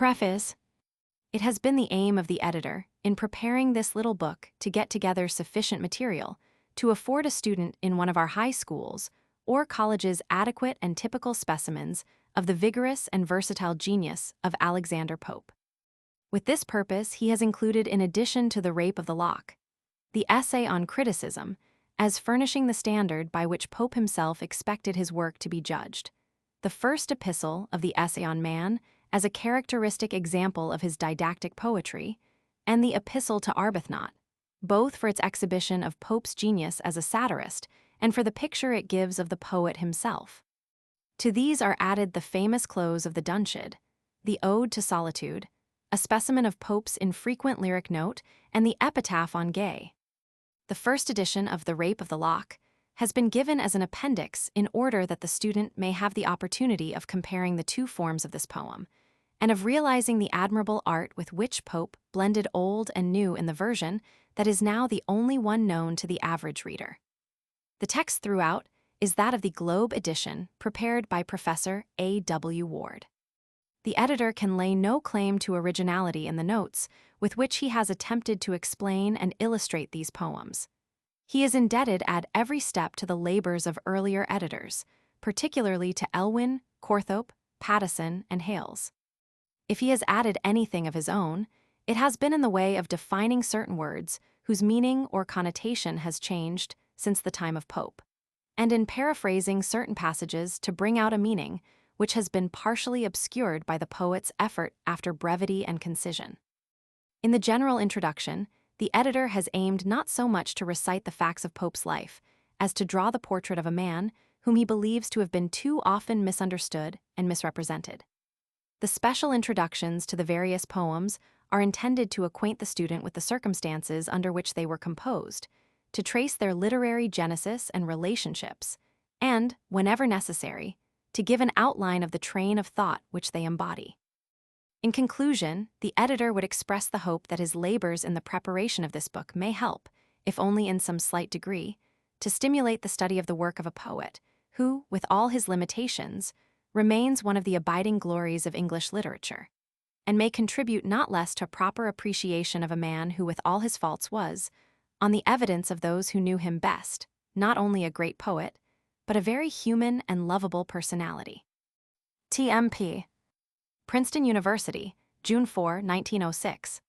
Preface. It has been the aim of the editor, in preparing this little book, to get together sufficient material to afford a student in one of our high schools or colleges adequate and typical specimens of the vigorous and versatile genius of Alexander Pope. With this purpose, he has included, in addition to The Rape of the Lock, the essay on criticism, as furnishing the standard by which Pope himself expected his work to be judged, the first epistle of the Essay on Man as a characteristic example of his didactic poetry, and the Epistle to Arbuthnot, both for its exhibition of Pope's genius as a satirist and for the picture it gives of the poet himself. To these are added the famous close of the Dunciad, the Ode to Solitude, a specimen of Pope's infrequent lyric note, and the Epitaph on Gay. The first edition of The Rape of the Lock has been given as an appendix in order that the student may have the opportunity of comparing the two forms of this poem, and of realizing the admirable art with which Pope blended old and new in the version that is now the only one known to the average reader. The text throughout is that of the Globe edition prepared by Professor A. W. Ward. The editor can lay no claim to originality in the notes with which he has attempted to explain and illustrate these poems. He is indebted at every step to the labors of earlier editors, particularly to Elwyn, Corthorpe, Pattison, and Hales. If he has added anything of his own, it has been in the way of defining certain words whose meaning or connotation has changed since the time of Pope, and in paraphrasing certain passages to bring out a meaning which has been partially obscured by the poet's effort after brevity and concision. In the general introduction, the editor has aimed not so much to recite the facts of Pope's life as to draw the portrait of a man whom he believes to have been too often misunderstood and misrepresented. The special introductions to the various poems are intended to acquaint the student with the circumstances under which they were composed, to trace their literary genesis and relationships, and, whenever necessary, to give an outline of the train of thought which they embody. In conclusion, the editor would express the hope that his labors in the preparation of this book may help, if only in some slight degree, to stimulate the study of the work of a poet who, with all his limitations, remains one of the abiding glories of English literature, and may contribute not less to proper appreciation of a man who with all his faults was, on the evidence of those who knew him best, not only a great poet, but a very human and lovable personality. T.M.P. Princeton University, June 4, 1906.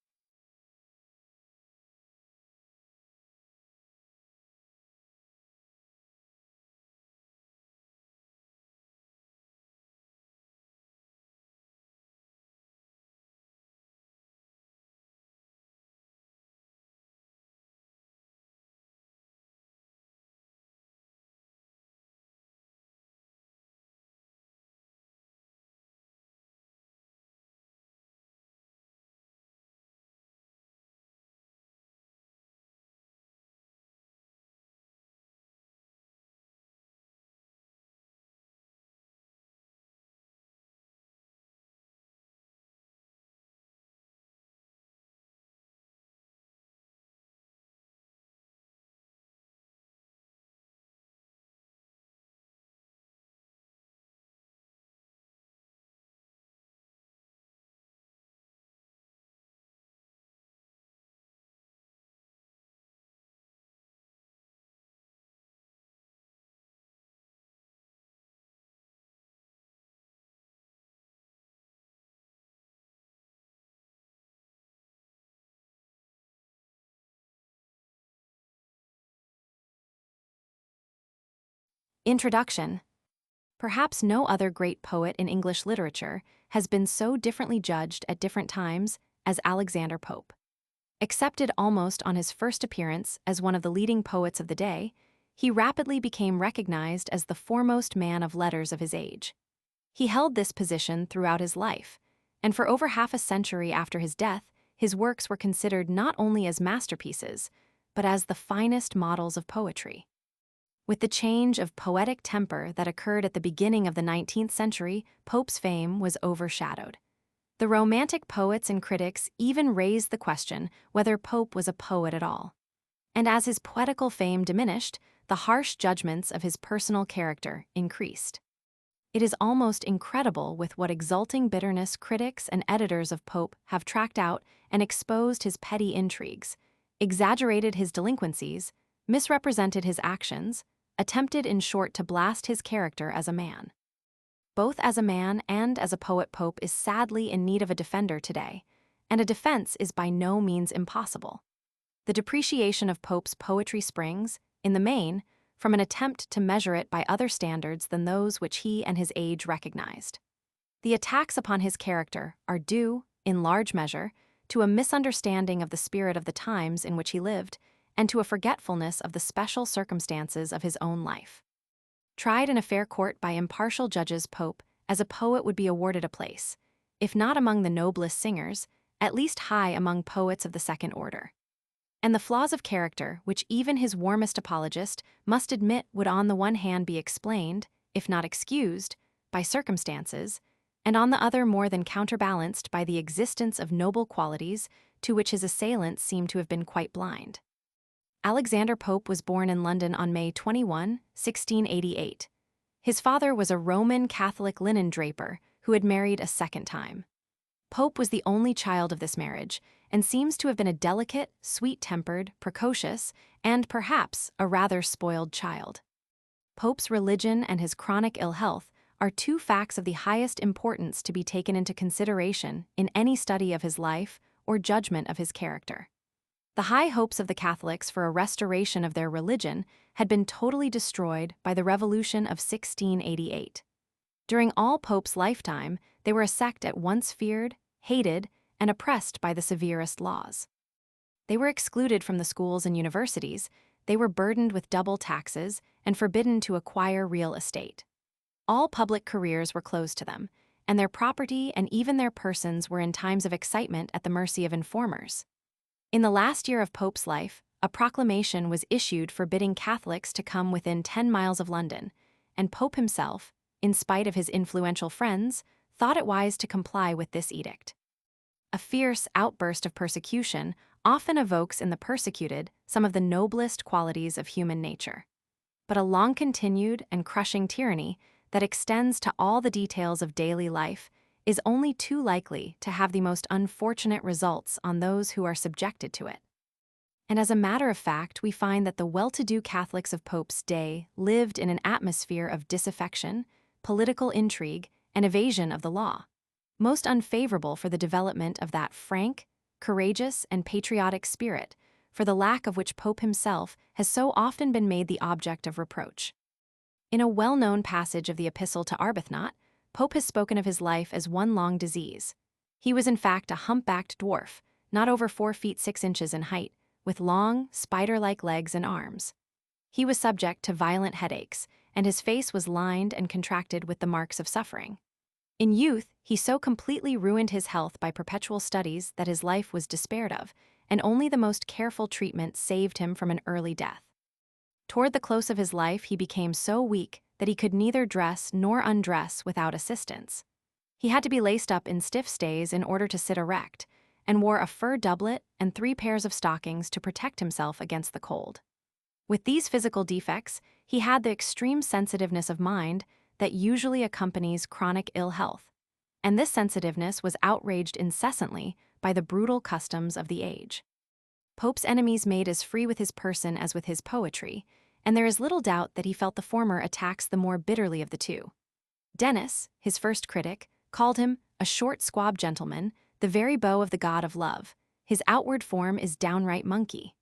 Introduction. Perhaps no other great poet in English literature has been so differently judged at different times as Alexander Pope. Accepted almost on his first appearance as one of the leading poets of the day, he rapidly became recognized as the foremost man of letters of his age. He held this position throughout his life, and for over half a century after his death, his works were considered not only as masterpieces, but as the finest models of poetry. With the change of poetic temper that occurred at the beginning of the 19th century, Pope's fame was overshadowed. The Romantic poets and critics even raised the question whether Pope was a poet at all. And as his poetical fame diminished, the harsh judgments of his personal character increased. It is almost incredible with what exulting bitterness critics and editors of Pope have tracked out and exposed his petty intrigues, exaggerated his delinquencies, misrepresented his actions, attempted in short to blast his character as a man. Both as a man and as a poet, Pope is sadly in need of a defender today, and a defense is by no means impossible. The depreciation of Pope's poetry springs, in the main, from an attempt to measure it by other standards than those which he and his age recognized. The attacks upon his character are due, in large measure, to a misunderstanding of the spirit of the times in which he lived and to a forgetfulness of the special circumstances of his own life. Tried in a fair court by impartial judges, Pope, as a poet, would be awarded a place, if not among the noblest singers, at least high among poets of the second order. And the flaws of character, which even his warmest apologist must admit would on the one hand be explained, if not excused, by circumstances, and on the other more than counterbalanced by the existence of noble qualities to which his assailants seem to have been quite blind. Alexander Pope was born in London on May 21, 1688. His father was a Roman Catholic linen draper who had married a second time. Pope was the only child of this marriage, and seems to have been a delicate, sweet-tempered, precocious, and perhaps a rather spoiled child. Pope's religion and his chronic ill health are two facts of the highest importance to be taken into consideration in any study of his life or judgment of his character. The high hopes of the Catholics for a restoration of their religion had been totally destroyed by the Revolution of 1688. During all Pope's lifetime, they were a sect at once feared, hated, and oppressed by the severest laws. They were excluded from the schools and universities, they were burdened with double taxes, and forbidden to acquire real estate. All public careers were closed to them, and their property and even their persons were in times of excitement at the mercy of informers. In the last year of Pope's life, a proclamation was issued forbidding Catholics to come within 10 miles of London, and Pope himself, in spite of his influential friends, thought it wise to comply with this edict. A fierce outburst of persecution often evokes in the persecuted some of the noblest qualities of human nature. But a long-continued and crushing tyranny that extends to all the details of daily life is only too likely to have the most unfortunate results on those who are subjected to it. And as a matter of fact, we find that the well-to-do Catholics of Pope's day lived in an atmosphere of disaffection, political intrigue, and evasion of the law, most unfavorable for the development of that frank, courageous, and patriotic spirit, for the lack of which Pope himself has so often been made the object of reproach. In a well-known passage of the Epistle to Arbuthnot, Pope has spoken of his life as one long disease. He was in fact a humpbacked dwarf, not over 4 feet 6 inches in height, with long, spider-like legs and arms. He was subject to violent headaches, and his face was lined and contracted with the marks of suffering. In youth, he so completely ruined his health by perpetual studies that his life was despaired of, and only the most careful treatment saved him from an early death. Toward the close of his life, he became so weak that he could neither dress nor undress without assistance. He had to be laced up in stiff stays in order to sit erect, and wore a fur doublet and 3 pairs of stockings to protect himself against the cold. With these physical defects, he had the extreme sensitiveness of mind that usually accompanies chronic ill health, and this sensitiveness was outraged incessantly by the brutal customs of the age. Pope's enemies made as free with his person as with his poetry, and there is little doubt that he felt the former attacks the more bitterly of the two. Dennis, his first critic, called him a short squab gentleman, the very beau of the god of love. His outward form is downright monkey.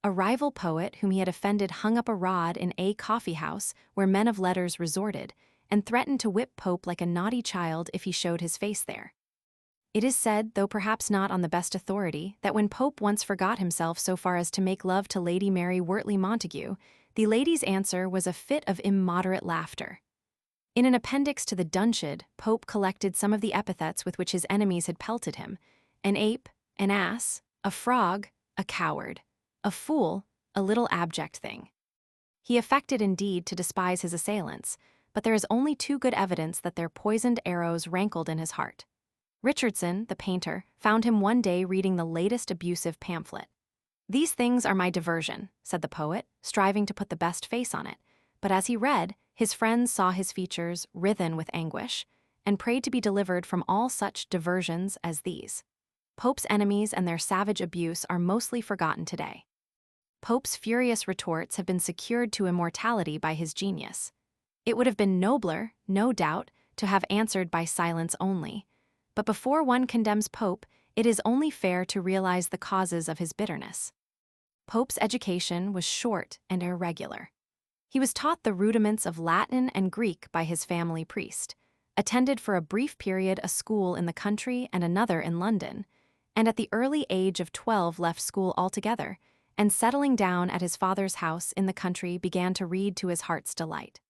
A rival poet whom he had offended hung up a rod in a coffee house where men of letters resorted, and threatened to whip Pope like a naughty child if he showed his face there. It is said, though perhaps not on the best authority, that when Pope once forgot himself so far as to make love to Lady Mary Wortley Montague, the lady's answer was a fit of immoderate laughter. In an appendix to the Dunciad, Pope collected some of the epithets with which his enemies had pelted him: an ape, an ass, a frog, a coward, a fool, a little abject thing. He affected indeed to despise his assailants, but there is only too good evidence that their poisoned arrows rankled in his heart. Richardson, the painter, found him one day reading the latest abusive pamphlet. "These things are my diversion," said the poet, striving to put the best face on it, but as he read, His friends saw his features writhen with anguish, and prayed to be delivered from all such diversions as these. Pope's enemies and their savage abuse are mostly forgotten today. Pope's furious retorts have been secured to immortality by his genius. It would have been nobler, no doubt, to have answered by silence only, but before one condemns Pope, it is only fair to realize the causes of his bitterness. Pope's education was short and irregular. He was taught the rudiments of Latin and Greek by his family priest, attended for a brief period a school in the country and another in London, and at the early age of 12 left school altogether, and settling down at his father's house in the country began to read to his heart's delight.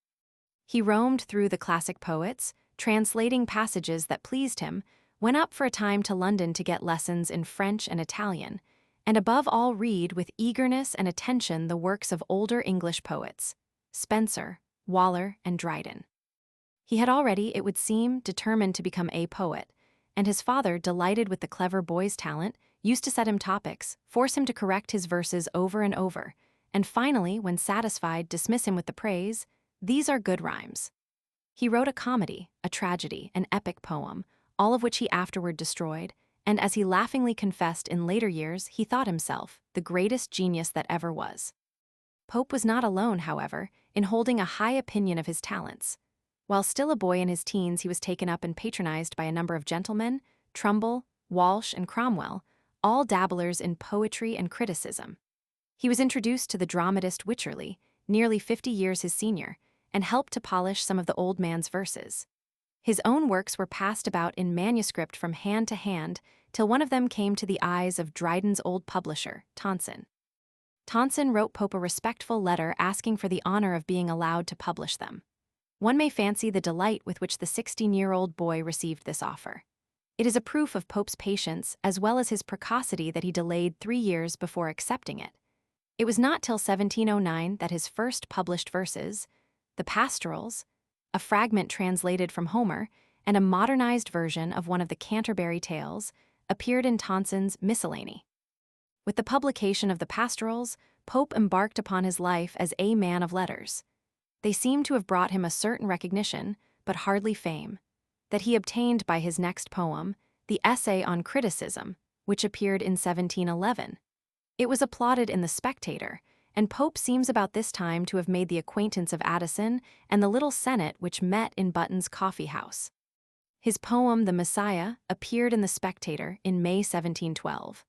He roamed through the classic poets, translating passages that pleased him, went up for a time to London to get lessons in French and Italian, and above all read with eagerness and attention the works of older English poets, Spenser, Waller, and Dryden. He had already, it would seem, determined to become a poet, and his father, delighted with the clever boy's talent, used to set him topics, force him to correct his verses over and over, and finally, when satisfied, dismiss him with the praise, "These are good rhymes." He wrote a comedy, a tragedy, an epic poem, all of which he afterward destroyed, and as he laughingly confessed in later years, he thought himself the greatest genius that ever was. Pope was not alone, however, in holding a high opinion of his talents. While still a boy in his teens, he was taken up and patronized by a number of gentlemen, Trumbull, Walsh, and Cromwell, all dabblers in poetry and criticism. He was introduced to the dramatist Wycherley, nearly 50 years his senior, and helped to polish some of the old man's verses. His own works were passed about in manuscript from hand to hand till one of them came to the eyes of Dryden's old publisher, Tonson. Tonson wrote Pope a respectful letter asking for the honor of being allowed to publish them. One may fancy the delight with which the 16-year-old boy received this offer. It is a proof of Pope's patience as well as his precocity that he delayed 3 years before accepting it. It was not till 1709 that his first published verses, the Pastorals, a fragment translated from Homer, and a modernized version of one of the Canterbury Tales, appeared in Tonson's Miscellany. With the publication of the Pastorals, Pope embarked upon his life as a man of letters. They seem to have brought him a certain recognition, but hardly fame, that he obtained by his next poem, the Essay on Criticism, which appeared in 1711. It was applauded in the Spectator, and Pope seems about this time to have made the acquaintance of Addison and the little senate which met in Button's coffee house. His poem, The Messiah, appeared in the Spectator in May 1712.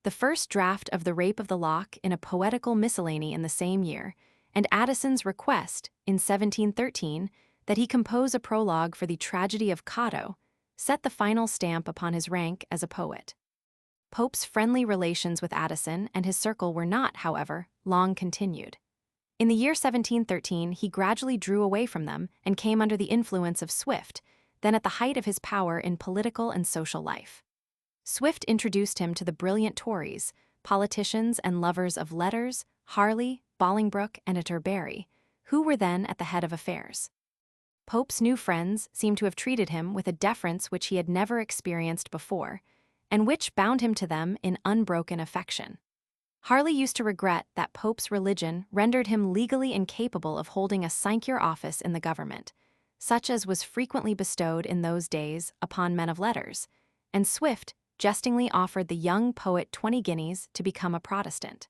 The first draft of The Rape of the Lock in a poetical miscellany in the same year, and Addison's request, in 1713, that he compose a prologue for the tragedy of Cato, set the final stamp upon his rank as a poet. Pope's friendly relations with Addison and his circle were not, however, long continued. In the year 1713, he gradually drew away from them and came under the influence of Swift, then at the height of his power in political and social life. Swift introduced him to the brilliant Tories, politicians and lovers of letters, Harley, Bolingbroke, and Atterbury, who were then at the head of affairs. Pope's new friends seem to have treated him with a deference which he had never experienced before, and which bound him to them in unbroken affection. Harley used to regret that Pope's religion rendered him legally incapable of holding a sinecure office in the government, such as was frequently bestowed in those days upon men of letters, and Swift jestingly offered the young poet 20 guineas to become a Protestant.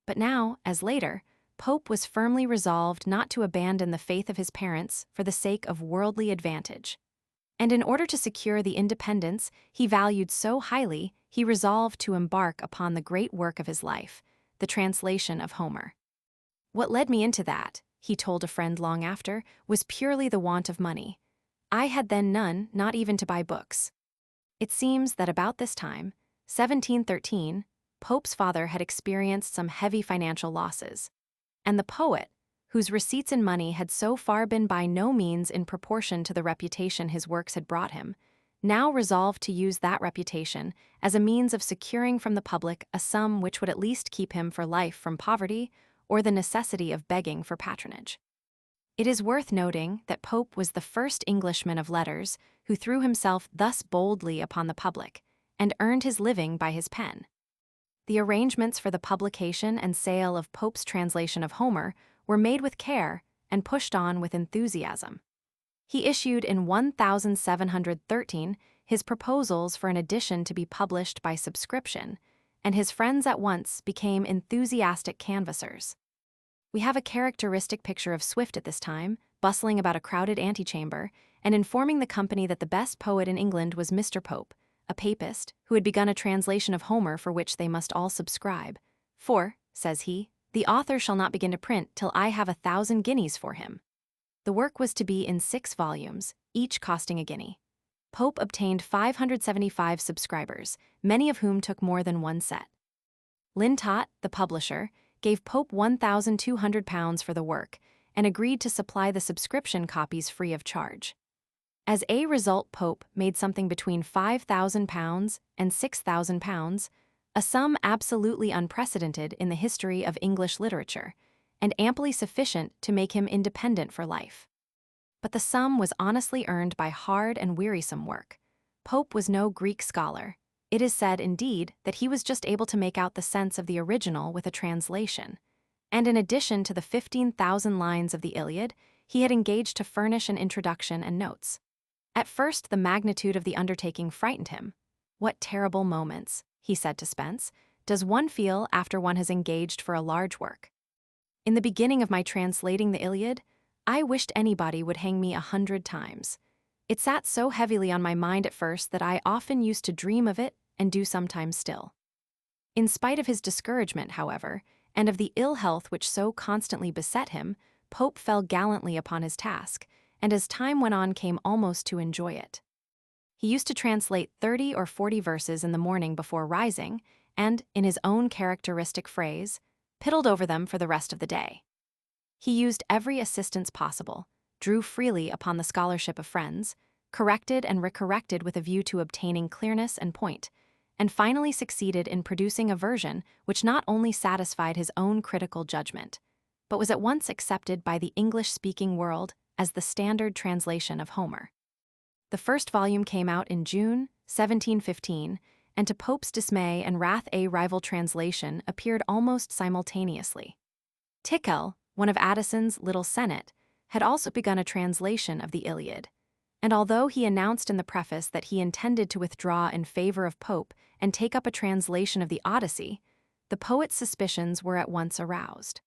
But now, as later, Pope was firmly resolved not to abandon the faith of his parents for the sake of worldly advantage. And in order to secure the independence he valued so highly, he resolved to embark upon the great work of his life, the translation of Homer. "What led me into that," he told a friend long after, "was purely the want of money. I had then none, not even to buy books." It seems that about this time, 1713, Pope's father had experienced some heavy financial losses, and the poet, whose receipts in money had so far been by no means in proportion to the reputation his works had brought him, now resolved to use that reputation as a means of securing from the public a sum which would at least keep him for life from poverty or the necessity of begging for patronage. It is worth noting that Pope was the first Englishman of letters who threw himself thus boldly upon the public and earned his living by his pen. The arrangements for the publication and sale of Pope's translation of Homer were made with care and pushed on with enthusiasm. He issued in 1713 his proposals for an edition to be published by subscription, and his friends at once became enthusiastic canvassers. We have a characteristic picture of Swift at this time, bustling about a crowded antechamber, and informing the company that the best poet in England was Mr. Pope, a papist, who had begun a translation of Homer for which they must all subscribe. "For," says he, "the author shall not begin to print till I have 1,000 guineas for him." The work was to be in 6 volumes, each costing a guinea. Pope obtained 575 subscribers, many of whom took more than one set. Lintott, the publisher, gave Pope £1,200 for the work and agreed to supply the subscription copies free of charge. As a result, Pope made something between £5,000 and £6,000, a sum absolutely unprecedented in the history of English literature, and amply sufficient to make him independent for life. But the sum was honestly earned by hard and wearisome work. Pope was no Greek scholar. It is said, indeed, that he was just able to make out the sense of the original with a translation. And in addition to the 15,000 lines of the Iliad, he had engaged to furnish an introduction and notes. At first, the magnitude of the undertaking frightened him. "What terrible moments," he said to Spence, "does one feel after one has engaged for a large work? In the beginning of my translating the Iliad, I wished anybody would hang me 100 times. It sat so heavily on my mind at first that I often used to dream of it and do sometimes still." In spite of his discouragement, however, and of the ill health which so constantly beset him, Pope fell gallantly upon his task, and as time went on came almost to enjoy it. He used to translate 30 or 40 verses in the morning before rising, and, in his own characteristic phrase, piddled over them for the rest of the day. He used every assistance possible, drew freely upon the scholarship of friends, corrected and recorrected with a view to obtaining clearness and point, and finally succeeded in producing a version which not only satisfied his own critical judgment, but was at once accepted by the English-speaking world as the standard translation of Homer. The first volume came out in June 1715, and to Pope's dismay and wrath a rival translation appeared almost simultaneously. Tickell, one of Addison's Little Senate, had also begun a translation of the Iliad, and although he announced in the preface that he intended to withdraw in favor of Pope and take up a translation of the Odyssey, the poet's suspicions were at once aroused.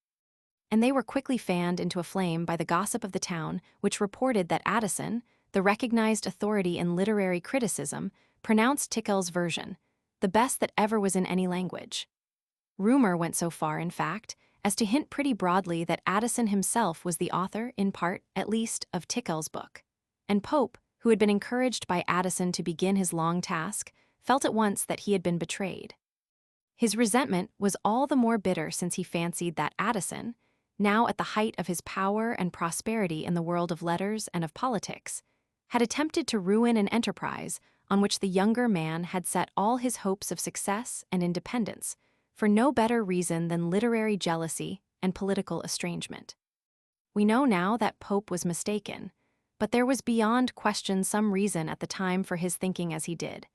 And they were quickly fanned into a flame by the gossip of the town, which reported that Addison, the recognized authority in literary criticism, pronounced Tickell's version the best that ever was in any language. Rumor went so far, in fact, as to hint pretty broadly that Addison himself was the author, in part, at least, of Tickell's book. And Pope, who had been encouraged by Addison to begin his long task, felt at once that he had been betrayed. His resentment was all the more bitter since he fancied that Addison, now at the height of his power and prosperity in the world of letters and of politics, had attempted to ruin an enterprise on which the younger man had set all his hopes of success and independence, for no better reason than literary jealousy and political estrangement. We know now that Pope was mistaken, but there was beyond question some reason at the time for his thinking as he did,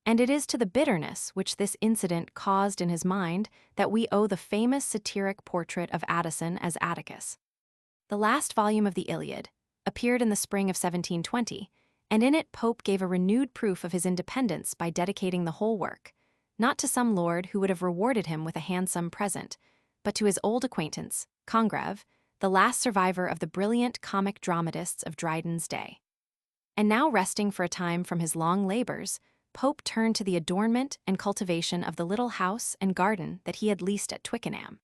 and it is to the bitterness which this incident caused in his mind that we owe the famous satiric portrait of Addison as Atticus. The last volume of the Iliad appeared in the spring of 1720, and in it Pope gave a renewed proof of his independence by dedicating the whole work, not to some lord who would have rewarded him with a handsome present, but to his old acquaintance, Congreve, the last survivor of the brilliant comic dramatists of Dryden's day. And now resting for a time from his long labors, Pope turned to the adornment and cultivation of the little house and garden that he had leased at Twickenham.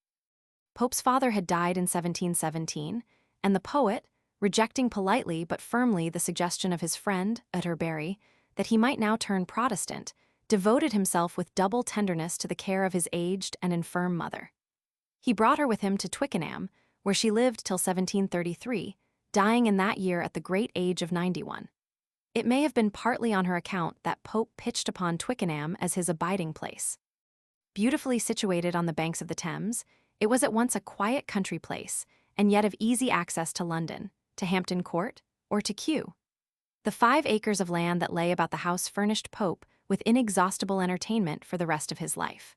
Pope's father had died in 1717, and the poet, rejecting politely but firmly the suggestion of his friend, Atterbury, that he might now turn Protestant, devoted himself with double tenderness to the care of his aged and infirm mother. He brought her with him to Twickenham, where she lived till 1733, dying in that year at the great age of 91. It may have been partly on her account that Pope pitched upon Twickenham as his abiding place. Beautifully situated on the banks of the Thames, it was at once a quiet country place, and yet of easy access to London, to Hampton Court, or to Kew. The 5 acres of land that lay about the house furnished Pope with inexhaustible entertainment for the rest of his life.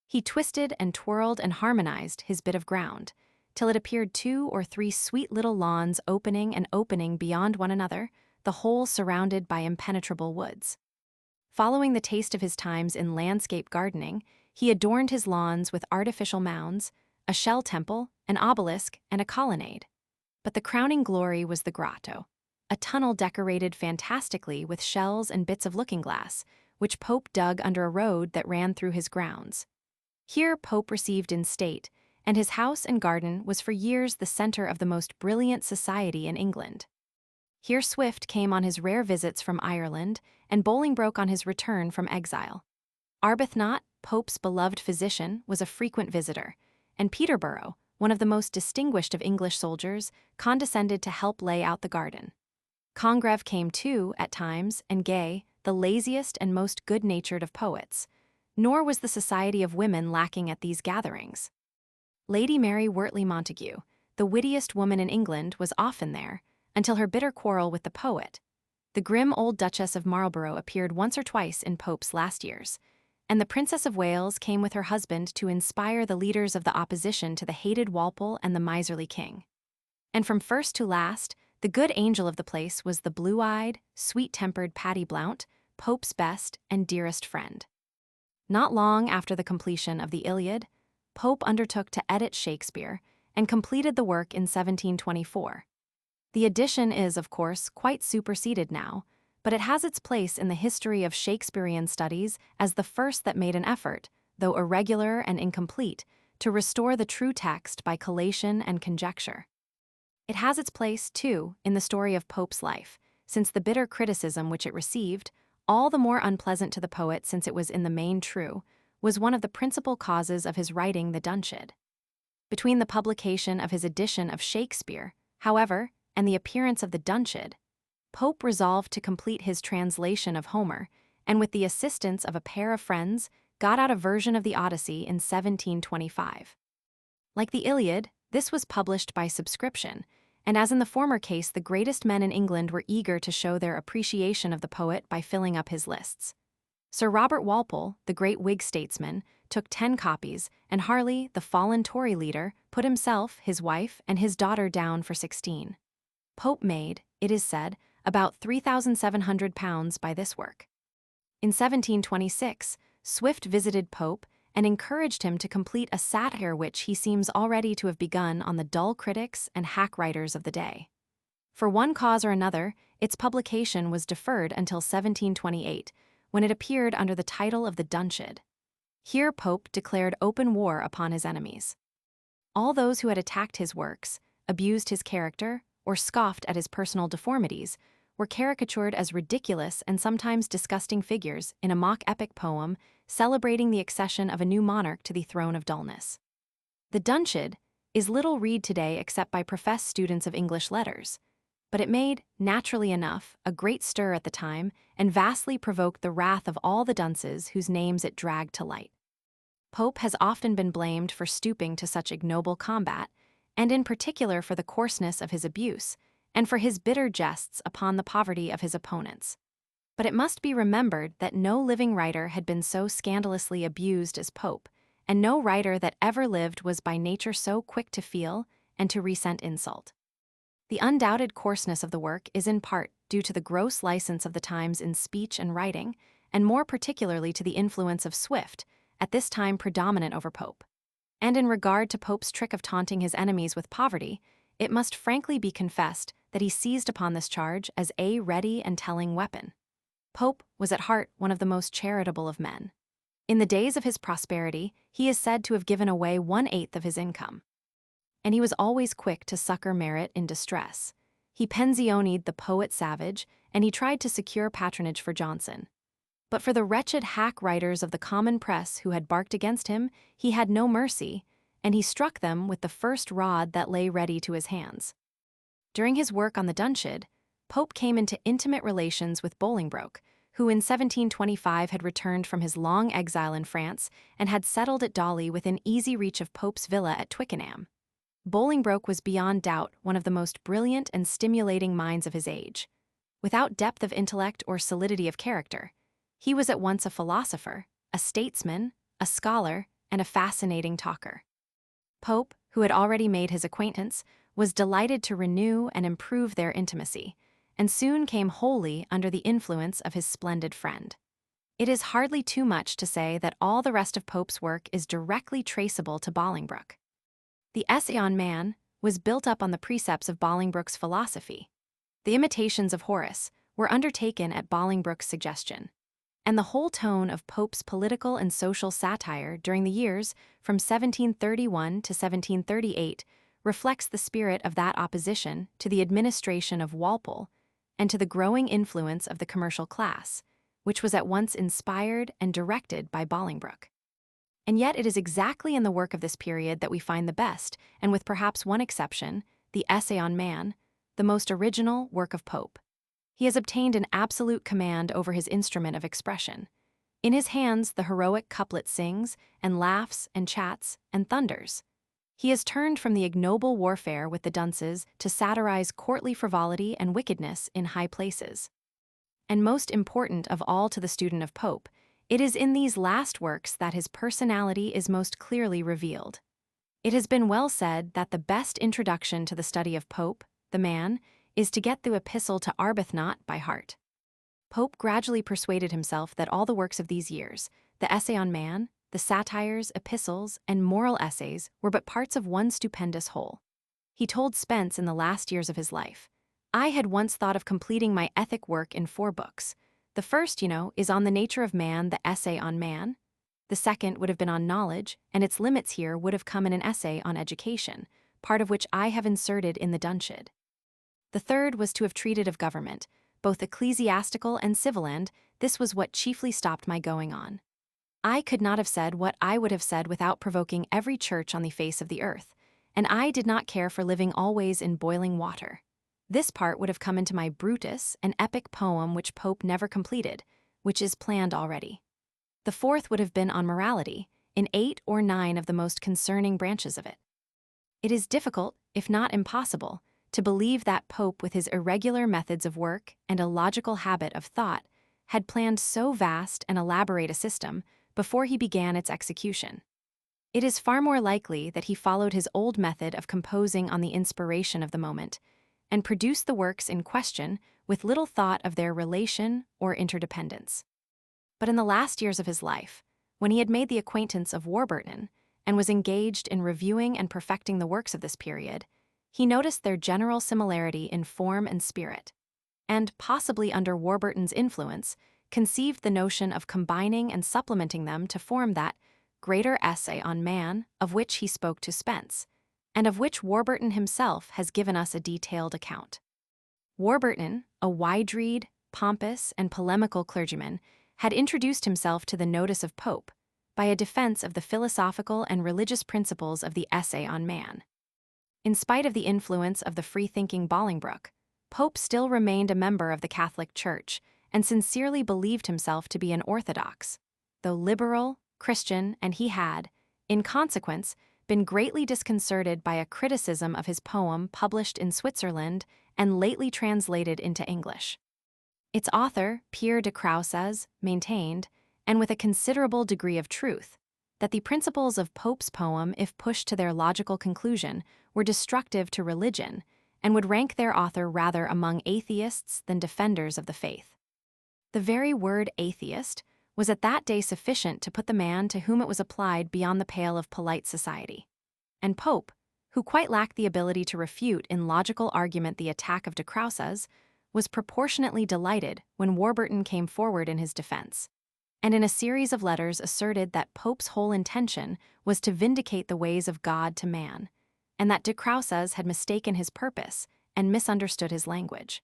He twisted and twirled and harmonized his bit of ground, till it appeared 2 or 3 sweet little lawns opening and opening beyond one another, the whole surrounded by impenetrable woods. Following the taste of his times in landscape gardening, he adorned his lawns with artificial mounds, a shell temple, an obelisk, and a colonnade. But the crowning glory was the grotto, a tunnel decorated fantastically with shells and bits of looking-glass, which Pope dug under a road that ran through his grounds. Here Pope received in state, and his house and garden was for years the center of the most brilliant society in England. Here Swift came on his rare visits from Ireland, and Bolingbroke on his return from exile. Arbuthnot, Pope's beloved physician, was a frequent visitor, and Peterborough, one of the most distinguished of English soldiers, condescended to help lay out the garden. Congreve came too, at times, and Gay, the laziest and most good-natured of poets. Nor was the society of women lacking at these gatherings. Lady Mary Wortley Montagu, the wittiest woman in England, was often there, until her bitter quarrel with the poet. The grim old Duchess of Marlborough appeared once or twice in Pope's last years, and the Princess of Wales came with her husband to inspire the leaders of the opposition to the hated Walpole and the miserly king. And from first to last, the good angel of the place was the blue-eyed, sweet-tempered Patty Blount, Pope's best and dearest friend. Not long after the completion of the Iliad, Pope undertook to edit Shakespeare and completed the work in 1724. The edition is, of course, quite superseded now, but it has its place in the history of Shakespearean studies as the first that made an effort, though irregular and incomplete, to restore the true text by collation and conjecture. It has its place, too, in the story of Pope's life, since the bitter criticism which it received, all the more unpleasant to the poet since it was in the main true, was one of the principal causes of his writing the Dunciad. Between the publication of his edition of Shakespeare, however, and the appearance of the Dunciad, Pope resolved to complete his translation of Homer, and with the assistance of a pair of friends, got out a version of the Odyssey in 1725. Like the Iliad, this was published by subscription, and as in the former case, the greatest men in England were eager to show their appreciation of the poet by filling up his lists. Sir Robert Walpole, the great Whig statesman, took 10 copies, and Harley, the fallen Tory leader, put himself, his wife, and his daughter down for 16. Pope made, it is said, about £3,700 by this work. In 1726, Swift visited Pope and encouraged him to complete a satire which he seems already to have begun on the dull critics and hack writers of the day. For one cause or another, its publication was deferred until 1728, when it appeared under the title of the Dunciad. Here Pope declared open war upon his enemies. All those who had attacked his works, abused his character, or scoffed at his personal deformities, were caricatured as ridiculous and sometimes disgusting figures in a mock epic poem celebrating the accession of a new monarch to the throne of dullness. The Dunciad is little read today except by professed students of English letters, but it made, naturally enough, a great stir at the time and vastly provoked the wrath of all the dunces whose names it dragged to light. Pope has often been blamed for stooping to such ignoble combat, and in particular for the coarseness of his abuse, and for his bitter jests upon the poverty of his opponents. But it must be remembered that no living writer had been so scandalously abused as Pope, and no writer that ever lived was by nature so quick to feel and to resent insult. The undoubted coarseness of the work is in part due to the gross license of the times in speech and writing, and more particularly to the influence of Swift, at this time predominant over Pope. And in regard to Pope's trick of taunting his enemies with poverty, it must frankly be confessed that he seized upon this charge as a ready and telling weapon. Pope was at heart one of the most charitable of men. In the days of his prosperity, he is said to have given away 1/8 of his income. And he was always quick to succor merit in distress. He pensionied the poet Savage, and he tried to secure patronage for Johnson. But for the wretched hack writers of the common press who had barked against him, he had no mercy, and he struck them with the first rod that lay ready to his hands. During his work on the Dunciad, Pope came into intimate relations with Bolingbroke, who in 1725 had returned from his long exile in France and had settled at Dolly within easy reach of Pope's villa at Twickenham. Bolingbroke was beyond doubt one of the most brilliant and stimulating minds of his age. Without depth of intellect or solidity of character, he was at once a philosopher, a statesman, a scholar, and a fascinating talker. Pope, who had already made his acquaintance, was delighted to renew and improve their intimacy, and soon came wholly under the influence of his splendid friend. It is hardly too much to say that all the rest of Pope's work is directly traceable to Bolingbroke. The Essay on Man was built up on the precepts of Bolingbroke's philosophy. The imitations of Horace were undertaken at Bolingbroke's suggestion, and the whole tone of Pope's political and social satire during the years from 1731 to 1738 reflects the spirit of that opposition to the administration of Walpole and to the growing influence of the commercial class, which was at once inspired and directed by Bolingbroke. And yet it is exactly in the work of this period that we find the best, and with perhaps one exception, the Essay on Man, the most original work of Pope. He has obtained an absolute command over his instrument of expression. In his hands the heroic couplet sings, and laughs, and chats, and thunders. He has turned from the ignoble warfare with the dunces to satirize courtly frivolity and wickedness in high places. And most important of all to the student of Pope, it is in these last works that his personality is most clearly revealed. It has been well said that the best introduction to the study of Pope, the man, is to get the Epistle to Arbuthnot by heart. Pope gradually persuaded himself that all the works of these years, the Essay on Man, the satires, epistles, and moral essays, were but parts of one stupendous whole. He told Spence in the last years of his life, "I had once thought of completing my ethic work in 4 books. The first, is on the nature of man, the Essay on Man. The second would have been on knowledge, and its limits here would have come in an essay on education, part of which I have inserted in the Dunciad. The third was to have treated of government, both ecclesiastical and civil, and this was what chiefly stopped my going on. I could not have said what I would have said without provoking every church on the face of the earth, and I did not care for living always in boiling water. This part would have come into my Brutus, an epic poem which Pope never completed, which is planned already. The fourth would have been on morality, in 8 or 9 of the most concerning branches of it. It is difficult, if not impossible, to believe that Pope, with his irregular methods of work and a logical habit of thought, had planned so vast and elaborate a system before he began its execution. It is far more likely that he followed his old method of composing on the inspiration of the moment, and produced the works in question with little thought of their relation or interdependence. But in the last years of his life, when he had made the acquaintance of Warburton and was engaged in reviewing and perfecting the works of this period, he noticed their general similarity in form and spirit, and, possibly under Warburton's influence, conceived the notion of combining and supplementing them to form that greater essay on man of which he spoke to Spence, and of which Warburton himself has given us a detailed account. Warburton, a wide-read, pompous, and polemical clergyman, had introduced himself to the notice of Pope by a defense of the philosophical and religious principles of the Essay on Man. In spite of the influence of the free-thinking Bolingbroke, Pope still remained a member of the Catholic Church and sincerely believed himself to be an Orthodox, though liberal, Christian, and he had, in consequence, been greatly disconcerted by a criticism of his poem published in Switzerland and lately translated into English. Its author, Pierre de Crousaz, maintained, and with a considerable degree of truth, that the principles of Pope's poem, if pushed to their logical conclusion, were destructive to religion and would rank their author rather among atheists than defenders of the faith. The very word atheist was at that day sufficient to put the man to whom it was applied beyond the pale of polite society. And Pope, who quite lacked the ability to refute in logical argument the attack of de Crousaz, was proportionately delighted when Warburton came forward in his defense, and in a series of letters asserted that Pope's whole intention was to vindicate the ways of God to man, and that de Crousaz had mistaken his purpose and misunderstood his language.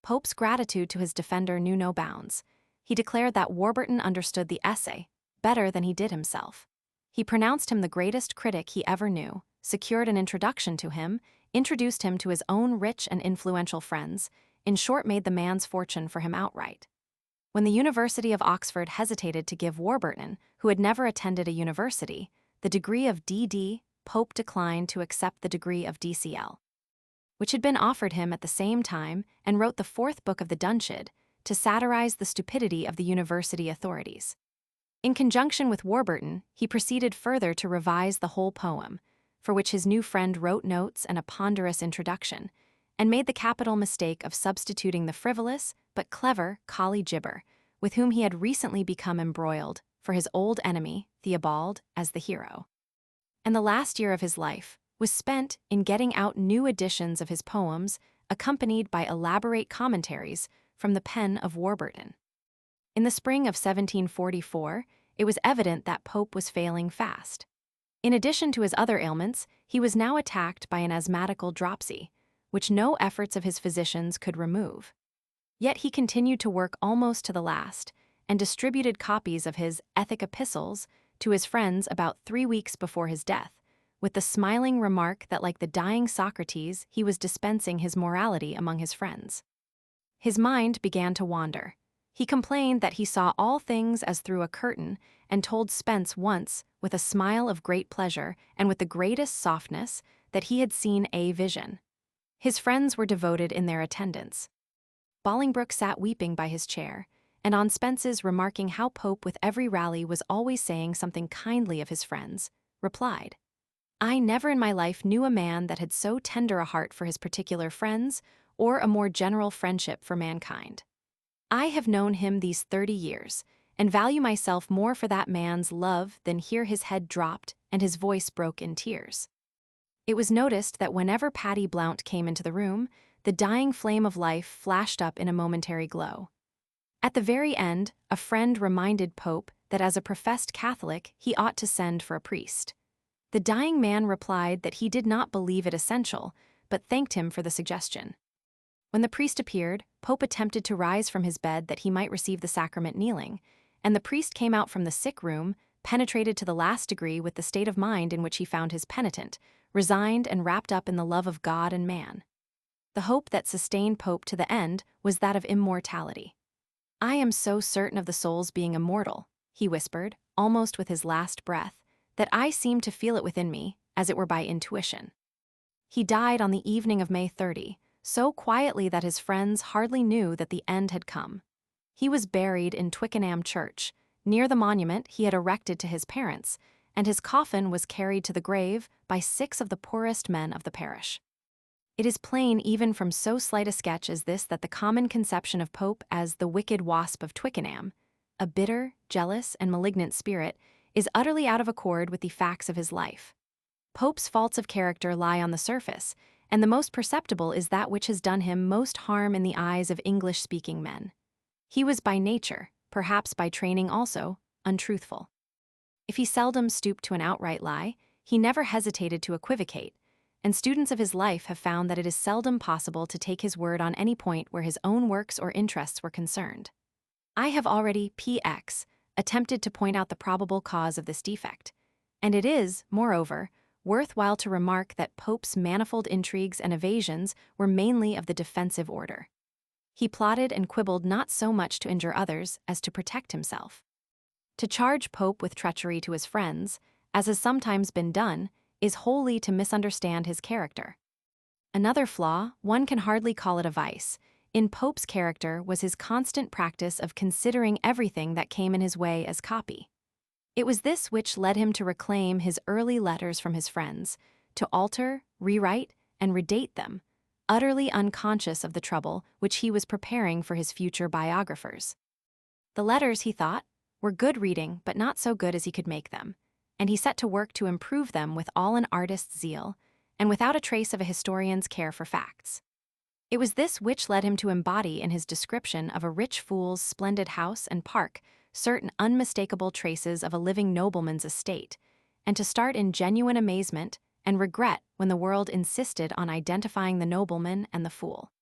Pope's gratitude to his defender knew no bounds. He declared that Warburton understood the essay better than he did himself. He pronounced him the greatest critic he ever knew, secured an introduction to him, introduced him to his own rich and influential friends, in short made the man's fortune for him outright. When the University of Oxford hesitated to give Warburton, who had never attended a university, the degree of D.D., Pope declined to accept the degree of D.C.L., which had been offered him at the same time, and wrote the 4th book of the Dunciad to satirize the stupidity of the university authorities. In conjunction with Warburton, he proceeded further to revise the whole poem, for which his new friend wrote notes and a ponderous introduction, and made the capital mistake of substituting the frivolous but clever Collie Gibber, with whom he had recently become embroiled, for his old enemy, Theobald, as the hero. And the last year of his life was spent in getting out new editions of his poems, accompanied by elaborate commentaries from the pen of Warburton. In the spring of 1744, it was evident that Pope was failing fast. In addition to his other ailments, he was now attacked by an asthmatical dropsy, which no efforts of his physicians could remove. Yet he continued to work almost to the last, and distributed copies of his Ethic Epistles to his friends about 3 weeks before his death, with the smiling remark that, like the dying Socrates, he was dispensing his morality among his friends. His mind began to wander. He complained that he saw all things as through a curtain, and told Spence once, with a smile of great pleasure and with the greatest softness, that he had seen a vision. His friends were devoted in their attendance. Bolingbroke sat weeping by his chair, and on Spence's remarking how Pope with every rally was always saying something kindly of his friends, replied, "I never in my life knew a man that had so tender a heart for his particular friends, or a more general friendship for mankind. I have known him these 30 years, and value myself more for that man's love than here." His head dropped, and his voice broke in tears. It was noticed that whenever Paddy Blount came into the room, the dying flame of life flashed up in a momentary glow. At the very end, a friend reminded Pope that as a professed Catholic he ought to send for a priest. The dying man replied that he did not believe it essential, but thanked him for the suggestion. When the priest appeared, Pope attempted to rise from his bed that he might receive the sacrament kneeling, and the priest came out from the sick room, penetrated to the last degree with the state of mind in which he found his penitent, resigned and wrapped up in the love of God and man. The hope that sustained Pope to the end was that of immortality. "I am so certain of the soul's being immortal," he whispered, almost with his last breath, "that I seem to feel it within me, as it were by intuition." He died on the evening of May 30, so quietly that his friends hardly knew that the end had come. He was buried in Twickenham Church, near the monument he had erected to his parents, and his coffin was carried to the grave by 6 of the poorest men of the parish. It is plain even from so slight a sketch as this that the common conception of Pope as the wicked wasp of Twickenham, a bitter, jealous, and malignant spirit, is utterly out of accord with the facts of his life. Pope's faults of character lie on the surface, and the most perceptible is that which has done him most harm in the eyes of English-speaking men. He was by nature, perhaps by training also, untruthful. If he seldom stooped to an outright lie, he never hesitated to equivocate, and students of his life have found that it is seldom possible to take his word on any point where his own works or interests were concerned. I have already, px, attempted to point out the probable cause of this defect, and it is, moreover, worthwhile to remark that Pope's manifold intrigues and evasions were mainly of the defensive order. He plotted and quibbled not so much to injure others as to protect himself. To charge Pope with treachery to his friends, as has sometimes been done, is wholly to misunderstand his character. Another flaw, one can hardly call it a vice, in Pope's character was his constant practice of considering everything that came in his way as copy. It was this which led him to reclaim his early letters from his friends, to alter, rewrite, and redate them, utterly unconscious of the trouble which he was preparing for his future biographers. The letters, he thought, were good reading, but not so good as he could make them, and he set to work to improve them with all an artist's zeal, and without a trace of a historian's care for facts. It was this which led him to embody in his description of a rich fool's splendid house and park certain unmistakable traces of a living nobleman's estate, and to start in genuine amazement and regret when the world insisted on identifying the nobleman and the fool.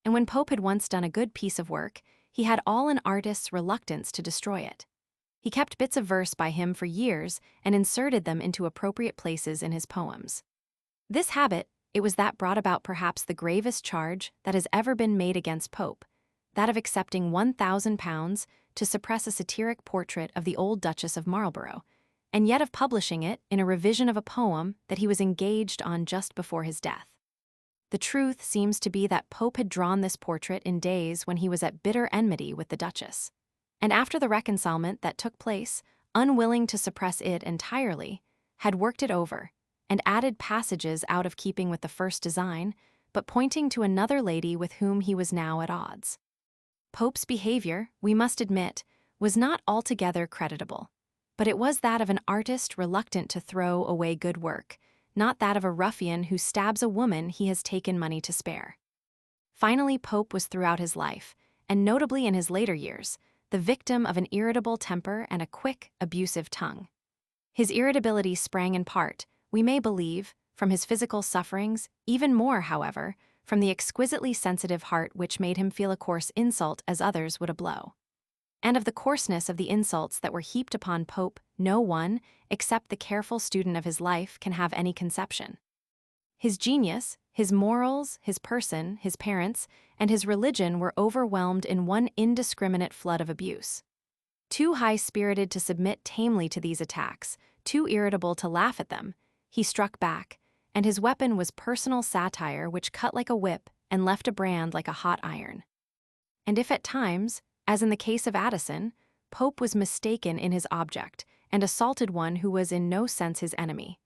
And when Pope had once done a good piece of work, he had all an artist's reluctance to destroy it. He kept bits of verse by him for years and inserted them into appropriate places in his poems. This habit, it was that brought about perhaps the gravest charge that has ever been made against Pope, that of accepting £1,000 to suppress a satiric portrait of the old Duchess of Marlborough, and yet of publishing it in a revision of a poem that he was engaged on just before his death. The truth seems to be that Pope had drawn this portrait in days when he was at bitter enmity with the Duchess, and after the reconcilement that took place, unwilling to suppress it entirely, had worked it over, and added passages out of keeping with the first design, but pointing to another lady with whom he was now at odds. Pope's behavior, we must admit, was not altogether creditable, but it was that of an artist reluctant to throw away good work, not that of a ruffian who stabs a woman he has taken money to spare. Finally, Pope was throughout his life, and notably in his later years, the victim of an irritable temper and a quick, abusive tongue. His irritability sprang in part, we may believe, from his physical sufferings, even more, however, from the exquisitely sensitive heart which made him feel a coarse insult as others would a blow. And of the coarseness of the insults that were heaped upon Pope, no one, except the careful student of his life, can have any conception. His genius, his morals, his person, his parents, and his religion were overwhelmed in one indiscriminate flood of abuse. Too high-spirited to submit tamely to these attacks, too irritable to laugh at them, he struck back, and his weapon was personal satire which cut like a whip and left a brand like a hot iron. And if at times, as in the case of Addison, Pope was mistaken in his object and assaulted one who was in no sense his enemy,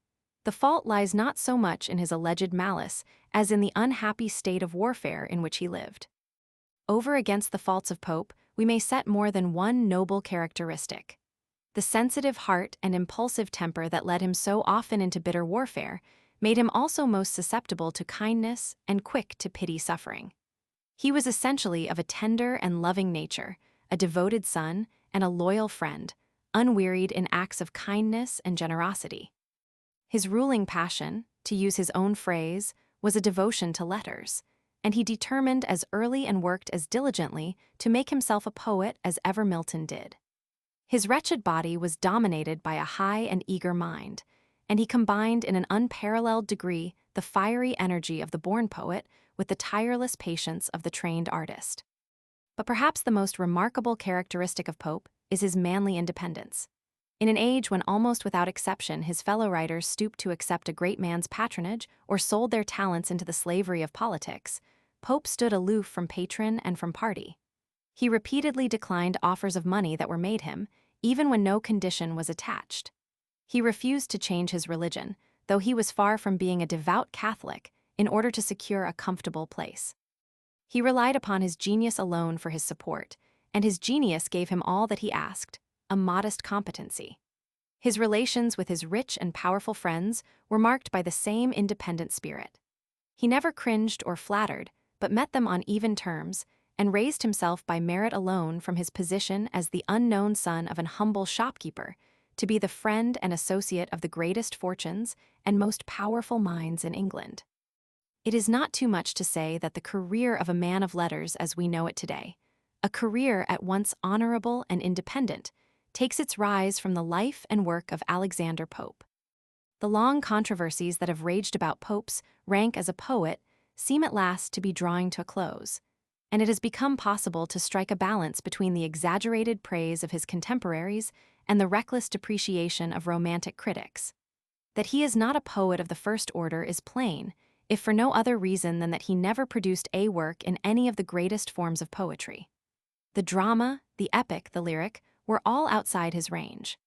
the fault lies not so much in his alleged malice as in the unhappy state of warfare in which he lived. Over against the faults of Pope, we may set more than one noble characteristic. The sensitive heart and impulsive temper that led him so often into bitter warfare made him also most susceptible to kindness and quick to pity suffering. He was essentially of a tender and loving nature, a devoted son, and a loyal friend, unwearied in acts of kindness and generosity. His ruling passion, to use his own phrase, was a devotion to letters, and he determined as early and worked as diligently to make himself a poet as ever Milton did. His wretched body was dominated by a high and eager mind, and he combined in an unparalleled degree the fiery energy of the born poet with the tireless patience of the trained artist. But perhaps the most remarkable characteristic of Pope is his manly independence. In an age when almost without exception his fellow writers stooped to accept a great man's patronage or sold their talents into the slavery of politics, Pope stood aloof from patron and from party. He repeatedly declined offers of money that were made him, even when no condition was attached. He refused to change his religion, though he was far from being a devout Catholic, in order to secure a comfortable place. He relied upon his genius alone for his support, and his genius gave him all that he asked, a modest competency. His relations with his rich and powerful friends were marked by the same independent spirit. He never cringed or flattered, but met them on even terms, and raised himself by merit alone from his position as the unknown son of an humble shopkeeper to be the friend and associate of the greatest fortunes and most powerful minds in England. It is not too much to say that the career of a man of letters as we know it today, a career at once honorable and independent, takes its rise from the life and work of Alexander Pope. The long controversies that have raged about Pope's rank as a poet seem at last to be drawing to a close, and it has become possible to strike a balance between the exaggerated praise of his contemporaries and the reckless depreciation of romantic critics. That he is not a poet of the first order is plain, if for no other reason than that he never produced a work in any of the greatest forms of poetry. The drama, the epic, the lyric, were all outside his range.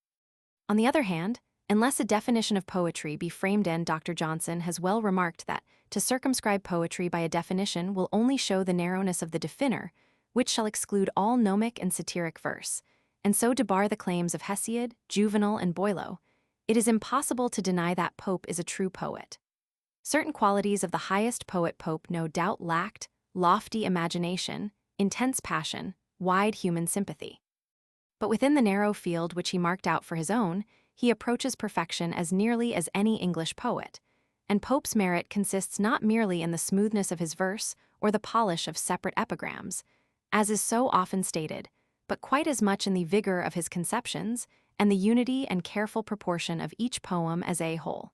On the other hand, unless a definition of poetry be framed in, Dr. Johnson has well remarked that to circumscribe poetry by a definition will only show the narrowness of the definer, which shall exclude all gnomic and satiric verse, and so debar the claims of Hesiod, Juvenal, and Boileau. It is impossible to deny that Pope is a true poet. Certain qualities of the highest poet Pope no doubt lacked: lofty imagination, intense passion, wide human sympathy. But within the narrow field which he marked out for his own, he approaches perfection as nearly as any English poet, and Pope's merit consists not merely in the smoothness of his verse or the polish of separate epigrams, as is so often stated, but quite as much in the vigor of his conceptions and the unity and careful proportion of each poem as a whole.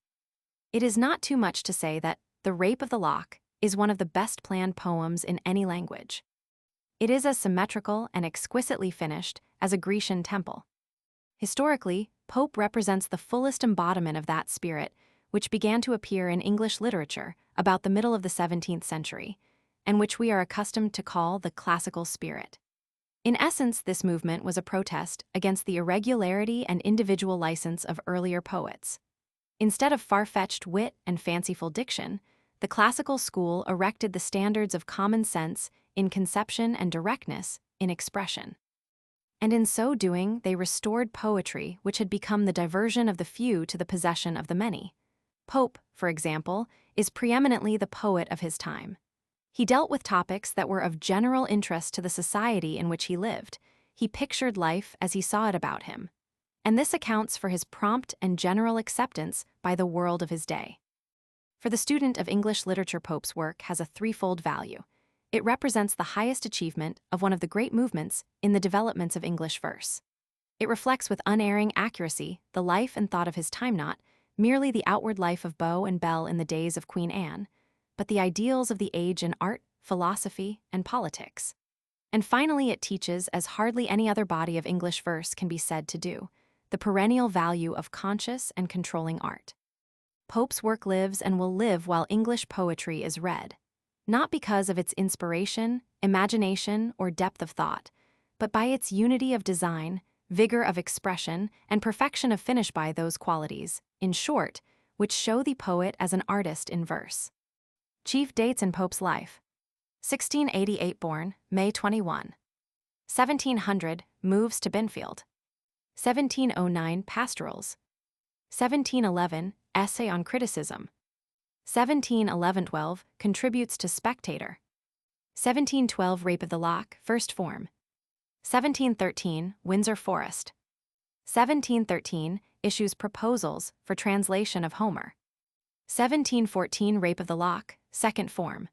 It is not too much to say that The Rape of the Lock is one of the best planned poems in any language. It is as symmetrical and exquisitely finished as a Grecian temple. Historically, Pope represents the fullest embodiment of that spirit, which began to appear in English literature about the middle of the 17th century, and which we are accustomed to call the classical spirit. In essence, this movement was a protest against the irregularity and individual license of earlier poets. Instead of far-fetched wit and fanciful diction, the classical school erected the standards of common sense in conception and directness in expression. And in so doing, they restored poetry which had become the diversion of the few to the possession of the many. Pope, for example, is preeminently the poet of his time. He dealt with topics that were of general interest to the society in which he lived. He pictured life as he saw it about him. And this accounts for his prompt and general acceptance by the world of his day. For the student of English literature, Pope's work has a threefold value. It represents the highest achievement of one of the great movements in the developments of English verse. It reflects with unerring accuracy the life and thought of his time, not merely the outward life of Beau and Belle in the days of Queen Anne, but the ideals of the age in art, philosophy, and politics. And finally, it teaches, as hardly any other body of English verse can be said to do, the perennial value of conscious and controlling art. Pope's work lives and will live while English poetry is read, not because of its inspiration, imagination, or depth of thought, but by its unity of design, vigor of expression, and perfection of finish, by those qualities, in short, which show the poet as an artist in verse. Chief dates in Pope's life: 1688 born, May 21. 1700, moves to Binfield. 1709, pastorals. 1711, essay on criticism. 1711-12, contributes to Spectator. 1712, Rape of the Lock, first form. 1713, Windsor Forest. 1713, issues proposals for translation of Homer. 1714, Rape of the Lock, second form.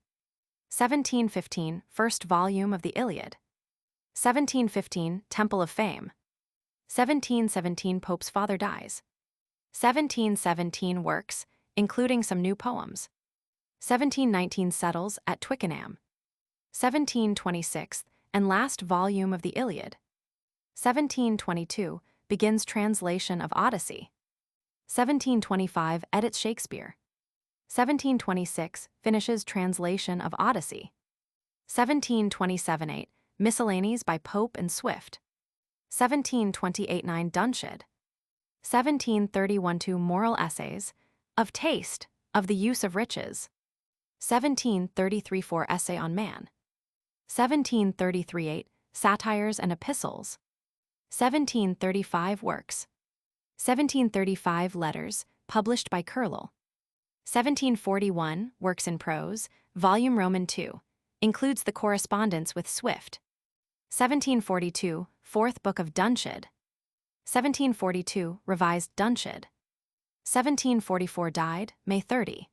1715, first volume of the Iliad. 1715, Temple of Fame. 1717, Pope's father dies. 1717, works, including some new poems. 1719, settles at Twickenham. 1726, and last volume of the Iliad. 1722, begins translation of Odyssey. 1725, edits Shakespeare. 1726, finishes translation of Odyssey. 1727-8, miscellanies by Pope and Swift. 1728-9, Dunshed. 1731-2, moral essays, of taste, of the use of riches. 1733-4, essay on man. 1733-8, satires and epistles. 1735, works. 1735, letters, published by Curlell. 1741, works in prose, volume Roman II, includes the correspondence with Swift. 1742, fourth book of Dunshed. 1742, revised Dunshed. 1744, died, May 30.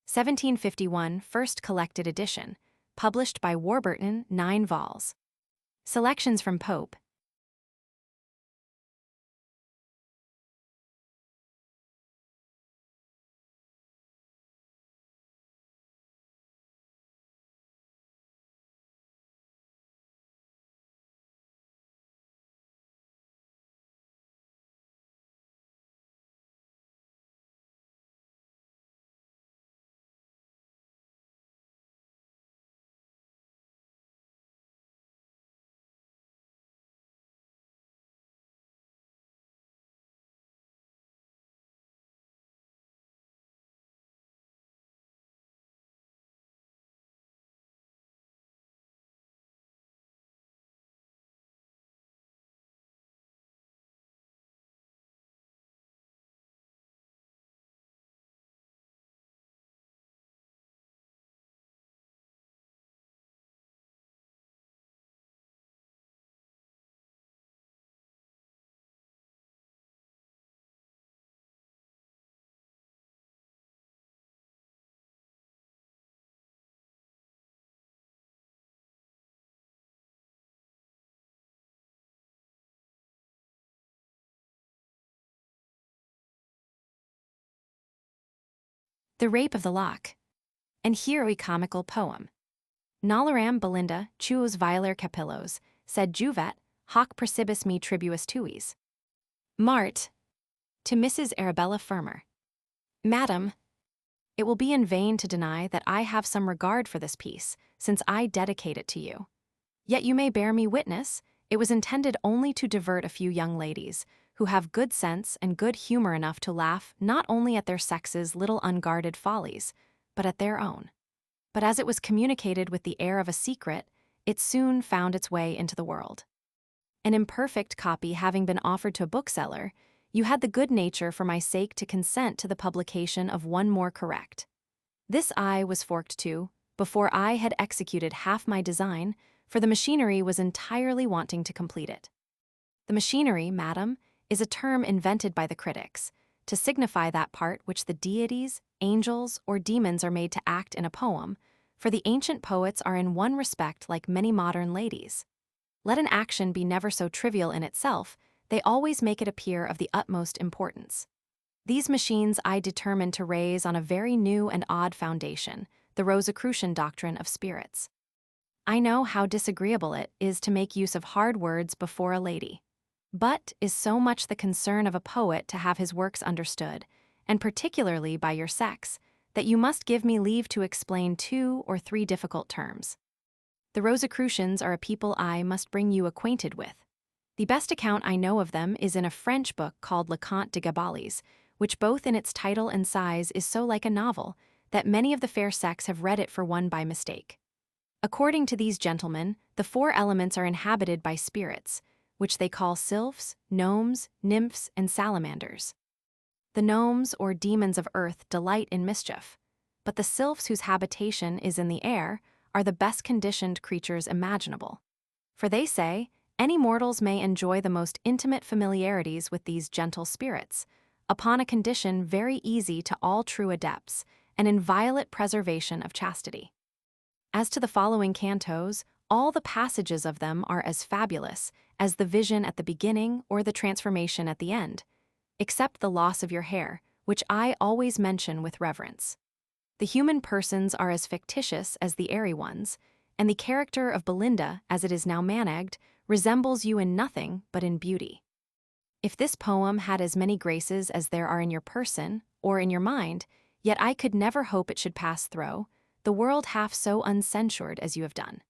1751, first collected edition, published by Warburton, 9 vols. Selections from Pope. The Rape of the Lock. And here a comical poem. Nolaram Belinda, tuos viler capillos, sed juvet, hoc precibis me tribuus tuis. Mart. To Mrs. Arabella Fermor. Madam, it will be in vain to deny that I have some regard for this piece, since I dedicate it to you. Yet you may bear me witness, it was intended only to divert a few young ladies, who have good sense and good humor enough to laugh not only at their sex's little unguarded follies, but at their own. But as it was communicated with the air of a secret, it soon found its way into the world. An imperfect copy having been offered to a bookseller, you had the good nature for my sake to consent to the publication of one more correct. This I was forked to, before I had executed half my design, for the machinery was entirely wanting to complete it. The machinery, madam, is a term invented by the critics, to signify that part which the deities, angels, or demons are made to act in a poem, for the ancient poets are in one respect like many modern ladies. Let an action be never so trivial in itself, they always make it appear of the utmost importance. These machines I determined to raise on a very new and odd foundation, the Rosicrucian doctrine of spirits. I know how disagreeable it is to make use of hard words before a lady, but is so much the concern of a poet to have his works understood, and particularly by your sex, that you must give me leave to explain 2 or 3 difficult terms. The Rosicrucians are a people I must bring you acquainted with. The best account I know of them is in a French book called Le Conte de Gabalis, which both in its title and size is so like a novel that many of the fair sex have read it for one by mistake. According to these gentlemen, the 4 elements are inhabited by spirits, which they call sylphs, gnomes, nymphs, and salamanders. The gnomes, or demons of earth, delight in mischief, but the sylphs, whose habitation is in the air, are the best conditioned creatures imaginable. For they say, any mortals may enjoy the most intimate familiarities with these gentle spirits, upon a condition very easy to all true adepts, and inviolate preservation of chastity. As to the following cantos, all the passages of them are as fabulous as the vision at the beginning or the transformation at the end, except the loss of your hair, which I always mention with reverence. The human persons are as fictitious as the airy ones, and the character of Belinda, as it is now managed, resembles you in nothing but in beauty. If this poem had as many graces as there are in your person, or in your mind, yet I could never hope it should pass through, the world half so uncensured as you have done.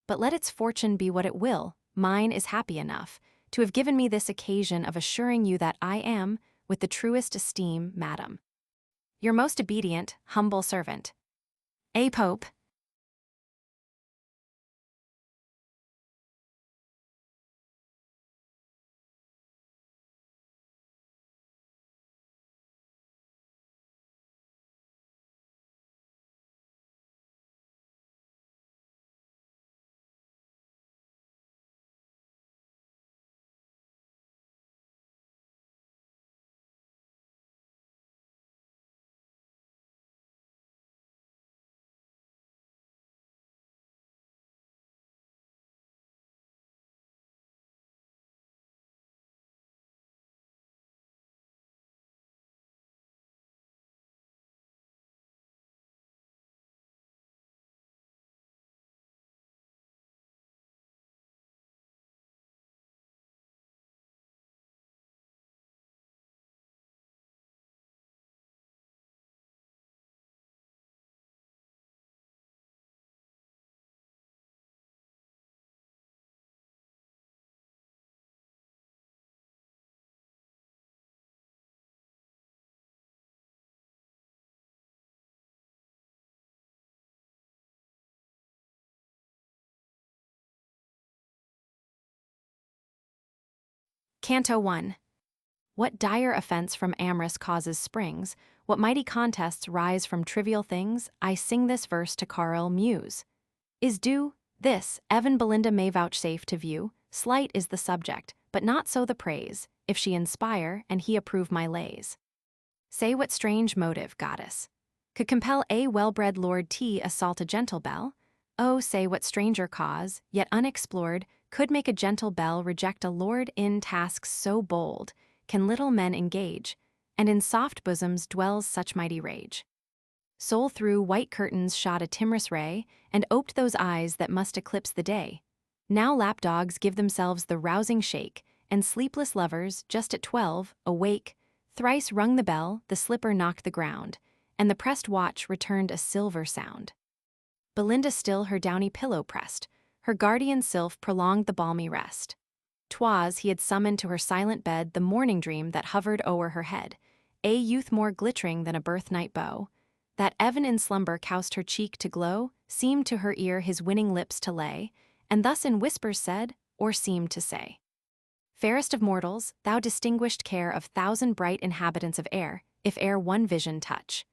But let its fortune be what it will, mine is happy enough, to have given me this occasion of assuring you that I am, with the truest esteem, madam, your most obedient, humble servant, A. Pope. Canto I. What dire offense from amorous causes springs, what mighty contests rise from trivial things, I sing this verse to Carl Muse. Is due, this, Evan Belinda may vouchsafe to view, slight is the subject, but not so the praise, if she inspire, and he approve my lays. Say what strange motive, goddess, could compel a well-bred Lord T assault a gentle belle? Oh, say what stranger cause, yet unexplored, could make a gentle belle reject a lord in tasks so bold, can little men engage, and in soft bosoms dwells such mighty rage. Soul through white curtains shot a timorous ray, and oped those eyes that must eclipse the day. Now lapdogs give themselves the rousing shake, and sleepless lovers, just at 12, awake, thrice rung the bell, the slipper knocked the ground, and the pressed watch returned a silver sound. Belinda still her downy pillow pressed, her guardian sylph prolonged the balmy rest. 'Twas he had summoned to her silent bed the morning dream that hovered o'er her head, a youth more glittering than a birthnight bow, that even in slumber caused her cheek to glow, seemed to her ear his winning lips to lay, and thus in whispers said, or seemed to say. Fairest of mortals, thou distinguished care of thousand bright inhabitants of air, if e'er one vision touch.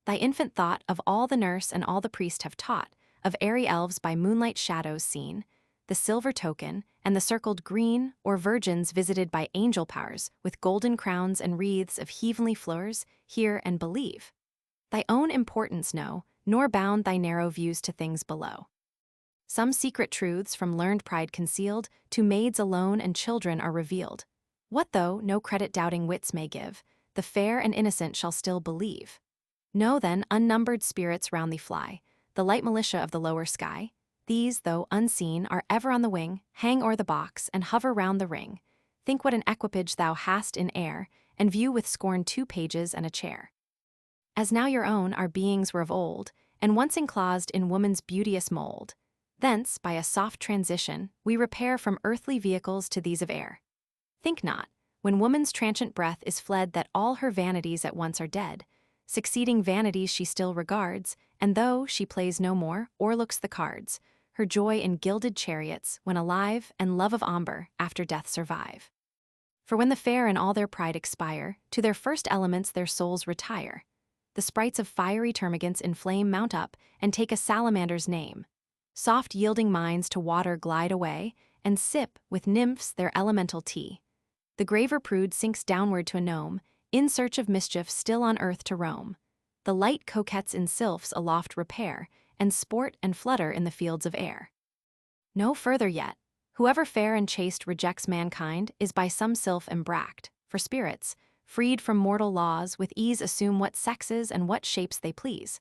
Thy infant thought of all the nurse and all the priest have taught, of airy elves by moonlight shadows seen, the silver token, and the circled green, or virgins visited by angel powers, with golden crowns and wreaths of heavenly flowers, hear and believe. Thy own importance know, nor bound thy narrow views to things below. Some secret truths from learned pride concealed, to maids alone and children are revealed. What though no credit doubting wits may give, the fair and innocent shall still believe. Know then, unnumbered spirits round thee fly, the light militia of the lower sky. These, though unseen, are ever on the wing, hang o'er the box, and hover round the ring. Think what an equipage thou hast in air, and view with scorn 2 pages and a chair. As now your own, our beings were of old, and once enclosed in woman's beauteous mold. Thence, by a soft transition, we repair from earthly vehicles to these of air. Think not, when woman's transient breath is fled, that all her vanities at once are dead. Succeeding vanities she still regards, and though she plays no more, or looks the cards, her joy in gilded chariots, when alive, and love of amber, after death survive. For when the fair in all their pride expire, to their first elements their souls retire. The sprites of fiery termagants in flame mount up, and take a salamander's name. Soft yielding minds to water glide away, and sip, with nymphs, their elemental tea. The graver prude sinks downward to a gnome, in search of mischief still on earth to roam. The light coquettes in sylphs aloft repair, and sport and flutter in the fields of air. No further yet. Whoever fair and chaste rejects mankind is by some sylph embracked, for spirits, freed from mortal laws, with ease assume what sexes and what shapes they please.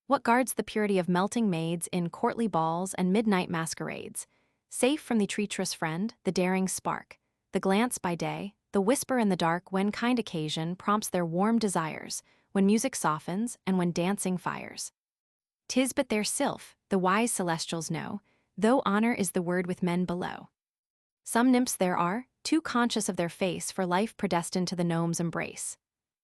What guards the purity of melting maids in courtly balls and midnight masquerades? Safe from the treacherous friend, the daring spark, the glance by day, the whisper in the dark when kind occasion prompts their warm desires, when music softens and when dancing fires. 'Tis but their sylph, the wise celestials know, though honor is the word with men below. Some nymphs there are, too conscious of their face for life predestined to the gnome's embrace.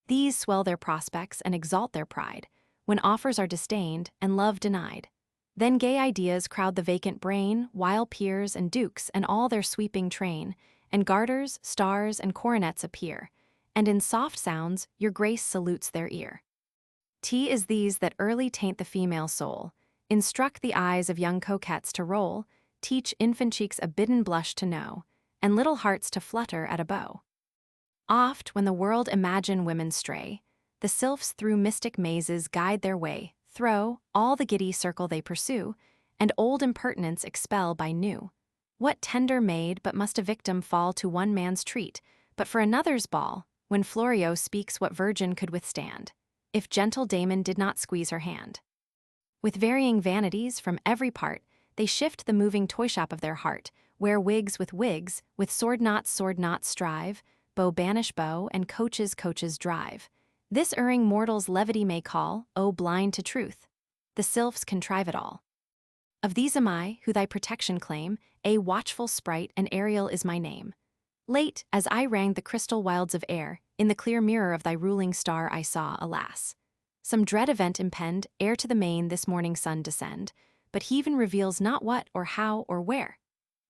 These swell their prospects and exalt their pride, when offers are disdained and love denied. Then gay ideas crowd the vacant brain, while peers and dukes and all their sweeping train, and garters, stars, and coronets appear, and in soft sounds your grace salutes their ear. Tea is these that early taint the female soul, instruct the eyes of young coquettes to roll, teach infant cheeks a bidden blush to know, and little hearts to flutter at a bow. Oft, when the world imagine women stray, the sylphs through mystic mazes guide their way, throw all the giddy circle they pursue, and old impertinence expel by new. What tender maid but must a victim fall to one man's treat, but for another's ball, when Florio speaks what virgin could withstand, if gentle Damon did not squeeze her hand? With varying vanities from every part, they shift the moving toy-shop of their heart, wear wigs, with sword knots strive, bow banish bow, and coaches drive. This erring mortal's levity may call, O blind to truth. The sylphs contrive it all. Of these am I, who thy protection claim, a watchful sprite, and Ariel is my name. Late, as I rang the crystal wilds of air, in the clear mirror of thy ruling star I saw, alas, some dread event impend, ere to the main this morning sun descend, but heaven reveals not what, or how, or where.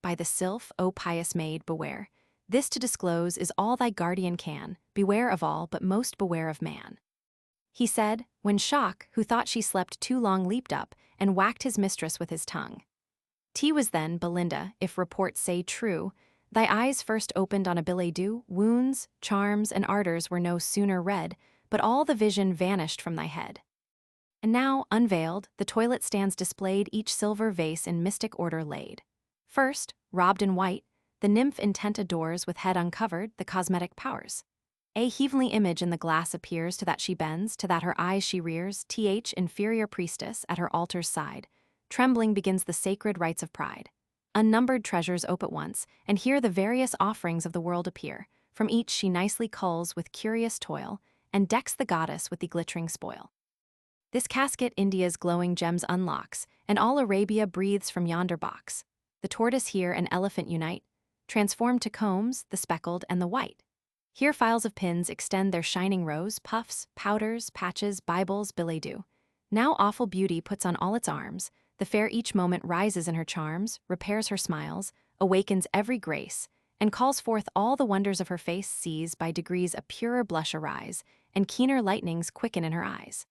By the sylph, O pious maid, beware. This to disclose is all thy guardian can, beware of all, but most beware of man. He said, when Shock, who thought she slept too long, leaped up, and whacked his mistress with his tongue. 'Twas then, Belinda, if reports say true, thy eyes first opened on a billet doux, wounds, charms, and ardors were no sooner read, but all the vision vanished from thy head. And now, unveiled, the toilet stands displayed, each silver vase in mystic order laid. First, robed in white, the nymph intent adores, with head uncovered, the cosmetic powers. A heavenly image in the glass appears, to that she bends, to that her eyes she rears, inferior priestess, at her altar's side. Trembling begins the sacred rites of pride. Unnumbered treasures ope at once, and here the various offerings of the world appear. From each she nicely culls with curious toil, and decks the goddess with the glittering spoil. This casket India's glowing gems unlocks, and all Arabia breathes from yonder box. The tortoise here and elephant unite, transformed to combs, the speckled and the white. Here files of pins extend their shining rows, puffs, powders, patches, Bibles, billet doux. Now awful beauty puts on all its arms, the fair each moment rises in her charms, repairs her smiles, awakens every grace, and calls forth all the wonders of her face sees by degrees a purer blush arise, and keener lightnings quicken in her eyes.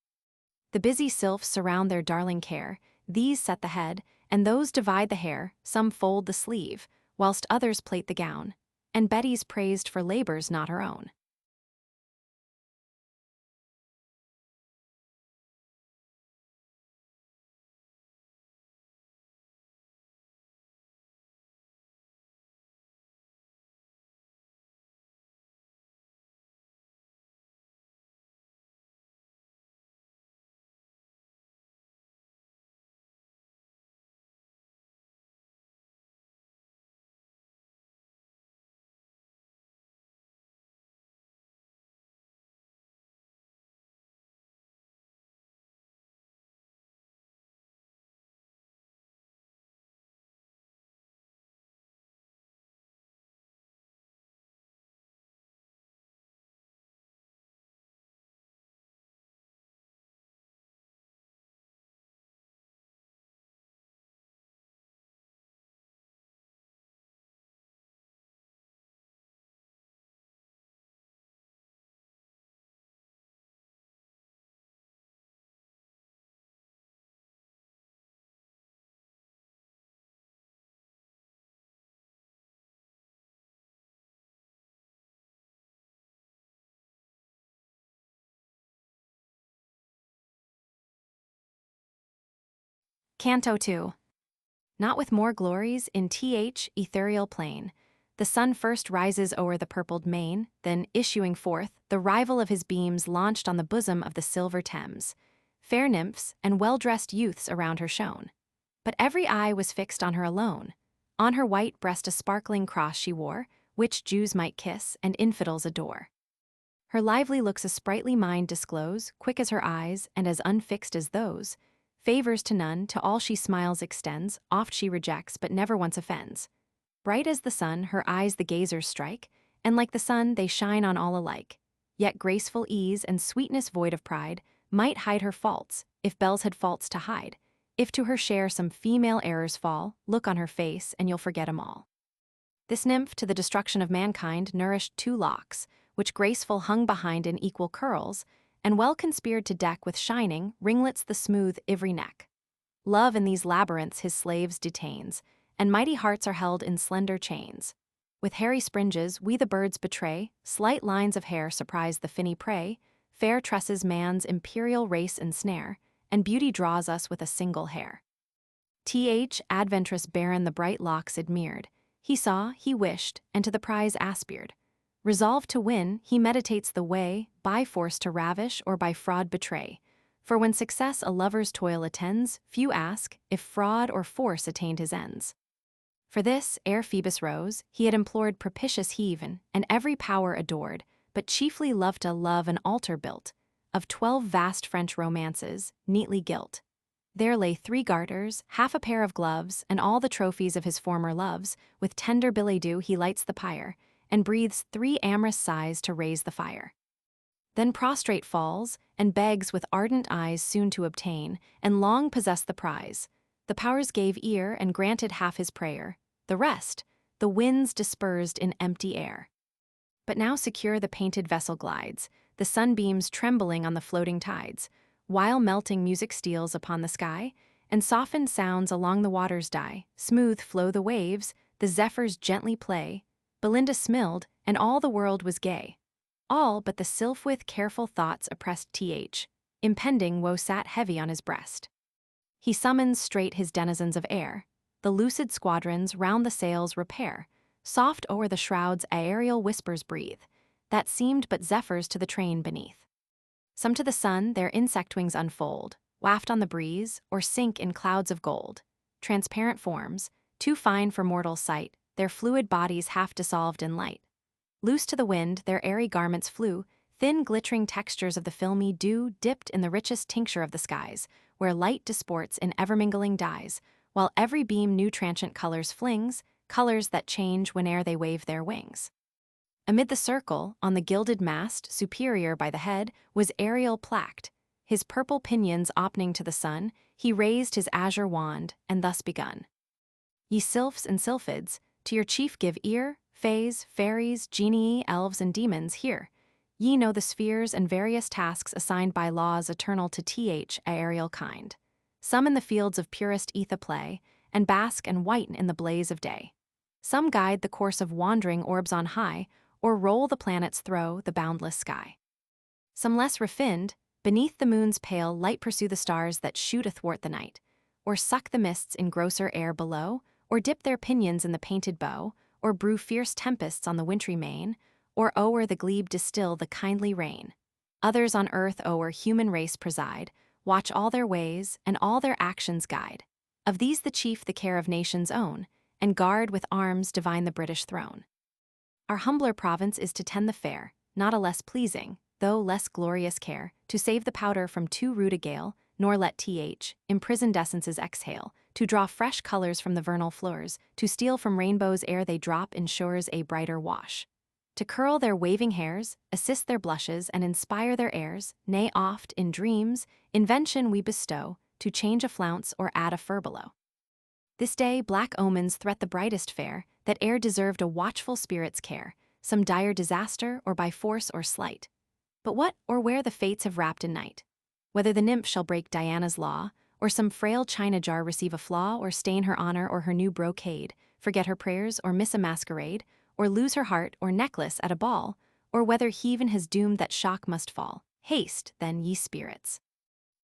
The busy sylphs surround their darling care, these set the head, and those divide the hair, some fold the sleeve, whilst others plait the gown, and Betty's praised for labors not her own. Canto II. Not with more glories in ethereal plain. The sun first rises o'er the purpled main, then, issuing forth, the rival of his beams launched on the bosom of the silver Thames. Fair nymphs and well-dressed youths around her shone. But every eye was fixed on her alone. On her white breast a sparkling cross she wore, which Jews might kiss and infidels adore. Her lively looks a sprightly mind disclose, quick as her eyes, and as unfixed as those. Favors to none, to all she smiles extends, oft she rejects, but never once offends. Bright as the sun, her eyes the gazers strike, and like the sun they shine on all alike. Yet graceful ease and sweetness void of pride might hide her faults, if bells had faults to hide. If to her share some female errors fall, look on her face and you'll forget 'em all. This nymph to the destruction of mankind nourished 2 locks, which graceful hung behind in equal curls, and well conspired to deck with shining ringlets the smooth ivory neck. Love in these labyrinths his slaves detains, and mighty hearts are held in slender chains. With hairy springes we the birds betray, slight lines of hair surprise the finny prey, fair tresses man's imperial race ensnare, and beauty draws us with a single hair. Adventurous baron the bright locks admired, he saw, he wished, and to the prize aspired. Resolved to win, he meditates the way, by force to ravish or by fraud betray. For when success a lover's toil attends, few ask if fraud or force attained his ends. For this, ere Phoebus rose, he had implored propitious heaven, and every power adored, but chiefly loved a love an altar built, of 12 vast French romances, neatly gilt. There lay 3 garters, half a pair of gloves, and all the trophies of his former loves. With tender billet doux he lights the pyre, and breathes 3 amorous sighs to raise the fire. Then prostrate falls, and begs with ardent eyes soon to obtain, and long possess the prize. The powers gave ear and granted half his prayer, the rest, the winds dispersed in empty air. But now secure the painted vessel glides, the sunbeams trembling on the floating tides, while melting music steals upon the sky, and softened sounds along the waters die, smooth flow the waves, the zephyrs gently play, Belinda smiled, and all the world was gay. All but the sylph with careful thoughts oppressed impending woe sat heavy on his breast. He summons straight his denizens of air, the lucid squadrons round the sails repair, soft o'er the shrouds aerial whispers breathe, that seemed but zephyrs to the train beneath. Some to the sun their insect wings unfold, waft on the breeze, or sink in clouds of gold. Transparent forms, too fine for mortal sight, their fluid bodies half dissolved in light. Loose to the wind, their airy garments flew, thin glittering textures of the filmy dew dipped in the richest tincture of the skies, where light disports in ever-mingling dyes, while every beam new transient colors flings, colors that change whene'er they wave their wings. Amid the circle, on the gilded mast, superior by the head, was Ariel placked. His purple pinions opening to the sun, he raised his azure wand, and thus begun. Ye sylphs and sylphids, to your chief give ear, fays, fairies, genii, elves, and demons, hear. Ye know the spheres and various tasks assigned by laws eternal to aerial kind. Some in the fields of purest ether play, and bask and whiten in the blaze of day. Some guide the course of wandering orbs on high, or roll the planets thro' the boundless sky. Some less refined, beneath the moon's pale light pursue the stars that shoot athwart the night, or suck the mists in grosser air below, or dip their pinions in the painted bow, or brew fierce tempests on the wintry main, or o'er the glebe distill the kindly rain. Others on earth o'er human race preside, watch all their ways, and all their actions guide. Of these the chief the care of nations own, and guard with arms divine the British throne. Our humbler province is to tend the fair, not a less pleasing, though less glorious care, to save the powder from too rude a gale, nor let imprisoned essences exhale, to draw fresh colors from the vernal floors, to steal from rainbows ere they drop in shores a brighter wash. To curl their waving hairs, assist their blushes, and inspire their airs, nay oft, in dreams, invention we bestow, to change a flounce or add a furbelow. This day black omens threat the brightest fair, that e'er deserved a watchful spirit's care, some dire disaster, or by force or sleight. But what or where the fates have wrapped in night? Whether the nymph shall break Diana's law, or some frail china jar receive a flaw, or stain her honor or her new brocade, forget her prayers or miss a masquerade, or lose her heart or necklace at a ball, or whether heaven has doomed that shock must fall, haste, then, ye spirits.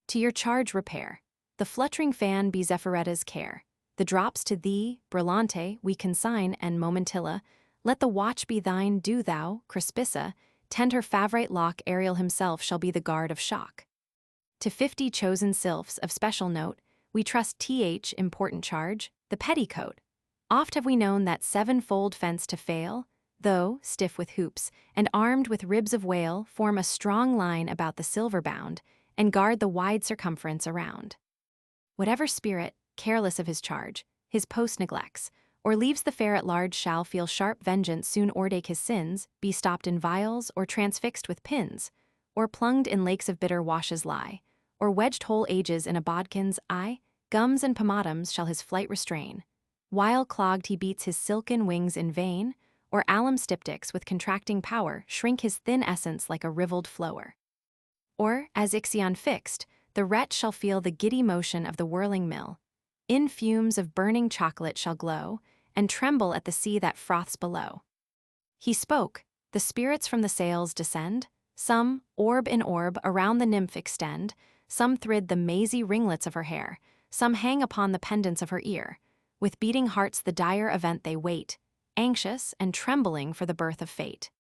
To your charge repair. The fluttering fan be Zephyretta's care. The drops to thee, Brillante, we consign, and Momentilla. Let the watch be thine, do thou, Crispissa, tend her favorite lock. Ariel himself shall be the guard of shock. To 50 chosen sylphs of special note, we trust important charge, the petticoat. Oft have we known that sevenfold fence to fail, though, stiff with hoops, and armed with ribs of whale, form a strong line about the silver bound, and guard the wide circumference around. Whatever spirit, careless of his charge, his post neglects, or leaves the fair at large shall feel sharp vengeance soon ordake his sins, be stopped in vials, or transfixed with pins, or plunged in lakes of bitter washes lie, or wedged whole ages in a bodkin's eye, gums and pomatums shall his flight restrain, while clogged he beats his silken wings in vain, or alum styptics with contracting power shrink his thin essence like a rivelled flower. Or, as Ixion fixed, the wretch shall feel the giddy motion of the whirling mill, in fumes of burning chocolate shall glow, and tremble at the sea that froths below. He spoke, the spirits from the sails descend, some, orb in orb, around the nymph extend, some thrid the mazy ringlets of her hair, some hang upon the pendants of her ear. With beating hearts the dire event they wait, anxious and trembling for the birth of fate.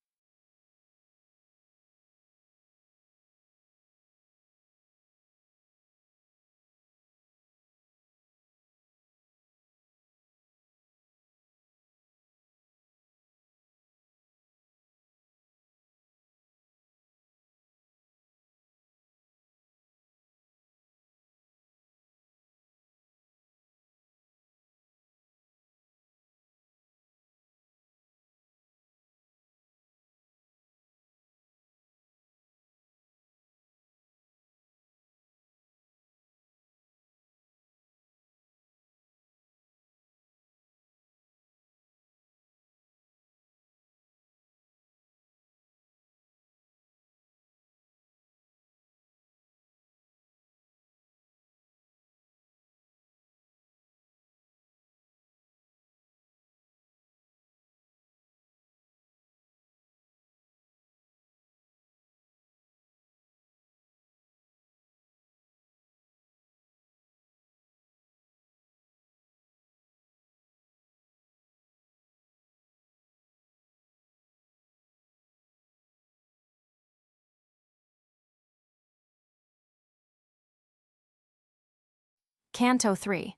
Canto 3.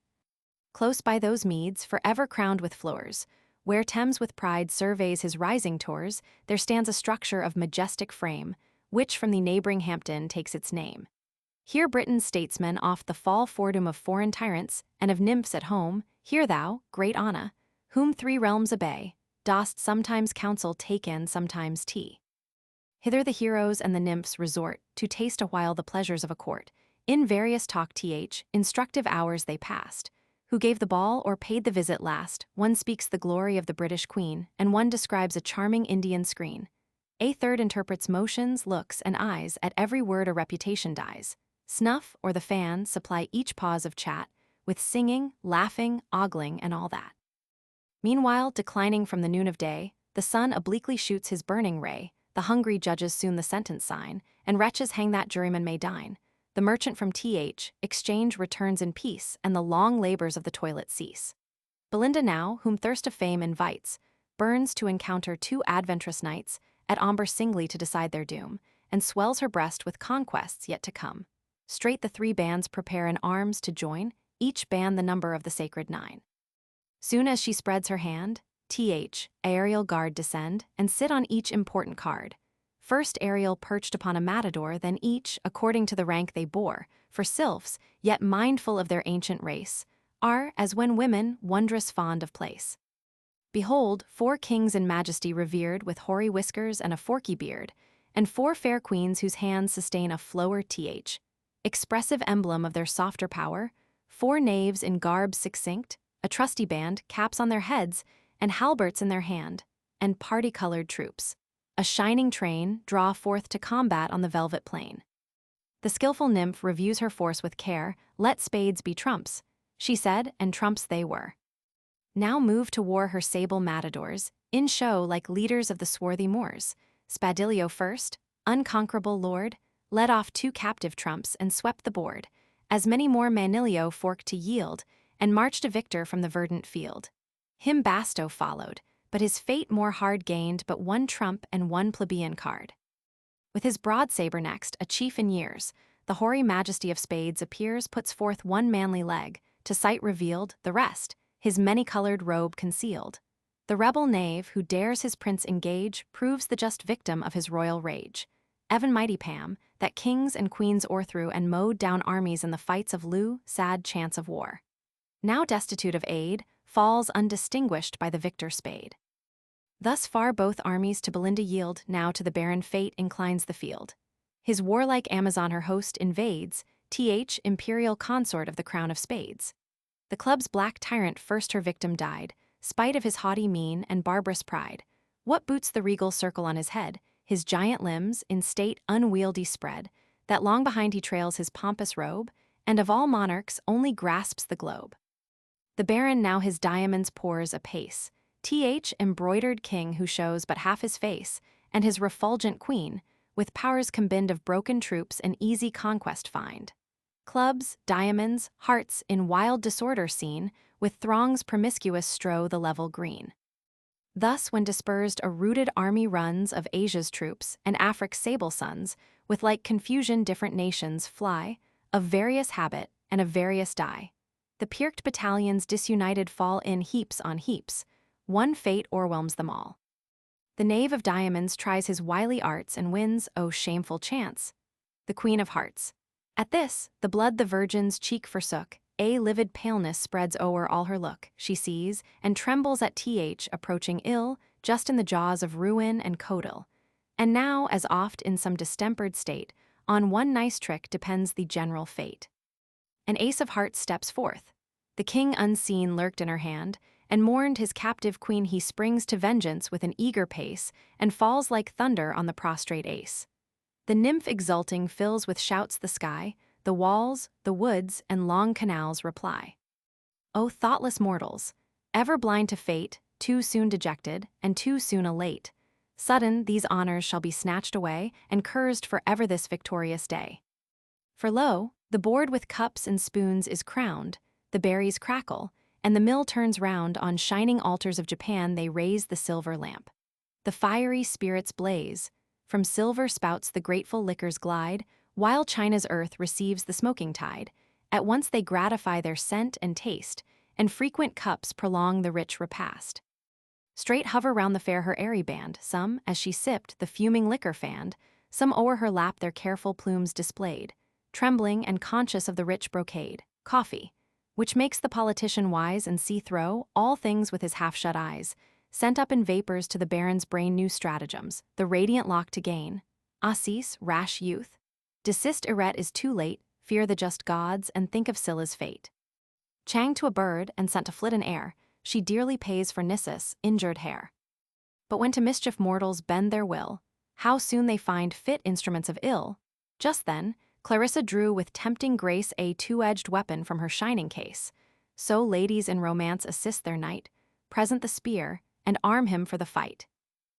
Close by those meads, forever crowned with floors, where Thames with pride surveys his rising tors, there stands a structure of majestic frame, which from the neighboring Hampton takes its name. Here Britain's statesmen oft the fall fordom of foreign tyrants, and of nymphs at home, hear thou, great Anna, whom 3 realms obey, dost sometimes counsel take in sometimes tea. Hither the heroes and the nymphs resort, to taste a while the pleasures of a court. In various talk instructive hours they passed. Who gave the ball or paid the visit last? One speaks the glory of the British Queen, and one describes a charming Indian screen. A third interprets motions, looks, and eyes, at every word a reputation dies. Snuff or the fan supply each pause of chat, with singing, laughing, ogling, and all that. Meanwhile, declining from the noon of day, the sun obliquely shoots his burning ray. The hungry judges soon the sentence sign, and wretches hang that juryman may dine. The merchant from exchange returns in peace, and the long labors of the toilet cease. Belinda now, whom thirst of fame invites, burns to encounter 2 adventurous knights, at Amber singly to decide their doom, and swells her breast with conquests yet to come. Straight the 3 bands prepare in arms to join, each band the number of the sacred 9. Soon as she spreads her hand, aerial guard descend, and sit on each important card. First Ariel perched upon a matador, then each, according to the rank they bore, for Sylphs, yet mindful of their ancient race, are, as when women, wondrous fond of place. Behold, 4 kings in majesty revered, with hoary whiskers and a forky beard, and 4 fair queens whose hands sustain a flower expressive emblem of their softer power, 4 knaves in garbs succinct, a trusty band, caps on their heads, and halberts in their hand, and party-colored troops. A shining train draw forth to combat on the velvet plain. The skillful nymph reviews her force with care. Let spades be trumps, she said, and trumps they were. Now move to war her sable matadors, in show like leaders of the swarthy Moors. Spadilio first, unconquerable lord, led off 2 captive trumps and swept the board, as many more Manilio forked to yield, and marched a victor from the verdant field. Him Basto followed, but his fate more hard gained but 1 trump and 1 plebeian card. With his broad sabre next, a chief in years, the hoary majesty of spades appears, puts forth 1 manly leg, to sight revealed, the rest, his many-colored robe concealed. The rebel knave, who dares his prince engage, proves the just victim of his royal rage. Evan mighty Pam, that kings and queens o'erthrew and mowed down armies in the fights of lieu, sad chance of war. Now destitute of aid, falls undistinguished by the victor spade. Thus far both armies to Belinda yield, now to the barren fate inclines the field. His warlike Amazon her host invades, imperial consort of the crown of spades. The club's black tyrant first her victim died, spite of his haughty mien and barbarous pride. What boots the regal circle on his head, his giant limbs, in state unwieldy spread, that long behind he trails his pompous robe, and of all monarchs only grasps the globe. The baron now his diamonds pours apace, embroidered king who shows but half his face, and his refulgent queen, with powers combined of broken troops and easy conquest find. Clubs, diamonds, hearts in wild disorder seen, with throngs promiscuous strow the level green. Thus when dispersed a rooted army runs of Asia's troops and Afric's sable sons, with like confusion different nations fly, of various habit and of various dye. The pirked battalions disunited fall in heaps on heaps, 1 fate o'erwhelms them all. The knave of diamonds tries his wily arts and wins, oh shameful chance, the queen of hearts. At this, the blood the virgin's cheek forsook, a livid paleness spreads o'er all her look, she sees, and trembles at approaching ill, just in the jaws of ruin and codil. And now, as oft in some distempered state, on 1 nice trick depends the general fate. An ace of hearts steps forth. The king unseen lurked in her hand, and mourned his captive queen. He springs to vengeance with an eager pace, and falls like thunder on the prostrate ace. The nymph exulting fills with shouts the sky, the walls, the woods, and long canals reply. O thoughtless mortals, ever blind to fate, too soon dejected, and too soon elate. Sudden these honors shall be snatched away, and cursed for ever this victorious day. For lo, the board with cups and spoons is crowned, the berries crackle, and the mill turns round. On shining altars of Japan they raise the silver lamp. The fiery spirits blaze, from silver spouts the grateful liquors glide, while China's earth receives the smoking tide. At once they gratify their scent and taste, and frequent cups prolong the rich repast. Straight hover round the fair her airy band, some, as she sipped, the fuming liquor fanned, some o'er her lap their careful plumes displayed, trembling and conscious of the rich brocade. Coffee, which makes the politician wise and see through all things with his half-shut eyes, sent up in vapors to the baron's brain new stratagems, the radiant lock to gain. Assis, rash youth. Desist eret is too late, fear the just gods, and think of Scylla's fate. Chang to a bird, and sent to flit in air, she dearly pays for Nissus, injured hair. But when to mischief mortals bend their will, how soon they find fit instruments of ill. Just then, Clarissa drew with tempting grace a two-edged weapon from her shining case. So ladies in romance assist their knight, present the spear, and arm him for the fight.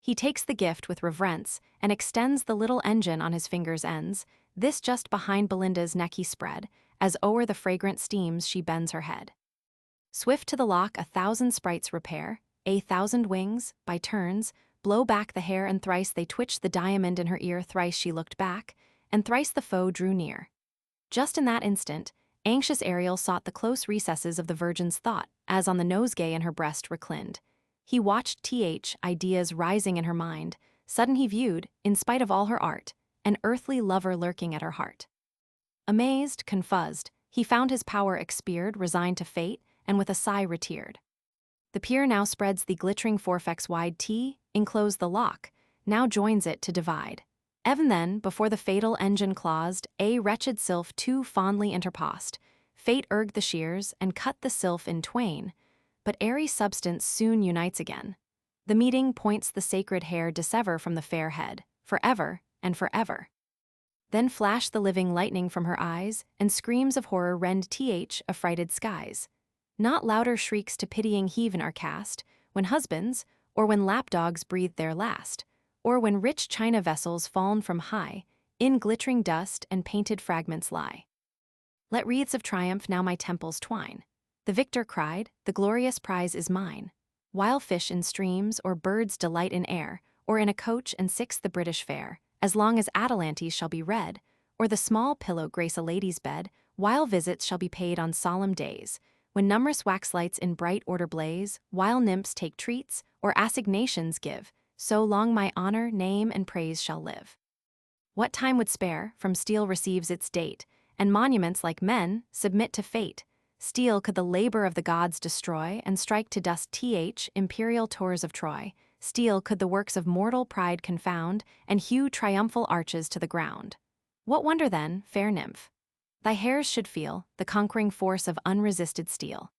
He takes the gift with reverence, and extends the little engine on his fingers' ends. This just behind Belinda's neck he spread, as o'er the fragrant steams she bends her head. Swift to the lock 1,000 sprites repair, 1,000 wings, by turns, blow back the hair, and thrice they twitched the diamond in her ear. Thrice she looked back, and thrice the foe drew near. Just in that instant, anxious Ariel sought the close recesses of the virgin's thought, as on the nosegay in her breast reclined. He watched ideas rising in her mind. Sudden he viewed, in spite of all her art, an earthly lover lurking at her heart. Amazed, confused, he found his power expired, resigned to fate, and with a sigh retired. The peer now spreads the glittering forefex wide, enclosed the lock, now joins it to divide. Even then, before the fatal engine closed, a wretched sylph too fondly interposed. Fate erged the shears, and cut the sylph in twain, but airy substance soon unites again. The meeting points the sacred hair dissever from the fair head, forever and forever. Then flash the living lightning from her eyes, and screams of horror rend affrighted skies. Not louder shrieks to pitying heaven are cast, when husbands, or when lapdogs breathe their last, or when rich china vessels fallen from high, in glittering dust and painted fragments lie. Let wreaths of triumph now my temples twine. The victor cried, the glorious prize is mine. While fish in streams, or birds delight in air, or in a coach and six the British fair, as long as Atalantes shall be read, or the small pillow grace a lady's bed, while visits shall be paid on solemn days, when numerous waxlights in bright order blaze, while nymphs take treats, or assignations give, so long my honor, name, and praise shall live. What time would spare, from steel receives its date, and monuments like men submit to fate. Steel could the labor of the gods destroy, and strike to dust imperial towers of Troy. Steel could the works of mortal pride confound, and hew triumphal arches to the ground. What wonder then, fair nymph, thy hairs should feel the conquering force of unresisted steel.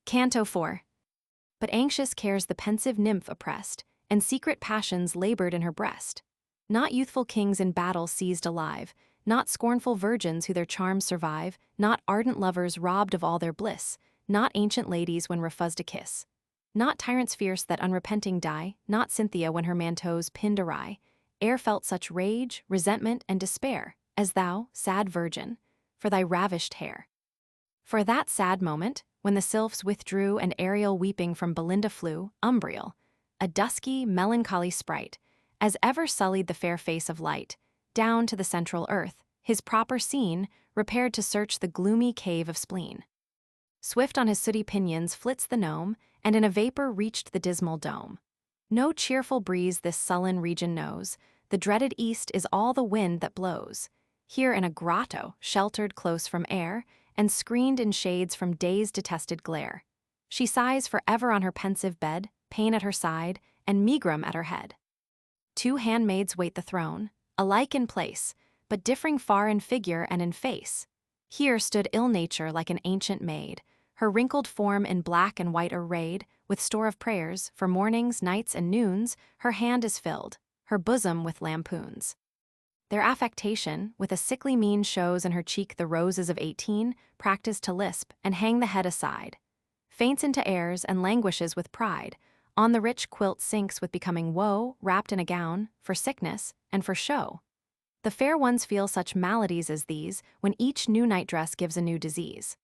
Canto 4. But anxious cares the pensive nymph oppressed, and secret passions labored in her breast. Not youthful kings in battle seized alive, not scornful virgins who their charms survive, not ardent lovers robbed of all their bliss, not ancient ladies when refused a kiss. Not tyrants fierce that unrepenting die, not Cynthia when her manteau's pinned awry, ere felt such rage, resentment, and despair, as thou, sad virgin, for thy ravished hair. For that sad moment, when the Sylphs withdrew and Ariel weeping from Belinda flew, Umbriel, a dusky, melancholy sprite, as ever sullied the fair face of light, down to the central earth, his proper scene, repaired to search the gloomy cave of spleen. Swift on his sooty pinions flits the gnome, and in a vapor reached the dismal dome. No cheerful breeze this sullen region knows, the dreaded east is all the wind that blows. Here in a grotto, sheltered close from air, and screened in shades from day's detested glare. She sighs for ever on her pensive bed, pain at her side, and megrim at her head. 2 handmaids wait the throne, alike in place, but differing far in figure and in face. Here stood ill nature like an ancient maid, her wrinkled form in black and white arrayed, with store of prayers, for mornings, nights, and noons, her hand is filled, her bosom with lampoons. Their affectation, with a sickly mien, shows in her cheek the roses of 18, practised to lisp, and hang the head aside. Faints into airs, and languishes with pride. On the rich quilt sinks with becoming woe, wrapped in a gown, for sickness, and for show. The fair ones feel such maladies as these, when each new nightdress gives a new disease.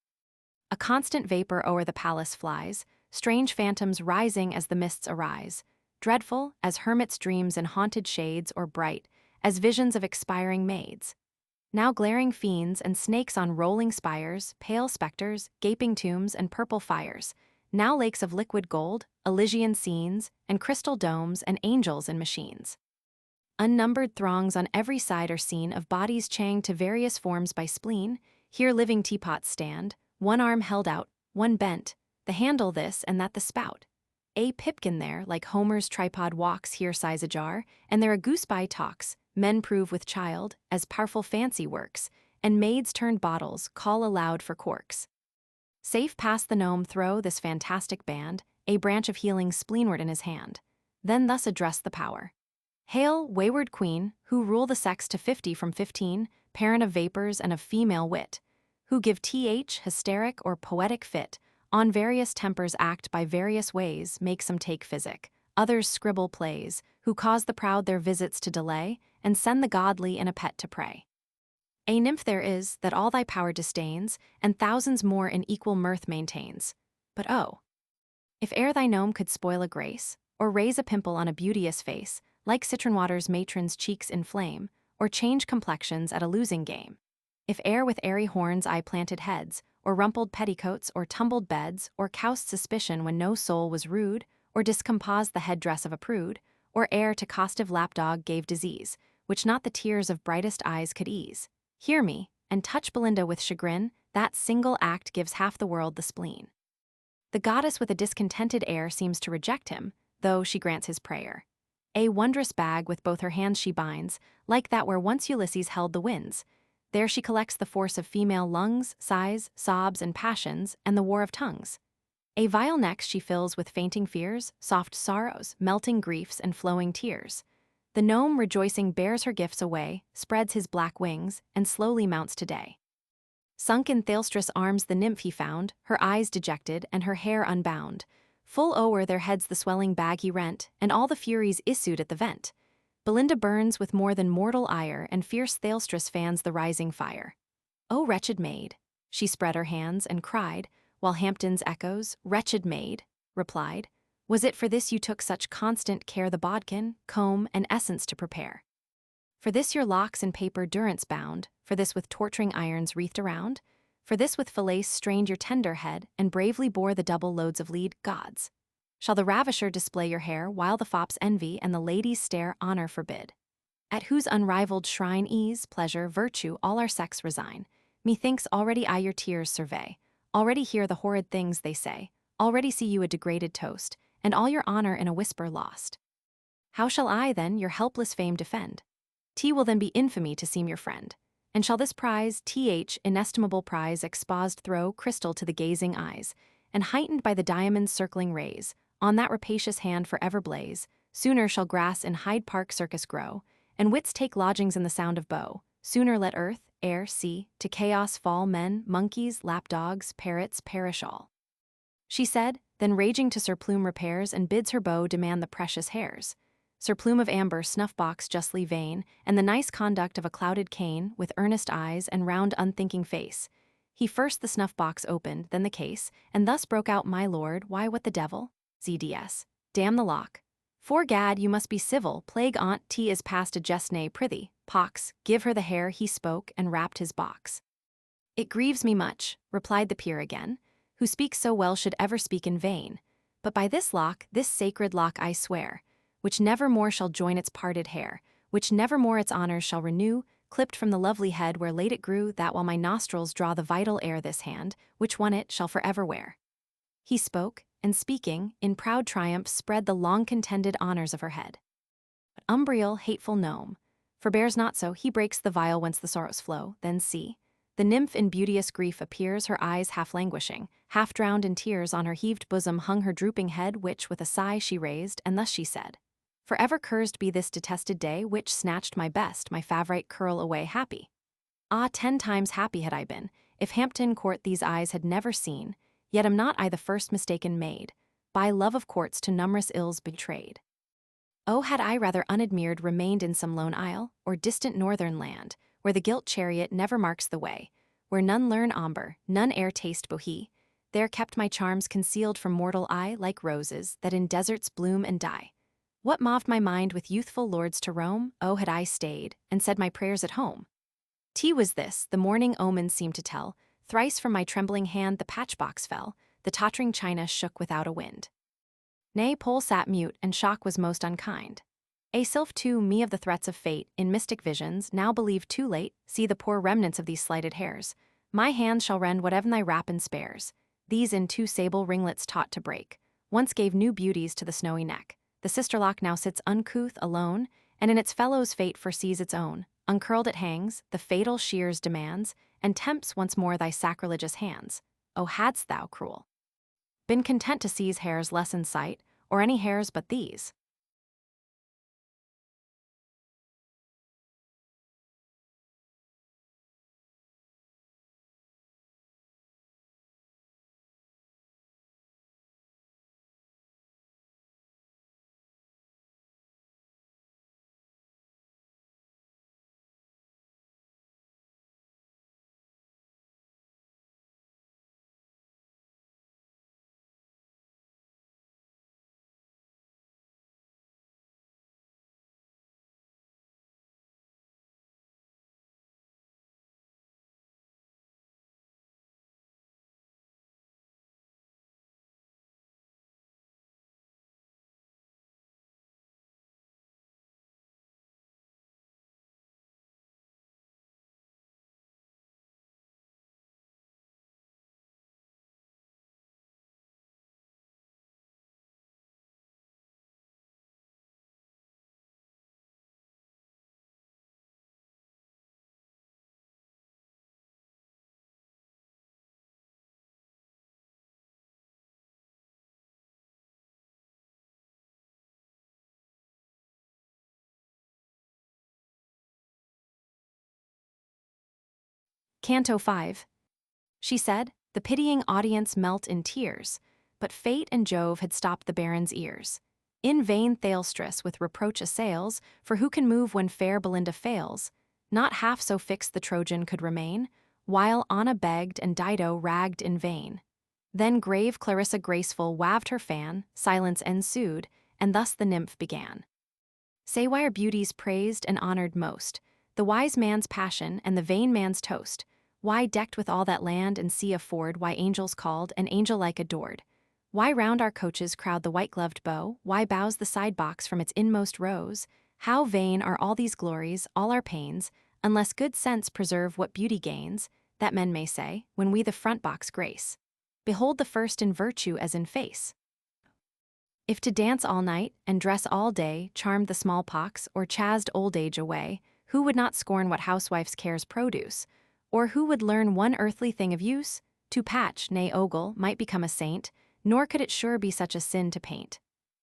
A constant vapor o'er the palace flies, strange phantoms rising as the mists arise, dreadful as hermits' dreams in haunted shades, or bright as visions of expiring maids. Now glaring fiends and snakes on rolling spires, pale specters, gaping tombs, and purple fires. Now lakes of liquid gold, Elysian scenes, and crystal domes, and angels in machines. Unnumbered throngs on every side are seen of bodies changed to various forms by spleen. Here living teapots stand, one arm held out, one bent, the handle this and that the spout. A pipkin there, like Homer's tripod walks, here sighs ajar, and there a goose-by talks. Men prove with child, as powerful fancy works, and maids turned bottles call aloud for corks. Safe past the gnome throw this fantastic band, a branch of healing spleenward in his hand. Then thus address the power. Hail, wayward queen, who rule the sex to 50 from 15, parent of vapors and of female wit, who give hysteric or poetic fit, on various tempers act by various ways, make some take physic, others scribble plays, who cause the proud their visits to delay, and send the godly in a pet to pray. A nymph there is, that all thy power disdains, and thousands more in equal mirth maintains. But oh, if e'er thy gnome could spoil a grace, or raise a pimple on a beauteous face, like citron water's matron's cheeks inflame, or change complexions at a losing game. If e'er with airy horns eye planted heads, or rumpled petticoats, or tumbled beds, or cowsed suspicion when no soul was rude, or discomposed the head-dress of a prude, or e'er to costive lapdog gave disease, which not the tears of brightest eyes could ease. Hear me, and touch Belinda with chagrin, that single act gives half the world the spleen. The goddess with a discontented air seems to reject him, though she grants his prayer. A wondrous bag with both her hands she binds, like that where once Ulysses held the winds. There she collects the force of female lungs, sighs, sobs, and passions, and the war of tongues. A vial next she fills with fainting fears, soft sorrows, melting griefs, and flowing tears. The gnome rejoicing bears her gifts away, spreads his black wings, and slowly mounts to day. Sunk in Thalestris' arms the nymph he found, her eyes dejected, and her hair unbound. Full o'er their heads the swelling bag he rent, and all the furies issued at the vent. Belinda burns with more than mortal ire, and fierce Thalestris fans the rising fire. O wretched maid! She spread her hands and cried, while Hampton's echoes, wretched maid, replied, was it for this you took such constant care the bodkin, comb, and essence to prepare? For this your locks in paper durance bound, for this with torturing irons wreathed around? For this with falace strained your tender head, and bravely bore the double loads of lead, gods? Shall the ravisher display your hair, while the fops envy and the ladies stare, honor forbid? At whose unrivaled shrine ease, pleasure, virtue, all our sex resign. Methinks already I your tears survey, already hear the horrid things they say, already see you a degraded toast, and all your honor in a whisper lost. How shall I, then, your helpless fame defend? Will then be infamy to seem your friend. And shall this prize, inestimable prize, exposed throw crystal to the gazing eyes, and heightened by the diamond's circling rays, on that rapacious hand forever blaze, sooner shall grass in Hyde Park Circus grow, and wits take lodgings in the sound of bow, sooner let earth, air, sea, to chaos fall men, monkeys, lapdogs, parrots, perish all. She said, then raging to Sir Plume repairs, and bids her beau demand the precious hairs. Sir Plume of amber, snuff-box justly vain, and the nice conduct of a clouded cane, with earnest eyes and round unthinking face. He first the snuff-box opened, then the case, and thus broke out, my lord, why what the devil? ZDS. Damn the lock. 'Fore gad, you must be civil, plague on't, is past a jest, nay, prithee, pox, give her the hair, he spoke, and wrapped his box. It grieves me much, replied the peer again, who speaks so well should ever speak in vain. But by this lock, this sacred lock I swear, which never more shall join its parted hair, which nevermore its honors shall renew, clipped from the lovely head where late it grew, that while my nostrils draw the vital air this hand, which won it, shall forever wear. He spoke, and speaking, in proud triumph spread the long-contended honors of her head. But Umbriel, hateful gnome, forbears not so, he breaks the vial whence the sorrows flow, then see. The nymph in beauteous grief appears, her eyes half languishing, half drowned in tears, on her heaved bosom hung her drooping head, which with a sigh she raised, and thus she said, "Forever cursed be this detested day, which snatched my best, my favourite curl away happy. Ah, 10 times happy had I been, if Hampton Court these eyes had never seen, yet am not I the first mistaken maid, by love of courts to numerous ills betrayed. Oh, had I rather unadmired remained in some lone isle, or distant northern land, where the gilt chariot never marks the way, where none learn amber, none e'er taste bohea, there kept my charms concealed from mortal eye, like roses that in deserts bloom and die. What moved my mind with youthful lords to roam? Oh, had I stayed, and said my prayers at home. Tea was this, the morning omens seemed to tell, thrice from my trembling hand the patchbox fell, the tottering china shook without a wind. Nay, Pole sat mute, and shock was most unkind. A Sylph too, me of the threats of fate, in mystic visions, now believed too late, see the poor remnants of these slighted hairs. My hands shall rend whatever thy rapine spares. These in 2 sable ringlets taught to break, once gave new beauties to the snowy neck. The sisterlock now sits uncouth, alone, and in its fellow's fate foresees its own. Uncurled it hangs, the fatal shears demands, and tempts once more thy sacrilegious hands. O hadst thou, cruel, been content to seize hairs less in sight, or any hairs but these. Canto 5. She said, the pitying audience melt in tears, but fate and Jove had stopped the baron's ears. In vain Thalestris with reproach assails, for who can move when fair Belinda fails? Not half so fixed the Trojan could remain, while Anna begged and Dido ragged in vain. Then grave Clarissa graceful waved her fan, silence ensued, and thus the nymph began. Say why are beauties praised and honored most, the wise man's passion and the vain man's toast? Why decked with all that land and sea afford, why angels called and angel-like adored? Why round our coaches crowd the white-gloved beau? Why bows the side-box from its inmost rows? How vain are all these glories, all our pains, unless good sense preserve what beauty gains, that men may say, when we the front box grace. Behold the first in virtue as in face. If to dance all night, and dress all day, charmed the smallpox, or chased old age away, who would not scorn what housewife's cares produce? Or who would learn one earthly thing of use? To patch, nay ogle, might become a saint, nor could it sure be such a sin to paint.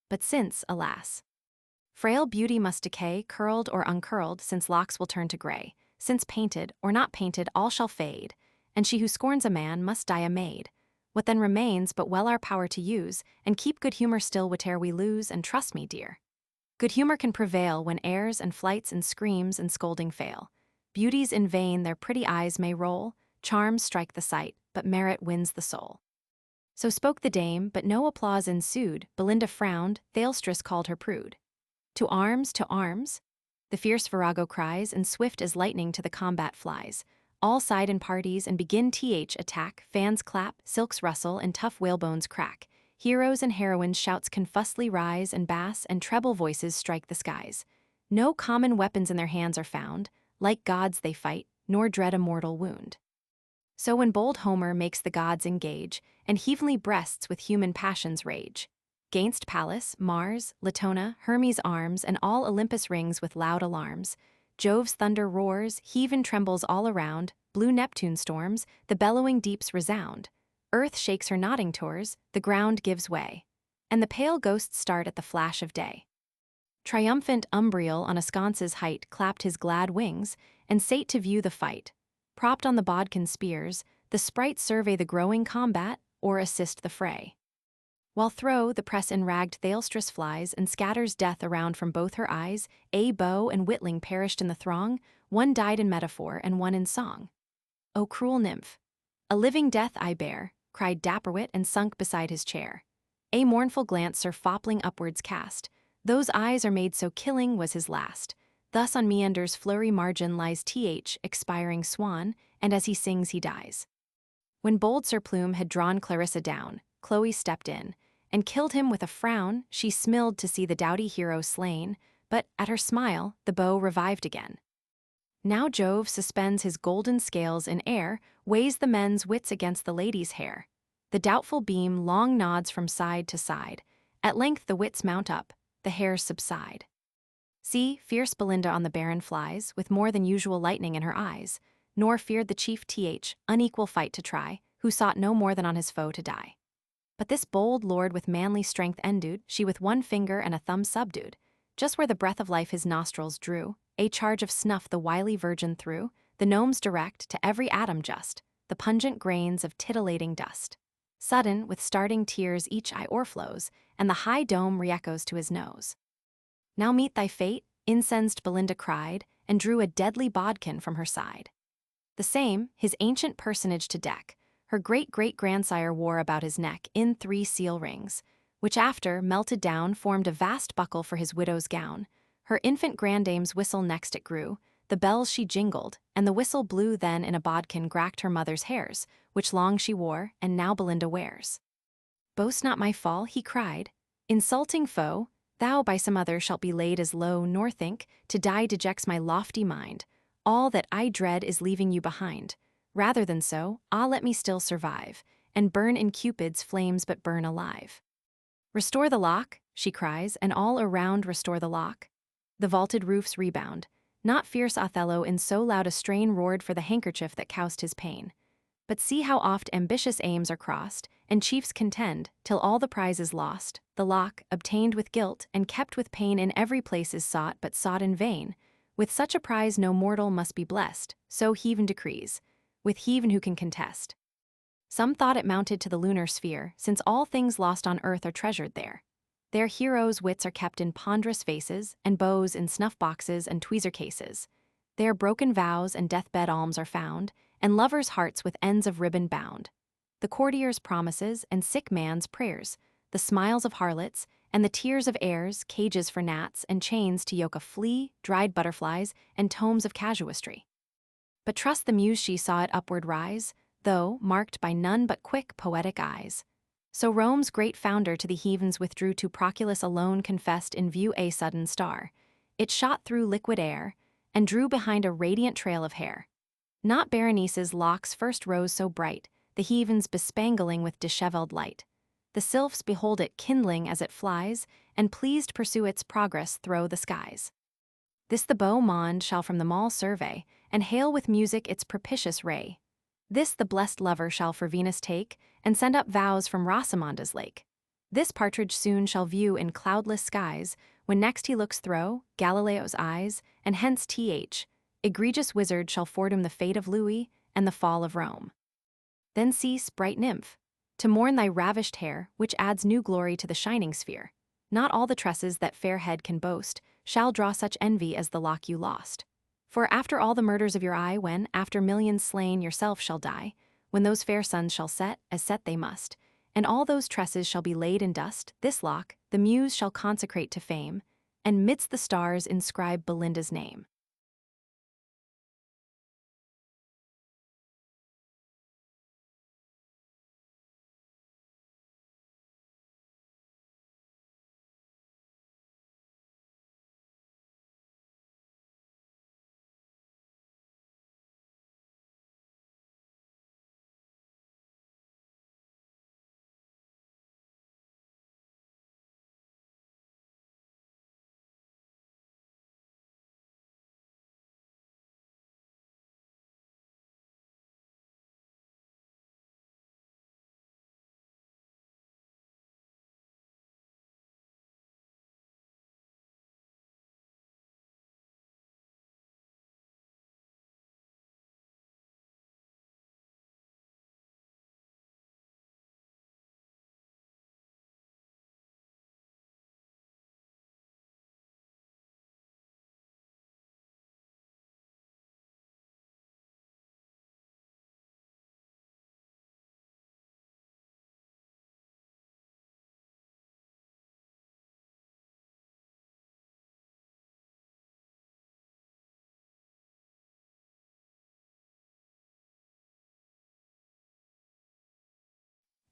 But since, alas, frail beauty must decay, curled or uncurled, since locks will turn to gray, since painted or not painted all shall fade, and she who scorns a man must die a maid. What then remains but well our power to use, and keep good humor still whate'er we lose, and trust me, dear, good humor can prevail when airs and flights and screams and scolding fail. Beauties in vain their pretty eyes may roll, charms strike the sight, but merit wins the soul. So spoke the dame, but no applause ensued. Belinda frowned, Thalestris called her prude. To arms, the fierce virago cries, and swift as lightning to the combat flies. All side in parties and begin th attack, fans clap, silks rustle, and tough whalebones crack. Heroes and heroines shouts confusely rise, and bass and treble voices strike the skies. No common weapons in their hands are found, like gods they fight, nor dread a mortal wound. So when bold Homer makes the gods engage, and heavenly breasts with human passions rage, 'gainst Pallas, Mars, Latona, Hermes arms, and all Olympus rings with loud alarms, Jove's thunder roars, heaven trembles all around, blue Neptune storms, the bellowing deeps resound, earth shakes her nodding tours, the ground gives way, and the pale ghosts start at the flash of day. Triumphant Umbriel on a sconce's height clapped his glad wings, and sate to view the fight. Propped on the bodkin spears, the sprites survey the growing combat, or assist the fray. While thro' the press enragged Thalestris flies and scatters death around from both her eyes, Beau and Witling perished in the throng, one died in metaphor and one in song. O cruel nymph! A living death I bear, cried Dapperwit and sunk beside his chair. A mournful glance Sir Fopling upwards cast, those eyes are made so killing was his last. Thus on meander's flurry margin lies expiring swan, and as he sings he dies. When bold Sir Plume had drawn Clarissa down, Chloe stepped in, and killed him with a frown. She smiled to see the doughty hero slain, but at her smile the beau revived again. Now Jove suspends his golden scales in air, weighs the men's wits against the ladies' hair. The doubtful beam long nods from side to side. At length the wits mount up, the hairs subside. See, fierce Belinda on the baron flies, with more than usual lightning in her eyes, nor feared the chief unequal fight to try, who sought no more than on his foe to die. But this bold lord with manly strength endued, she with one finger and a thumb subdued, just where the breath of life his nostrils drew, a charge of snuff the wily virgin threw, the gnomes direct, to every atom just, the pungent grains of titillating dust. Sudden, with starting tears each eye o'erflows, and the high dome re-echoes to his nose. Now meet thy fate, incensed Belinda cried, and drew a deadly bodkin from her side. The same, his ancient personage to deck, her great-great-grandsire wore about his neck in 3 seal rings, which after, melted down, formed a vast buckle for his widow's gown. Her infant grandame's whistle next it grew, the bells she jingled, and the whistle blew then in a bodkin gracked her mother's hairs, which long she wore, and now Belinda wears. Boast not my fall, he cried, insulting foe, thou by some other shalt be laid as low, nor think, to die dejects my lofty mind. All that I dread is leaving you behind. Rather than so, let me still survive, and burn in Cupid's flames but burn alive. Restore the lock, she cries, and all around restore the lock. The vaulted roofs rebound. Not fierce Othello in so loud a strain roared for the handkerchief that cowsed his pain. But see how oft ambitious aims are crossed, and chiefs contend, till all the prize is lost. The lock, obtained with guilt, and kept with pain in every place is sought, but sought in vain. With such a prize no mortal must be blessed, so heaven decrees. With heaven who can contest. Some thought it mounted to the lunar sphere, since all things lost on earth are treasured there. Their heroes' wits are kept in ponderous vases, and bows in snuff-boxes and tweezer cases. There broken vows and deathbed alms are found, and lovers' hearts with ends of ribbon bound. The courtier's promises and sick man's prayers, the smiles of harlots, and the tears of heirs, cages for gnats, and chains to yoke a flea, dried butterflies, and tomes of casuistry. But trust the muse she saw it upward rise, though marked by none but quick, poetic eyes. So Rome's great founder to the heavens withdrew to Proculus alone confessed in view a sudden star. It shot through liquid air, and drew behind a radiant trail of hair. Not Berenice's locks first rose so bright, the heavens bespangling with dishevelled light. The Sylphs behold it kindling as it flies, and pleased pursue its progress thro' the skies. This the beau monde shall from them all survey, and hail with music its propitious ray. This the blessed lover shall for Venus take, and send up vows from Rosamunda's lake. This partridge soon shall view in cloudless skies, when next he looks thro' Galileo's eyes, and hence egregious wizard shall foredoom the fate of Louis, and the fall of Rome. Then cease, bright nymph, to mourn thy ravished hair, which adds new glory to the shining sphere. Not all the tresses that fair head can boast shall draw such envy as the lock you lost. For after all the murders of your eye, when, after millions slain, yourself shall die, when those fair suns shall set, as set they must, and all those tresses shall be laid in dust, this lock the muse shall consecrate to fame, and midst the stars inscribe Belinda's name.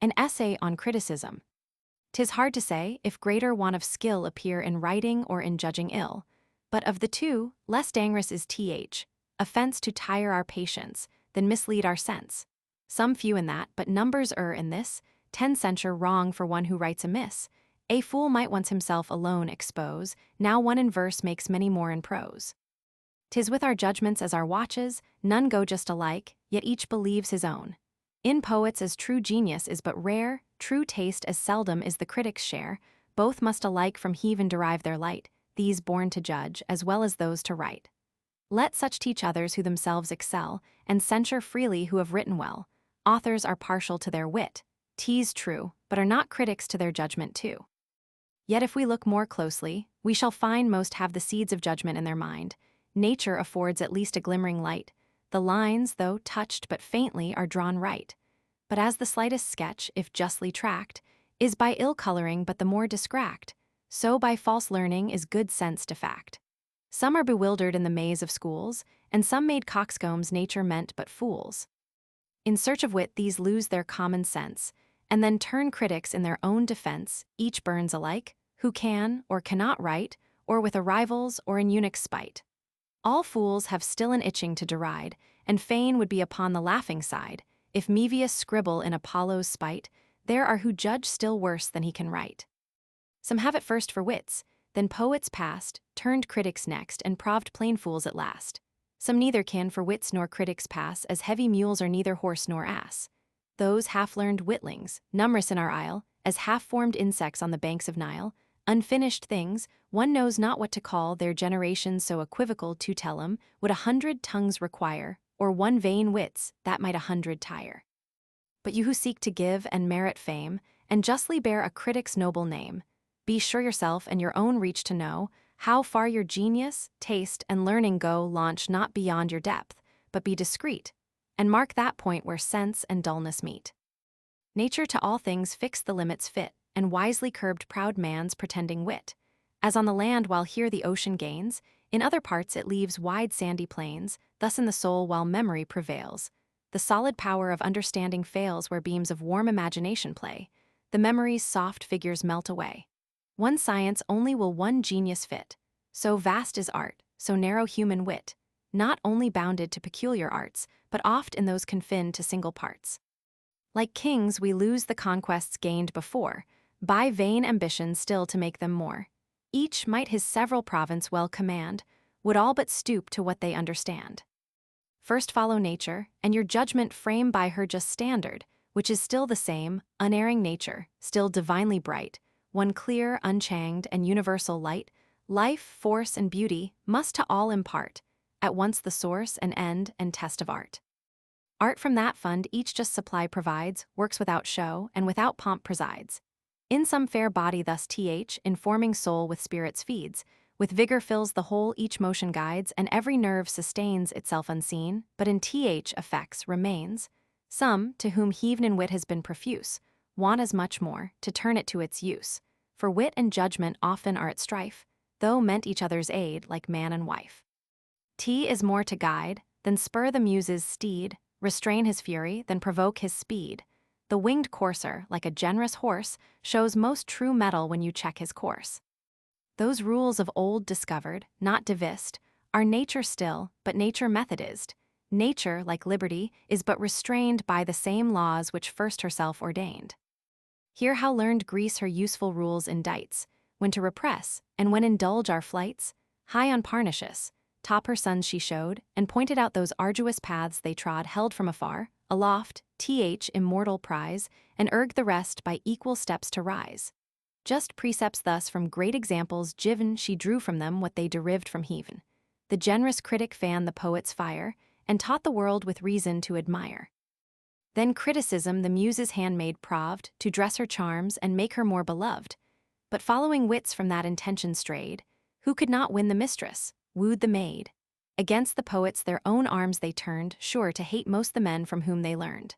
An essay on criticism. 'Tis hard to say if greater want of skill appear in writing or in judging ill, but of the two, less dangerous is offense to tire our patience, than mislead our sense. Some few in that, but numbers err in this, 10 censure wrong for one who writes amiss. A fool might once himself alone expose, now one in verse makes many more in prose. 'Tis with our judgments as our watches, none go just alike, yet each believes his own. In poets as true genius is but rare, true taste as seldom is the critic's share, both must alike from heaven derive their light, these born to judge as well as those to write. Let such teach others who themselves excel, and censure freely who have written well. Authors are partial to their wit, 'tis true, but are not critics to their judgment too. Yet if we look more closely, we shall find most have the seeds of judgment in their mind. Nature affords at least a glimmering light. The lines, though touched but faintly, are drawn right. But as the slightest sketch, if justly tracked, is by ill coloring but the more discracked, so by false learning is good sense defact. Some are bewildered in the maze of schools, and some made coxcombs nature meant but fools. In search of wit these lose their common sense, and then turn critics in their own defense, each burns alike, who can or cannot write, or with a rival's or in eunuch's spite. All fools have still an itching to deride, and fain would be upon the laughing side. If Mevius scribble in Apollo's spite, there are who judge still worse than he can write. Some have it first for wits, then poets past, turned critics next, and proved plain fools at last. Some neither can for wits nor critics pass, as heavy mules are neither horse nor ass. Those half-learned witlings, numerous in our isle, as half-formed insects on the banks of Nile, unfinished things, one knows not what to call their generation so equivocal to tell 'em, would 100 tongues require, or one vain wits, that might 100 tire. But you who seek to give and merit fame, and justly bear a critic's noble name, be sure yourself and your own reach to know, how far your genius, taste, and learning go. Launch not beyond your depth, but be discreet, and mark that point where sense and dullness meet. Nature to all things fixed the limits fit, and wisely curbed proud man's pretending wit. As on the land while here the ocean gains, in other parts it leaves wide sandy plains, thus in the soul while memory prevails. The solid power of understanding fails where beams of warm imagination play, the memory's soft figures melt away. One science only will one genius fit, so vast is art, so narrow human wit, not only bounded to peculiar arts, but oft in those confined to single parts. Like kings we lose the conquests gained before, by vain ambition still to make them more. Each might his several province well command, would all but stoop to what they understand. First follow nature, and your judgment frame by her just standard, which is still the same, unerring nature, still divinely bright, one clear, unchanged, and universal light, life, force, and beauty, must to all impart, at once the source and end and test of art. Art from that fund each just supply provides, works without show, and without pomp presides. In some fair body thus informing soul with spirits feeds, with vigor fills the whole each motion guides, and every nerve sustains itself unseen, but in effects remains. Some, to whom heaven and wit has been profuse, want as much more, to turn it to its use. For wit and judgment often are at strife, though meant each other's aid like man and wife. Is more to guide, than spur the muse's steed, restrain his fury, than provoke his speed. The winged courser, like a generous horse, shows most true mettle when you check his course. Those rules of old discovered, not devist, are nature still, but nature methodized. Nature, like liberty, is but restrained by the same laws which first herself ordained. Hear how learned Greece her useful rules indites, when to repress, and when indulge our flights. High on Parnassus, top her sons she showed, and pointed out those arduous paths they trod held from afar, aloft, immortal prize, and urged the rest by equal steps to rise. Just precepts thus from great examples given she drew from them what they derived from heaven. The generous critic fanned the poet's fire, and taught the world with reason to admire. Then criticism the muse's handmaid proved, to dress her charms and make her more beloved. But following wits from that intention strayed, who could not win the mistress, wooed the maid. Against the poets their own arms they turned, sure to hate most the men from whom they learned.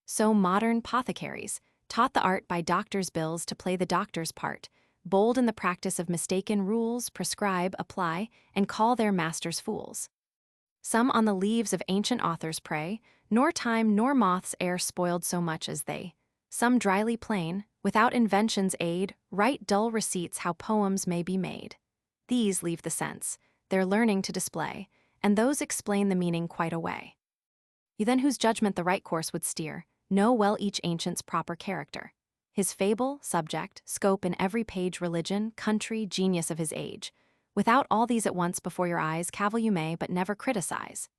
So modern apothecaries, taught the art by doctors' bills to play the doctor's part, bold in the practice of mistaken rules, prescribe, apply, and call their masters fools. Some on the leaves of ancient authors prey, nor time nor moths e'er spoiled so much as they. Some dryly plain, without invention's aid, write dull receipts how poems may be made. These leave the sense, their learning to display, and those explain the meaning quite away. You then whose judgment the right course would steer, know well each ancient's proper character. His fable, subject, scope in every page, religion, country, genius of his age. Without all these at once before your eyes, cavil you may, but never criticize.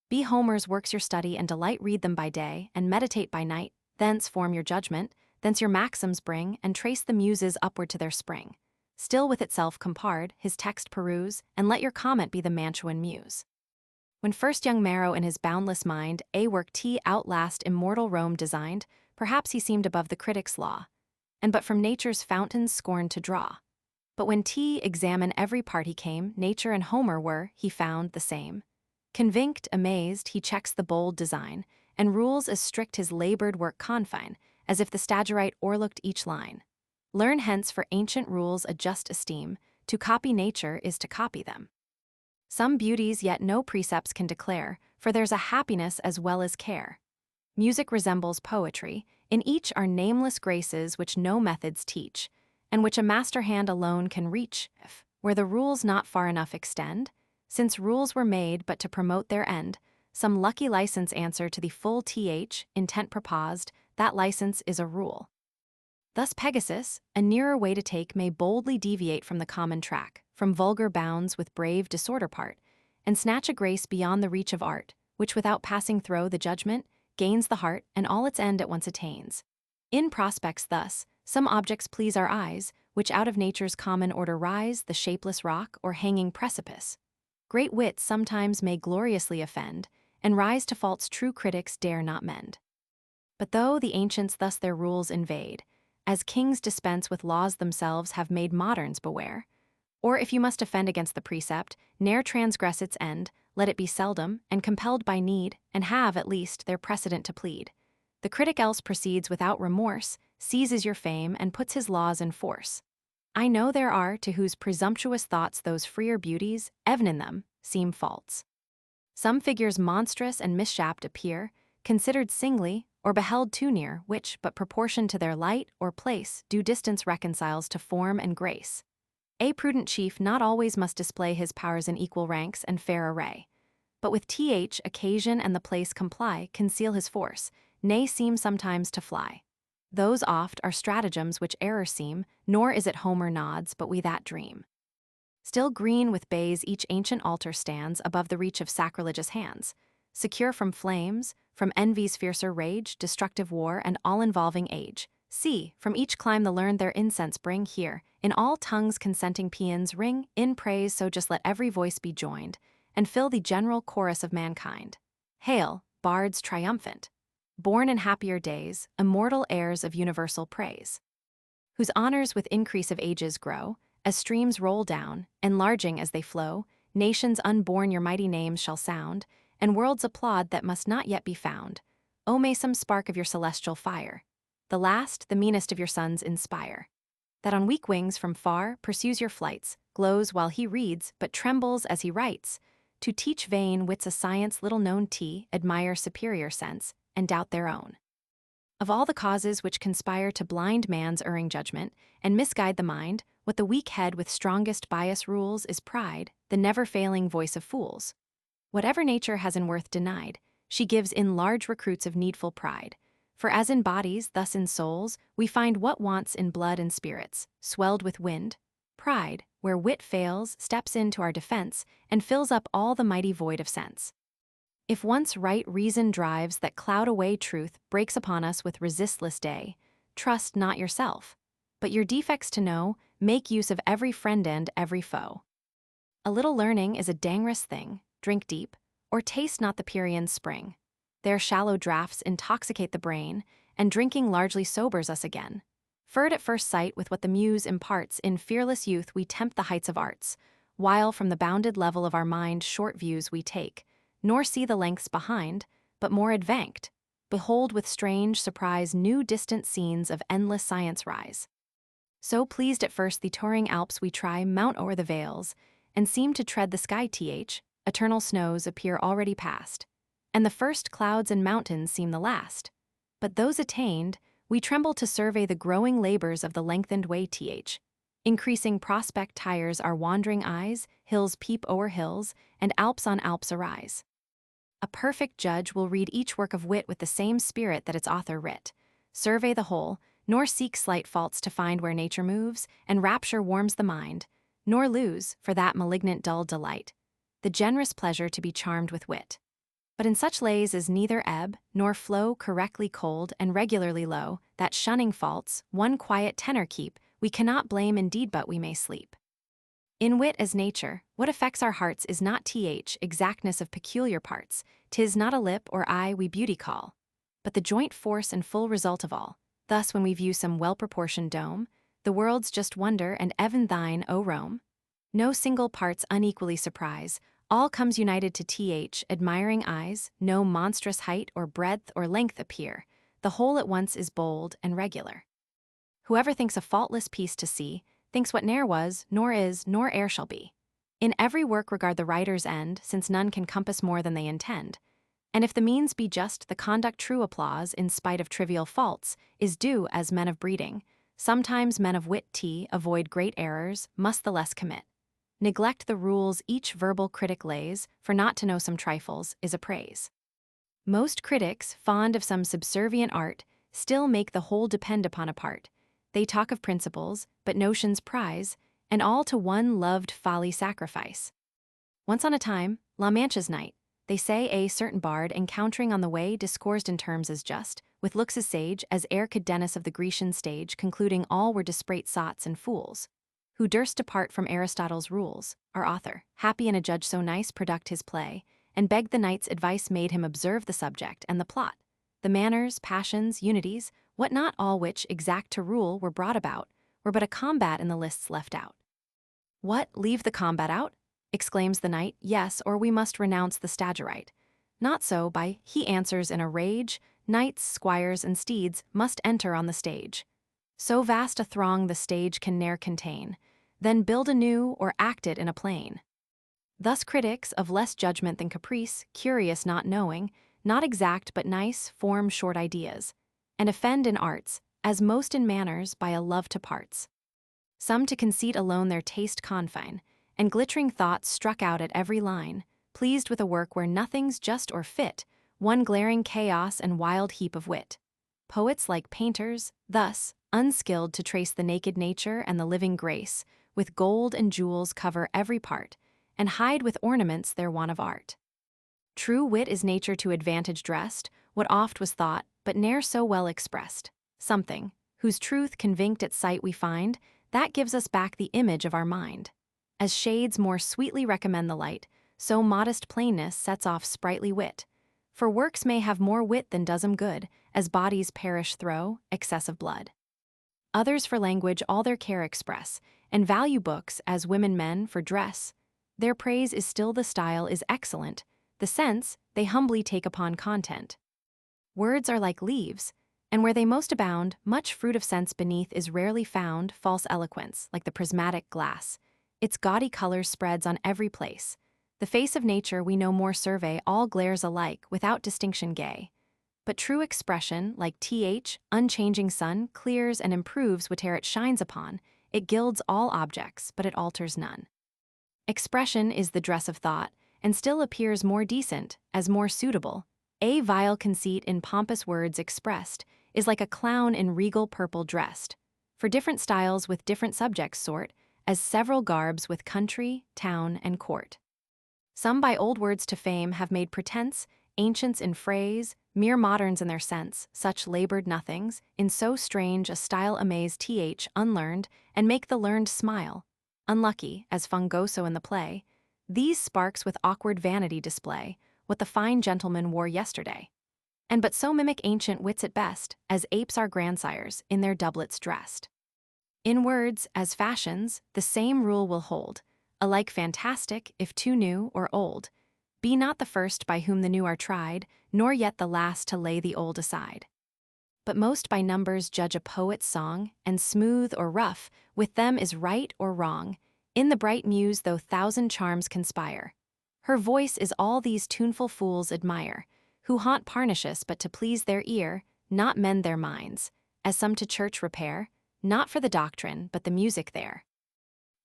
Be Homer's works your study and delight, read them by day, and meditate by night, thence form your judgment, thence your maxims bring, and trace the muses upward to their spring. Still with itself compard, his text peruse, and let your comment be the Mantuan muse. When first young Marrow in his boundless mind a work T outlast immortal Rome designed, perhaps he seemed above the critic's law, and but from nature's fountains scorned to draw. But when T examine every part he came, nature and Homer were, he found, the same. Convinced, amazed, he checks the bold design, and rules as strict his labored work confine, as if the Stagirite o'erlooked each line. Learn hence for ancient rules a just esteem, to copy nature is to copy them. Some beauties yet no precepts can declare, for there's a happiness as well as care. Music resembles poetry, in each are nameless graces which no methods teach, and which a master hand alone can reach, if, where the rules not far enough extend, since rules were made but to promote their end, some lucky license answer to the full intent proposed, that license is a rule. Thus Pegasus, a nearer way to take, may boldly deviate from the common track, from vulgar bounds with brave disorder part, and snatch a grace beyond the reach of art, which without passing thro' the judgment, gains the heart, and all its end at once attains. In prospects thus, some objects please our eyes, which out of nature's common order rise, the shapeless rock or hanging precipice. Great wits sometimes may gloriously offend, and rise to faults true critics dare not mend. But though the ancients thus their rules invade, as kings dispense with laws themselves have made moderns beware, or if you must offend against the precept, ne'er transgress its end, let it be seldom, and compelled by need, and have, at least, their precedent to plead. The critic else proceeds without remorse, seizes your fame, and puts his laws in force. I know there are to whose presumptuous thoughts those freer beauties, even in them, seem faults. Some figures monstrous and misshapped appear, considered singly, or beheld too near, which, but proportioned to their light or place, due distance reconciles to form and grace. A prudent chief not always must display his powers in equal ranks and fair array, but with occasion and the place comply, conceal his force, nay seem sometimes to fly. Those oft are stratagems which error seem, nor is it Homer nods, but we that dream. Still green with bays each ancient altar stands above the reach of sacrilegious hands, secure from flames, from envy's fiercer rage, destructive war, and all-involving age. See, from each clime the learned their incense bring here, in all tongues consenting paeans ring, in praise so just let every voice be joined, and fill the general chorus of mankind. Hail, bards triumphant! Born in happier days, immortal heirs of universal praise. Whose honors with increase of ages grow, as streams roll down, enlarging as they flow, nations unborn your mighty names shall sound, and worlds applaud that must not yet be found. O may some spark of your celestial fire, the last, the meanest of your sons inspire, that on weak wings from far pursues your flights, glows while he reads, but trembles as he writes, to teach vain wits a science little known admire superior sense, and doubt their own. Of all the causes which conspire to blind man's erring judgment, and misguide the mind, what the weak head with strongest bias rules is pride, the never-failing voice of fools. Whatever nature has in worth denied, she gives in large recruits of needful pride. For as in bodies, thus in souls, we find what wants in blood and spirits, swelled with wind. Pride, where wit fails, steps in to our defense, and fills up all the mighty void of sense. If once right reason drives that cloud away truth breaks upon us with resistless day, trust not yourself, but your defects to know, make use of every friend and every foe. A little learning is a dangerous thing, drink deep, or taste not the Pierian's spring. Their shallow draughts intoxicate the brain, and drinking largely sobers us again. Furred at first sight with what the muse imparts, in fearless youth we tempt the heights of arts, while from the bounded level of our mind short views we take, nor see the lengths behind, but more advanced, behold with strange surprise new distant scenes of endless science rise. So pleased at first the touring Alps we try mount o'er the vales, and seem to tread the sky eternal snows appear already past, and the first clouds and mountains seem the last. But those attained, we tremble to survey the growing labors of the lengthened way th. Increasing prospect tires our wandering eyes, hills peep o'er hills, and Alps on Alps arise. A perfect judge will read each work of wit with the same spirit that its author writ. Survey the whole, nor seek slight faults to find where nature moves, and rapture warms the mind, nor lose, for that malignant dull delight, the generous pleasure to be charmed with wit. But in such lays is neither ebb, nor flow correctly cold and regularly low, that shunning faults, one quiet tenor keep, we cannot blame indeed but we may sleep. In wit as nature, what affects our hearts is not th exactness of peculiar parts, 'tis not a lip or eye we beauty call, but the joint force and full result of all. Thus when we view some well-proportioned dome, the world's just wonder and even thine, O Rome. No single parts unequally surprise, all comes united to th admiring eyes, no monstrous height or breadth or length appear, the whole at once is bold and regular. Whoever thinks a faultless piece to see, thinks what ne'er was, nor is, nor e'er shall be. In every work regard the writer's end, since none can compass more than they intend. And if the means be just, the conduct true applause, in spite of trivial faults, is due as men of breeding. Sometimes men of wit avoid great errors, must the less commit. Neglect the rules each verbal critic lays, for not to know some trifles is a praise. Most critics, fond of some subservient art, still make the whole depend upon a part. They talk of principles, but notions prize, and all to one loved folly sacrifice. Once on a time, La Mancha's night, they say a certain bard encountering on the way discoursed in terms as just, with looks as sage as e'er could Denis of the Grecian stage, concluding all were disparate sots and fools, who durst depart from Aristotle's rules. Our author, happy in a judge so nice, product his play, and begged the knight's advice, made him observe the subject and the plot, the manners, passions, unities, what not, all which, exact to rule, were brought about, were but a combat in the lists left out. What, leave the combat out? Exclaims the knight, yes, or we must renounce the stagirite. Not so, by, he answers in a rage, knights, squires, and steeds must enter on the stage. So vast a throng the stage can ne'er contain, then build anew or act it in a plain. Thus critics, of less judgment than caprice, curious not knowing, not exact but nice, form short ideas, and offend in arts, as most in manners, by a love to parts. Some to conceit alone their taste confine, and glittering thoughts struck out at every line, pleased with a work where nothing's just or fit, one glaring chaos and wild heap of wit. Poets like painters, thus, unskilled to trace the naked nature and the living grace, with gold and jewels cover every part, and hide with ornaments their want of art. True wit is nature to advantage dressed, what oft was thought, but ne'er so well expressed. Something, whose truth convinced at sight we find, that gives us back the image of our mind. As shades more sweetly recommend the light, so modest plainness sets off sprightly wit. For works may have more wit than does 'em good, as bodies perish through excess of blood. Others for language all their care express, and value books, as women men, for dress. Their praise is still the style is excellent, the sense they humbly take upon content. Words are like leaves, and where they most abound, much fruit of sense beneath is rarely found. False eloquence, like the prismatic glass, its gaudy color spreads on every place. The face of nature we no more survey, all glares alike, without distinction gay. But true expression, like unchanging sun, clears and improves whate'er it shines upon. It gilds all objects, but it alters none. Expression is the dress of thought, and still appears more decent, as more suitable. A vile conceit in pompous words expressed is like a clown in regal purple dressed. For different styles with different subjects sort, as several garbs with country, town, and court. Some by old words to fame have made pretense, ancients in phrase, mere moderns in their sense, such labored nothings, in so strange a style amaze unlearned, and make the learned smile. Unlucky, as Fungoso in the play, these sparks with awkward vanity display, what the fine gentleman wore yesterday. And but so mimic ancient wits at best, as apes our grandsires, in their doublets dressed. In words, as fashions, the same rule will hold, alike fantastic, if too new or old. Be not the first by whom the new are tried, nor yet the last to lay the old aside. But most by numbers judge a poet's song, and smooth or rough, with them is right or wrong. In the bright muse though thousand charms conspire, her voice is all these tuneful fools admire, who haunt Parnassus but to please their ear, not mend their minds. as some to church repair, not for the doctrine, but the music there.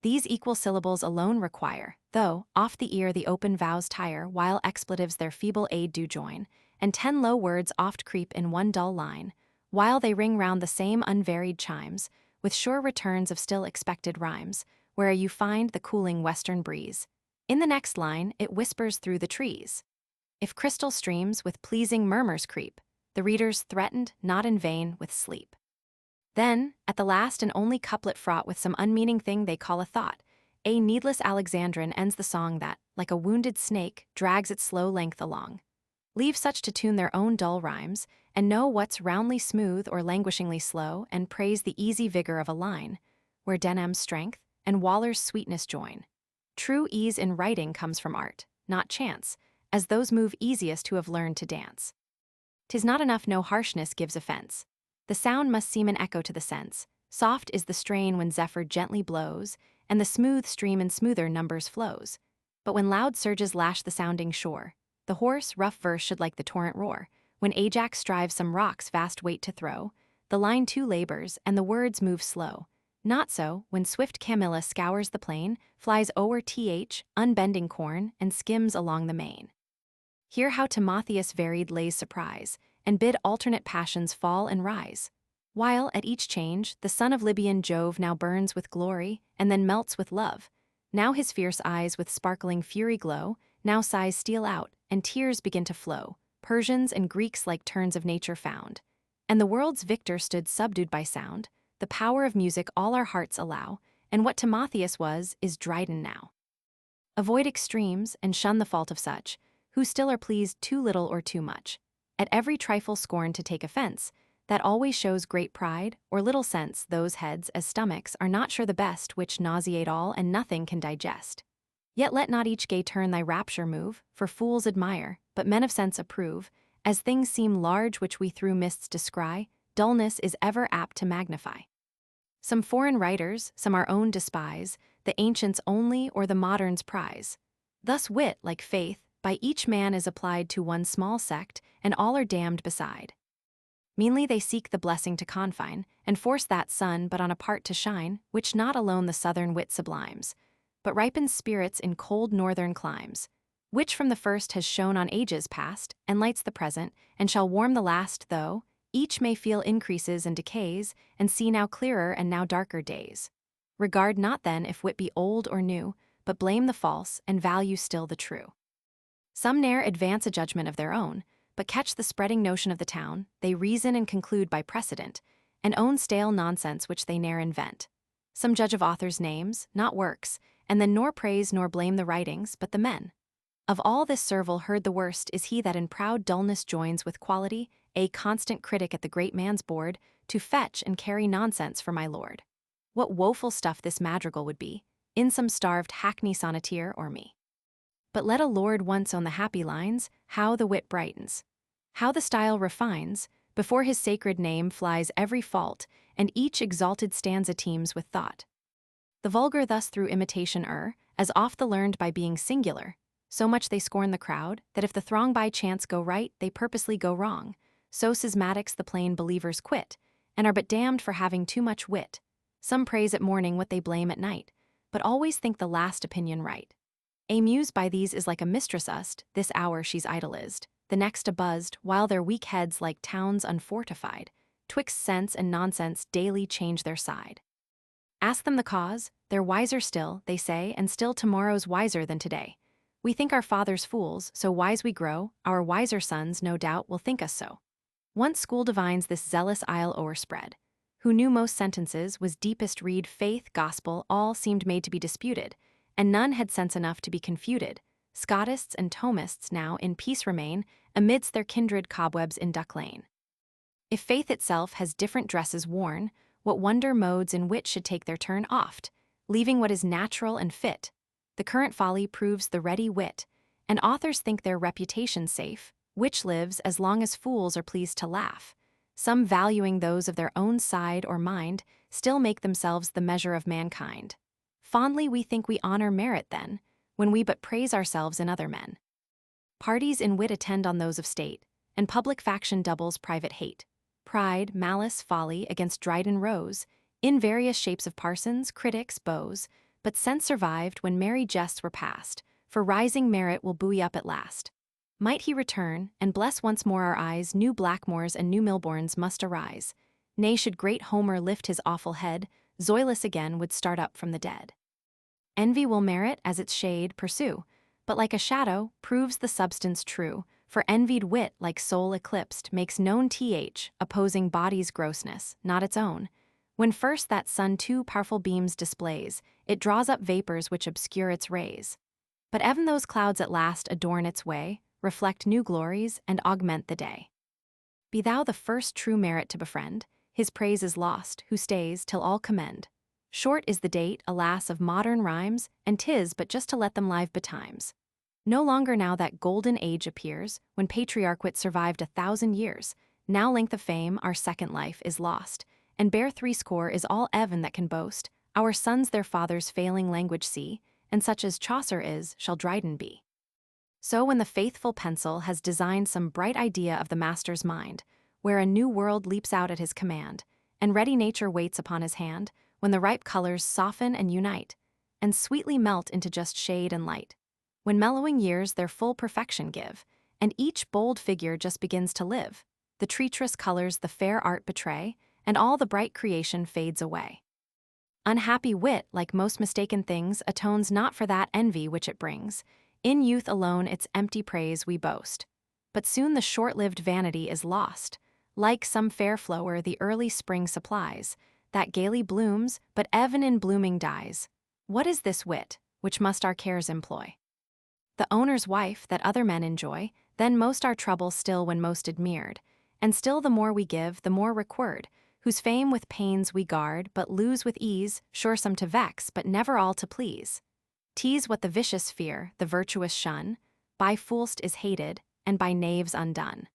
These equal syllables alone require, though, oft the ear the open vows tire, while expletives their feeble aid do join, and 10 low words oft creep in one dull line, while they ring round the same unvaried chimes, with sure returns of still expected rhymes, where you find the cooling western breeze. In the next line it whispers through the trees. If crystal streams with pleasing murmurs creep, the reader's threatened, not in vain, with sleep. Then, at the last and only couplet fraught with some unmeaning thing they call a thought, a needless Alexandrine ends the song that, like a wounded snake, drags its slow length along. Leave such to tune their own dull rhymes, and know what's roundly smooth or languishingly slow, and praise the easy vigor of a line, where Denham's strength and Waller's sweetness join. True ease in writing comes from art, not chance, as those move easiest who have learned to dance. 'Tis not enough no harshness gives offense. The sound must seem an echo to the sense. Soft is the strain when zephyr gently blows, and the smooth stream in smoother numbers flows. But when loud surges lash the sounding shore, the hoarse, rough verse should like the torrent roar. When Ajax strives some rock's vast weight to throw, the line too labors, and the words move slow. Not so, when swift Camilla scours the plain, flies o'er unbending corn, and skims along the main. Hear how Timotheus varied lays surprise, and bid alternate passions fall and rise. While, at each change, the son of Libyan Jove now burns with glory, and then melts with love. Now his fierce eyes with sparkling fury glow, now sighs steal out, and tears begin to flow. Persians and Greeks like turns of nature found. And the world's victor stood subdued by sound. The power of music all our hearts allow, and what Timotheus was, is Dryden now. Avoid extremes, and shun the fault of such, who still are pleased too little or too much. At every trifle scorn to take offense, that always shows great pride, or little sense. Those heads, as stomachs, are not sure the best, which nauseate all, and nothing can digest. Yet let not each gay turn thy rapture move, for fools admire, but men of sense approve, as things seem large which we through mists descry, dullness is ever apt to magnify. Some foreign writers, some our own despise, the ancients only or the moderns prize. Thus wit, like faith, by each man is applied to one small sect, and all are damned beside. Meanly they seek the blessing to confine, and force that sun but on a part to shine, which not alone the southern wit sublimes, but ripens spirits in cold northern climes, which from the first has shone on ages past, and lights the present, and shall warm the last, though each may feel increases and decays, and see now clearer and now darker days. Regard not then if wit be old or new, but blame the false, and value still the true. Some ne'er advance a judgment of their own, but catch the spreading notion of the town, they reason and conclude by precedent, and own stale nonsense which they ne'er invent. Some judge of authors' names, not works, and then nor praise nor blame the writings, but the men. Of all this serval herd the worst is he that in proud dullness joins with quality, a constant critic at the great man's board, to fetch and carry nonsense for my lord. What woeful stuff this madrigal would be, in some starved hackney sonneteer or me. But let a lord once own the happy lines, how the wit brightens, how the style refines, before his sacred name flies every fault, and each exalted stanza teems with thought. The vulgar thus through imitation err, as oft the learned by being singular, so much they scorn the crowd, that if the throng by chance go right, they purposely go wrong. So schismatics the plain believers quit, and are but damned for having too much wit. Some praise at morning what they blame at night, but always think the last opinion right. A muse by these is like a mistress ust, this hour she's idolized, the next a buzzed, while their weak heads like towns unfortified, twixt sense and nonsense daily change their side. Ask them the cause, they're wiser still, they say, and still tomorrow's wiser than today. We think our fathers fools, so wise we grow, our wiser sons, no doubt, will think us so. Once school divines this zealous isle o'erspread, who knew most sentences, was deepest read, faith, gospel, all seemed made to be disputed, and none had sense enough to be confuted. Scotists and Thomists now in peace remain, amidst their kindred cobwebs in Duck Lane. If faith itself has different dresses worn, what wonder modes in which should take their turn oft, leaving what is natural and fit. The current folly proves the ready wit, and authors think their reputation safe, which lives as long as fools are pleased to laugh. Some valuing those of their own side or mind, still make themselves the measure of mankind. Fondly we think we honor merit then, when we but praise ourselves in other men. Parties in wit attend on those of state, and public faction doubles private hate. pride, malice, folly against Dryden rose, in various shapes of parsons, critics, beaux, but sense survived when merry jests were past, for rising merit will buoy up at last. Might he return, and bless once more our eyes, new Blackmores and new Milbournes must arise. Nay, should great Homer lift his awful head, Zoilus again would start up from the dead. Envy will merit as its shade pursue, but like a shadow, proves the substance true, for envied wit, like soul eclipsed, makes known opposing body's grossness, not its own. When first that sun two powerful beams displays, it draws up vapors which obscure its rays. But even those clouds at last adorn its way, reflect new glories, and augment the day. Be thou the first true merit to befriend, his praise is lost, who stays till all commend. Short is the date, alas, of modern rhymes, and 'tis but just to let them live betimes. No longer now that golden age appears, when patriarch wit survived 1,000 years. Now length of fame, our second life, is lost, and bare 60 is all even that can boast. Our sons their fathers' failing language see, and such as Chaucer is, shall Dryden be. So when the faithful pencil has designed some bright idea of the master's mind, where a new world leaps out at his command, and ready nature waits upon his hand, when the ripe colors soften and unite, and sweetly melt into just shade and light, when mellowing years their full perfection give, and each bold figure just begins to live, the treacherous colors the fair art betray, and all the bright creation fades away. Unhappy wit, like most mistaken things, atones not for that envy which it brings. In youth alone its empty praise we boast. But soon the short-lived vanity is lost. Like some fair flower the early spring supplies, that gaily blooms, but even in blooming dies. What is this wit, which must our cares employ? The owner's wife that other men enjoy, then most our trouble still when most admired, and still the more we give, the more required, whose fame with pains we guard, but lose with ease, sure some to vex, but never all to please. Tease what the vicious fear, the virtuous shun, by fools is hated, and by knaves undone.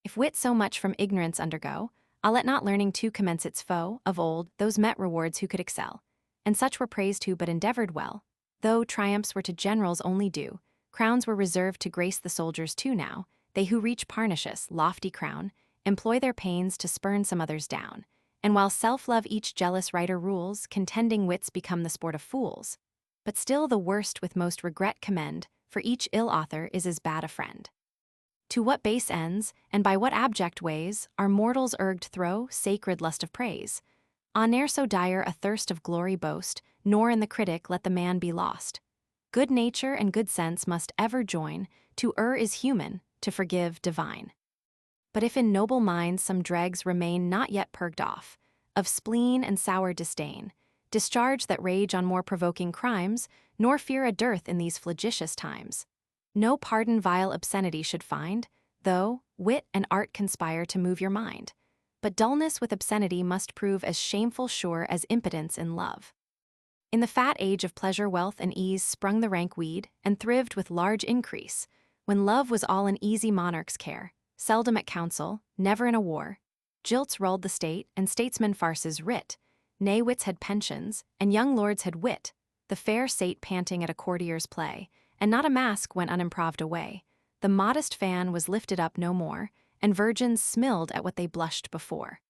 If wit so much from ignorance undergo, I'll let not learning too commence its foe. Of old, those met rewards who could excel, and such were praised who but endeavored well. Though triumphs were to generals only due, crowns were reserved to grace the soldiers too now. They who reach Parnassus' lofty crown, employ their pains to spurn some others down. And while self-love each jealous writer rules, contending wits become the sport of fools. But still the worst with most regret commend, for each ill author is as bad a friend. To what base ends, and by what abject ways, are mortals urged throw sacred lust of praise? Ah, ne'er so dire a thirst of glory boast, nor in the critic let the man be lost. Good nature and good sense must ever join, to err is human, to forgive divine. But if in noble minds some dregs remain not yet purged off, of spleen and sour disdain, discharge that rage on more provoking crimes, nor fear a dearth in these flagitious times. No pardon vile obscenity should find, though wit and art conspire to move your mind. But dullness with obscenity must prove as shameful sure as impotence in love. In the fat age of pleasure, wealth, and ease sprung the rank weed, and thrived with large increase, when love was all an easy monarch's care, seldom at council, never in a war. Jilts rolled the state, and statesmen farces writ. Nay, wits had pensions, and young lords had wit. The fair sate panting at a courtier's play, and not a mask went unimproved away. The modest fan was lifted up no more, and virgins smiled at what they blushed before.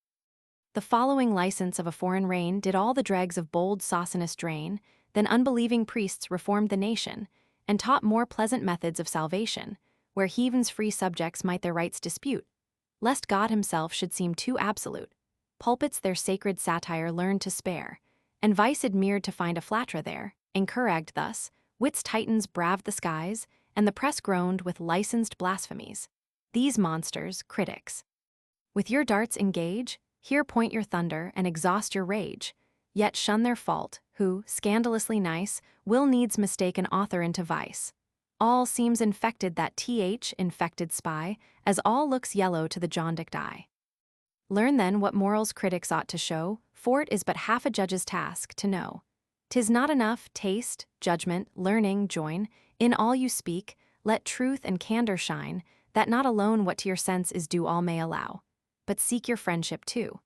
The following license of a foreign reign did all the dregs of bold sauciness drain. Then unbelieving priests reformed the nation, and taught more pleasant methods of salvation, where heathens free subjects might their rights dispute, lest God himself should seem too absolute. Pulpits their sacred satire learned to spare, and vice admired to find a flatterer there. Encouraged thus, wit's titans braved the skies, and the press groaned with licensed blasphemies. These monsters, critics, with your darts engage, here point your thunder and exhaust your rage, yet shun their fault, who, scandalously nice, will needs mistake an author into vice. All seems infected that infected spy, as all looks yellow to the jaundicked eye. Learn then what morals critics ought to show, for it is but half a judge's task to know. 'Tis not enough, taste, judgment, learning, join, in all you speak, let truth and candor shine, that not alone what to your sense is due all may allow, but seek your friendship too.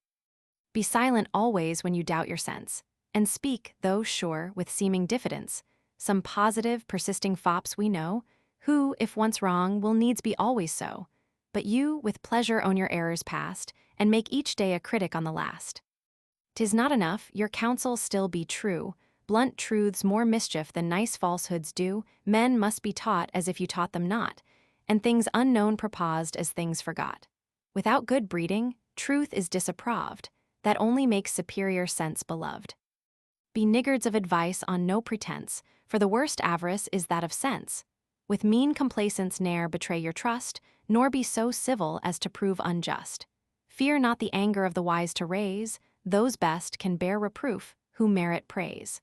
Be silent always when you doubt your sense, and speak, though sure, with seeming diffidence. Some positive, persisting fops we know, who, if once wrong, will needs be always so. But you, with pleasure own your errors past, and make each day a critic on the last. 'Tis not enough, your counsels still be true, blunt truths more mischief than nice falsehoods do, men must be taught as if you taught them not, and things unknown proposed as things forgot. Without good breeding, truth is disapproved, that only makes superior sense beloved. Be niggards of advice on no pretense, for the worst avarice is that of sense. With mean complacence ne'er betray your trust, nor be so civil as to prove unjust. Fear not the anger of the wise to raise, those best can bear reproof, who merit praise.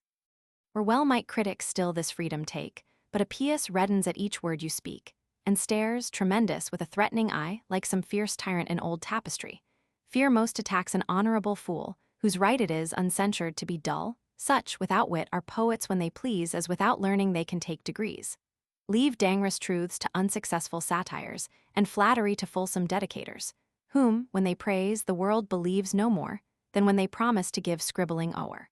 Or well might critics still this freedom take, but a Pius reddens at each word you speak, and stares, tremendous, with a threatening eye, like some fierce tyrant in old tapestry. Fear most attacks an honorable fool, whose right it is uncensured to be dull. Such, without wit, are poets when they please, as without learning they can take degrees. Leave dangerous truths to unsuccessful satires, and flattery to fulsome dedicators, whom, when they praise, the world believes no more than when they promise to give scribbling o'er.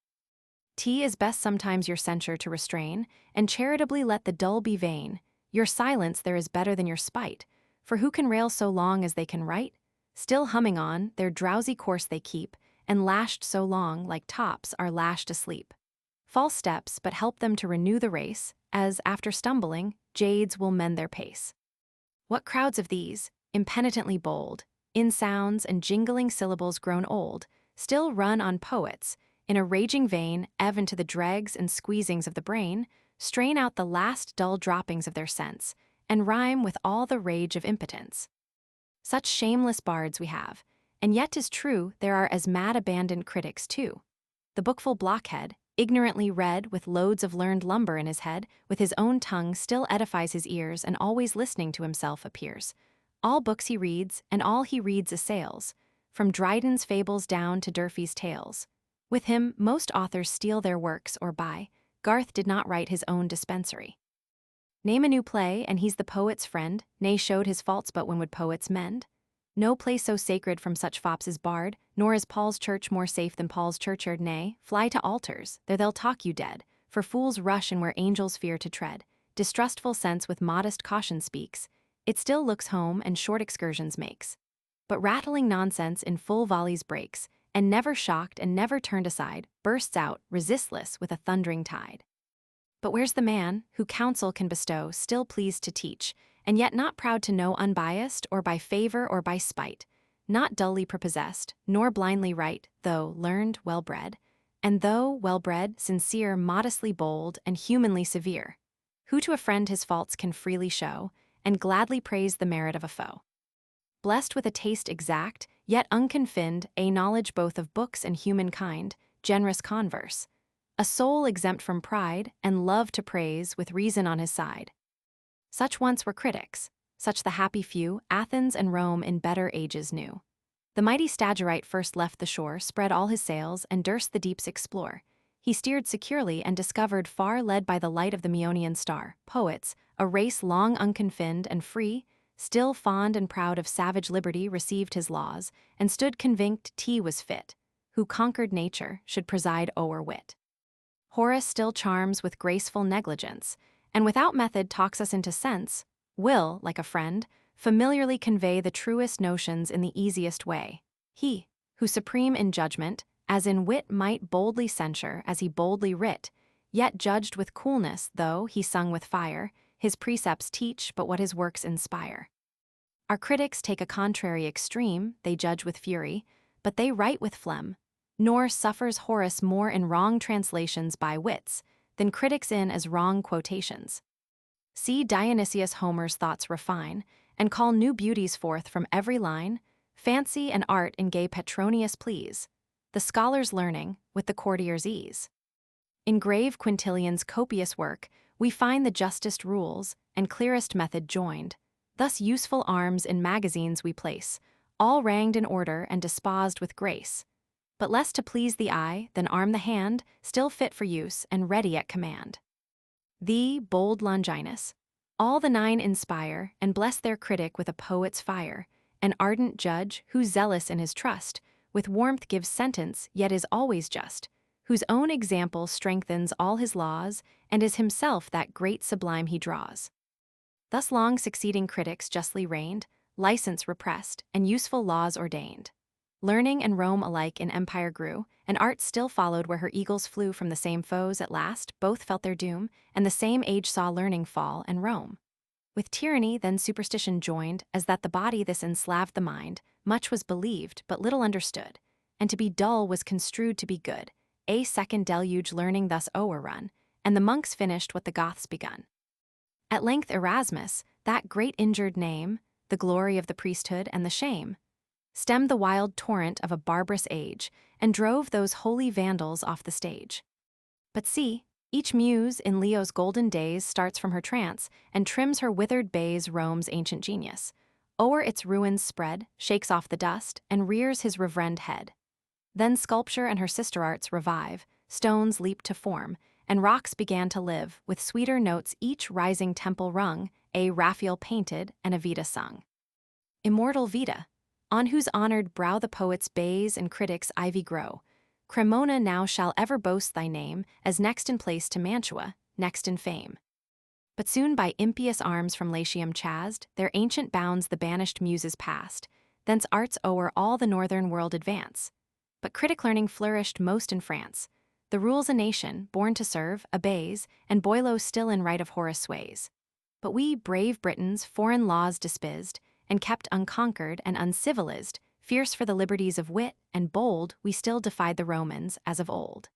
Tea is best sometimes your censure to restrain, and charitably let the dull be vain. Your silence there is better than your spite, for who can rail so long as they can write? Still humming on, their drowsy course they keep, and lashed so long, like tops, are lashed asleep. False steps but help them to renew the race, as, after stumbling, jades will mend their pace. What crowds of these, impenitently bold, in sounds and jingling syllables grown old, still run on poets, in a raging vein, even to the dregs and squeezings of the brain, strain out the last dull droppings of their sense, and rhyme with all the rage of impotence. Such shameless bards we have, and yet 'tis true there are as mad abandoned critics too. The bookful blockhead, ignorantly read with loads of learned lumber in his head, with his own tongue still edifies his ears and always listening to himself appears. All books he reads, and all he reads assails, from Dryden's fables down to Durfey's tales. With him, most authors steal their works or buy. Garth did not write his own dispensary. Name a new play, and he's the poet's friend, nay showed his faults but when would poets mend? No place so sacred from such fops is barred, nor is Paul's church more safe than Paul's churchyard, nay, fly to altars, there they'll talk you dead, for fools rush in where angels fear to tread. Distrustful sense with modest caution speaks, it still looks home and short excursions makes. But rattling nonsense in full volleys breaks, and never shocked and never turned aside, bursts out, resistless, with a thundering tide. But where's the man, who counsel can bestow, still pleased to teach, and yet not proud to know unbiased, or by favor or by spite, not dully prepossessed, nor blindly right, though learned, well-bred, and though well-bred, sincere, modestly bold, and humanly severe, who to a friend his faults can freely show, and gladly praise the merit of a foe. Blessed with a taste exact, yet unconfined, a knowledge both of books and humankind, generous converse, a soul exempt from pride, and love to praise with reason on his side. Such once were critics, such the happy few Athens and Rome in better ages knew. The mighty Stagirite first left the shore, spread all his sails, and durst the deeps explore. He steered securely and discovered far, led by the light of the Meonian star, poets, a race long unconfined and free, still fond and proud of savage liberty, received his laws, and stood convinced tea was fit, who conquered nature, should preside o'er wit. Horace still charms with graceful negligence, and without method talks us into sense, will, like a friend, familiarly convey the truest notions in the easiest way. He, who supreme in judgment, as in wit might boldly censure as he boldly writ, yet judged with coolness, though he sung with fire, his precepts teach but what his works inspire. Our critics take a contrary extreme, they judge with fury, but they write with phlegm, nor suffers Horace more in wrong translations by wits, than critics in as wrong quotations. See Dionysius Homer's thoughts refine, and call new beauties forth from every line, fancy and art in gay Petronius please, the scholar's learning with the courtier's ease. In grave Quintilian's copious work, we find the justest rules and clearest method joined. Thus useful arms in magazines we place, all ranged in order and disposed with grace. But less to please the eye than arm the hand, still fit for use and ready at command. Thee, bold Longinus, all the nine inspire, and bless their critic with a poet's fire, an ardent judge, who zealous in his trust, with warmth gives sentence, yet is always just, whose own example strengthens all his laws, and is himself that great sublime he draws. Thus long succeeding critics justly reigned, license repressed, and useful laws ordained. Learning and Rome alike in empire grew, and art still followed where her eagles flew from the same foes at last, both felt their doom, and the same age saw learning fall and Rome. With tyranny then superstition joined, as that the body this enslaved the mind, much was believed, but little understood, and to be dull was construed to be good. A second deluge learning thus o'errun, and the monks finished what the Goths begun. At length Erasmus, that great injured name, the glory of the priesthood and the shame, stemmed the wild torrent of a barbarous age, and drove those holy vandals off the stage. But see, each muse in Leo's golden days starts from her trance, and trims her withered bays Rome's ancient genius. O'er its ruins spread, shakes off the dust, and rears his reverend head. Then sculpture and her sister arts revive, stones leap to form, and rocks began to live, with sweeter notes each rising temple rung, a Raphael painted and a Vita sung. Immortal Vita, on whose honored brow the poet's bays and critics' ivy grow, Cremona now shall ever boast thy name, as next in place to Mantua, next in fame. But soon by impious arms from Latium chased, their ancient bounds the banished muses passed, thence arts o'er all the northern world advance. But critic learning flourished most in France. The rules a nation, born to serve, obeys, and Boileau still in right of Horace sways. But we, brave Britons, foreign laws despised, and kept unconquered and uncivilized, fierce for the liberties of wit, and bold, we still defied the Romans, as of old.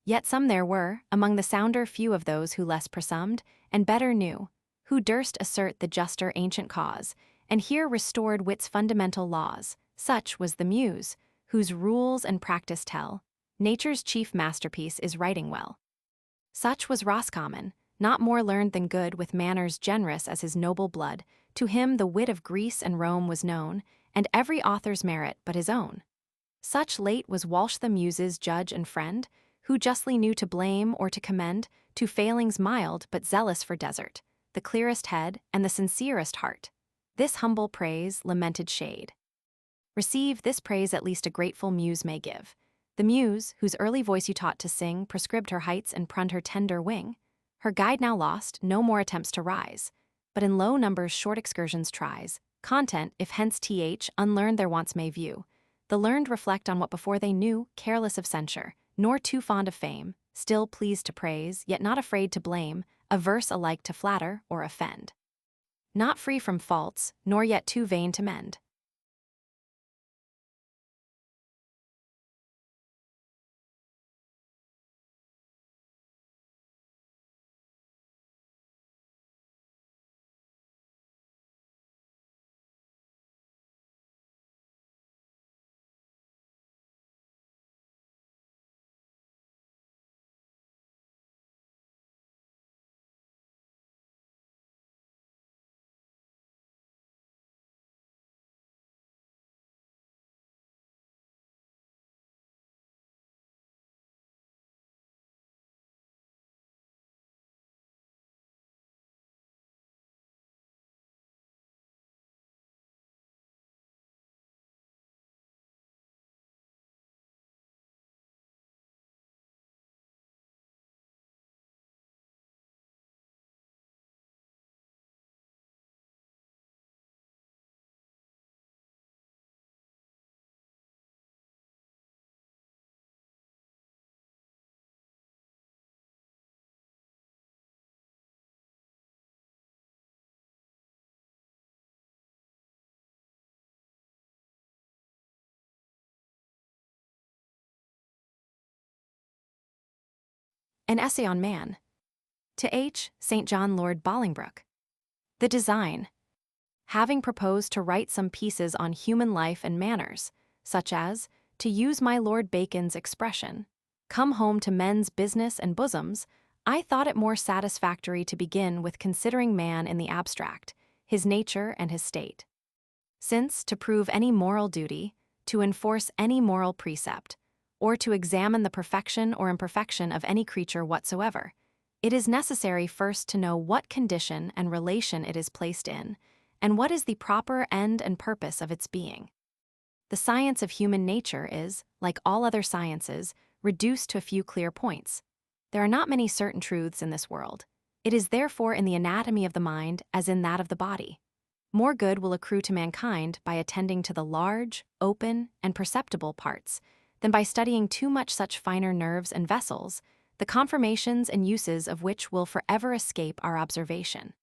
Yet some there were, among the sounder few of those who less presumed, and better knew, who durst assert the juster ancient cause, and here restored wit's fundamental laws. Such was the Muse, whose rules and practice tell, nature's chief masterpiece is writing well. Such was Roscommon, not more learned than good, with manners generous as his noble blood. To him the wit of Greece and Rome was known, and every author's merit but his own. Such late was Walsh the Muse's judge and friend, who justly knew to blame or to commend, to failings mild but zealous for desert, the clearest head and the sincerest heart. This humble praise, lamented shade. Receive this praise at least a grateful Muse may give. The Muse, whose early voice you taught to sing, prescribed her heights and pruned her tender wing. Her guide now lost, no more attempts to rise, but in low numbers short excursions tries. Content, if hence unlearned their wants may view. The learned reflect on what before they knew, careless of censure, nor too fond of fame, still pleased to praise, yet not afraid to blame, averse alike to flatter or offend. Not free from faults, nor yet too vain to mend. An Essay on Man. To H. St. John Lord Bolingbroke. The design. Having proposed to write some pieces on human life and manners, such as, to use my Lord Bacon's expression, come home to men's business and bosoms, I thought it more satisfactory to begin with considering man in the abstract, his nature and his state. Since, to prove any moral duty, to enforce any moral precept, or to examine the perfection or imperfection of any creature whatsoever, it is necessary first to know what condition and relation it is placed in, and what is the proper end and purpose of its being. The science of human nature is, like all other sciences, reduced to a few clear points. There are not many certain truths in this world. It is therefore in the anatomy of the mind as in that of the body. More good will accrue to mankind by attending to the large, open, and perceptible parts than by studying too much such finer nerves and vessels, the conformations and uses of which will forever escape our observation.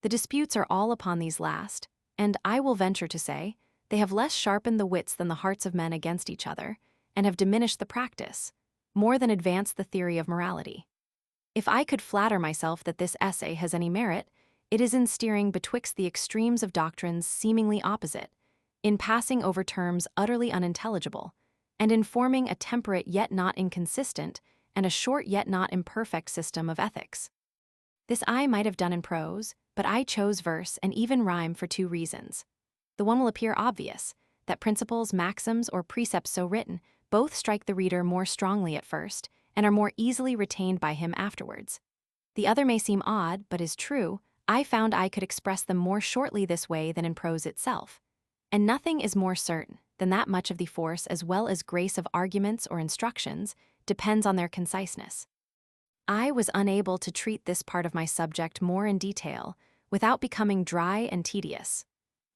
The disputes are all upon these last, and I will venture to say, they have less sharpened the wits than the hearts of men against each other, and have diminished the practice, more than advanced the theory of morality. If I could flatter myself that this essay has any merit, it is in steering betwixt the extremes of doctrines seemingly opposite, in passing over terms utterly unintelligible, and in forming a temperate yet not inconsistent, and a short yet not imperfect system of ethics. This I might have done in prose, but I chose verse and even rhyme for two reasons. The one will appear obvious, that principles, maxims, or precepts so written both strike the reader more strongly at first, and are more easily retained by him afterwards. The other may seem odd, but is true. I found I could express them more shortly this way than in prose itself. And nothing is more certain than that much of the force as well as grace of arguments or instructions depends on their conciseness. I was unable to treat this part of my subject more in detail without becoming dry and tedious,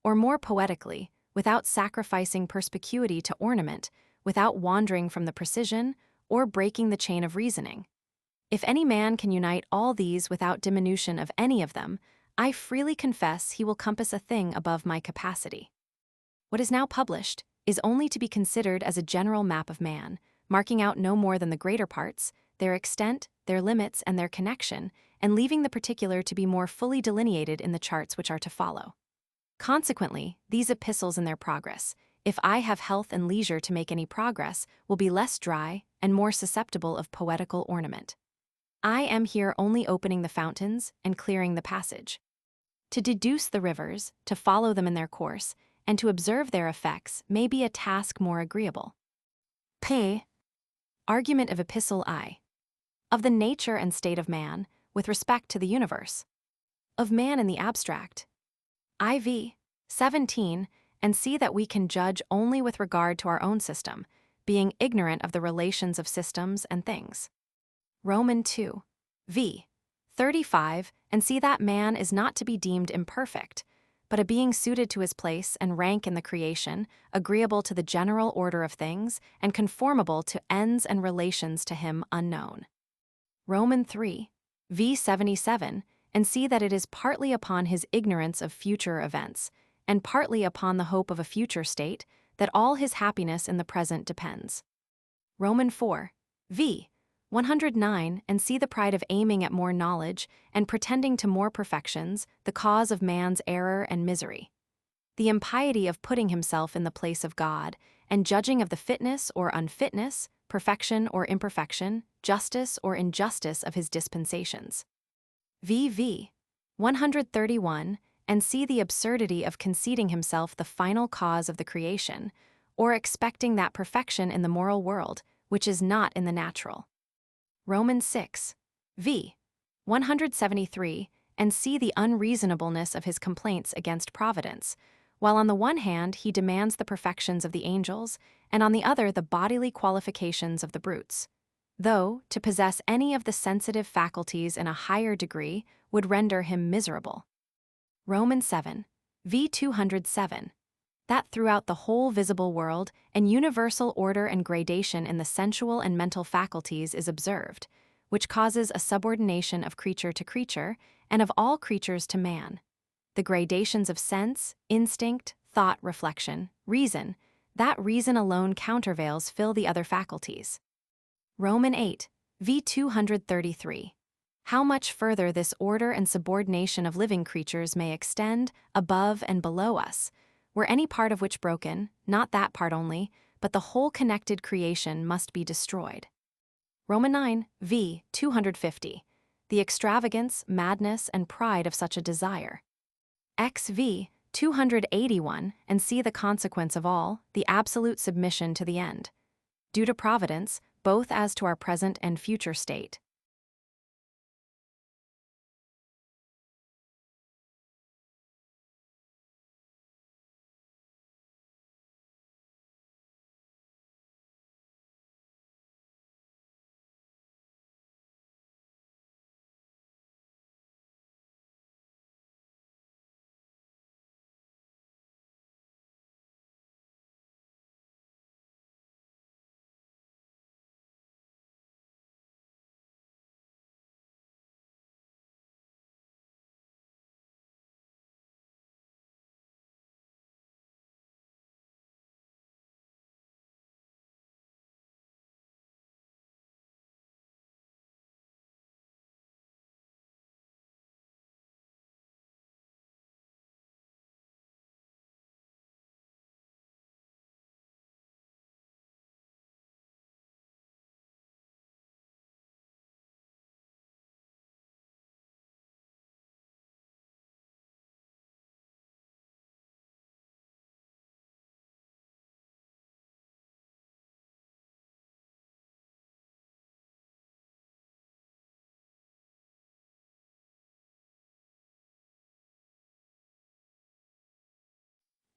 or more poetically, without sacrificing perspicuity to ornament, without wandering from the precision or breaking the chain of reasoning. If any man can unite all these without diminution of any of them, I freely confess he will compass a thing above my capacity. What is now published is only to be considered as a general map of man, marking out no more than the greater parts, their extent, their limits, and their connection, and leaving the particular to be more fully delineated in the charts which are to follow. Consequently, these epistles in their progress, if I have health and leisure to make any progress, will be less dry and more susceptible of poetical ornament. I am here only opening the fountains and clearing the passage. To deduce the rivers, to follow them in their course, and to observe their effects may be a task more agreeable. P. Argument of Epistle I. Of the nature and state of man, with respect to the universe. Of man in the abstract. IV. 17, and see that we can judge only with regard to our own system, being ignorant of the relations of systems and things. Roman 2. V. 35, and see that man is not to be deemed imperfect, but a being suited to his place and rank in the creation, agreeable to the general order of things, and conformable to ends and relations to him unknown. Roman 3. V. 77, and see that it is partly upon his ignorance of future events, and partly upon the hope of a future state, that all his happiness in the present depends. Roman 4. V. 109, and see the pride of aiming at more knowledge and pretending to more perfections, the cause of man's error and misery. The impiety of putting himself in the place of God, and judging of the fitness or unfitness, perfection or imperfection, justice or injustice of his dispensations. VV. 131, and see the absurdity of conceding himself the final cause of the creation, or expecting that perfection in the moral world, which is not in the natural. Romans 6. V. 173, and see the unreasonableness of his complaints against providence, while on the one hand he demands the perfections of the angels, and on the other the bodily qualifications of the brutes, though to possess any of the sensitive faculties in a higher degree would render him miserable. Romans 7. V. 207. That throughout the whole visible world an universal order and gradation in the sensual and mental faculties is observed, which causes a subordination of creature to creature, and of all creatures to man. The gradations of sense, instinct, thought, reflection, reason, that reason alone countervails fill the other faculties. Roman 8. V. 233. How much further this order and subordination of living creatures may extend, above and below us, were any part of which broken, not that part only, but the whole connected creation must be destroyed. Roman 9. V. 250. The extravagance, madness, and pride of such a desire. XV. 281, and see the consequence of all, the absolute submission to the end, due to providence, both as to our present and future state.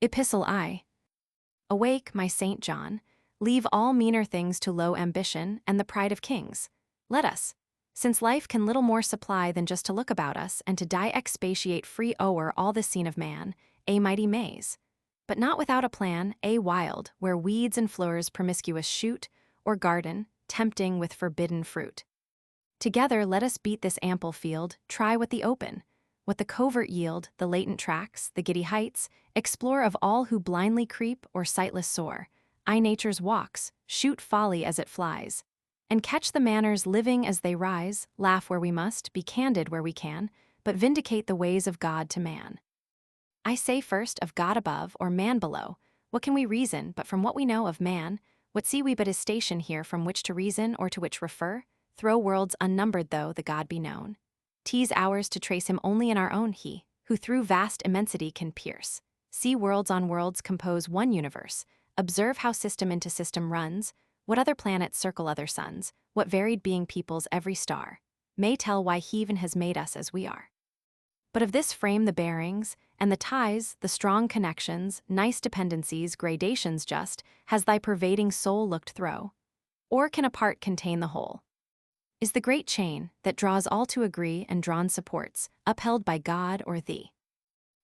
Epistle I. Awake, my Saint John, leave all meaner things to low ambition and the pride of kings. Let us, since life can little more supply than just to look about us and to die expatiate free o'er all the scene of man, a mighty maze. But not without a plan, a wild, where weeds and flowers promiscuous shoot, or garden, tempting with forbidden fruit. Together let us beat this ample field, try what the open, what the covert yield, the latent tracks, the giddy heights, explore of all who blindly creep or sightless soar, eye nature's walks, shoot folly as it flies, and catch the manners living as they rise, laugh where we must, be candid where we can, but vindicate the ways of God to man. I say first of God above or man below, what can we reason but from what we know of man, what see we but his station here from which to reason or to which refer, throw worlds unnumbered though the God be known. 'Tis ours to trace him only in our own he, who through vast immensity can pierce. See worlds on worlds compose one universe, observe how system into system runs, what other planets circle other suns, what varied being peoples every star, may tell why he even has made us as we are. But of this frame the bearings, and the ties, the strong connections, nice dependencies, gradations just, has thy pervading soul looked through? Or can a part contain the whole? Is the great chain, that draws all to agree and drawn supports, upheld by God or thee?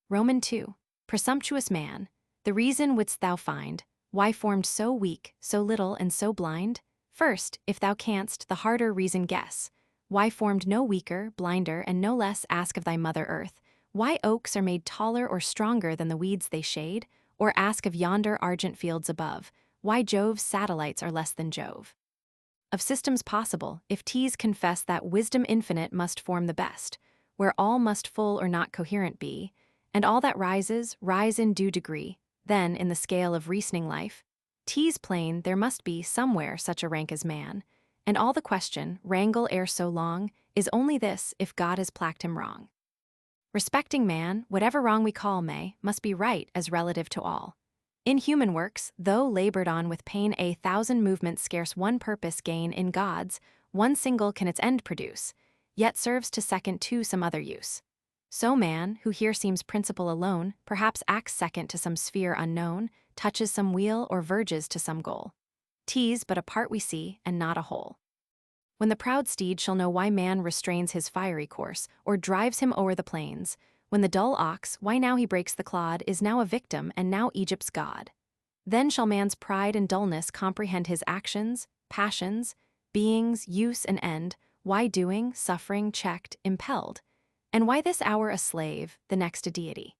Roman 2. Presumptuous man, the reason wouldst thou find, why formed so weak, so little and so blind? First, if thou canst, the harder reason guess. Why formed no weaker, blinder, and no less ask of thy mother earth, why oaks are made taller or stronger than the weeds they shade, or ask of yonder argent fields above, why Jove's satellites are less than Jove. Of systems possible, if 'tis confess that wisdom infinite must form the best, where all must full or not coherent be, and all that rises, rise in due degree, then in the scale of reasoning life, 'tis plain there must be somewhere such a rank as man, and all the question, wrangle ere so long, is only this, if God has placked him wrong. Respecting man, whatever wrong we call must be right as relative to all. In human works, though labored on with pain 1,000 movements scarce one purpose gain in God's, one single can its end produce, yet serves to second to some other use. So man, who here seems principal alone, perhaps acts second to some sphere unknown, touches some wheel or verges to some goal. 'Tis but a part we see, and not a whole. When the proud steed shall know why man restrains his fiery course, or drives him o'er the plains, when the dull ox, why now he breaks the clod, is now a victim and now Egypt's god. Then shall man's pride and dullness comprehend his actions, passions, beings, use and end, why doing, suffering, checked, impelled, and why this hour a slave, the next a deity.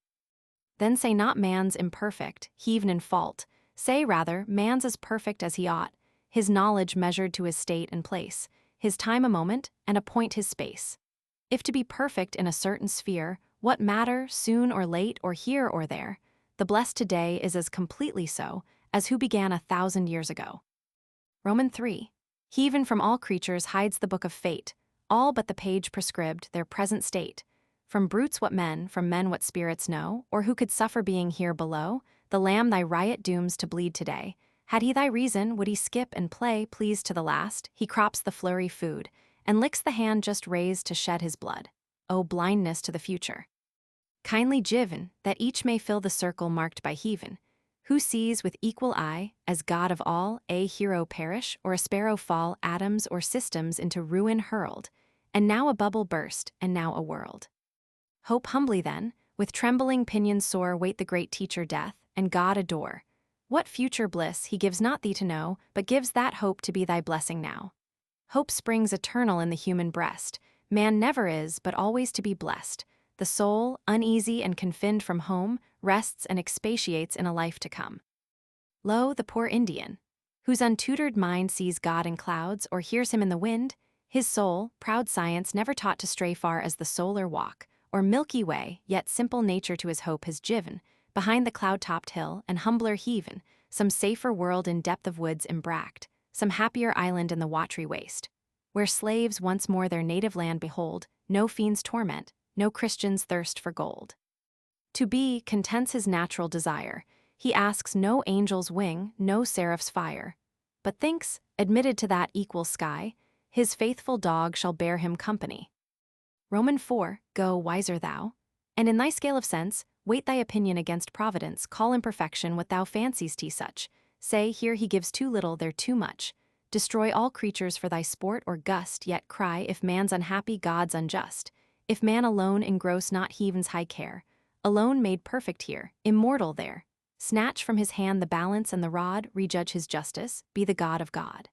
Then say not man's imperfect, heav'n in fault, say rather man's as perfect as he ought, his knowledge measured to his state and place, his time a moment, and appoint his space. If to be perfect in a certain sphere, what matter, soon or late or here or there, the blessed today is as completely so, as who began 1,000 years ago. Roman 3. Heaven from all creatures hides the book of fate, all but the page prescribed their present state. From brutes what men, from men what spirits know, or who could suffer being here below, the lamb thy riot dooms to bleed today. Had he thy reason, would he skip and play, pleased to the last, he crops the flurry food, and licks the hand just raised to shed his blood. O blindness to the future. Kindly given, that each may fill the circle marked by heaven, who sees with equal eye, as God of all, a hero perish, or a sparrow fall, atoms or systems into ruin hurled, and now a bubble burst, and now a world. Hope humbly then, with trembling pinions sore wait the great teacher death, and God adore. What future bliss he gives not thee to know, but gives that hope to be thy blessing now. Hope springs eternal in the human breast, man never is but always to be blessed. The soul, uneasy and confined from home, rests and expatiates in a life to come. Lo, the poor Indian, whose untutored mind sees God in clouds or hears him in the wind, his soul, proud science never taught to stray far as the solar walk, or milky way, yet simple nature to his hope has given, behind the cloud-topped hill and humbler heaven, some safer world in depth of woods embracked, some happier island in the watery waste, where slaves once more their native land behold, no fiend's torment, no Christian's thirst for gold. To be contents his natural desire, he asks no angel's wing, no seraph's fire, but thinks, admitted to that equal sky, his faithful dog shall bear him company. Roman 4, go wiser thou, and in thy scale of sense, Weight thy opinion against providence, call imperfection what thou fancies to such. Say, here he gives too little, there too much. Destroy all creatures for thy sport or gust, yet cry, if man's unhappy, God's unjust. If man alone engross not heaven's high care, alone made perfect here, immortal there. Snatch from his hand the balance and the rod, rejudge his justice, be the God of God.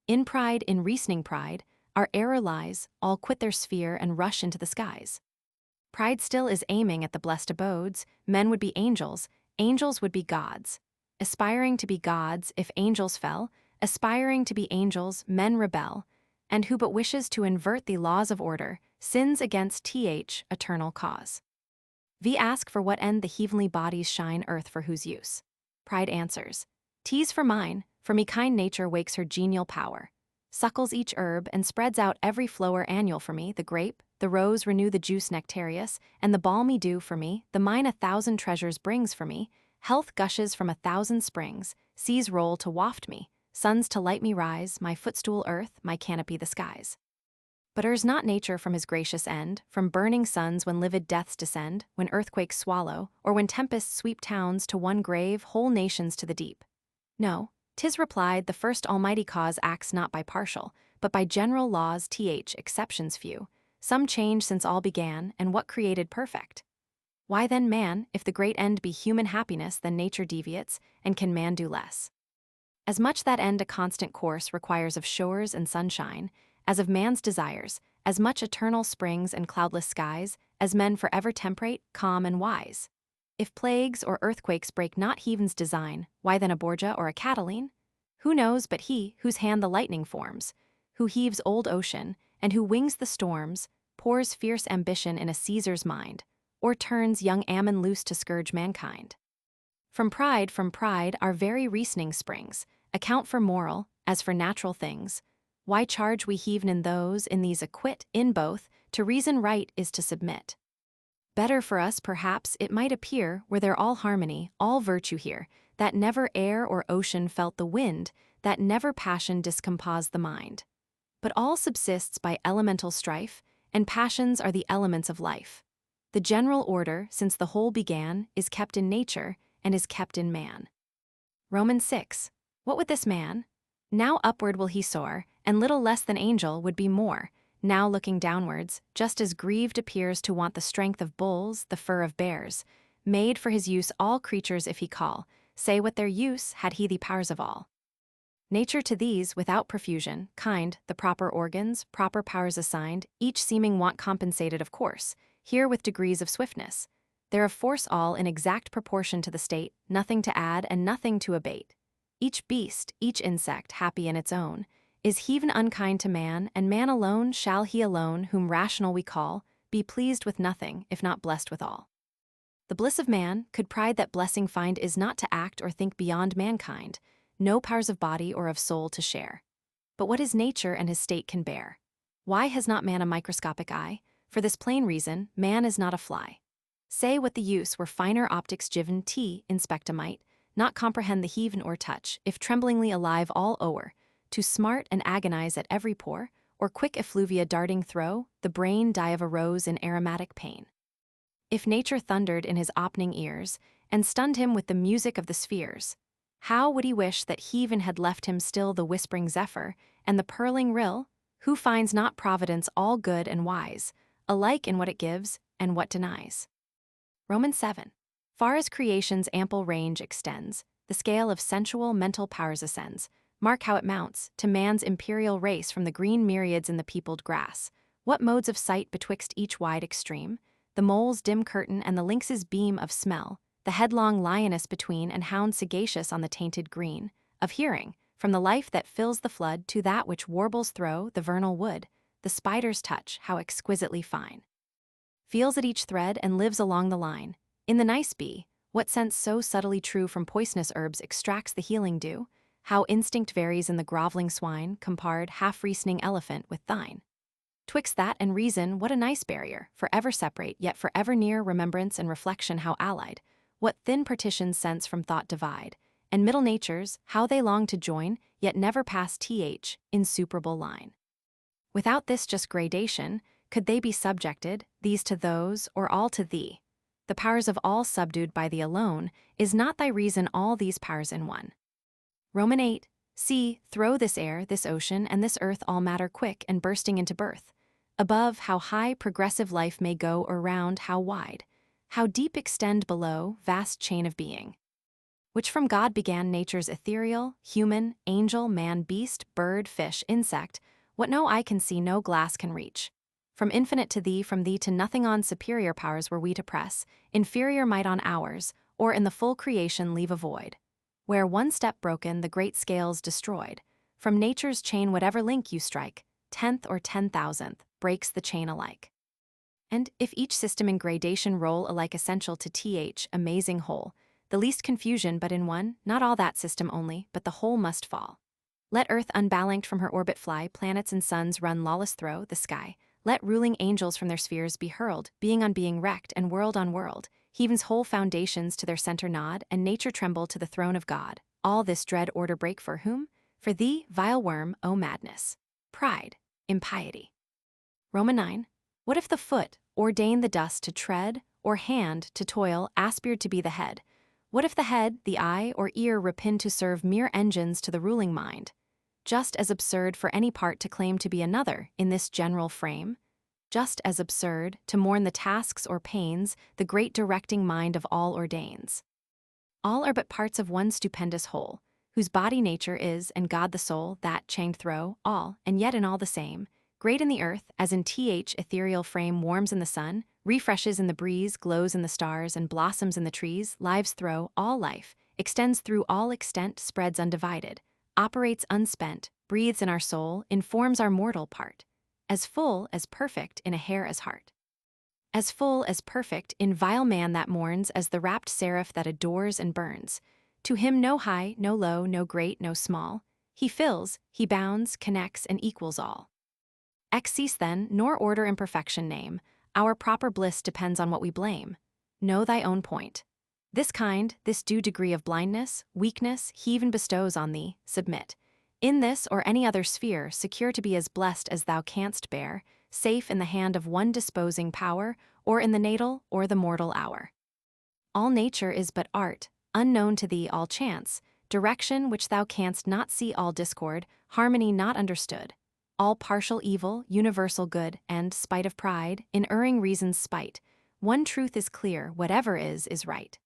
In pride, in reasoning pride, our error lies, all quit their sphere and rush into the skies. Pride still is aiming at the blessed abodes, men would be angels would be gods. Aspiring to be gods, if angels fell, aspiring to be angels, men rebel, and who but wishes to invert the laws of order, sins against eternal cause. V ask for what end the heavenly bodies shine earth for whose use. Pride answers, T's for mine, for me kind nature wakes her genial power, suckles each herb and spreads out every flower annual for me, the grape, the rose renew the juice nectarious, and the balmy dew for me, the mine 1,000 treasures brings for me, health gushes from 1,000 springs, seas roll to waft me, suns to light me rise, my footstool earth, my canopy the skies. But errs not nature from his gracious end, from burning suns when livid deaths descend, when earthquakes swallow, or when tempests sweep towns to one grave, whole nations to the deep? No, 'tis replied, the first almighty cause acts not by partial, but by general laws, exceptions few. Some change since all began, and what created perfect? Why then man, if the great end be human happiness, then nature deviates, and can man do less? As much that end a constant course requires of showers and sunshine, as of man's desires, as much eternal springs and cloudless skies, as men forever temperate, calm and wise. If plagues or earthquakes break not heaven's design, why then a Borgia or a Catiline? Who knows but he, whose hand the lightning forms, who heaves old ocean, and who wings the storms, pours fierce ambition in a Caesar's mind, or turns young Ammon loose to scourge mankind? From pride, our very reasoning springs, account for moral, as for natural things. Why charge we heathen in those, in these acquit, in both, to reason right is to submit. Better for us, perhaps, it might appear, were there all harmony, all virtue here, that never air or ocean felt the wind, that never passion discomposed the mind. But all subsists by elemental strife, and passions are the elements of life. The general order, since the whole began, is kept in nature, and is kept in man. Romans 6. What would this man? Now upward will he soar, and little less than angel would be more. Now looking downwards, just as grieved appears to want the strength of bulls, the fur of bears. Made for his use all creatures if he call, say what their use had he the powers of all. Nature to these, without profusion, kind, the proper organs, proper powers assigned, each seeming want compensated of course, here with degrees of swiftness. They're of force all in exact proportion to the state, nothing to add and nothing to abate. Each beast, each insect, happy in its own, is heaven unkind to man, and man alone shall he alone, whom rational we call, be pleased with nothing, if not blessed with all. The bliss of man, could pride that blessing find, is not to act or think beyond mankind, no powers of body or of soul to share. But what his nature and his state can bear. Why has not man a microscopic eye? For this plain reason, man is not a fly. Say what the use were finer optics given inspecta might, not comprehend the heaven or touch, if tremblingly alive all o'er, to smart and agonize at every pore, or quick effluvia darting throw, the brain die of a rose in aromatic pain. If nature thundered in his opening ears, and stunned him with the music of the spheres, how would he wish that heaven had left him still the whispering zephyr, and the purling rill? Who finds not providence all good and wise, alike in what it gives and what denies? Romans 7. Far as creation's ample range extends, the scale of sensual mental powers ascends. Mark how it mounts, to man's imperial race from the green myriads in the peopled grass. What modes of sight betwixt each wide extreme? The mole's dim curtain and the lynx's beam of smell, the headlong lioness between and hound sagacious on the tainted green. Of hearing, from the life that fills the flood to that which warbles through the vernal wood, the spider's touch, how exquisitely fine. Feels at each thread and lives along the line. In the nice bee, what sense so subtly true from poisonous herbs extracts the healing dew? How instinct varies in the groveling swine, compared half-reasoning elephant with thine. Twixt that and reason, what a nice barrier, forever separate, yet forever near remembrance and reflection how allied. What thin partitions sense from thought divide, and middle natures, how they long to join, yet never pass insuperable line. Without this just gradation, could they be subjected, these to those, or all to thee? the powers of all subdued by thee alone, is not thy reason all these powers in one? Roman 8, see, throw this air, this ocean, and this earth all matter quick and bursting into birth. Above, how high progressive life may go, or round, how wide. How deep extend below, vast chain of being. Which from God began nature's ethereal, human, angel, man, beast, bird, fish, insect, what no eye can see, no glass can reach. From infinite to thee, from thee to nothing on superior powers were we to press, inferior might on ours, or in the full creation leave a void. Where one step broken, the great scales destroyed. From nature's chain whatever link you strike, 10th or 10,000th, breaks the chain alike. And if each system in gradation roll alike essential to th amazing whole, the least confusion but in one, not all that system only, but the whole must fall. Let earth unbalanced from her orbit fly, planets and suns run lawless through the sky. Let ruling angels from their spheres be hurled, being on being wrecked and world on world, heaven's whole foundations to their center nod, and nature tremble to the throne of God. All this dread order break for whom? For thee, vile worm, O madness, pride, impiety. Roman 9, what if the foot ordain the dust to tread, or hand to toil aspired to be the head? What if the head, the eye, or ear repin to serve mere engines to the ruling mind? Just as absurd for any part to claim to be another in this general frame, just as absurd to mourn the tasks or pains the great directing mind of all ordains. All are but parts of one stupendous whole, whose body nature is, and God the soul, that chained throw, all, and yet in all the same, great in the earth, as in th ethereal frame warms in the sun, refreshes in the breeze, glows in the stars, and blossoms in the trees, lives throw, all life, extends through all extent, spreads undivided, operates unspent, breathes in our soul, informs our mortal part, as full as perfect in a hair as heart. As full as perfect in vile man that mourns as the rapt seraph that adores and burns. To him no high, no low, no great, no small. He fills, he bounds, connects, and equals all. Excease then, nor order imperfection name, our proper bliss depends on what we blame. Know thy own point. This kind, this due degree of blindness, weakness, he even bestows on thee, submit. In this or any other sphere, secure to be as blessed as thou canst bear, safe in the hand of one disposing power, or in the natal or the mortal hour. All nature is but art, unknown to thee all chance, direction which thou canst not see, all discord, harmony not understood. All partial evil, universal good, and, spite of pride, in erring reason's spite, one truth is clear, whatever is right.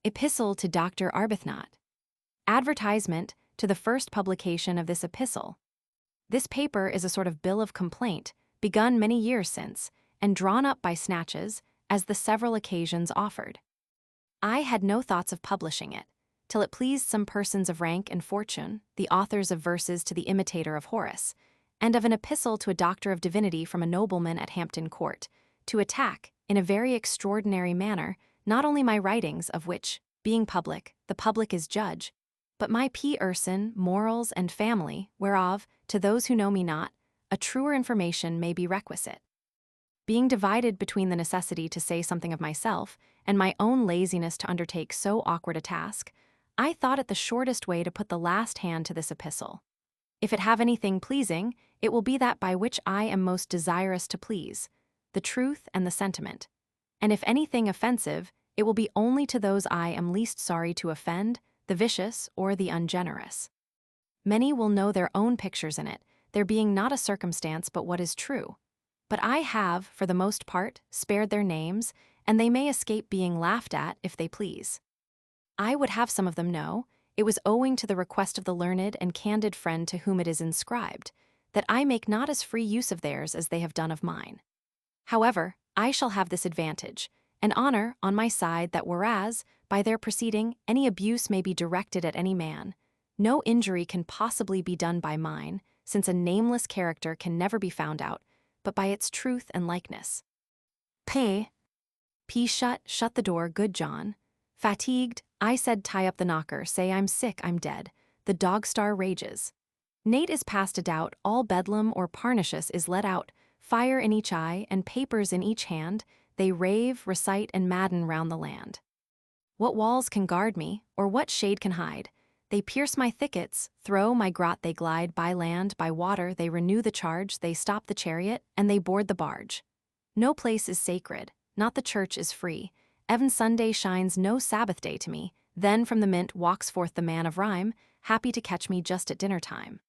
Epistle to Dr Arbuthnot. Advertisement to the first publication of this epistle. This paper is a sort of bill of complaint, begun many years since, and drawn up by snatches, as the several occasions offered. I had no thoughts of publishing it, till it pleased some persons of rank and fortune, the authors of verses to the imitator of Horace, and of an epistle to a doctor of divinity from a nobleman at Hampton Court, to attack, in a very extraordinary manner, not only my writings, of which, being public, the public is judge, but my person, morals, and family, whereof, to those who know me not, a truer information may be requisite. Being divided between the necessity to say something of myself, and my own laziness to undertake so awkward a task, I thought it the shortest way to put the last hand to this epistle. If it have anything pleasing, It will be that by which I am most desirous to please, the truth and the sentiment. And if anything offensive, it will be only to those I am least sorry to offend, the vicious or the ungenerous. Many will know their own pictures in it, there being not a circumstance but what is true. But I have, for the most part, spared their names, and they may escape being laughed at if they please. I would have some of them know, it was owing to the request of the learned and candid friend to whom it is inscribed, that I make not as free use of theirs as they have done of mine. However, I shall have this advantage, and honor on my side that whereas, by their proceeding, any abuse may be directed at any man, no injury can possibly be done by mine, since a nameless character can never be found out, but by its truth and likeness. P. Shut the door, good John. Fatigued, I said tie up the knocker, say I'm sick, I'm dead. The dog-star rages. Nate is past a doubt, all bedlam or Parnassus is let out, fire in each eye and papers in each hand, they rave, recite, and madden round the land. What walls can guard me, or what shade can hide? They pierce my thickets, through my grot they glide, by land, by water they renew the charge, they stop the chariot, and they board the barge. No place is sacred, not the church is free, even Sunday shines no Sabbath day to me, then from the mint walks forth the man of rhyme, happy to catch me just at dinner time.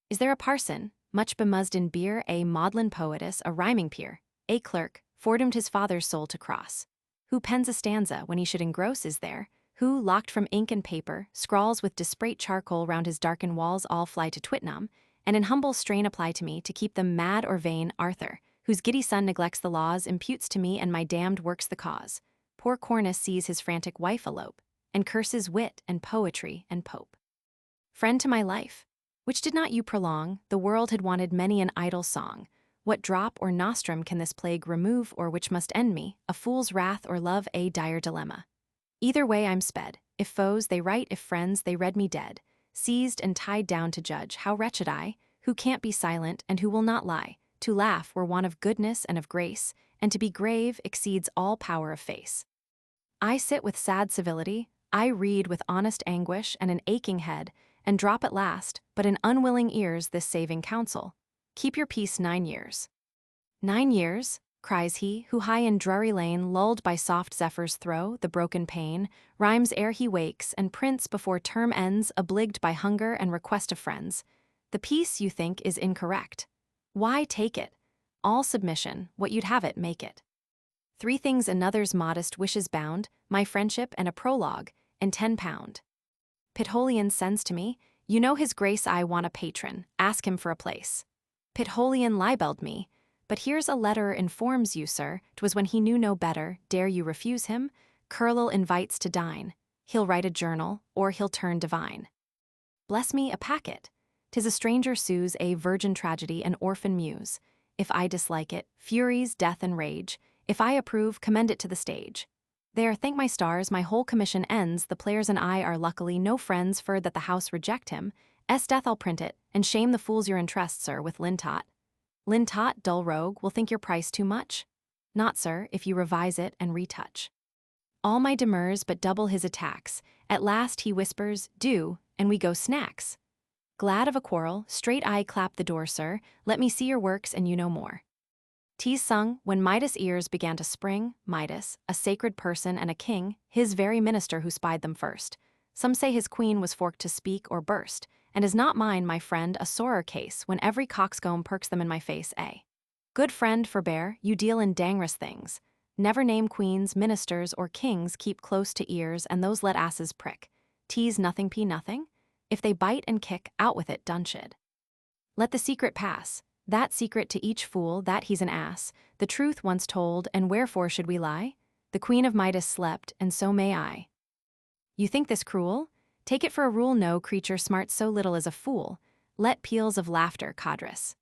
Is there a parson, much bemuzzed in beer, a maudlin poetess, a rhyming peer, a clerk, foredoomed his father's soul to cross? Who pens a stanza when he should engross is there? Who, locked from ink and paper, scrawls with disparate charcoal round his darkened walls all fly to Twitnam, and in humble strain apply to me to keep them mad or vain, Arthur, whose giddy son neglects the laws, imputes to me and my damned works the cause. Poor Cornus sees his frantic wife elope, and curses wit and poetry and Pope. Friend to my life, which did not you prolong, the world had wanted many an idle song. What drop or nostrum can this plague remove, or which must end me, a fool's wrath or love, a dire dilemma? Either way I'm sped, if foes they write, if friends they read me dead, seized and tied down to judge, how wretched I, who can't be silent and who will not lie, to laugh were one of goodness and of grace, and to be grave exceeds all power of face. I sit with sad civility, I read with honest anguish and an aching head, and drop at last, but in unwilling ears, this saving counsel: keep your peace 9 years. 9 years, cries he, who high in Drury Lane, lulled by soft zephyrs throw the broken pane, rhymes ere he wakes, and prints before term ends, obliged by hunger and request of friends. The peace, you think, is incorrect. Why take it? All submission, what you'd have it, make it. 3 things another's modest wishes bound, my friendship and a prologue, and £10. Pitolian sends to me, you know his grace I want a patron, ask him for a place. Pitolian libelled me, but here's a letter informs you, sir, 'twas when he knew no better, dare you refuse him? Curlil invites to dine, he'll write a journal, or he'll turn divine. Bless me, a packet. 'Tis a stranger sues, a virgin tragedy, an orphan muse. If I dislike it, furies, death, and rage. If I approve, commend it to the stage. There, thank my stars, my whole commission ends, the players and I are luckily no friends for that the house reject him. Death I'll print it, and shame the fools your interest, sir, with Lintot. Lintot, dull rogue, will think your price too much? Not, sir, if you revise it and retouch. All my demurs but double his attacks, at last he whispers, do, and we go snacks. Glad of a quarrel, straight I clap the door, sir, let me see your works and you know more. 'Tis sung, when Midas' ears began to spring, Midas, a sacred person and a king, his very minister who spied them first. Some say his queen was forked to speak or burst, and is not mine, my friend, a sorer case, when every coxcomb perks them in my face, Good friend, forbear, you deal in dangerous things. Never name queens, ministers, or kings, keep close to ears, and those let asses prick. Tease nothing, pea nothing? If they bite and kick, out with it, Dunshid. Let the secret pass. That secret to each fool, that he's an ass, the truth once told, and wherefore should we lie? The queen of Midas slept, and so may I. You think this cruel? Take it for a rule, no creature smarts so little as a fool. Let peals of laughter, Codrus.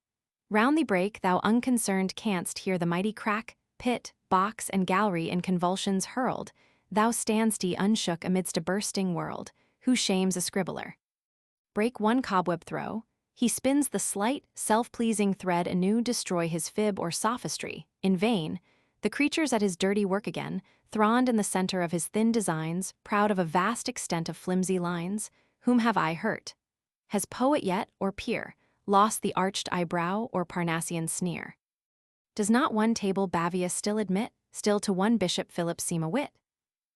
Round thee break, thou unconcerned canst hear the mighty crack, pit, box, and gallery in convulsions hurled. Thou stand'st unshook amidst a bursting world, who shames a scribbler. Break one cobweb throw, he spins the slight, self-pleasing thread anew, destroy his fib or sophistry, in vain. The creature's at his dirty work again, thrond in the center of his thin designs, proud of a vast extent of flimsy lines. Whom have I hurt? Has poet yet, or peer, lost the arched eyebrow or Parnassian sneer. Does not one table Bavius still admit, still to one bishop Philip seem a wit?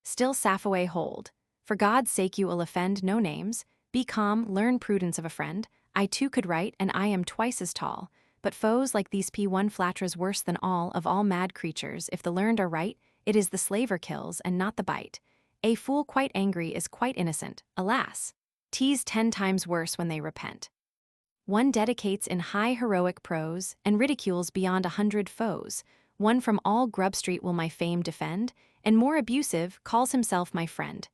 Still Sapphoe hold. For God's sake you will offend no names, be calm, learn prudence of a friend, I too could write, and I am twice as tall, but foes like these P1 flatters worse than all of all mad creatures. If the learned are right, it is the slaver kills and not the bite. A fool quite angry is quite innocent, alas! 'Tis 10 times worse when they repent. One dedicates in high heroic prose, and ridicules beyond 100 foes. One from all Grub Street will my fame defend, and more abusive, calls himself my friend.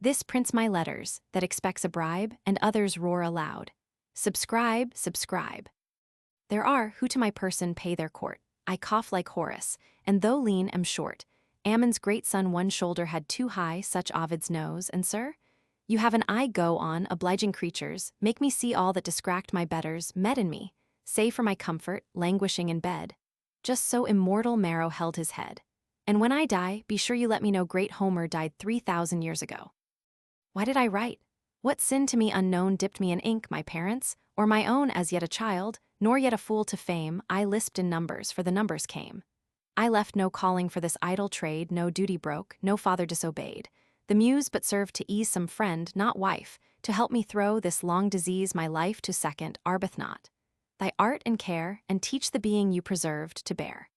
This prints my letters, that expects a bribe, and others roar aloud. Subscribe, subscribe. There are who to my person pay their court. I cough like Horace, and though lean am short. Ammon's great son one shoulder had too high, such Ovid's knows, and sir? You have an eye go on, obliging creatures, make me see all that distract my betters, met in me, say for my comfort, languishing in bed. Just so immortal Marrow held his head. And when I die, be sure you let me know great Homer died 3,000 years ago. Why did I write? What sin to me unknown dipped me in ink, my parents, or my own as yet a child, nor yet a fool to fame, I lisped in numbers, for the numbers came. I left no calling for this idle trade, no duty broke, no father disobeyed. The muse but served to ease some friend, not wife, to help me throw this long disease my life to second, Arbuthnot. Thy art and care, and teach the being you preserved to bear.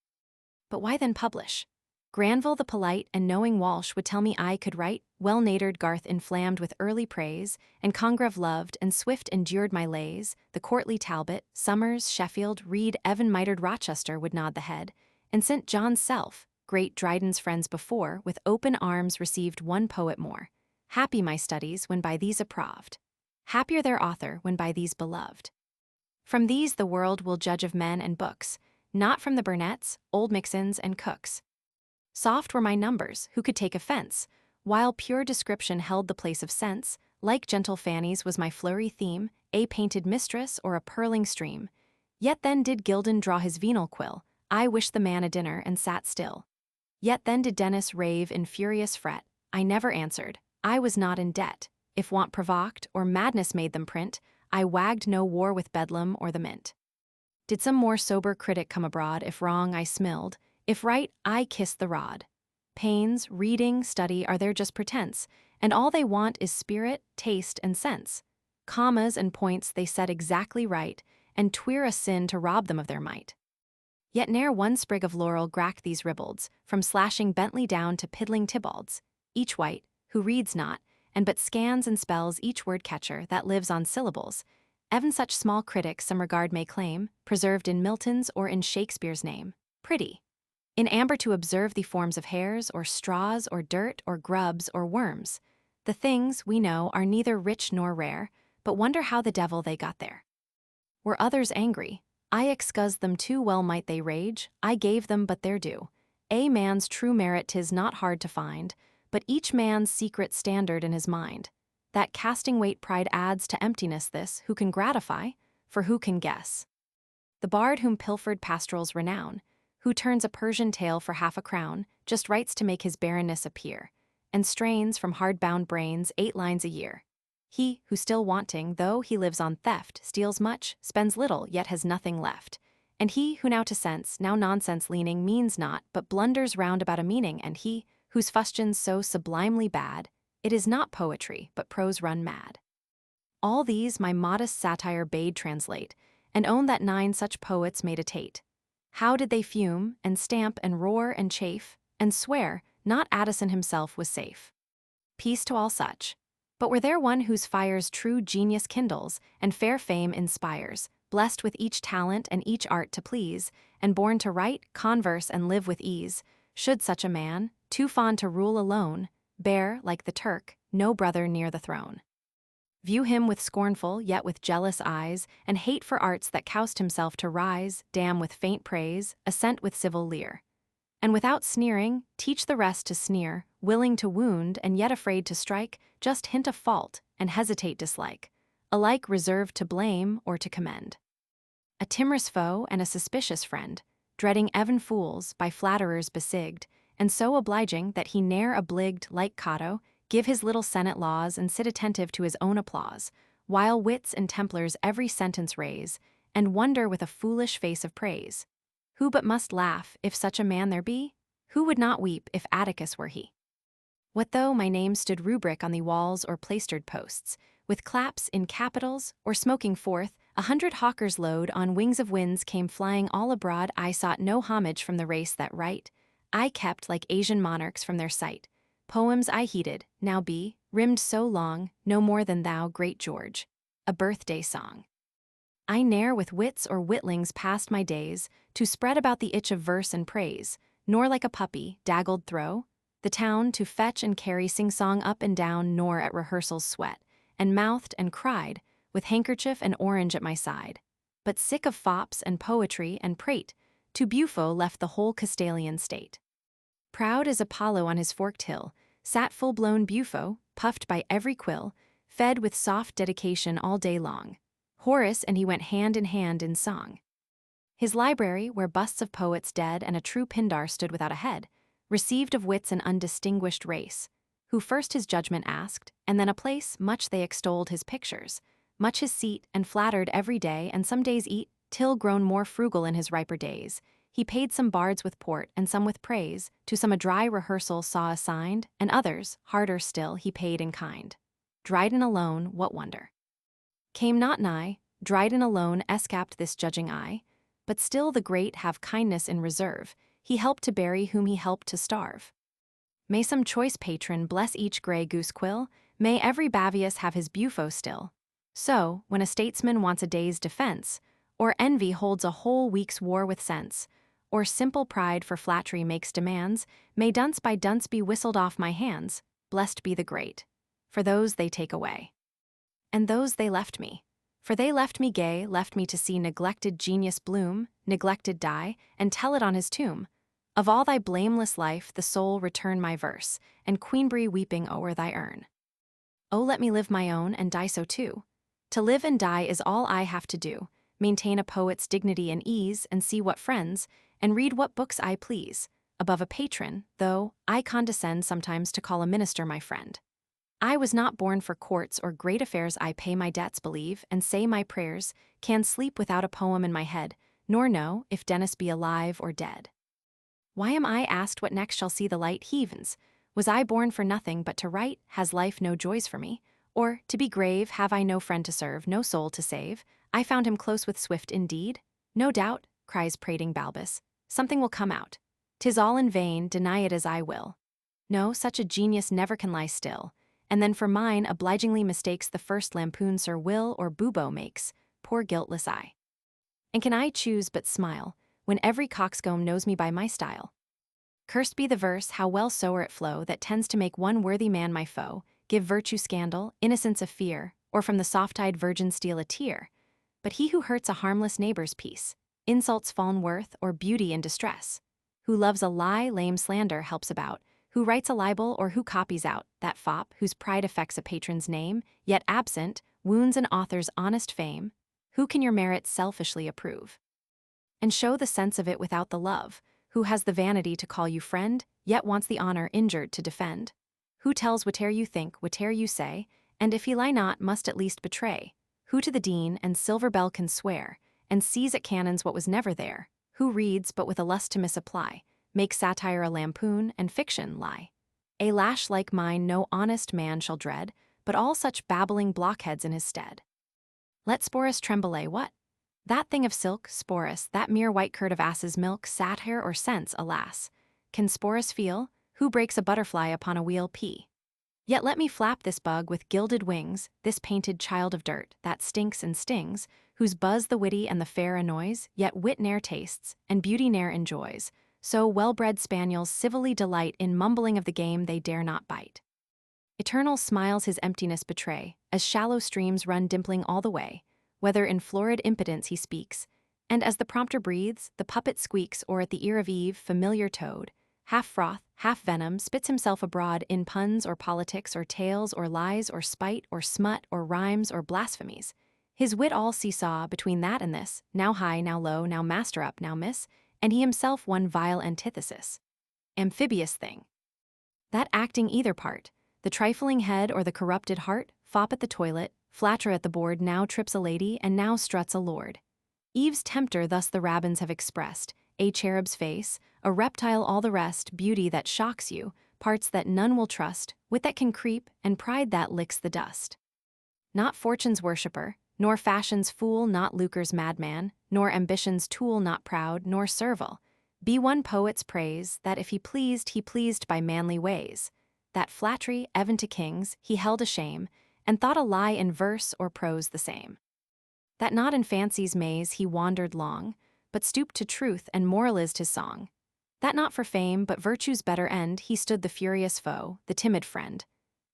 But why then publish? Granville the polite and knowing Walsh would tell me I could write, well-natured Garth inflamed with early praise, and Congreve loved and Swift endured my lays, the courtly Talbot, Somers, Sheffield, Reed, Evan mitred Rochester would nod the head, and St. John's self, great Dryden's friends before, with open arms received one poet more. Happy my studies when by these approved. Happier their author when by these beloved. From these the world will judge of men and books, not from the Burnetts, Old Mixons, and Cooks. Soft were my numbers, who could take offense, while pure description held the place of sense, like gentle Fanny's was my flurry theme, a painted mistress or a purling stream. Yet then did Gildan draw his venal quill, I wished the man a dinner and sat still. Yet then did Dennis rave in furious fret, I never answered, I was not in debt, if want provoked or madness made them print, I wagged no war with Bedlam or the Mint. Did some more sober critic come abroad, if wrong I smilled, if right, I kissed the rod. Pains, reading, study are their just pretense, and all they want is spirit, taste, and sense. Commas and points they set exactly right, and 'twere a sin to rob them of their might. Yet ne'er one sprig of laurel gracked these ribalds, from slashing Bentley down to piddling Tybalds, each white, who reads not, and but scans and spells each word catcher that lives on syllables. Even such small critics some regard may claim, preserved in Milton's or in Shakespeare's name, pretty. In amber to observe the forms of hairs, or straws, or dirt, or grubs, or worms. The things, we know, are neither rich nor rare, but wonder how the devil they got there. Were others angry, I excused them too well might they rage, I gave them but their due. A man's true merit 'tis not hard to find, but each man's secret standard in his mind. That casting weight pride adds to emptiness this, who can gratify, for who can guess. The bard whom pilfered pastorals renown, who turns a Persian tale for half a crown, just writes to make his barrenness appear, and strains from hard-bound brains 8 lines a year. He, who still wanting, though he lives on theft, steals much, spends little, yet has nothing left. And he, who now to sense, now nonsense leaning, means not, but blunders round about a meaning, and he, whose fustian's so sublimely bad, it is not poetry, but prose run mad. All these my modest satire bade translate, and own that 9 such poets made a tate. How did they fume, and stamp, and roar, and chafe, and swear, not Addison himself was safe. Peace to all such. But were there one whose fires true genius kindles, and fair fame inspires, blessed with each talent and each art to please, and born to write, converse, and live with ease, should such a man, too fond to rule alone, bear, like the Turk, no brother near the throne? View him with scornful, yet with jealous eyes, and hate for arts that coust himself to rise, damn with faint praise, assent with civil leer. And without sneering, teach the rest to sneer, willing to wound and yet afraid to strike, just hint a fault and hesitate dislike, alike reserved to blame or to commend. A timorous foe and a suspicious friend, dreading even fools, by flatterers besieged, and so obliging that he ne'er obliged, like Cato, give his little senate laws and sit attentive to his own applause, while wits and templars every sentence raise, and wonder with a foolish face of praise. Who but must laugh, if such a man there be? Who would not weep, if Atticus were he? What though my name stood rubric on the walls or plaistered posts, with claps in capitals, or smoking forth, 100 hawkers' load on wings of winds came flying all abroad, I sought no homage from the race that right, I kept like Asian monarchs from their sight. Poems I heeded, now be, rimmed so long, no more than thou, great George. A birthday song. I ne'er with wits or witlings passed my days, to spread about the itch of verse and praise, nor like a puppy, daggled throw the town to fetch and carry sing-song up and down, nor at rehearsals sweat, and mouthed and cried, with handkerchief and orange at my side. But sick of fops and poetry and prate, to Bufo left the whole Castalian state. Proud as Apollo on his forked hill, sat full-blown Bufo, puffed by every quill, fed with soft dedication all day long. Horace and he went hand in song. His library, where busts of poets dead and a true Pindar stood without a head, received of wits an undistinguished race, who first his judgment asked, and then a place, much they extolled his pictures, much his seat, and flattered every day, and some days eat, till grown more frugal in his riper days, he paid some bards with port, and some with praise, to some a dry rehearsal saw assigned, and others, harder still, he paid in kind. Dryden alone, what wonder? Came not nigh, Dryden alone escaped this judging eye, but still the great have kindness in reserve, he helped to bury whom he helped to starve. May some choice patron bless each grey goose quill, may every Bavius have his Bufo still. So, when a statesman wants a day's defense, or envy holds a whole week's war with sense, or simple pride for flattery makes demands, may dunce by dunce be whistled off my hands, blessed be the great. For those they take away. And those they left me. For they left me gay, left me to see neglected genius bloom, neglected die, and tell it on his tomb. Of all thy blameless life the soul return my verse, and Queenbry weeping o'er thy urn. Oh, let me live my own, and die so too. To live and die is all I have to do, maintain a poet's dignity and ease, and see what friends, and read what books I please, above a patron, though I condescend sometimes to call a minister my friend. I was not born for courts or great affairs, I pay my debts, believe, and say my prayers, can sleep without a poem in my head, nor know if Dennis be alive or dead. Why am I asked what next shall see the light? Heavens, was I born for nothing but to write? Has life no joys for me? Or, to be grave, have I no friend to serve, no soul to save? I found him close with Swift indeed? No doubt, cries prating Balbus, something will come out. 'Tis all in vain, deny it as I will. No, such a genius never can lie still, and then for mine obligingly mistakes the first lampoon Sir Will or Bubo makes, poor guiltless I. And can I choose but smile, when every coxcomb knows me by my style? Cursed be the verse, how well soe'er it flow, that tends to make one worthy man my foe, give virtue scandal, innocence a fear, or from the soft-eyed virgin steal a tear. But he who hurts a harmless neighbor's peace, insults fall'n worth, or beauty in distress, who loves a lie, lame slander helps about, who writes a libel or who copies out, that fop, whose pride affects a patron's name, yet absent, wounds an author's honest fame, who can your merits selfishly approve? And show the sense of it without the love, who has the vanity to call you friend, yet wants the honor injured to defend? Who tells whate'er you think, whate'er you say, and if he lie not, must at least betray? Who to the dean and silver bell can swear, and sees at cannons what was never there? Who reads but with a lust to misapply, make satire a lampoon, and fiction lie? A lash like mine no honest man shall dread, but all such babbling blockheads in his stead. Let Sporus tremble, what? That thing of silk, Sporus, that mere white curd of ass's milk, satire or sense, alas! Can Sporus feel, who breaks a butterfly upon a wheel P? Yet let me flap this bug with gilded wings, this painted child of dirt, that stinks and stings, whose buzz the witty and the fair annoys, yet wit ne'er tastes, and beauty ne'er enjoys. So well-bred spaniels civilly delight in mumbling of the game they dare not bite. Eternal smiles his emptiness betray, as shallow streams run dimpling all the way, whether in florid impotence he speaks, and as the prompter breathes, the puppet squeaks, or at the ear of Eve, familiar toad, half froth, half venom, spits himself abroad in puns or politics or tales or lies or spite or smut or rhymes or blasphemies. His wit all seesaw between that and this, now high, now low, now master up, now miss, and he himself one vile antithesis. Amphibious thing. That acting either part, the trifling head or the corrupted heart, fop at the toilet, flatterer at the board, now trips a lady and now struts a lord. Eve's tempter thus the rabbins have expressed, a cherub's face, a reptile all the rest, beauty that shocks you, parts that none will trust, wit that can creep, and pride that licks the dust. Not fortune's worshipper, nor fashion's fool, not lucre's madman, nor ambition's tool, not proud, nor servile. Be one poet's praise, that if he pleased by manly ways. That flattery, even to kings, he held a shame, and thought a lie in verse or prose the same. That not in fancy's maze he wandered long, but stooped to truth, and moralized his song. That not for fame, but virtue's better end, he stood the furious foe, the timid friend.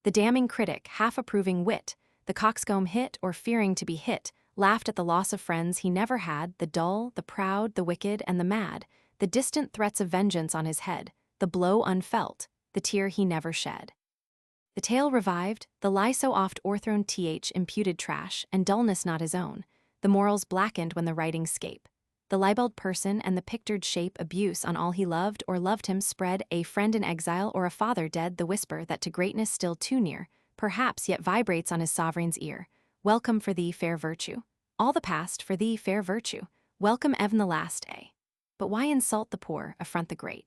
The damning critic, half-approving wit, the coxcomb hit, or fearing to be hit, laughed at the loss of friends he never had, the dull, the proud, the wicked, and the mad, the distant threats of vengeance on his head, the blow unfelt, the tear he never shed. The tale revived, the lie so oft o'erthrown imputed trash, and dullness not his own, the morals blackened when the writings scape. The libelled person and the pictured shape abuse on all he loved or loved him spread, a friend in exile or a father dead, the whisper that to greatness still too near, perhaps yet vibrates on his sovereign's ear. Welcome for thee, fair virtue. All the past for thee, fair virtue. Welcome even the last, a. But why insult the poor, affront the great?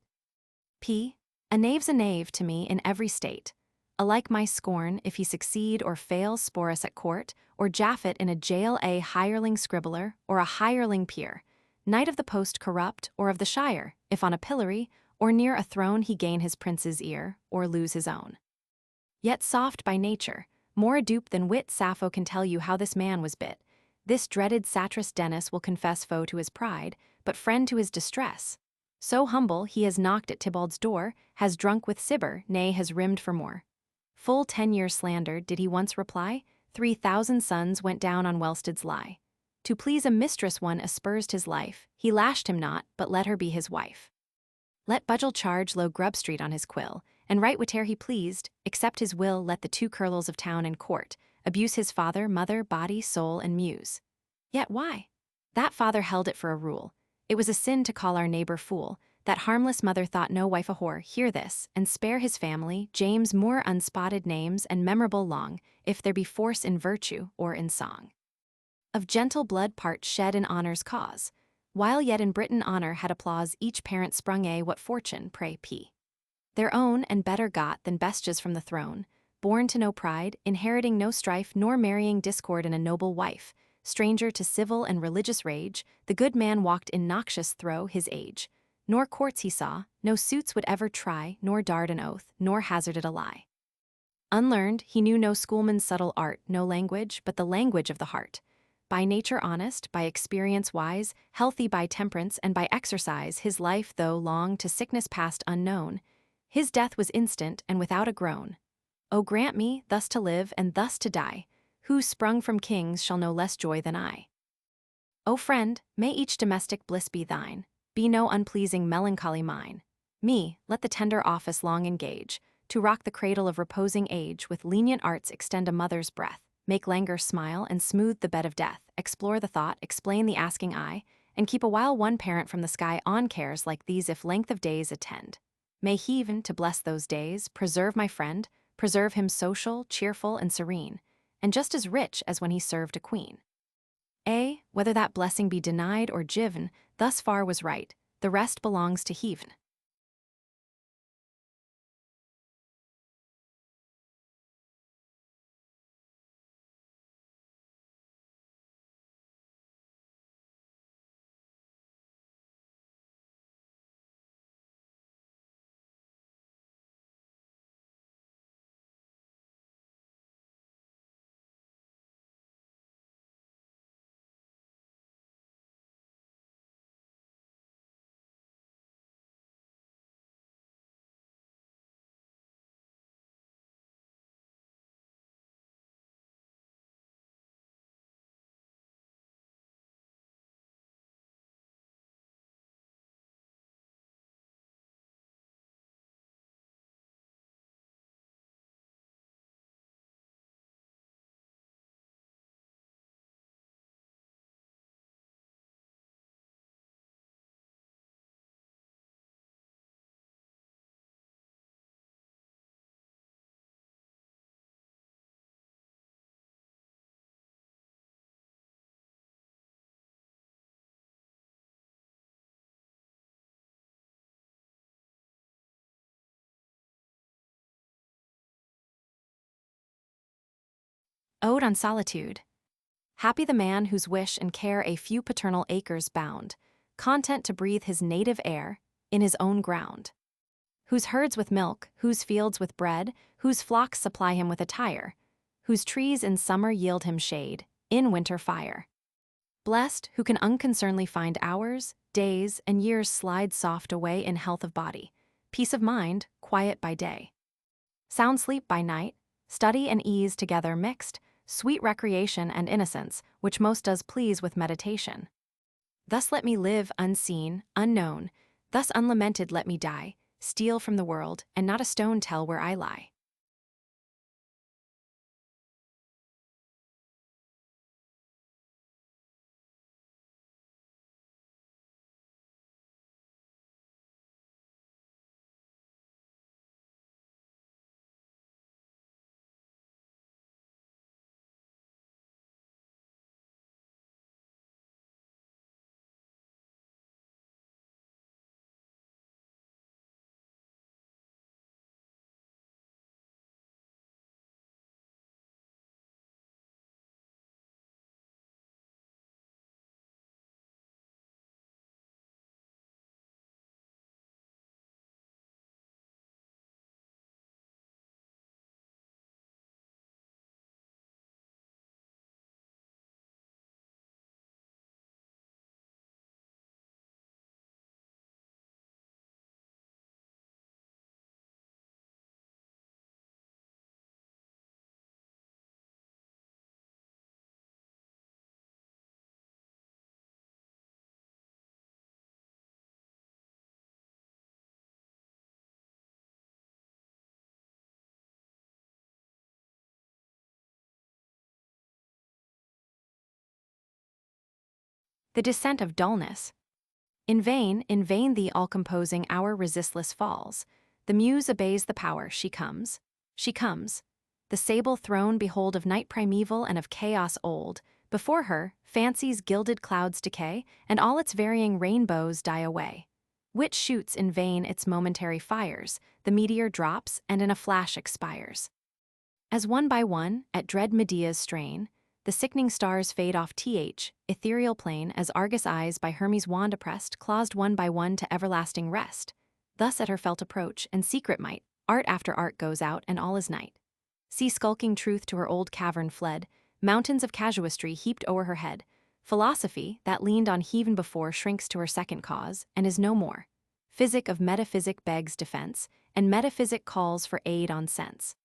P. A knave's a knave to me in every state. Alike my scorn, if he succeed or fail, Sporus at court, or Japhet in a jail, a hireling scribbler, or a hireling peer. Knight of the post corrupt, or of the shire, if on a pillory, or near a throne he gain his prince's ear, or lose his own. Yet soft by nature, more a dupe than wit, Sappho can tell you how this man was bit. This dreaded satirist Dennis will confess foe to his pride, but friend to his distress. So humble, he has knocked at Tybald's door, has drunk with Cibber, nay, has rimmed for more. Full 10 years slandered, did he once reply? 3,000 sons went down on Wellstead's lie. To please a mistress one aspersed his life, he lashed him not, but let her be his wife. Let Budgel charge low Grub Street on his quill, and write whate'er he pleased, except his will let the two curls of town and court, abuse his father, mother, body, soul, and muse. Yet why? That father held it for a rule. It was a sin to call our neighbor fool. That harmless mother thought no wife a whore. Hear this, and spare his family, James, more unspotted names and memorable long, if there be force in virtue or in song. Of gentle blood part shed in honor's cause, while yet in Britain honor had applause, each parent sprung a what fortune, pray P. Their own and better got than bestias from the throne, born to no pride, inheriting no strife, nor marrying discord in a noble wife, stranger to civil and religious rage, the good man walked in noxious through his age. Nor courts he saw, no suits would ever try, nor dared an oath, nor hazarded a lie. Unlearned, he knew no schoolman's subtle art, no language, but the language of the heart. By nature honest, by experience wise, healthy by temperance and by exercise, his life, though long, to sickness passed unknown. His death was instant and without a groan. O grant me, thus to live and thus to die, who sprung from kings shall know less joy than I. O friend, may each domestic bliss be thine, be no unpleasing melancholy mine. Me, let the tender office long engage, to rock the cradle of reposing age, with lenient arts extend a mother's breath, make languor smile and smooth the bed of death, explore the thought, explain the asking eye, and keep a while one parent from the sky on cares like these if length of days attend. May he even, to bless those days, preserve my friend, preserve him social, cheerful, and serene, and just as rich as when he served a queen. A. Whether that blessing be denied or given, thus far was right, the rest belongs to heaven. Ode on Solitude. Happy the man whose wish and care a few paternal acres bound, content to breathe his native air in his own ground. Whose herds with milk, whose fields with bread, whose flocks supply him with attire, whose trees in summer yield him shade, in winter fire. Blessed who can unconcernedly find hours, days, and years slide soft away in health of body, peace of mind, quiet by day. Sound sleep by night, study and ease together mixed, sweet recreation and innocence, which most does please with meditation. Thus let me live unseen, unknown, thus unlamented let me die, steal from the world, and not a stone tell where I lie. The Descent of Dullness. In vain the all-composing hour resistless falls. The muse obeys the power, she comes. The sable throne behold of night primeval and of chaos old. Before her, fancy's gilded clouds decay, and all its varying rainbows die away. Wit shoots in vain its momentary fires, the meteor drops and in a flash expires. As one by one, at dread Medea's strain, the sickening stars fade off ethereal plane, as Argus eyes by Hermes' wand oppressed, claused one by one to everlasting rest. Thus at her felt approach, and secret might, art after art goes out, and all is night. See skulking truth to her old cavern fled, mountains of casuistry heaped o'er her head. Philosophy, that leaned on heaven before, shrinks to her second cause, and is no more. Physic of metaphysic begs defense, and metaphysic calls for aid on sense.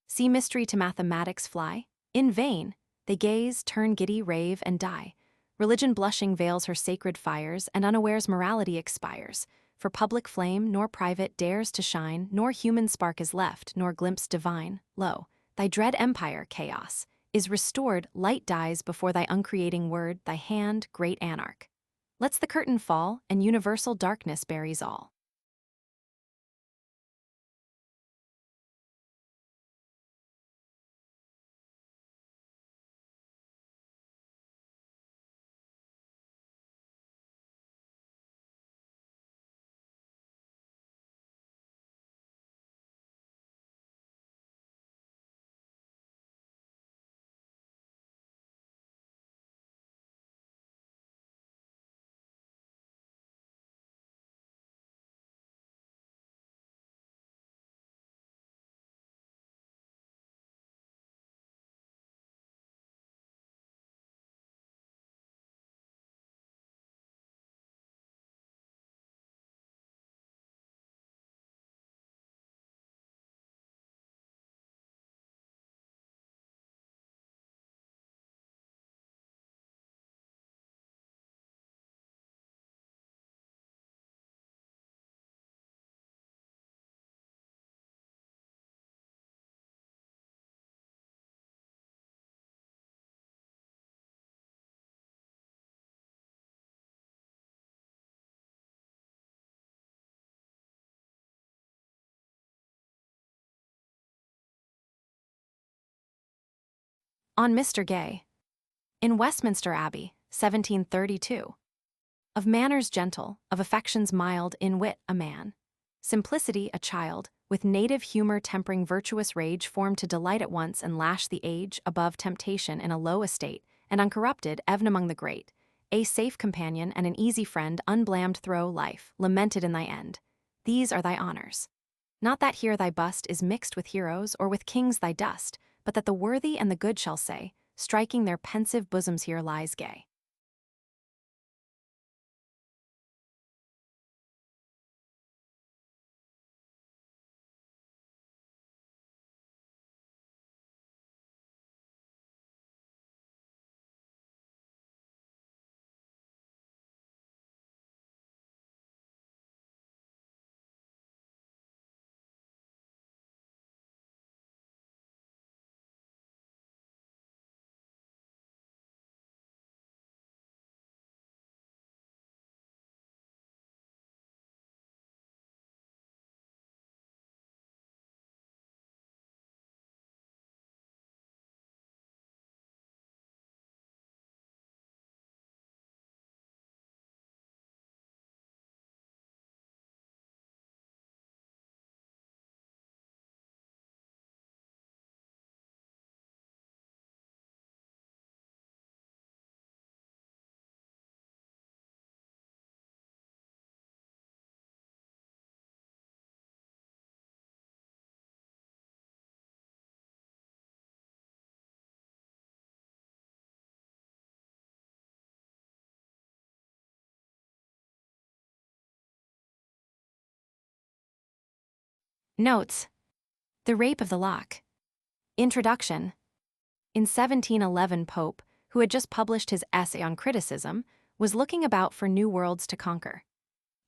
See mystery to mathematics fly, in vain. They gaze, turn giddy, rave, and die. Religion blushing veils her sacred fires, and unawares morality expires. For public flame nor private dares to shine, nor human spark is left, nor glimpse divine. Lo, thy dread empire, chaos, is restored, light dies before thy uncreating word, thy hand, great anarch. Lets the curtain fall, and universal darkness buries all. On Mr. Gay. In Westminster Abbey, 1732. Of manners gentle, of affections mild, in wit a man. Simplicity a child, with native humor tempering virtuous rage formed to delight at once and lash the age above temptation in a low estate, and uncorrupted, even among the great, a safe companion and an easy friend unblamed through life, lamented in thy end. These are thy honors. Not that here thy bust is mixed with heroes or with kings thy dust, but that the worthy and the good shall say, striking their pensive bosoms here lies gay. Notes: The Rape of the Lock. Introduction. In 1711, Pope, who had just published his essay on criticism, was looking about for new worlds to conquer.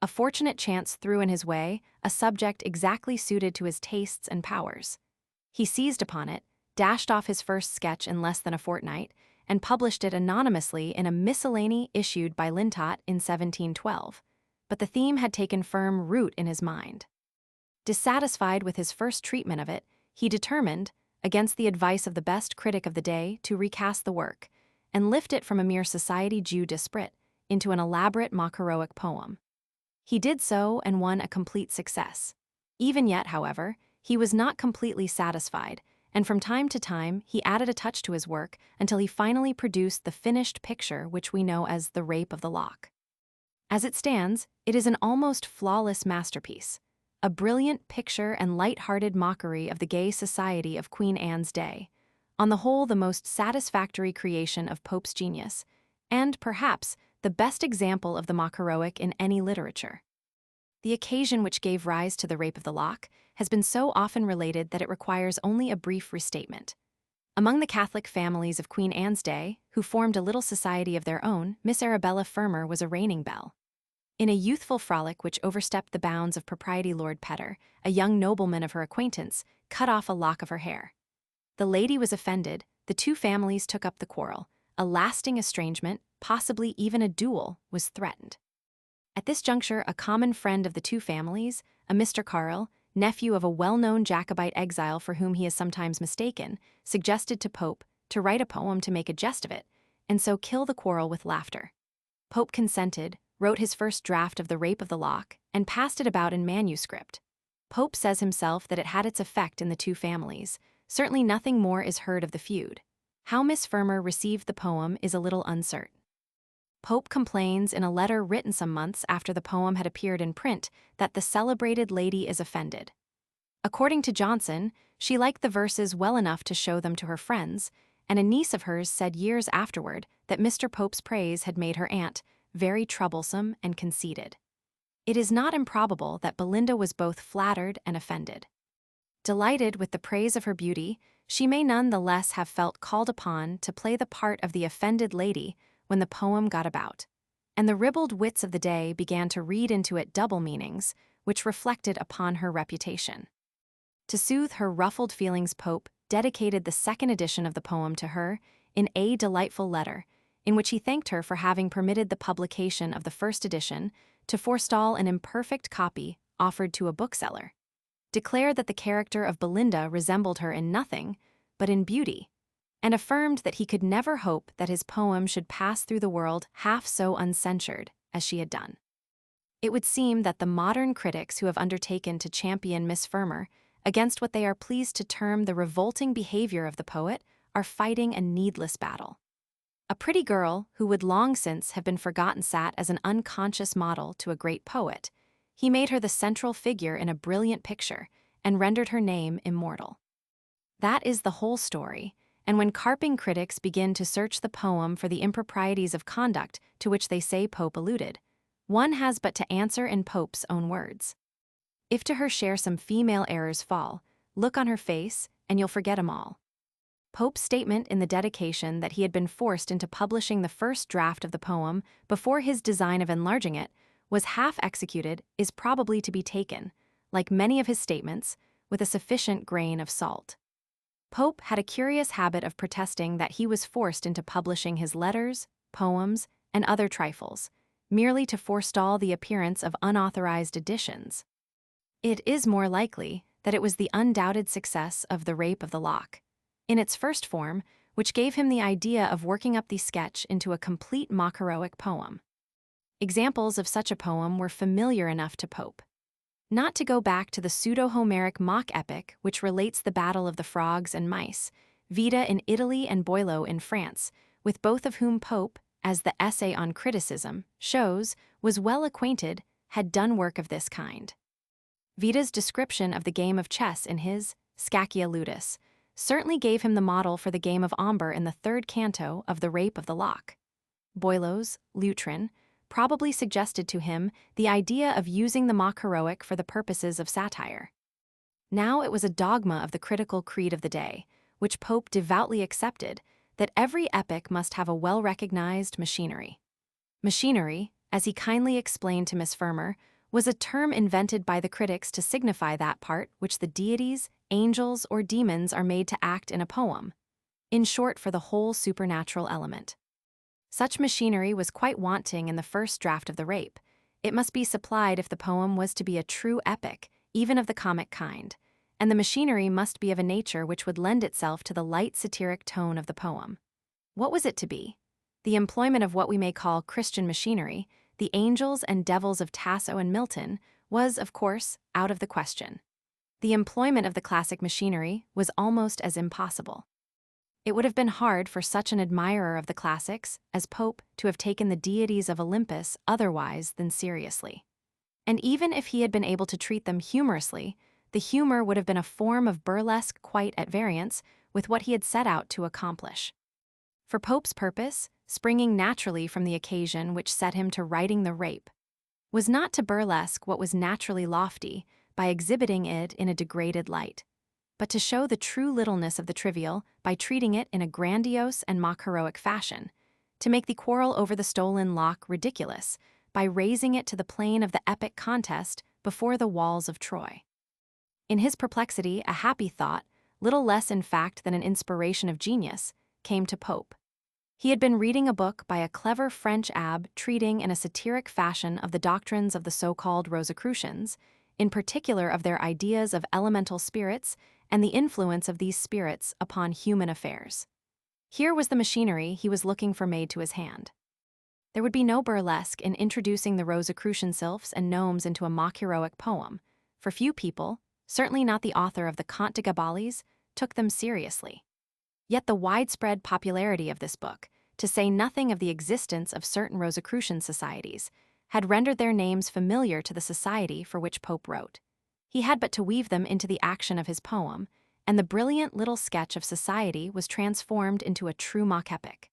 A fortunate chance threw in his way a subject exactly suited to his tastes and powers. He seized upon it, dashed off his first sketch in less than a fortnight, and published it anonymously in a miscellany issued by Lintot in 1712. But the theme had taken firm root in his mind. Dissatisfied with his first treatment of it, he determined, against the advice of the best critic of the day, to recast the work, and lift it from a mere society Jew disparate into an elaborate mock heroic poem. He did so and won a complete success. Even yet, however, he was not completely satisfied, and from time to time he added a touch to his work until he finally produced the finished picture which we know as The Rape of the Lock. As it stands, it is an almost flawless masterpiece, a brilliant picture and light-hearted mockery of the gay society of Queen Anne's day, on the whole the most satisfactory creation of Pope's genius, and, perhaps, the best example of the mock heroic in any literature. The occasion which gave rise to The Rape of the Lock has been so often related that it requires only a brief restatement. Among the Catholic families of Queen Anne's day, who formed a little society of their own, Miss Arabella Fermor was a reigning belle. In a youthful frolic which overstepped the bounds of propriety, Lord Petre, a young nobleman of her acquaintance, cut off a lock of her hair. The lady was offended, the two families took up the quarrel, a lasting estrangement, possibly even a duel, was threatened. At this juncture, a common friend of the two families, a Mr. Carl, nephew of a well-known Jacobite exile for whom he is sometimes mistaken, suggested to Pope to write a poem to make a jest of it, and so kill the quarrel with laughter. Pope consented, wrote his first draft of The Rape of the Lock, and passed it about in manuscript. Pope says himself that it had its effect in the two families. Certainly nothing more is heard of the feud. How Miss Fermor received the poem is a little uncertain. Pope complains in a letter written some months after the poem had appeared in print that the celebrated lady is offended. According to Johnson, she liked the verses well enough to show them to her friends, and a niece of hers said years afterward that Mr. Pope's praise had made her aunt very troublesome and conceited. It is not improbable that Belinda was both flattered and offended. Delighted with the praise of her beauty, she may none the less have felt called upon to play the part of the offended lady when the poem got about, and the ribald wits of the day began to read into it double meanings, which reflected upon her reputation. To soothe her ruffled feelings, Pope dedicated the second edition of the poem to her in a delightful letter, in which he thanked her for having permitted the publication of the first edition to forestall an imperfect copy offered to a bookseller, declared that the character of Belinda resembled her in nothing but in beauty, and affirmed that he could never hope that his poem should pass through the world half so uncensured as she had done. It would seem that the modern critics who have undertaken to champion Miss Fermor against what they are pleased to term the revolting behavior of the poet are fighting a needless battle. A pretty girl who would long since have been forgotten sat as an unconscious model to a great poet. He made her the central figure in a brilliant picture and rendered her name immortal. That is the whole story, and when carping critics begin to search the poem for the improprieties of conduct to which they say Pope alluded, one has but to answer in Pope's own words. If to her share some female errors fall, look on her face, and you'll forget 'em all. Pope's statement in the dedication that he had been forced into publishing the first draft of the poem before his design of enlarging it was half executed is probably to be taken, like many of his statements, with a sufficient grain of salt. Pope had a curious habit of protesting that he was forced into publishing his letters, poems, and other trifles, merely to forestall the appearance of unauthorized editions. It is more likely that it was the undoubted success of The Rape of the Lock, in its first form, which gave him the idea of working up the sketch into a complete mock heroic poem. Examples of such a poem were familiar enough to Pope. Not to go back to the pseudo-Homeric mock epic which relates the battle of the frogs and mice, Vita in Italy and Boileau in France, with both of whom Pope, as the Essay on Criticism shows, was well acquainted, had done work of this kind. Vita's description of the game of chess in his Scacia Ludus certainly gave him the model for the game of Ombre in the third canto of The Rape of the Lock. Boileau's Lutrin probably suggested to him the idea of using the mock heroic for the purposes of satire. Now it was a dogma of the critical creed of the day, which Pope devoutly accepted, that every epic must have a well-recognized machinery. Machinery, as he kindly explained to Miss Fermor, was a term invented by the critics to signify that part which the deities, angels, or demons are made to act in a poem, in short for the whole supernatural element. Such machinery was quite wanting in the first draft of The Rape. It must be supplied if the poem was to be a true epic, even of the comic kind, and the machinery must be of a nature which would lend itself to the light satiric tone of the poem. What was it to be? The employment of what we may call Christian machinery, the angels and devils of Tasso and Milton, was, of course, out of the question. The employment of the classic machinery was almost as impossible. It would have been hard for such an admirer of the classics as Pope to have taken the deities of Olympus otherwise than seriously. And even if he had been able to treat them humorously, the humor would have been a form of burlesque quite at variance with what he had set out to accomplish. For Pope's purpose, springing naturally from the occasion which set him to writing The Rape, was not to burlesque what was naturally lofty by exhibiting it in a degraded light, but to show the true littleness of the trivial by treating it in a grandiose and mock-heroic fashion, to make the quarrel over the stolen lock ridiculous by raising it to the plane of the epic contest before the walls of Troy. In his perplexity, a happy thought, little less in fact than an inspiration of genius, came to Pope. He had been reading a book by a clever French abbé treating in a satiric fashion of the doctrines of the so-called Rosicrucians, in particular of their ideas of elemental spirits and the influence of these spirits upon human affairs. Here was the machinery he was looking for made to his hand. There would be no burlesque in introducing the Rosicrucian sylphs and gnomes into a mock-heroic poem, for few people, certainly not the author of the Conte de Gabalis, took them seriously. Yet the widespread popularity of this book, to say nothing of the existence of certain Rosicrucian societies, had rendered their names familiar to the society for which Pope wrote. He had but to weave them into the action of his poem, and the brilliant little sketch of society was transformed into a true mock epic.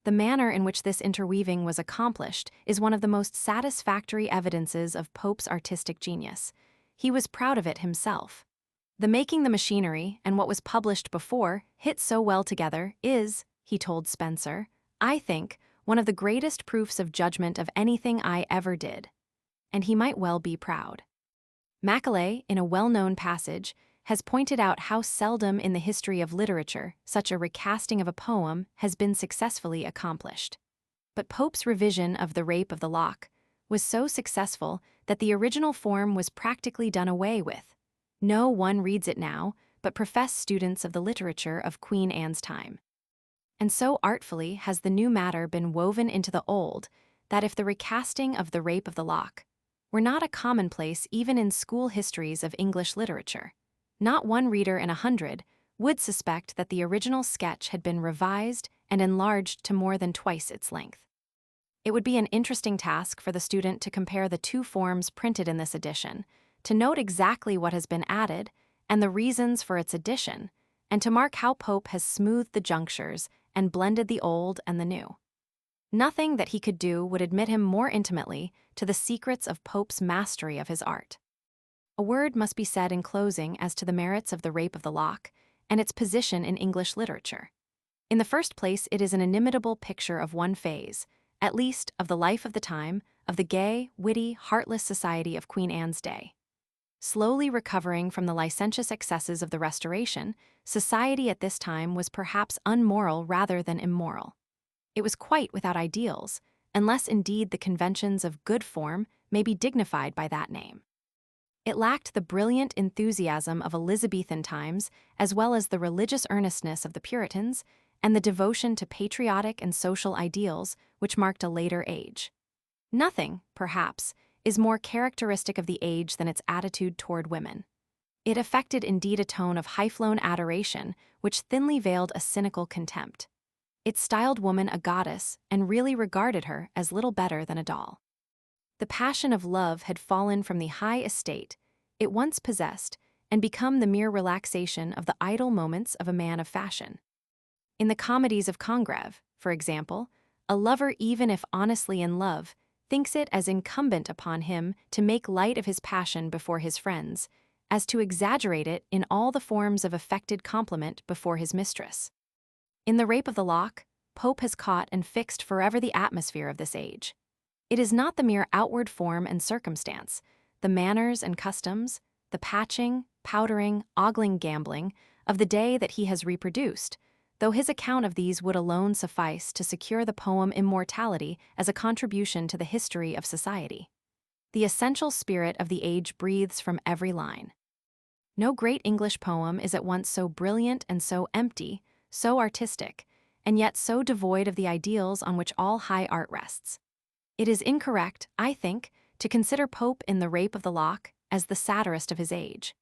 The manner in which this interweaving was accomplished is one of the most satisfactory evidences of Pope's artistic genius. He was proud of it himself. The making the machinery and what was published before hit so well together is, he told Spencer, I think, one of the greatest proofs of judgment of anything I ever did. And he might well be proud. Macaulay, in a well-known passage, has pointed out how seldom in the history of literature such a recasting of a poem has been successfully accomplished. But Pope's revision of The Rape of the Lock was so successful that the original form was practically done away with. No one reads it now but professed students of the literature of Queen Anne's time. And so artfully has the new matter been woven into the old that if the recasting of The Rape of the Lock were not a commonplace even in school histories of English literature. Not one reader in 100 would suspect that the original sketch had been revised and enlarged to more than twice its length. It would be an interesting task for the student to compare the two forms printed in this edition, to note exactly what has been added and the reasons for its addition, and to mark how Pope has smoothed the junctures and blended the old and the new. Nothing that he could do would admit him more intimately to the secrets of Pope's mastery of his art. A word must be said in closing as to the merits of The Rape of the Lock and its position in English literature. In the first place, it is an inimitable picture of one phase, at least of the life of the time, of the gay, witty, heartless society of Queen Anne's day. Slowly recovering from the licentious excesses of the Restoration, society at this time was perhaps unmoral rather than immoral. It was quite without ideals, unless indeed the conventions of good form may be dignified by that name. It lacked the brilliant enthusiasm of Elizabethan times, as well as the religious earnestness of the Puritans, and the devotion to patriotic and social ideals which marked a later age. Nothing, perhaps, is more characteristic of the age than its attitude toward women. It affected indeed a tone of high-flown adoration which thinly veiled a cynical contempt. It styled woman a goddess and really regarded her as little better than a doll. The passion of love had fallen from the high estate it once possessed and become the mere relaxation of the idle moments of a man of fashion. In the comedies of Congreve, for example, a lover, even if honestly in love, thinks it as incumbent upon him to make light of his passion before his friends, as to exaggerate it in all the forms of affected compliment before his mistress. In The Rape of the Lock, Pope has caught and fixed forever the atmosphere of this age. It is not the mere outward form and circumstance, the manners and customs, the patching, powdering, ogling gambling of the day that he has reproduced, though his account of these would alone suffice to secure the poem immortality as a contribution to the history of society. The essential spirit of the age breathes from every line. No great English poem is at once so brilliant and so empty, so artistic, and yet so devoid of the ideals on which all high art rests. It is incorrect, I think, to consider Pope in The Rape of the Lock as the satirist of his age.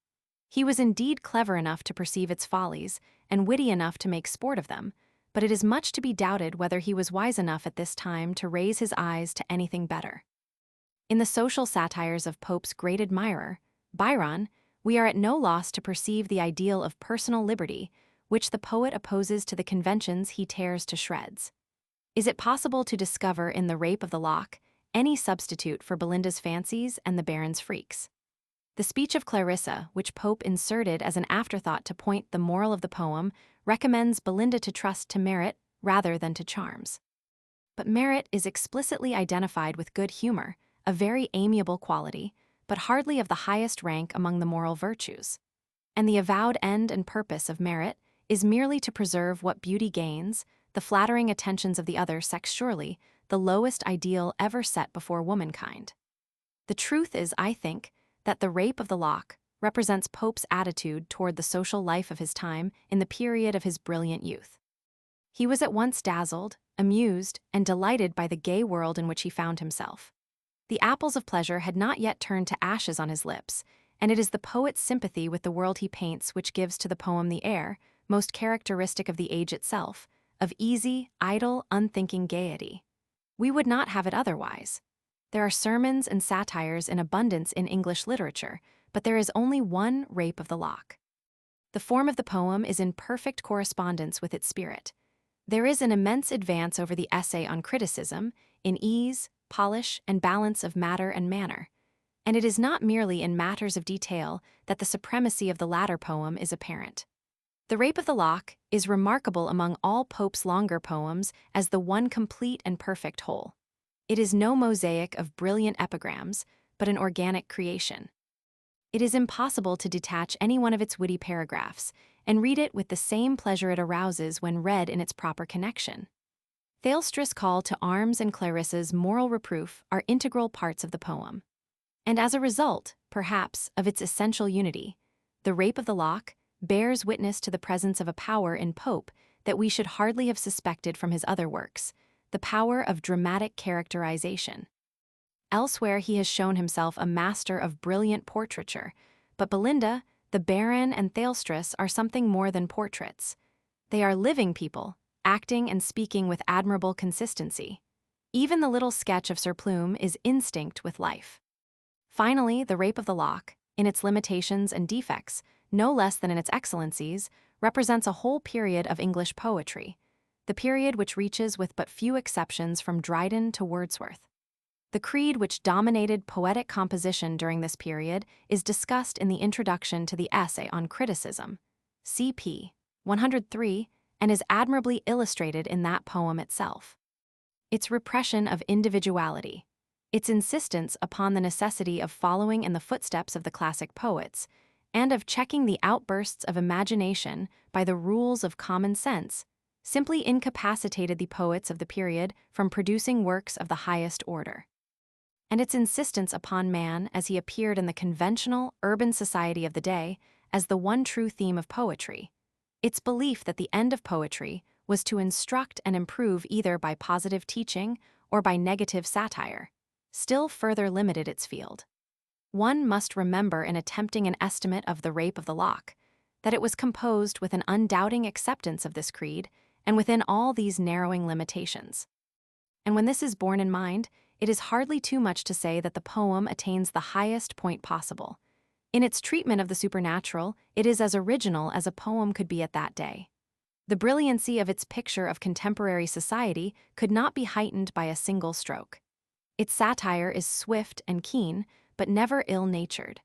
He was indeed clever enough to perceive its follies and witty enough to make sport of them, but it is much to be doubted whether he was wise enough at this time to raise his eyes to anything better. In the social satires of Pope's great admirer, Byron, we are at no loss to perceive the ideal of personal liberty, which the poet opposes to the conventions he tears to shreds. Is it possible to discover in The Rape of the Lock any substitute for Belinda's fancies and the Baron's freaks? The speech of Clarissa, which Pope inserted as an afterthought to point the moral of the poem, recommends Belinda to trust to merit rather than to charms. But merit is explicitly identified with good humor, a very amiable quality, but hardly of the highest rank among the moral virtues. And the avowed end and purpose of merit is merely to preserve what beauty gains, the flattering attentions of the other sex surely, the lowest ideal ever set before womankind. The truth is, I think, that The Rape of the Lock represents Pope's attitude toward the social life of his time in the period of his brilliant youth. He was at once dazzled, amused, and delighted by the gay world in which he found himself. The apples of pleasure had not yet turned to ashes on his lips, and it is the poet's sympathy with the world he paints which gives to the poem the air, most characteristic of the age itself, of easy, idle, unthinking gaiety. We would not have it otherwise. There are sermons and satires in abundance in English literature, but there is only one Rape of the Lock. The form of the poem is in perfect correspondence with its spirit. There is an immense advance over the essay on criticism, in ease, polish, and balance of matter and manner. And it is not merely in matters of detail that the supremacy of the latter poem is apparent. The Rape of the Lock is remarkable among all Pope's longer poems as the one complete and perfect whole. It is no mosaic of brilliant epigrams, but an organic creation. It is impossible to detach any one of its witty paragraphs and read it with the same pleasure it arouses when read in its proper connection. Thalestris' call to arms and Clarissa's moral reproof are integral parts of the poem. And as a result, perhaps, of its essential unity, The Rape of the Lock bears witness to the presence of a power in Pope that we should hardly have suspected from his other works, the power of dramatic characterization. Elsewhere, he has shown himself a master of brilliant portraiture, but Belinda, the Baron, and Thalestris are something more than portraits. They are living people, acting and speaking with admirable consistency. Even the little sketch of Sir Plume is instinct with life. Finally, The Rape of the Lock, in its limitations and defects, no less than in its excellencies, represents a whole period of English poetry, the period which reaches with but few exceptions from Dryden to Wordsworth. The creed which dominated poetic composition during this period is discussed in the introduction to the essay on criticism, CP 103, and is admirably illustrated in that poem itself. Its repression of individuality, its insistence upon the necessity of following in the footsteps of the classic poets, and of checking the outbursts of imagination by the rules of common sense, simply incapacitated the poets of the period from producing works of the highest order. And its insistence upon man as he appeared in the conventional, urban society of the day as the one true theme of poetry, its belief that the end of poetry was to instruct and improve either by positive teaching or by negative satire, still further limited its field. One must remember in attempting an estimate of The Rape of the Lock that it was composed with an undoubting acceptance of this creed and within all these narrowing limitations. And when this is borne in mind, it is hardly too much to say that the poem attains the highest point possible. In its treatment of the supernatural, it is as original as a poem could be at that day. The brilliancy of its picture of contemporary society could not be heightened by a single stroke. Its satire is swift and keen, but never ill-natured,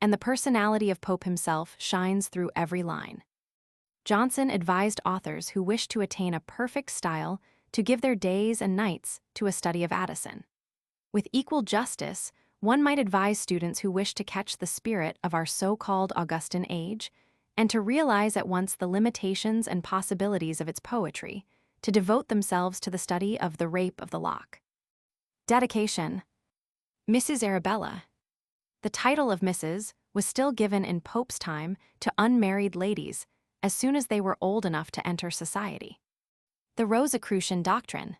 and the personality of Pope himself shines through every line. Johnson advised authors who wish to attain a perfect style to give their days and nights to a study of Addison. With equal justice, one might advise students who wish to catch the spirit of our so-called Augustan age and to realize at once the limitations and possibilities of its poetry, to devote themselves to the study of The Rape of the Lock. Dedication. Mrs. Arabella. The title of Mrs. was still given in Pope's time to unmarried ladies as soon as they were old enough to enter society. The Rosicrucian doctrine.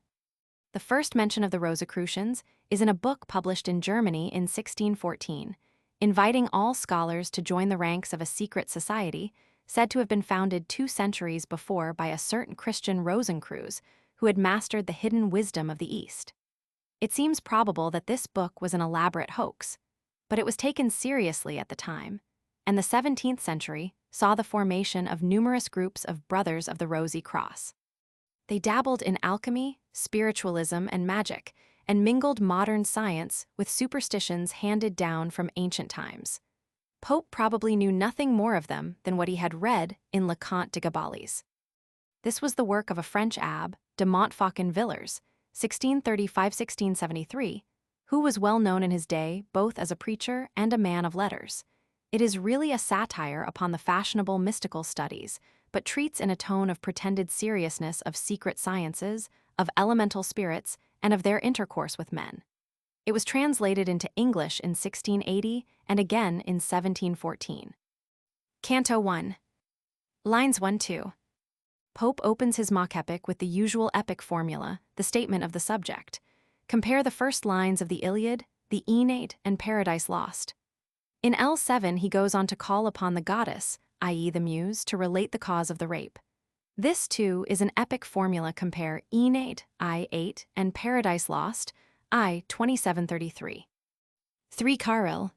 The first mention of the Rosicrucians is in a book published in Germany in 1614, inviting all scholars to join the ranks of a secret society said to have been founded 2 centuries before by a certain Christian Rosencreuz who had mastered the hidden wisdom of the East. It seems probable that this book was an elaborate hoax, but it was taken seriously at the time, and the 17th century saw the formation of numerous groups of Brothers of the Rosy Cross. They dabbled in alchemy, spiritualism, and magic, and mingled modern science with superstitions handed down from ancient times. Pope probably knew nothing more of them than what he had read in Le Conte de Gabalis. This was the work of a French abbé, de Montfaucon and Villers, 1635–1673, who was well known in his day both as a preacher and a man of letters. It is really a satire upon the fashionable mystical studies, but treats in a tone of pretended seriousness of secret sciences, of elemental spirits, and of their intercourse with men. It was translated into English in 1680 and again in 1714. Canto 1. Lines 1–2. Pope opens his mock epic with the usual epic formula, the statement of the subject. Compare the first lines of the Iliad, the Aeneid, and Paradise Lost. In L7 he goes on to call upon the goddess, i.e. the muse, to relate the cause of the rape. This, too, is an epic formula. Compare Aeneid, I8, and Paradise Lost, I2733. 3 Caril.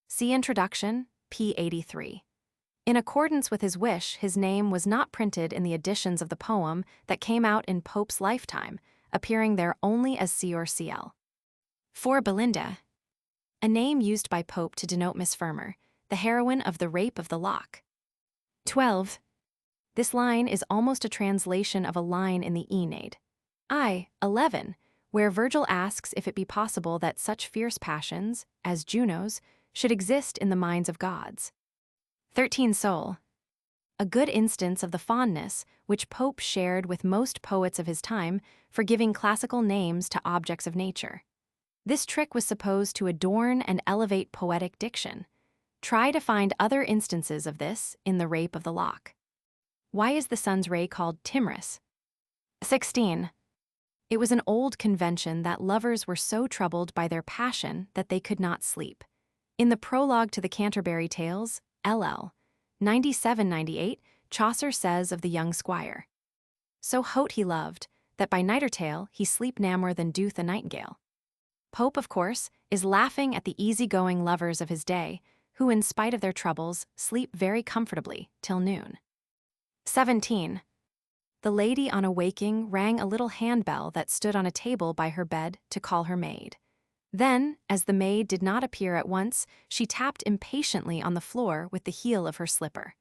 See Introduction, p83. In accordance with his wish, his name was not printed in the editions of the poem that came out in Pope's lifetime, appearing there only as C or CL. 4 Belinda. A name used by Pope to denote Miss Fermor, the heroine of The Rape of the Lock. 12. This line is almost a translation of a line in the Aeneid. I11, where Virgil asks if it be possible that such fierce passions, as Juno's, should exist in the minds of gods. 13 Sol. A good instance of the fondness which Pope shared with most poets of his time for giving classical names to objects of nature. This trick was supposed to adorn and elevate poetic diction. Try to find other instances of this in The Rape of the Lock. Why is the sun's ray called timorous? 16. It was an old convention that lovers were so troubled by their passion that they could not sleep. In the prologue to the Canterbury Tales, LL. 97-98, Chaucer says of the young squire, "So hote he loved, that by nightertale he sleep na more than doth a nightingale." Pope, of course, is laughing at the easy-going lovers of his day, who, in spite of their troubles, sleep very comfortably till noon. 17. The lady on awaking rang a little handbell that stood on a table by her bed to call her maid. Then, as the maid did not appear at once, she tapped impatiently on the floor with the heel of her slipper.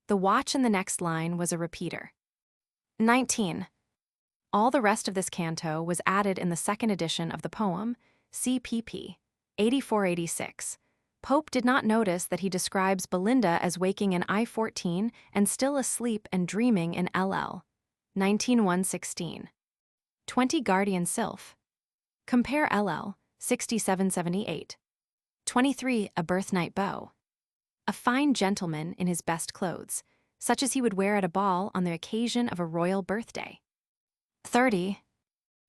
The watch in the next line was a repeater. 19. All the rest of this canto was added in the second edition of the poem, CPP 84-86. Pope did not notice that he describes Belinda as waking in I-14 and still asleep and dreaming in LL. 19-116. 20 Guardian Sylph. Compare LL. 67-78. 23 A Birthnight Beau. A fine gentleman in his best clothes, such as he would wear at a ball on the occasion of a royal birthday. 30.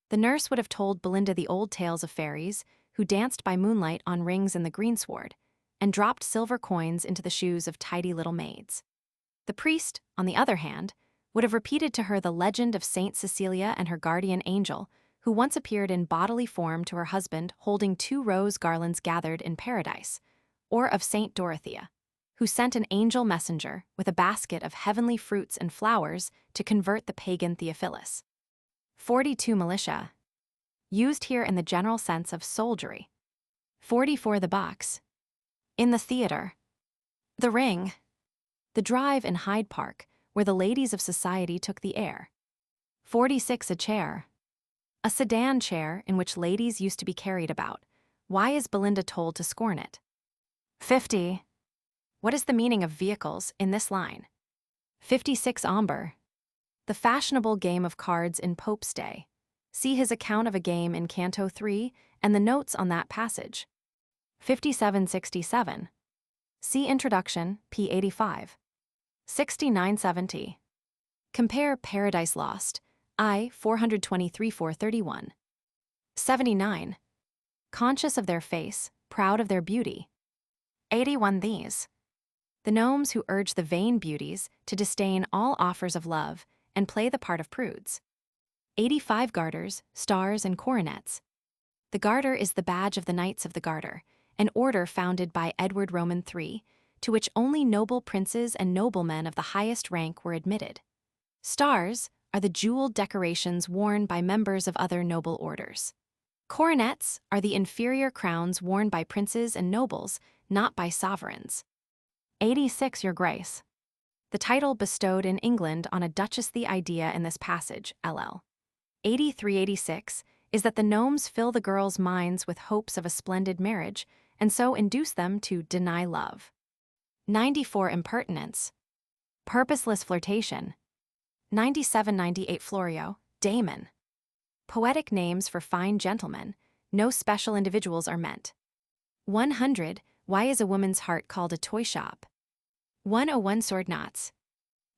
The nurse would have told Belinda the old tales of fairies, who danced by moonlight on rings in the greensward, and dropped silver coins into the shoes of tidy little maids. The priest, on the other hand, would have repeated to her the legend of Saint Cecilia and her guardian angel, who once appeared in bodily form to her husband holding 2 rose garlands gathered in paradise, or of Saint Dorothea, who sent an angel messenger with a basket of heavenly fruits and flowers to convert the pagan Theophilus. 42 Militia. Used here in the general sense of soldiery. 44 The Box. In the theater. The Ring. The drive in Hyde Park, where the ladies of society took the air. 46 A Chair. A sedan chair in which ladies used to be carried about. Why is Belinda told to scorn it? 50. What is the meaning of vehicles in this line? 56 Ombre. The fashionable game of cards in Pope's day. See his account of a game in Canto 3 and the notes on that passage. 57-67. See Introduction, p. 85. 69-70. Compare Paradise Lost, I 423-431. 79. Conscious of their face, proud of their beauty. 81 These. The gnomes who urge the vain beauties to disdain all offers of love and play the part of prudes. 85 Garters, Stars, and Coronets. The Garter is the badge of the Knights of the Garter, an order founded by Edward Roman III, to which only noble princes and noblemen of the highest rank were admitted. Stars are the jeweled decorations worn by members of other noble orders. Coronets are the inferior crowns worn by princes and nobles, not by sovereigns. 86 Your Grace. The title bestowed in England on a duchess. The idea in this passage, LL. 83-86, is that the gnomes fill the girls' minds with hopes of a splendid marriage, and so induce them to deny love. 94 Impertinence. Purposeless flirtation. 97-98 Florio, Damon. Poetic names for fine gentlemen, no special individuals are meant. 100 Why is a woman's heart called a toy shop? 101 Sword knots.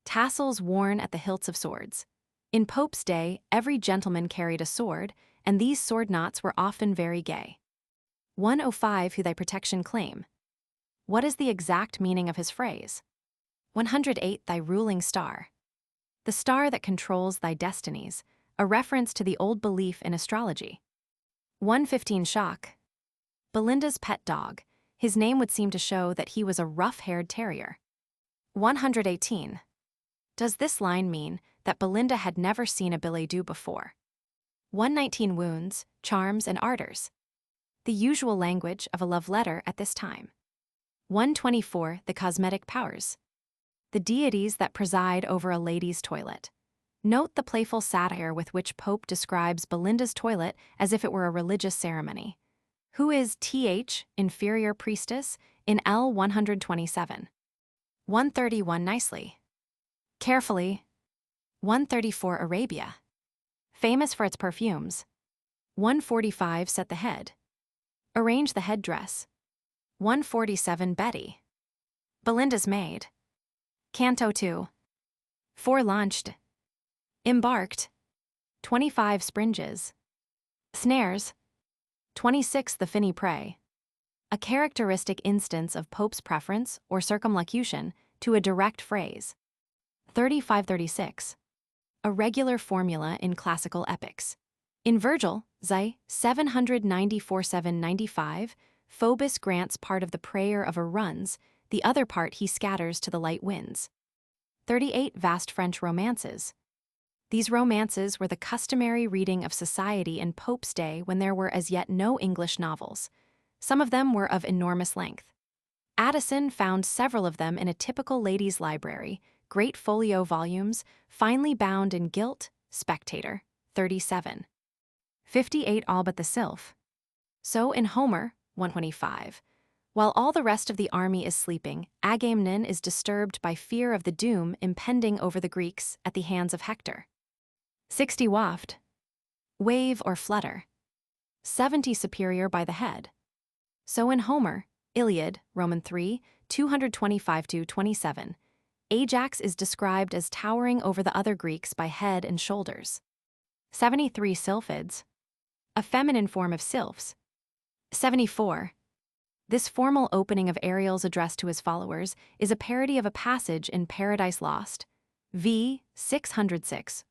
Tassels worn at the hilts of swords. In Pope's day, every gentleman carried a sword, and these sword knots were often very gay. 105 Who thy protection claim. What is the exact meaning of his phrase? 108 Thy ruling star. The star that controls thy destinies, a reference to the old belief in astrology. 115 Shock. Belinda's pet dog. His name would seem to show that he was a rough-haired terrier. 118. Does this line mean that Belinda had never seen a billet-doux before? 119 Wounds, charms, and ardors. The usual language of a love letter at this time. 124 The cosmetic powers. The deities that preside over a lady's toilet. Note the playful satire with which Pope describes Belinda's toilet as if it were a religious ceremony. Who is th, inferior priestess, in L 127. 131 Nicely. Carefully. 134 Arabia. Famous for its perfumes. 145 Set the head. Arrange the headdress. 147 Betty. Belinda's maid. Canto 2. 4 Launched. Embarked. 25 springes. Snares. 26 the finny prey. A characteristic instance of Pope's preference or circumlocution to a direct phrase. 35-36. A regular formula in classical epics. In Virgil, Xi 794-795, Phoebus grants part of the prayer of a runs, the other part he scatters to the light winds. 38 vast French romances. These romances were the customary reading of society in Pope's day when there were as yet no English novels. Some of them were of enormous length. Addison found several of them in a typical ladies' library, great folio volumes, finely bound in gilt. Spectator, 37. 58 all but the Sylph. So in Homer, 125. While all the rest of the army is sleeping, Agamemnon is disturbed by fear of the doom impending over the Greeks at the hands of Hector. 60 waft. Wave or flutter. 70 superior by the head. So in Homer, Iliad, Roman 3, 225-27, Ajax is described as towering over the other Greeks by head and shoulders. 73 sylphids. A feminine form of sylphs. 74. This formal opening of Ariel's address to his followers is a parody of a passage in Paradise Lost, v. 606-1.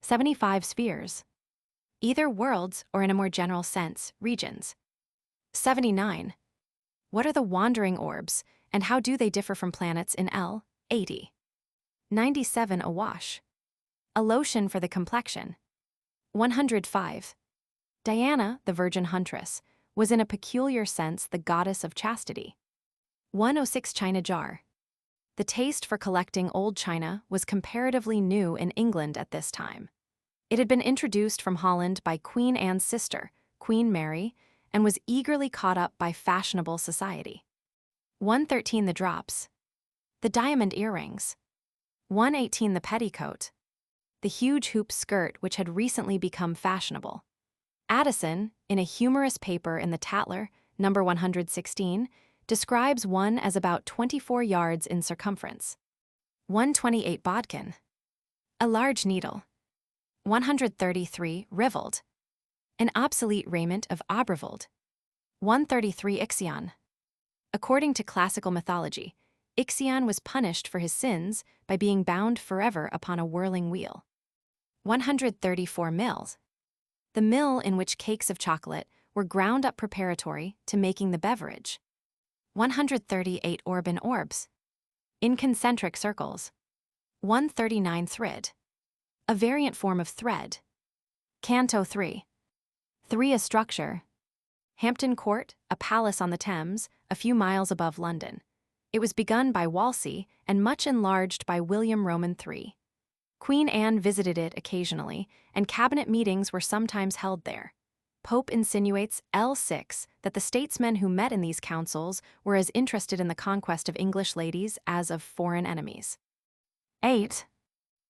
75 spheres. Either worlds or, in a more general sense, regions. 79. What are the wandering orbs, and how do they differ from planets in L. 80? 97 awash. A lotion for the complexion. 105. Diana, the virgin huntress, was in a peculiar sense the goddess of chastity. 106 china jar. The taste for collecting old china was comparatively new in England at this time. It had been introduced from Holland by Queen Anne's sister, Queen Mary, and was eagerly caught up by fashionable society. 113 the drops. The diamond earrings. 118 the petticoat. The huge hoop skirt which had recently become fashionable. Addison, in a humorous paper in the Tatler, number 116, describes one as about 24 yards in circumference. 128 bodkin. A large needle. 133 rivelled. An obsolete raiment of Abrevald. 133 Ixion. According to classical mythology, Ixion was punished for his sins by being bound forever upon a whirling wheel. 134 mills. The mill in which cakes of chocolate were ground up preparatory to making the beverage. 138 orban orbs. In concentric circles. 139 thrid. A variant form of thread. Canto 3. 3 a structure. Hampton Court, a palace on the Thames, a few miles above London. It was begun by Wolsey and much enlarged by William Roman III. Queen Anne visited it occasionally, and cabinet meetings were sometimes held there. Pope insinuates L6 that the statesmen who met in these councils were as interested in the conquest of English ladies as of foreign enemies. 8.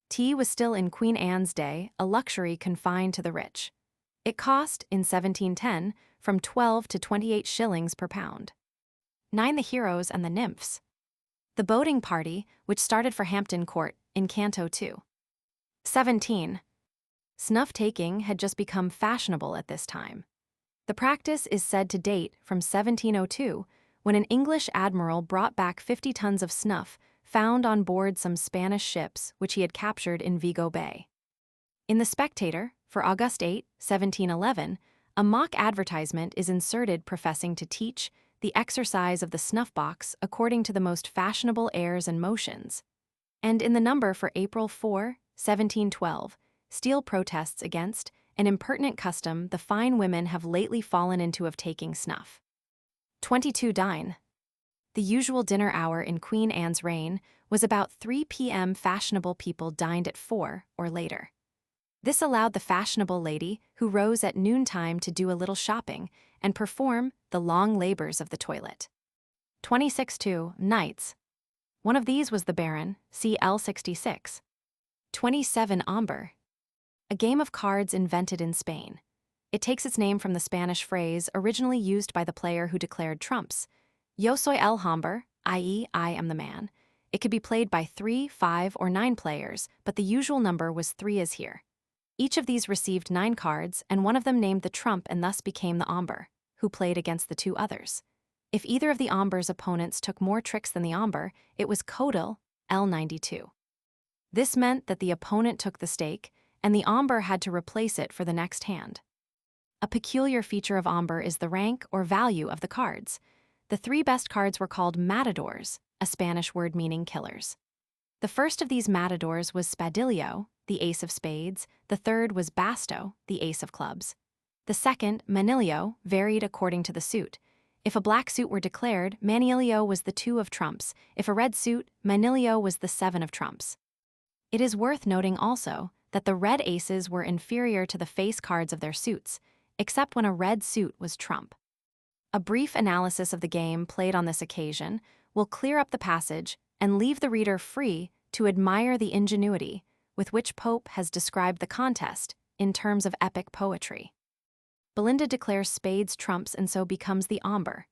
Tea was still in Queen Anne's day a luxury confined to the rich. It cost, in 1710, from 12 to 28 shillings per pound. 9 the heroes and the nymphs. The boating party, which started for Hampton Court in Canto 2. 17. Snuff-taking had just become fashionable at this time. The practice is said to date from 1702, when an English admiral brought back 50 tons of snuff found on board some Spanish ships which he had captured in Vigo Bay. In The Spectator, for August 8, 1711, a mock advertisement is inserted professing to teach the exercise of the snuff-box according to the most fashionable airs and motions. And in the number for April 4, 1712, Steele protests against an impertinent custom the fine women have lately fallen into of taking snuff. 22 dine. The usual dinner hour in Queen Anne's reign was about 3 p.m. Fashionable people dined at 4 or later. This allowed the fashionable lady who rose at noontime to do a little shopping and perform the long labors of the toilet. 26 knights. One of these was the Baron, CL 66. 27 amber. A game of cards invented in Spain. It takes its name from the Spanish phrase originally used by the player who declared trumps. Yo soy el hombre, i.e., I am the man. It could be played by 3, 5, or 9 players, but the usual number was 3 as here. Each of these received 9 cards, and one of them named the trump and thus became the ombre, who played against the 2 others. If either of the ombre's opponents took more tricks than the ombre, it was codal, L92. This meant that the opponent took the stake, and the ombre had to replace it for the next hand. A peculiar feature of ombre is the rank or value of the cards. The 3 best cards were called matadors, a Spanish word meaning killers. The first of these matadors was spadillo, the ace of spades. The third was basto, the ace of clubs. The second, manilio, varied according to the suit. If a black suit were declared, manilio was the 2 of trumps. If a red suit, manilio was the 7 of trumps. It is worth noting also that the red aces were inferior to the face cards of their suits, except when a red suit was trump. A brief analysis of the game played on this occasion will clear up the passage and leave the reader free to admire the ingenuity with which Pope has described the contest in terms of epic poetry. Belinda declares spades trumps and so becomes the ombre.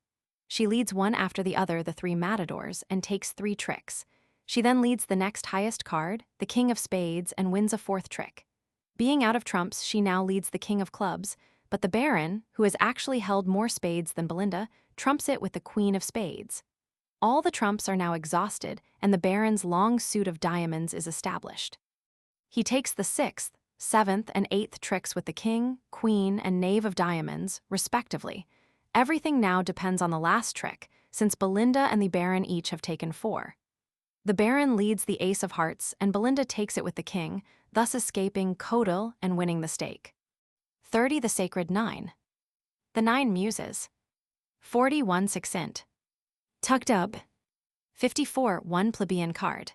She leads one after the other the 3 matadors and takes 3 tricks. She then leads the next highest card, the king of spades, and wins a 4th trick. Being out of trumps, she now leads the king of clubs, but the baron, who has actually held more spades than Belinda, trumps it with the queen of spades. All the trumps are now exhausted, and the baron's long suit of diamonds is established. He takes the 6th, 7th, and 8th tricks with the king, queen, and knave of diamonds, respectively. Everything now depends on the last trick, since Belinda and the baron each have taken 4. The baron leads the ace of hearts, and Belinda takes it with the king, thus escaping codal and winning the stake. 30 the sacred 9. The 9 muses. 41 succinct. Tucked up. 54 1 plebeian card.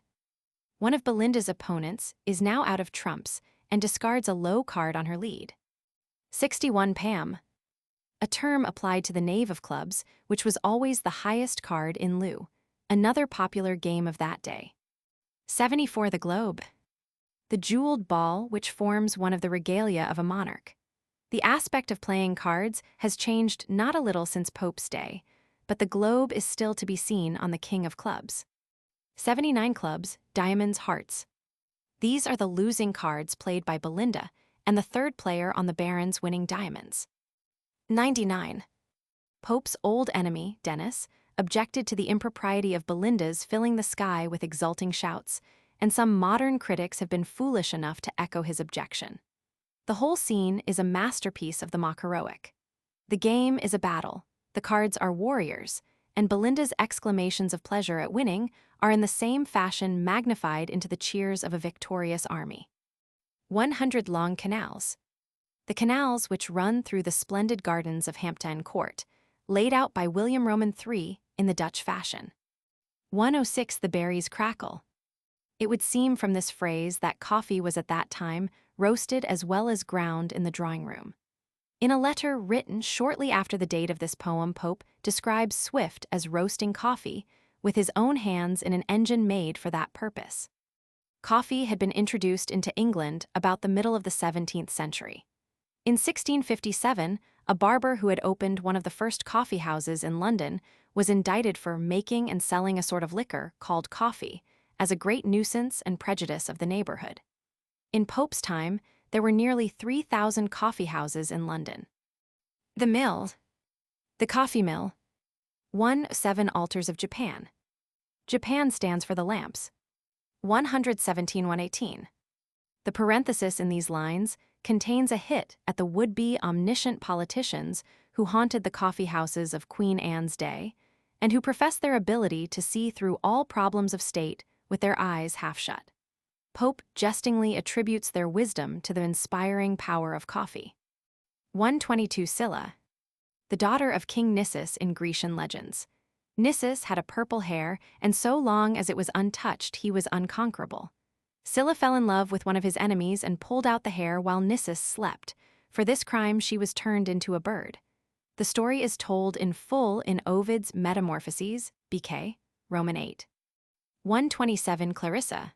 One of Belinda's opponents is now out of trumps and discards a low card on her lead. 61 Pam. A term applied to the knave of clubs, which was always the highest card in lieu, another popular game of that day. 74 the globe. The jeweled ball which forms one of the regalia of a monarch. The aspect of playing cards has changed not a little since Pope's day, but the globe is still to be seen on the king of clubs. 79 clubs, diamonds, hearts. These are the losing cards played by Belinda, and the 3rd player on the baron's winning diamonds. 99. Pope's old enemy, Dennis, objected to the impropriety of Belinda's filling the sky with exulting shouts, and some modern critics have been foolish enough to echo his objection. The whole scene is a masterpiece of the mock heroic. The game is a battle, the cards are warriors, and Belinda's exclamations of pleasure at winning are in the same fashion magnified into the cheers of a victorious army. 100 long canals. The canals which run through the splendid gardens of Hampton Court, laid out by William Roman III in the Dutch fashion. 106 the berries crackle. It would seem from this phrase that coffee was at that time roasted as well as ground in the drawing room. In a letter written shortly after the date of this poem, Pope describes Swift as roasting coffee with his own hands in an engine made for that purpose. Coffee had been introduced into England about the middle of the 17th century. In 1657, a barber who had opened one of the first coffee houses in London was indicted for making and selling a sort of liquor called coffee, as a great nuisance and prejudice of the neighborhood. In Pope's time, there were nearly 3,000 coffee houses in London. The mill. The coffee mill. 107 altars of Japan. Japan stands for the lamps. 117-118. The parenthesis in these lines contains a hit at the would-be omniscient politicians who haunted the coffee houses of Queen Anne's day, and who professed their ability to see through all problems of state with their eyes half shut. Pope jestingly attributes their wisdom to the inspiring power of coffee. 122 Scylla. The daughter of King Nissus in Grecian legends. Nissus had a purple hair, and so long as it was untouched, he was unconquerable. Scylla fell in love with one of his enemies and pulled out the hair while Nissus slept. For this crime, she was turned into a bird. The story is told in full in Ovid's Metamorphoses, BK, Roman 8. 127 Clarissa.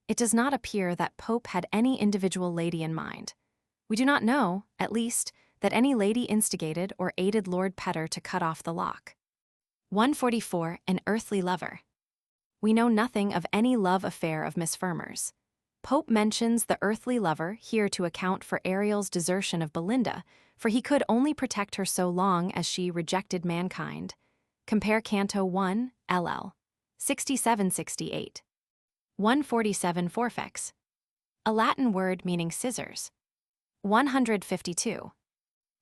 It does not appear that Pope had any individual lady in mind. We do not know, at least, that any lady instigated or aided Lord Petre to cut off the lock. 144 An earthly lover. We know nothing of any love affair of Miss Fermor's. Pope mentions the earthly lover here to account for Ariel's desertion of Belinda, for he could only protect her so long as she rejected mankind. Compare Canto I, LL. 67-68. 147 Forfex. A Latin word meaning scissors. 152.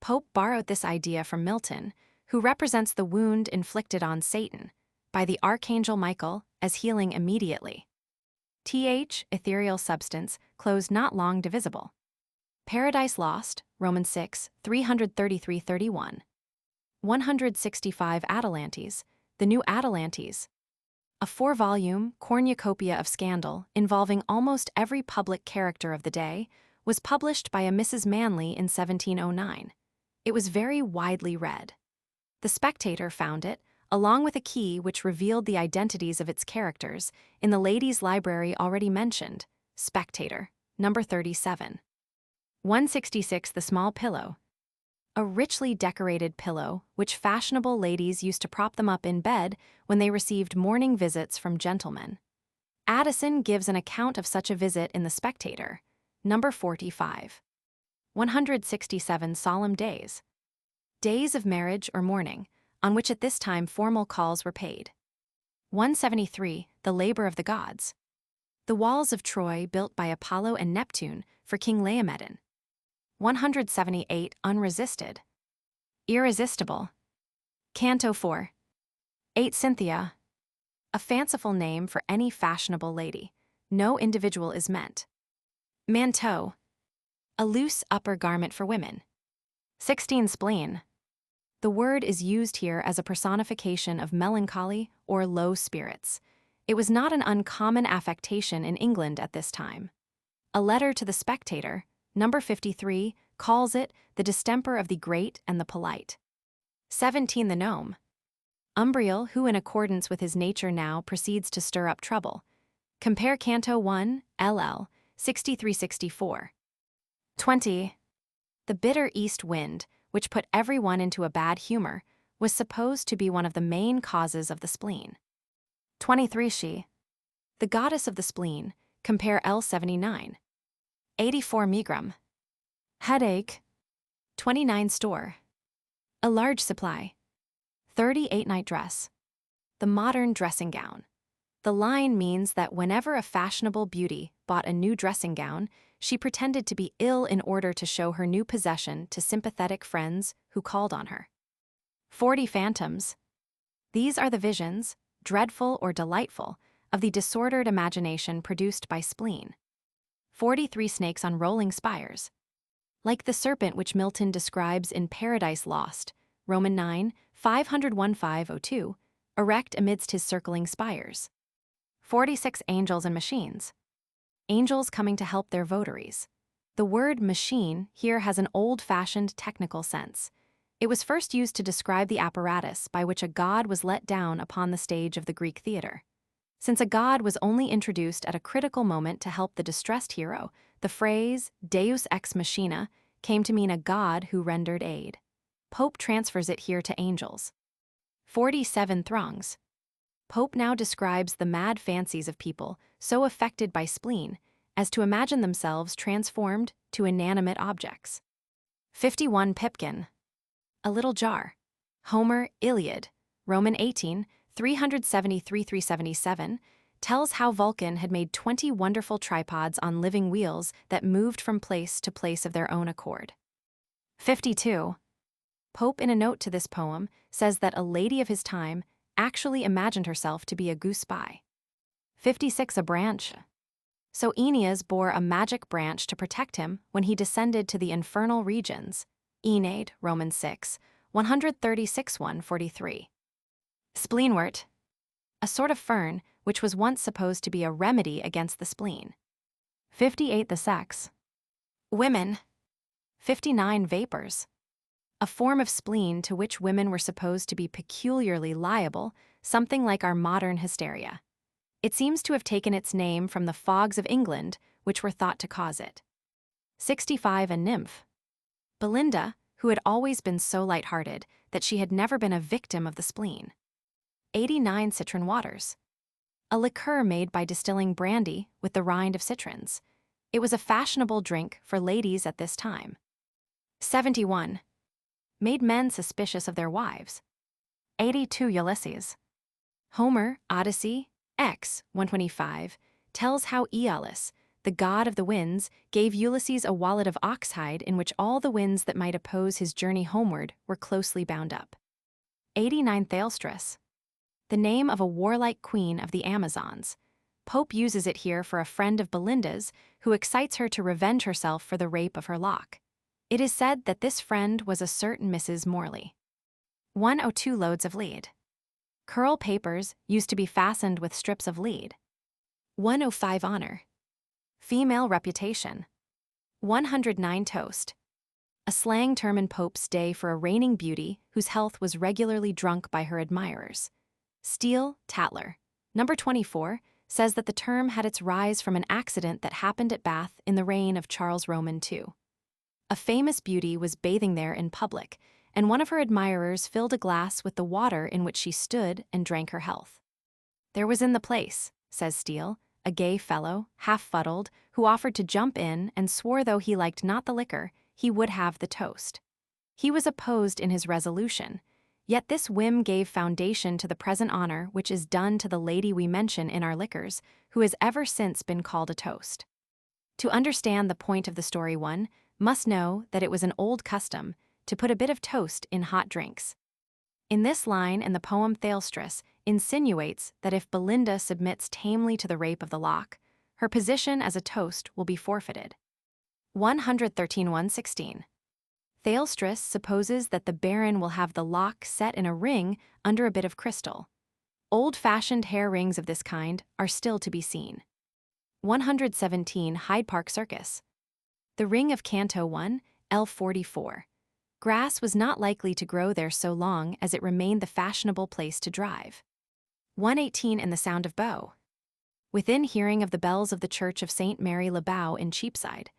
Pope borrowed this idea from Milton, who represents the wound inflicted on Satan by the archangel Michael as healing immediately. Ethereal substance, closed not long divisible. Paradise Lost, Romans 6, 333-31. 165 Atalantes, the New Atalantes. A 4-volume cornucopia of scandal involving almost every public character of the day was published by a Mrs. Manley in 1709. It was very widely read. The Spectator found it, along with a key which revealed the identities of its characters, in the ladies' library already mentioned, Spectator, number 37. 166 The Small Pillow. A richly decorated pillow which fashionable ladies used to prop them up in bed when they received morning visits from gentlemen. Addison gives an account of such a visit in The Spectator, number 45. 167 Solemn Days. Days of marriage or mourning, on which at this time formal calls were paid. 173 The Labor of the Gods. The walls of Troy built by Apollo and Neptune for King Laomedon. 178 Unresisted. Irresistible. Canto 4. 8 Cynthia. A fanciful name for any fashionable lady. No individual is meant. Manteau. A loose upper garment for women. 16 Spleen. The word is used here as a personification of melancholy or low spirits. It was not an uncommon affectation in England at this time. A letter to the Spectator, number 53, calls it the distemper of the great and the polite. 17 The Gnome. Umbriel, who in accordance with his nature now proceeds to stir up trouble. Compare Canto I, LL. 63-64. 20. The bitter east wind, which put everyone into a bad humor, was supposed to be one of the main causes of the spleen. 23 She. The goddess of the spleen, compare L79. 84 Megrim. Headache. 29 Store. A large supply. 38 Night dress. The modern dressing gown. The line means that whenever a fashionable beauty bought a new dressing gown, she pretended to be ill in order to show her new possession to sympathetic friends who called on her. 40 Phantoms. These are the visions, dreadful or delightful, of the disordered imagination produced by spleen. 43 Snakes on rolling spires. Like the serpent which Milton describes in Paradise Lost, Roman 9, 501-502, erect amidst his circling spires. 46 Angels and Machines. Angels coming to help their votaries. The word machine here has an old-fashioned technical sense. It was first used to describe the apparatus by which a god was let down upon the stage of the Greek theater. Since a god was only introduced at a critical moment to help the distressed hero, the phrase deus ex machina came to mean a god who rendered aid. Pope transfers it here to angels. 47 Throngs. Pope now describes the mad fancies of people so affected by spleen as to imagine themselves transformed to inanimate objects. 51 Pipkin. A little jar. Homer, Iliad, Roman 18, 373-377, tells how Vulcan had made 20 wonderful tripods on living wheels that moved from place to place of their own accord. 52. Pope, in a note to this poem, says that a lady of his time actually imagined herself to be a goose spy. 56 A branch. So Aeneas bore a magic branch to protect him when he descended to the infernal regions. Aeneid, Romans 6, 136-143. Spleenwort. A sort of fern which was once supposed to be a remedy against the spleen. 58 The sex. Women. 59 Vapors. A form of spleen to which women were supposed to be peculiarly liable, something like our modern hysteria. It seems to have taken its name from the fogs of England, which were thought to cause it. 65 A nymph. Belinda, who had always been so light-hearted that she had never been a victim of the spleen. 89 Citron waters. A liqueur made by distilling brandy with the rind of citrons. It was a fashionable drink for ladies at this time. 71. Made men suspicious of their wives. 82. Ulysses. Homer, Odyssey, X 125, tells how Aeolus, the god of the winds, gave Ulysses a wallet of oxhide in which all the winds that might oppose his journey homeward were closely bound up. 89. Thalestris. The name of a warlike queen of the Amazons. Pope uses it here for a friend of Belinda's who excites her to revenge herself for the rape of her lock. It is said that this friend was a certain Mrs. Morley. 102. Loads of lead. Curl papers used to be fastened with strips of lead. 105. Honor. Female reputation. 109. Toast. A slang term in Pope's day for a reigning beauty whose health was regularly drunk by her admirers. Steele, Tatler. Number 24 says that the term had its rise from an accident that happened at Bath in the reign of Charles Roman II. A famous beauty was bathing there in public, and one of her admirers filled a glass with the water in which she stood and drank her health. There was in the place, says Steele, a gay fellow, half-fuddled, who offered to jump in and swore though he liked not the liquor, he would have the toast. He was opposed in his resolution, yet this whim gave foundation to the present honor which is done to the lady we mention in our liquors, who has ever since been called a toast. To understand the point of the story, one must know that it was an old custom to put a bit of toast in hot drinks. In this line in the poem Thalestris insinuates that if Belinda submits tamely to the rape of the lock, her position as a toast will be forfeited. 113-116. Thalestris supposes that the baron will have the lock set in a ring under a bit of crystal. Old-fashioned hair rings of this kind are still to be seen. 117. Hyde Park Circus. The ring of Canto I, L44. Grass was not likely to grow there so long as it remained the fashionable place to drive. 118. In the Sound of Bow. Within hearing of the bells of the Church of St. Mary le Bow in Cheapside.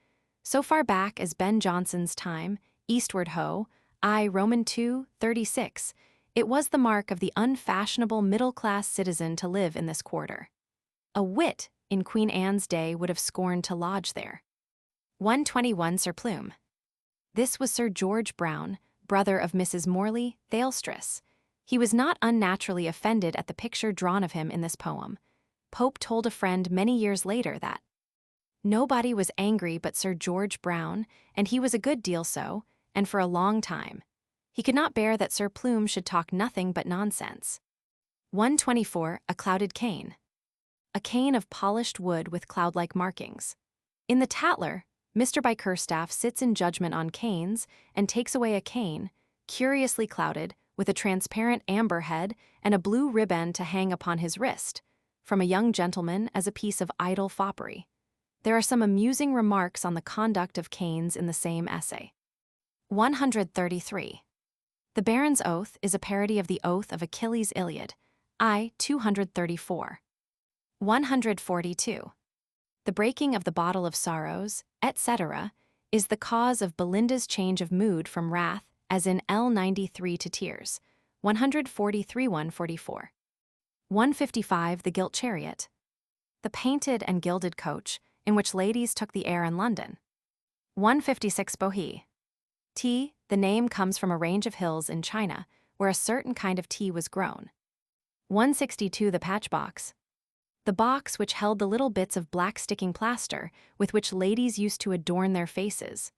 So far back as Ben Jonson's time, eastward ho, I Roman II, 36, it was the mark of the unfashionable middle-class citizen to live in this quarter. A wit in Queen Anne's day would have scorned to lodge there. 121. Sir Plume. This was Sir George Brown, brother of Mrs. Morley, Thalestris. He was not unnaturally offended at the picture drawn of him in this poem. Pope told a friend many years later that nobody was angry but Sir George Brown, and he was a good deal so, and for a long time. He could not bear that Sir Plume should talk nothing but nonsense. 124. A clouded cane. A cane of polished wood with cloud-like markings. In the Tatler, Mr. Bickerstaff sits in judgment on canes and takes away a cane, curiously clouded, with a transparent amber head and a blue ribbon to hang upon his wrist, from a young gentleman as a piece of idle foppery. There are some amusing remarks on the conduct of canes in the same essay. 133. The Baron's Oath is a parody of the Oath of Achilles' Iliad, I 234. 142. The breaking of the bottle of sorrows, etc., is the cause of Belinda's change of mood from wrath, as in L93 to tears. 143-144. 155. The Gilt Chariot. The painted and gilded coach, in which ladies took the air in London. 156. Bohea. Tea, the name comes from a range of hills in China, where a certain kind of tea was grown. 162. The Patch Box. The box which held the little bits of black sticking plaster with which ladies used to adorn their faces.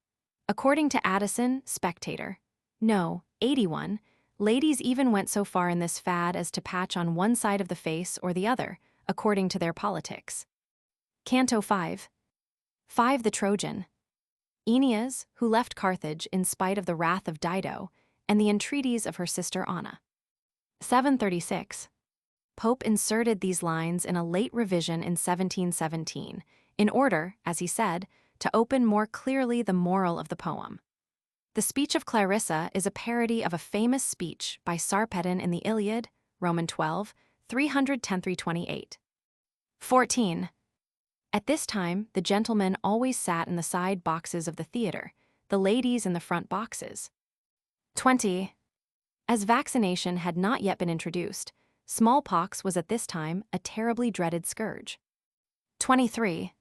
According to Addison, Spectator. No, 81, ladies even went so far in this fad as to patch on one side of the face or the other, according to their politics. Canto 5. 5. The Trojan. Aeneas, who left Carthage in spite of the wrath of Dido and the entreaties of her sister Anna. 736. Pope inserted these lines in a late revision in 1717, in order, as he said, to open more clearly the moral of the poem. The speech of Clarissa is a parody of a famous speech by Sarpedon in the Iliad, Roman 12, 310-328. 14. At this time, the gentlemen always sat in the side boxes of the theater, the ladies in the front boxes. 20. As vaccination had not yet been introduced, smallpox was at this time a terribly dreaded scourge. 23.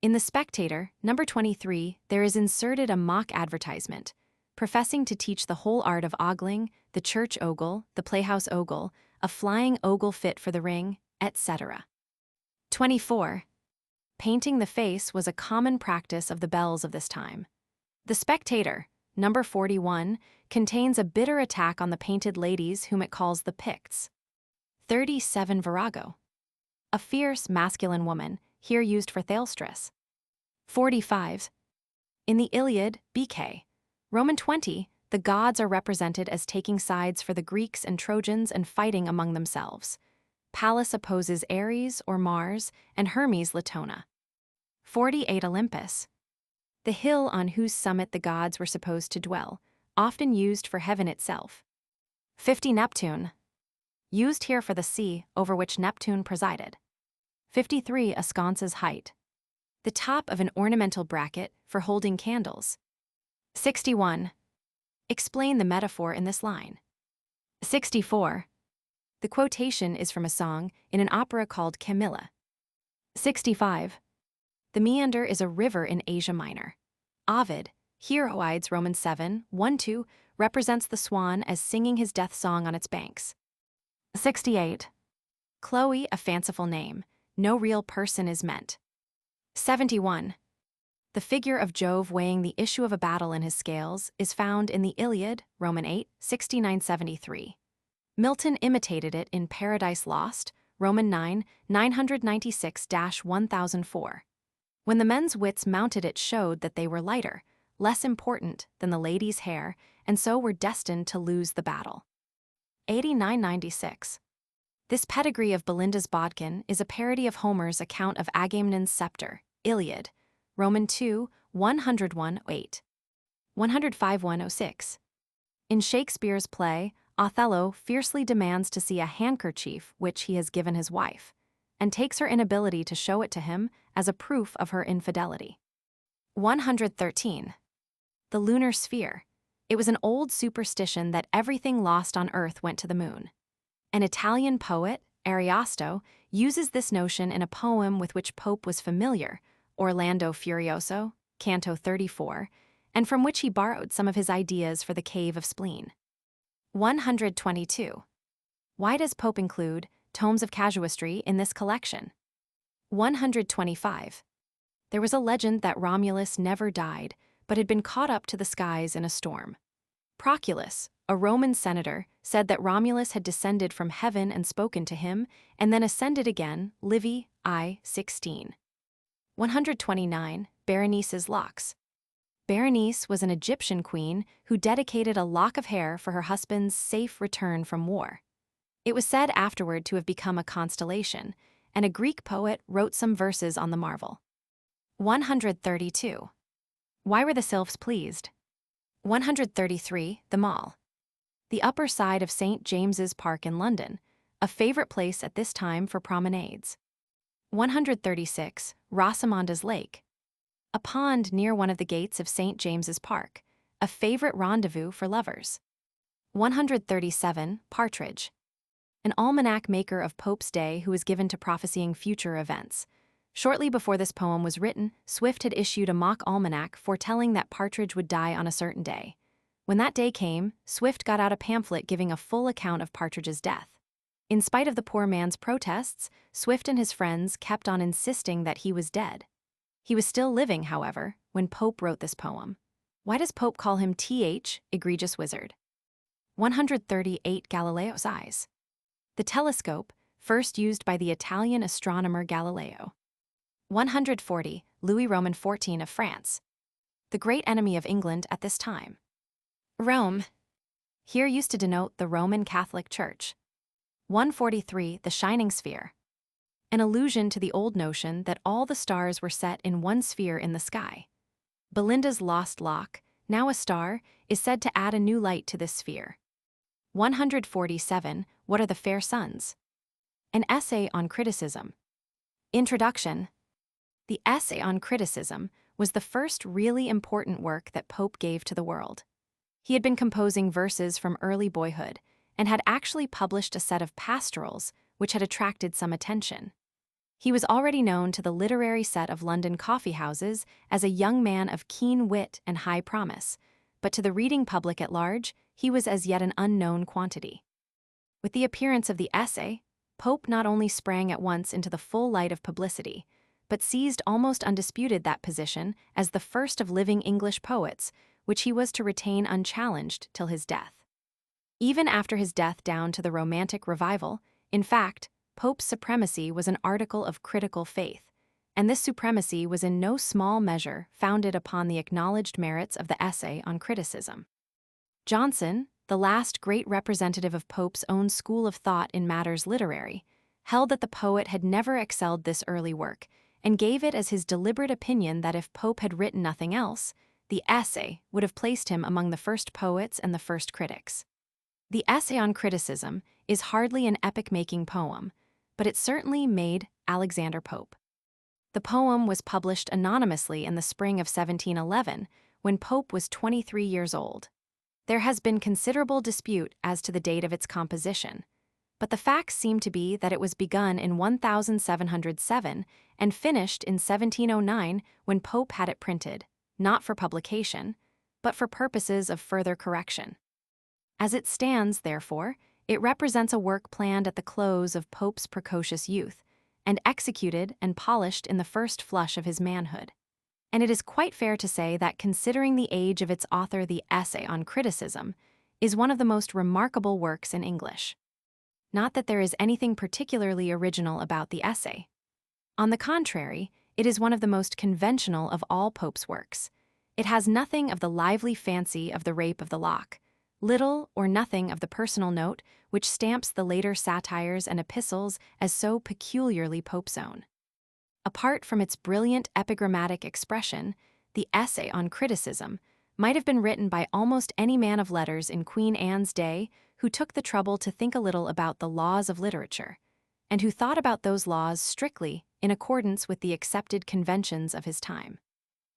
In The Spectator, number 23, there is inserted a mock advertisement, professing to teach the whole art of ogling, the church ogle, the playhouse ogle, a flying ogle fit for the ring, etc. 24. Painting the face was a common practice of the belles of this time. The Spectator, number 41, contains a bitter attack on the painted ladies whom it calls the Picts. 37. Virago. A fierce, masculine woman, here used for Thalestris. 45. In the Iliad, BK, Roman 20, the gods are represented as taking sides for the Greeks and Trojans and fighting among themselves. Pallas opposes Ares or Mars, and Hermes Latona. 48. Olympus. The hill on whose summit the gods were supposed to dwell, often used for heaven itself. 50. Neptune. Used here for the sea over which Neptune presided. 53. A sconce's height. The top of an ornamental bracket for holding candles. 61. Explain the metaphor in this line. 64. The quotation is from a song in an opera called Camilla. 65. The Meander is a river in Asia Minor. Ovid, Heroides Roman 7, 1-2, represents the swan as singing his death song on its banks. 68. Chloe, a fanciful name. No real person is meant. 71. The figure of Jove weighing the issue of a battle in his scales is found in the Iliad, Roman 8, 69-73. Milton imitated it in Paradise Lost, Roman 9, 996-1004. When the men's wits mounted it showed that they were lighter, less important than the ladies' hair, and so were destined to lose the battle. 89-96. This pedigree of Belinda's bodkin is a parody of Homer's account of Agamemnon's scepter, Iliad, Roman 2, 101-8. 105-106. In Shakespeare's play, Othello fiercely demands to see a handkerchief which he has given his wife, and takes her inability to show it to him as a proof of her infidelity. 113. The lunar sphere. It was an old superstition that everything lost on Earth went to the moon. An Italian poet, Ariosto, uses this notion in a poem with which Pope was familiar, Orlando Furioso, Canto 34, and from which he borrowed some of his ideas for the Cave of Spleen. 122. Why does Pope include tomes of casuistry in this collection? 125. There was a legend that Romulus never died, but had been caught up to the skies in a storm. Proculus, a Roman senator, said that Romulus had descended from heaven and spoken to him, and then ascended again, Livy, I, 16. 129. Berenice's locks. Berenice was an Egyptian queen who dedicated a lock of hair for her husband's safe return from war. It was said afterward to have become a constellation, and a Greek poet wrote some verses on the marvel. 132. Why were the Sylphs pleased? 133. The Mall. The upper side of St. James's Park in London, a favorite place at this time for promenades. 136. Rosamunda's Lake. A pond near one of the gates of St. James's Park, a favorite rendezvous for lovers. 137. Partridge. An almanac maker of Pope's day who was given to prophesying future events. Shortly before this poem was written, Swift had issued a mock almanac foretelling that Partridge would die on a certain day. When that day came, Swift got out a pamphlet giving a full account of Partridge's death. In spite of the poor man's protests, Swift and his friends kept on insisting that he was dead. He was still living, however, when Pope wrote this poem. Why does Pope call him Th, egregious wizard? 138. Galileo's eyes. The telescope, first used by the Italian astronomer Galileo. 140. Louis Roman XIV of France. The great enemy of England at this time. Rome. Here used to denote the Roman Catholic Church. 143. The shining sphere. An allusion to the old notion that all the stars were set in one sphere in the sky. Belinda's lost lock, now a star, is said to add a new light to this sphere. 147. What are the fair sons? An essay on criticism. Introduction. The essay on criticism was the first really important work that Pope gave to the world. He had been composing verses from early boyhood and had actually published a set of pastorals which had attracted some attention. He was already known to the literary set of London coffee houses as a young man of keen wit and high promise, but to the reading public at large, he was as yet an unknown quantity. With the appearance of the essay, Pope not only sprang at once into the full light of publicity, but seized almost undisputed that position as the first of living English poets, which he was to retain unchallenged till his death. Even after his death down to the Romantic Revival, in fact, Pope's supremacy was an article of critical faith, and this supremacy was in no small measure founded upon the acknowledged merits of the essay on criticism. Johnson, the last great representative of Pope's own school of thought in matters literary, held that the poet had never excelled this early work, and gave it as his deliberate opinion that if Pope had written nothing else, the essay would have placed him among the first poets and the first critics. The essay on criticism is hardly an epic-making poem, but it certainly made Alexander Pope. The poem was published anonymously in the spring of 1711, when Pope was 23 years old. There has been considerable dispute as to the date of its composition, but the facts seem to be that it was begun in 1707 and finished in 1709 when Pope had it printed, not for publication, but for purposes of further correction. As it stands, therefore, it represents a work planned at the close of Pope's precocious youth, and executed and polished in the first flush of his manhood. And it is quite fair to say that, considering the age of its author, the essay on criticism is one of the most remarkable works in English. Not that there is anything particularly original about the essay. On the contrary, it is one of the most conventional of all Pope's works. It has nothing of the lively fancy of the Rape of the Lock, little or nothing of the personal note which stamps the later satires and epistles as so peculiarly Pope's own. Apart from its brilliant epigrammatic expression, the essay on criticism might have been written by almost any man of letters in Queen Anne's day who took the trouble to think a little about the laws of literature, and who thought about those laws strictly in accordance with the accepted conventions of his time.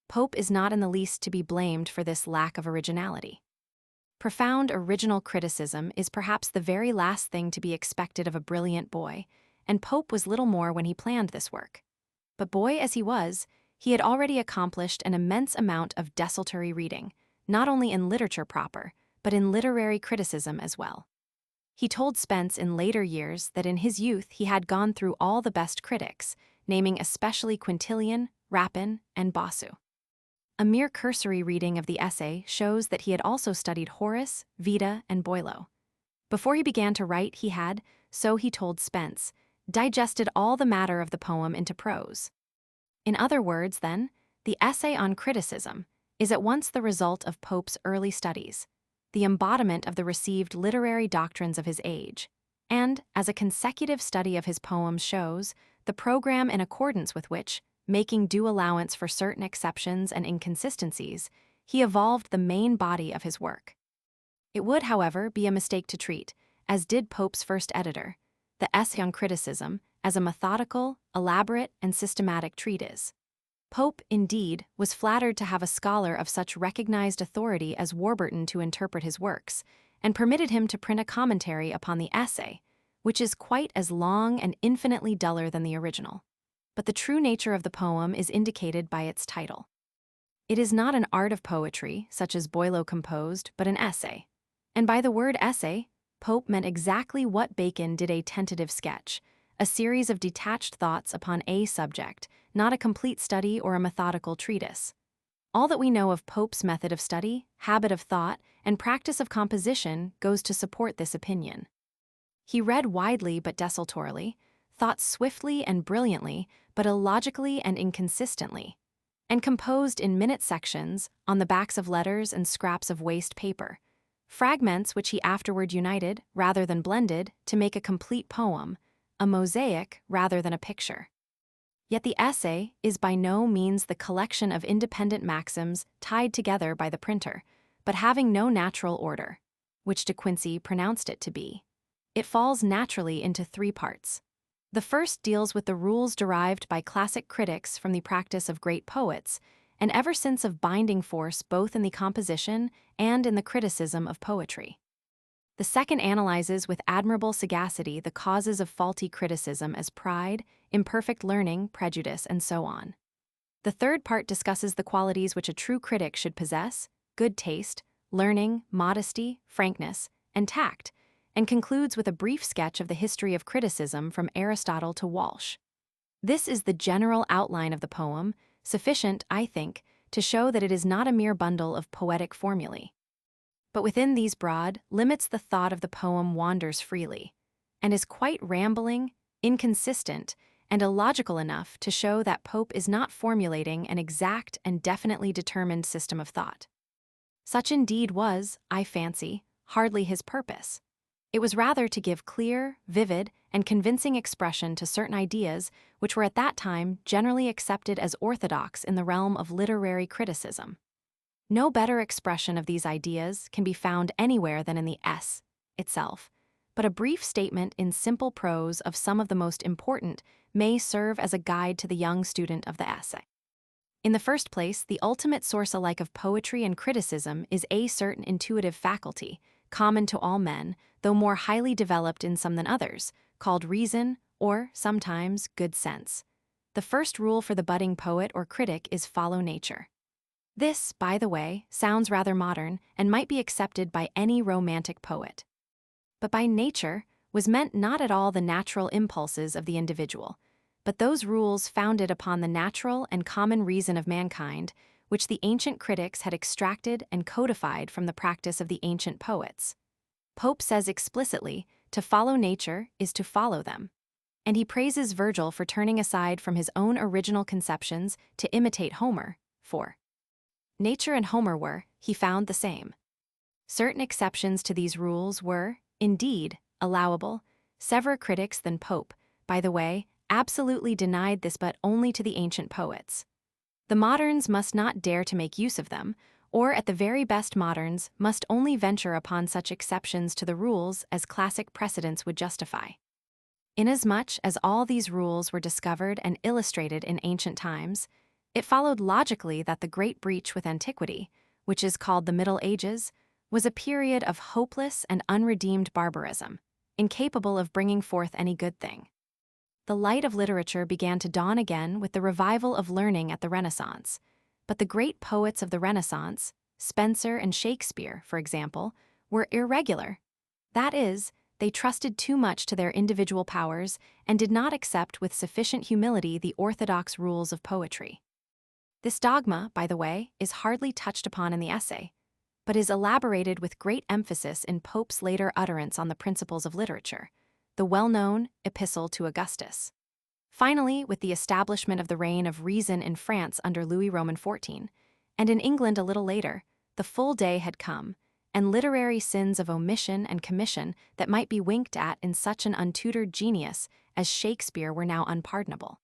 Pope is not in the least to be blamed for this lack of originality. Profound original criticism is perhaps the very last thing to be expected of a brilliant boy, and Pope was little more when he planned this work. But boy as he was, he had already accomplished an immense amount of desultory reading, not only in literature proper, but in literary criticism as well. He told Spence in later years that in his youth he had gone through all the best critics, naming especially Quintilian, Rapin, and Bossu. A mere cursory reading of the essay shows that he had also studied Horace, Vida, and Boileau. Before he began to write, he had, so he told Spence, digested all the matter of the poem into prose. In other words, then, the essay on criticism is at once the result of Pope's early studies, the embodiment of the received literary doctrines of his age, and, as a consecutive study of his poems shows, the program in accordance with which, making due allowance for certain exceptions and inconsistencies, he evolved the main body of his work. It would, however, be a mistake to treat, as did Pope's first editor, the essay on criticism as a methodical, elaborate, and systematic treatise. Pope, indeed, was flattered to have a scholar of such recognized authority as Warburton to interpret his works, and permitted him to print a commentary upon the essay, which is quite as long and infinitely duller than the original. But the true nature of the poem is indicated by its title. It is not an art of poetry, such as Boileau composed, but an essay. And by the word essay, Pope meant exactly what Bacon did a tentative sketch, a series of detached thoughts upon a subject, not a complete study or a methodical treatise. All that we know of Pope's method of study, habit of thought, and practice of composition goes to support this opinion. He read widely but desultorily, thought swiftly and brilliantly, but illogically and inconsistently, and composed in minute sections on the backs of letters and scraps of waste paper, fragments which he afterward united, rather than blended, to make a complete poem, a mosaic rather than a picture. Yet the essay is by no means the collection of independent maxims tied together by the printer, but having no natural order, which De Quincey pronounced it to be. It falls naturally into three parts. The first deals with the rules derived by classic critics from the practice of great poets, and ever since of binding force both in the composition and in the criticism of poetry. The second analyzes with admirable sagacity the causes of faulty criticism as pride, imperfect learning, prejudice, and so on. The third part discusses the qualities which a true critic should possess: good taste, learning, modesty, frankness, and tact, and concludes with a brief sketch of the history of criticism from Aristotle to Walsh. This is the general outline of the poem, sufficient, I think, to show that it is not a mere bundle of poetic formulae. But within these broad limits the thought of the poem wanders freely, and is quite rambling, inconsistent, and illogical enough to show that Pope is not formulating an exact and definitely determined system of thought. Such indeed was, I fancy, hardly his purpose. It was rather to give clear, vivid, and convincing expression to certain ideas which were at that time generally accepted as orthodox in the realm of literary criticism. No better expression of these ideas can be found anywhere than in the S itself, but a brief statement in simple prose of some of the most important may serve as a guide to the young student of the essay. In the first place, the ultimate source alike of poetry and criticism is a certain intuitive faculty, common to all men, though more highly developed in some than others, called reason, or, sometimes, good sense. The first rule for the budding poet or critic is follow nature. This, by the way, sounds rather modern and might be accepted by any romantic poet. But by nature was meant not at all the natural impulses of the individual, but those rules founded upon the natural and common reason of mankind, which the ancient critics had extracted and codified from the practice of the ancient poets. Pope says explicitly, to follow nature is to follow them. And he praises Virgil for turning aside from his own original conceptions to imitate Homer, for nature and Homer were, he found, the same. Certain exceptions to these rules were, indeed, allowable. Severer critics than Pope, by the way, absolutely denied this, but only to the ancient poets. The moderns must not dare to make use of them, or at the very best moderns must only venture upon such exceptions to the rules as classic precedents would justify. Inasmuch as all these rules were discovered and illustrated in ancient times, it followed logically that the great breach with antiquity, which is called the Middle Ages, was a period of hopeless and unredeemed barbarism, incapable of bringing forth any good thing. The light of literature began to dawn again with the revival of learning at the Renaissance, but the great poets of the Renaissance, Spenser and Shakespeare, for example, were irregular. That is, they trusted too much to their individual powers and did not accept with sufficient humility the orthodox rules of poetry. This dogma, by the way, is hardly touched upon in the essay, but is elaborated with great emphasis in Pope's later utterance on the principles of literature, the well-known Epistle to Augustus. Finally, with the establishment of the reign of reason in France under Louis Roman XIV, and in England a little later, the full day had come, and literary sins of omission and commission that might be winked at in such an untutored genius as Shakespeare were now unpardonable.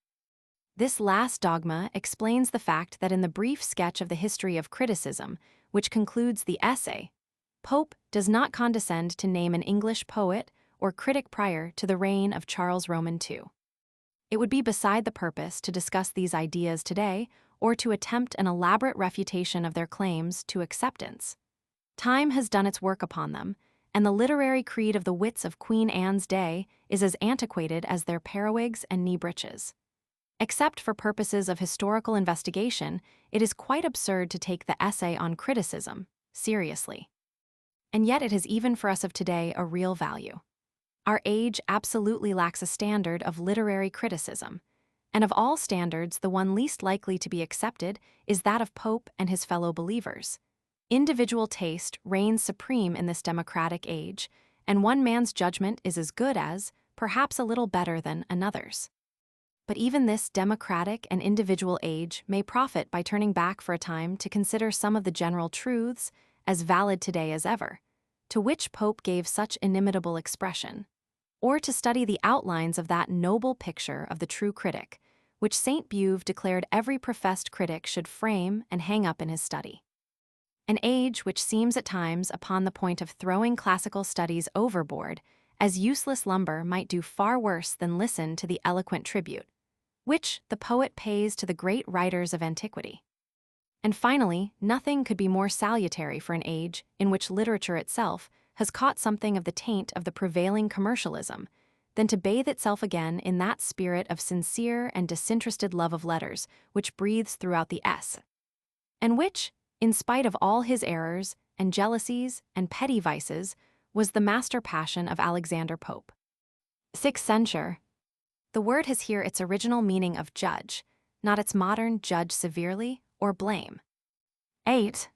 This last dogma explains the fact that in the brief sketch of the history of criticism, which concludes the essay, Pope does not condescend to name an English poet or critic prior to the reign of Charles Roman II. It would be beside the purpose to discuss these ideas today or to attempt an elaborate refutation of their claims to acceptance. Time has done its work upon them, and the literary creed of the wits of Queen Anne's day is as antiquated as their periwigs and knee breeches. Except for purposes of historical investigation, it is quite absurd to take the essay on criticism seriously. And yet it has even for us of today a real value. Our age absolutely lacks a standard of literary criticism, and of all standards the one least likely to be accepted is that of Pope and his fellow believers. Individual taste reigns supreme in this democratic age, and one man's judgment is as good as, perhaps a little better than, another's. But even this democratic and individual age may profit by turning back for a time to consider some of the general truths, as valid today as ever, to which Pope gave such inimitable expression, or to study the outlines of that noble picture of the true critic, which Saint Beuve declared every professed critic should frame and hang up in his study. An age which seems at times upon the point of throwing classical studies overboard, as useless lumber might do far worse than listen to the eloquent tribute, which the poet pays to the great writers of antiquity. And finally, nothing could be more salutary for an age in which literature itself has caught something of the taint of the prevailing commercialism, than to bathe itself again in that spirit of sincere and disinterested love of letters which breathes throughout the S, and which, in spite of all his errors and jealousies and petty vices, was the master passion of Alexander Pope. 6. Censure. The word has here its original meaning of judge, not its modern judge severely or blame. 8.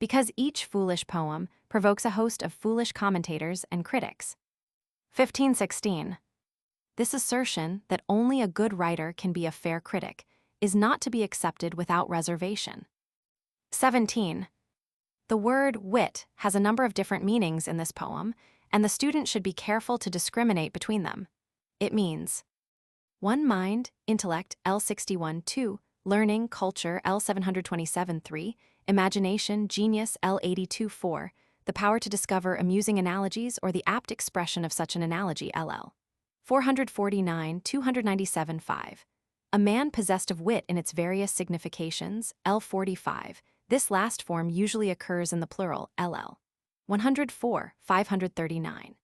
Because each foolish poem provokes a host of foolish commentators and critics. 1516. This assertion that only a good writer can be a fair critic is not to be accepted without reservation. 17. The word wit has a number of different meanings in this poem, and the student should be careful to discriminate between them. It means 1. Mind, intellect, L61-2, learning, culture, L727-3, imagination, genius, L82-4, the power to discover amusing analogies or the apt expression of such an analogy, LL. 449, 297-5. A man possessed of wit in its various significations, L45. This last form usually occurs in the plural, LL. 104, 539.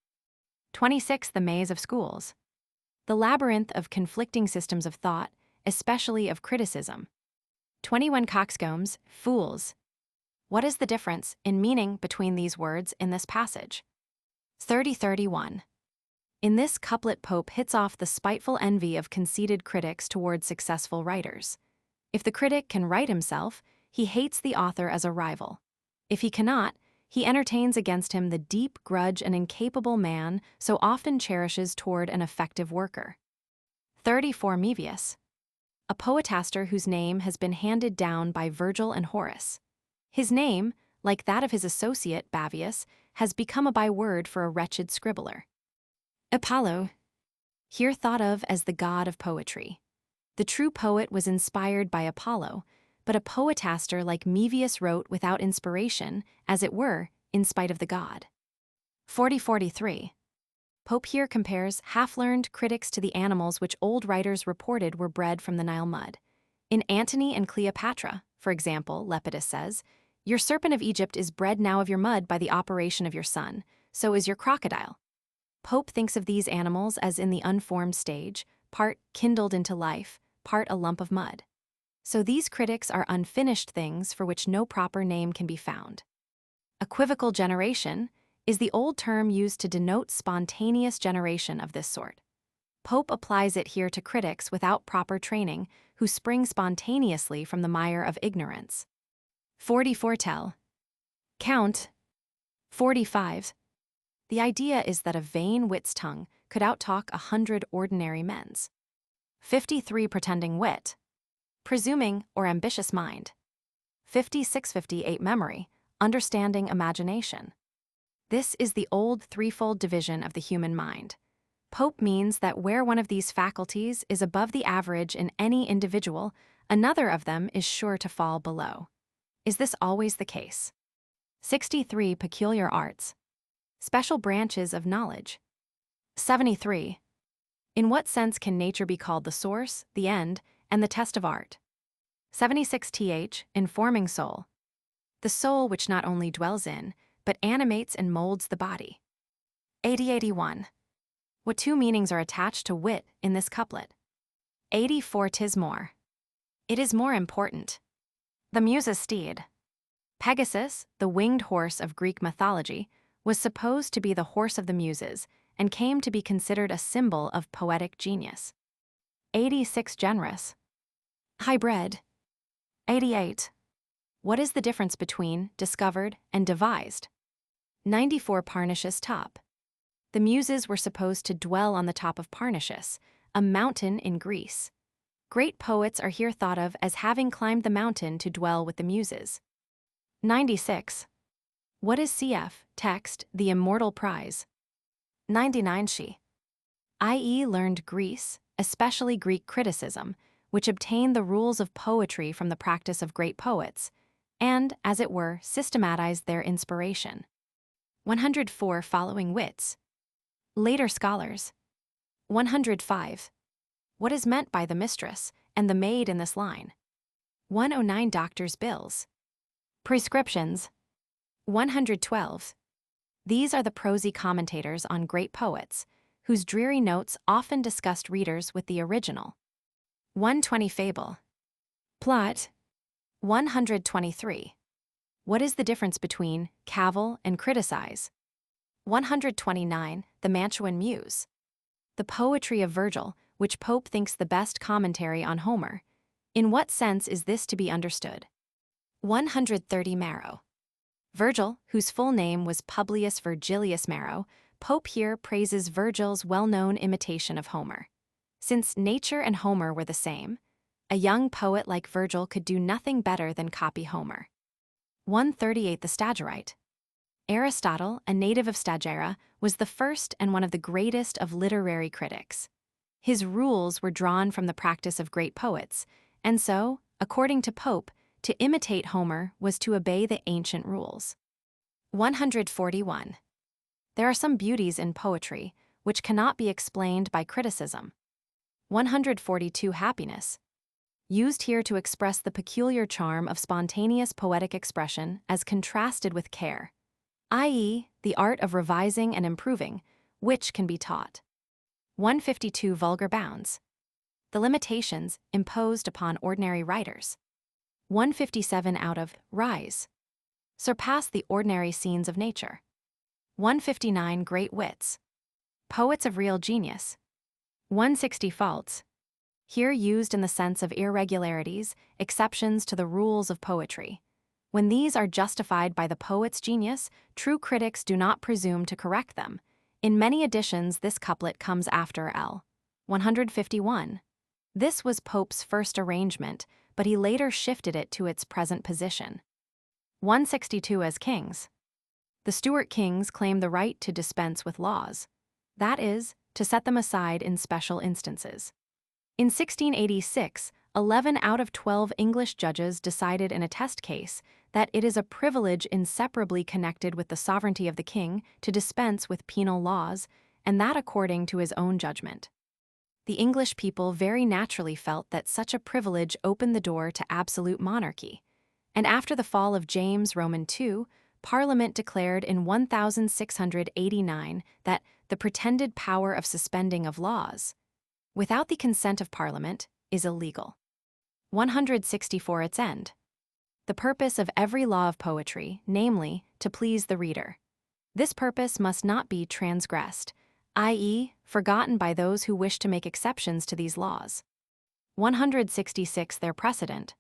26. The maze of schools. The labyrinth of conflicting systems of thought, especially of criticism. 21. Coxcombs, fools. What is the difference in meaning between these words in this passage? 30-31. In this couplet, Pope hits off the spiteful envy of conceited critics toward successful writers. If the critic can write himself, he hates the author as a rival. If he cannot, he entertains against him the deep grudge an incapable man so often cherishes toward an effective worker. 34. Mevius. A poetaster whose name has been handed down by Virgil and Horace. His name, like that of his associate Bavius, has become a byword for a wretched scribbler. Apollo, here thought of as the god of poetry. The true poet was inspired by Apollo, but a poetaster like Mevius wrote without inspiration, as it were, in spite of the god. 40-43. Pope here compares half-learned critics to the animals which old writers reported were bred from the Nile mud. In Antony and Cleopatra, for example, Lepidus says, "Your serpent of Egypt is bred now of your mud by the operation of your sun, so is your crocodile." Pope thinks of these animals as in the unformed stage, part kindled into life, part a lump of mud. So these critics are unfinished things for which no proper name can be found. Equivocal generation is the old term used to denote spontaneous generation of this sort. Pope applies it here to critics without proper training who spring spontaneously from the mire of ignorance. 44. Tell. Count. 45. The idea is that a vain wit's tongue could outtalk 100 ordinary men's. 53. Pretending wit. Presuming or ambitious mind. 56-58. Memory, understanding, imagination. This is the old threefold division of the human mind. Pope means that where one of these faculties is above the average in any individual, another of them is sure to fall below. Is this always the case? 63. Peculiar arts. Special branches of knowledge. 73. In what sense can nature be called the source, the end, and the test of art? 76. Informing soul. The soul which not only dwells in, but animates and molds the body. 80-81. What two meanings are attached to wit in this couplet? 84. 'Tis more. It is more important. The Muse's steed. Pegasus, the winged horse of Greek mythology, was supposed to be the horse of the Muses and came to be considered a symbol of poetic genius. 86. Generous. Hybrid. 88. What is the difference between discovered and devised? 94. Parnassus top. The Muses were supposed to dwell on the top of Parnassus, a mountain in Greece. Great poets are here thought of as having climbed the mountain to dwell with the Muses. 96. What is cf. text, the immortal prize? 99. She, i.e., learned Greece, especially Greek criticism, which obtained the rules of poetry from the practice of great poets, and, as it were, systematized their inspiration. 104. Following wits. Later scholars. 105. What is meant by the mistress and the maid in this line? 109. Doctor's bills. Prescriptions. 112. These are the prosy commentators on great poets, whose dreary notes often disgust readers with the original. 120 Fable. Plot. 123. What is the difference between cavil and criticize? 129. The Mantuan Muse. The poetry of Virgil, which Pope thinks the best commentary on Homer. In what sense is this to be understood? 130 Maro. Virgil, whose full name was Publius Virgilius Maro, Pope here praises Virgil's well-known imitation of Homer. Since nature and Homer were the same, a young poet like Virgil could do nothing better than copy Homer. 138 The Stagirite. Aristotle, a native of Stagira, was the first and one of the greatest of literary critics. His rules were drawn from the practice of great poets, and so, according to Pope, to imitate Homer was to obey the ancient rules. 141. There are some beauties in poetry which cannot be explained by criticism. 142 Happiness. Used here to express the peculiar charm of spontaneous poetic expression as contrasted with care, i.e., the art of revising and improving, which can be taught. 152 Vulgar Bounds. The limitations imposed upon ordinary writers. 157 Out of Rise. Surpass the ordinary scenes of nature. 159 Great Wits. Poets of real genius. 160 Faults. Here used in the sense of irregularities, exceptions to the rules of poetry. When these are justified by the poet's genius, true critics do not presume to correct them. In many editions, this couplet comes after L. 151. This was Pope's first arrangement, but he later shifted it to its present position. 162 As Kings. The Stuart kings claimed the right to dispense with laws. That is, to set them aside in special instances. In 1686, 11 out of 12 English judges decided in a test case that it is a privilege inseparably connected with the sovereignty of the king to dispense with penal laws, and that according to his own judgment. The English people very naturally felt that such a privilege opened the door to absolute monarchy, and after the fall of James Roman II, Parliament declared in 1689 that the pretended power of suspending of laws, without the consent of Parliament, is illegal. 164 Its End. The purpose of every law of poetry, namely, to please the reader. This purpose must not be transgressed, i.e., forgotten by those who wish to make exceptions to these laws. 166 Their precedent.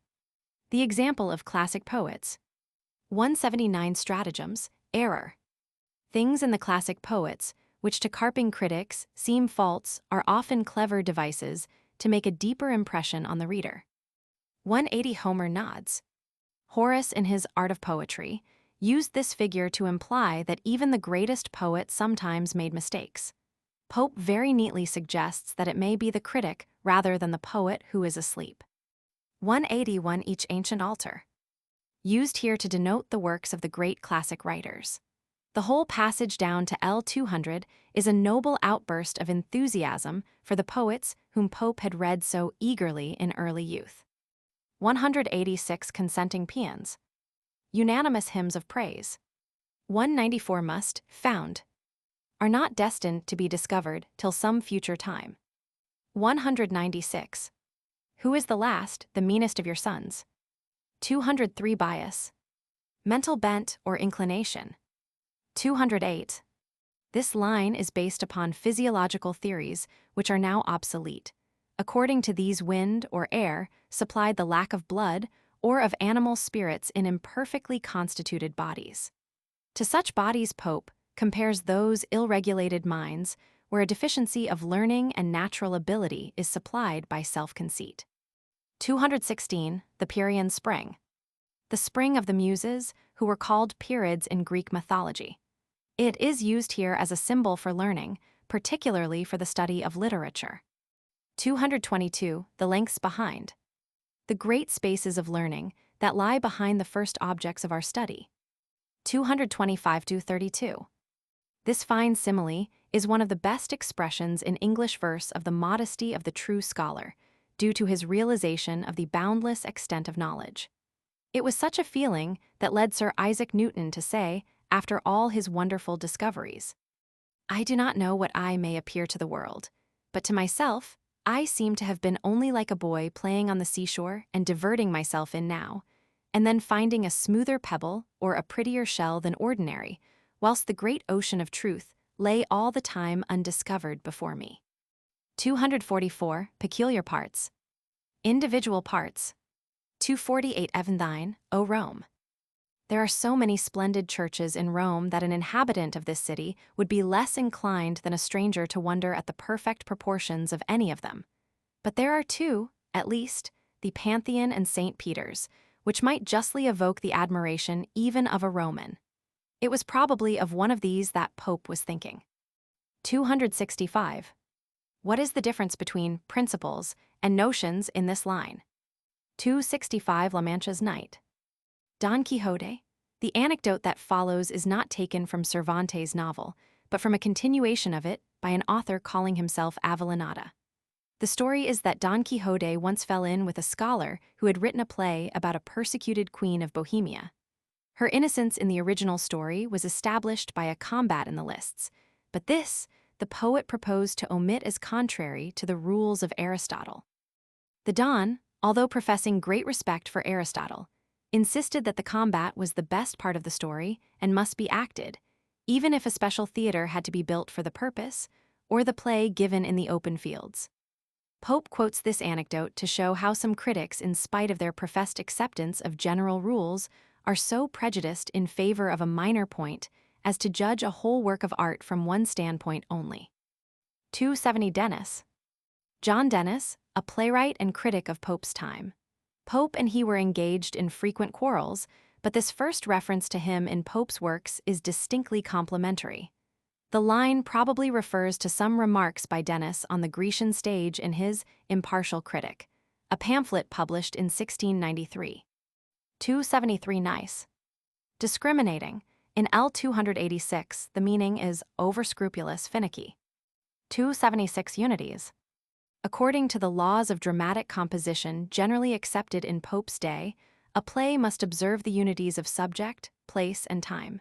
The example of classic poets. 179 Stratagems, error. Things in the classic poets, which to carping critics seem faults, are often clever devices to make a deeper impression on the reader. 180 Homer nods. Horace, in his Art of Poetry, used this figure to imply that even the greatest poet sometimes made mistakes. Pope very neatly suggests that it may be the critic rather than the poet who is asleep. 181 Each ancient altar. Used here to denote the works of the great classic writers. The whole passage down to L200 is a noble outburst of enthusiasm for the poets whom Pope had read so eagerly in early youth. 186 Consenting Paeans. Unanimous hymns of praise. 194 Must, found. Are not destined to be discovered till some future time. 196. Who is the last, the meanest of your sons? 203 Bias. Mental bent or inclination. 208. This line is based upon physiological theories which are now obsolete. According to these, wind or air supplied the lack of blood or of animal spirits in imperfectly constituted bodies. To such bodies Pope compares those ill-regulated minds where a deficiency of learning and natural ability is supplied by self-conceit. 216. The Pierian Spring. The spring of the Muses, who were called Pierids in Greek mythology. It is used here as a symbol for learning, particularly for the study of literature. 222. The Lengths behind. The great spaces of learning that lie behind the first objects of our study. 225-32. This fine simile is one of the best expressions in English verse of the modesty of the true scholar, due to his realization of the boundless extent of knowledge. It was such a feeling that led Sir Isaac Newton to say, after all his wonderful discoveries. I do not know what I may appear to the world, but to myself, I seem to have been only like a boy playing on the seashore and diverting myself in now, and then finding a smoother pebble or a prettier shell than ordinary, whilst the great ocean of truth lay all the time undiscovered before me. 244. Peculiar parts. Individual parts. 248. Even thine, O Rome. There are so many splendid churches in Rome that an inhabitant of this city would be less inclined than a stranger to wonder at the perfect proportions of any of them. But there are two, at least, the Pantheon and St. Peter's, which might justly evoke the admiration even of a Roman. It was probably of one of these that Pope was thinking. 265. What is the difference between principles and notions in this line? 265. La Mancha's Knight. Don Quixote. The anecdote that follows is not taken from Cervantes' novel, but from a continuation of it by an author calling himself Avellaneda. The story is that Don Quixote once fell in with a scholar who had written a play about a persecuted queen of Bohemia. Her innocence in the original story was established by a combat in the lists, but this the poet proposed to omit as contrary to the rules of Aristotle. The Don, although professing great respect for Aristotle, insisted that the combat was the best part of the story and must be acted, even if a special theater had to be built for the purpose, or the play given in the open fields. Pope quotes this anecdote to show how some critics, in spite of their professed acceptance of general rules, are so prejudiced in favor of a minor point as to judge a whole work of art from one standpoint only. 270. Dennis. John Dennis, a playwright and critic of Pope's time. Pope and he were engaged in frequent quarrels, but this first reference to him in Pope's works is distinctly complimentary. The line probably refers to some remarks by Dennis on the Grecian stage in his Impartial Critic, a pamphlet published in 1693. 273. Nice. Discriminating. In L. 286, the meaning is over-scrupulous, finicky. 276. Unities. According to the laws of dramatic composition generally accepted in Pope's day, a play must observe the unities of subject, place, and time.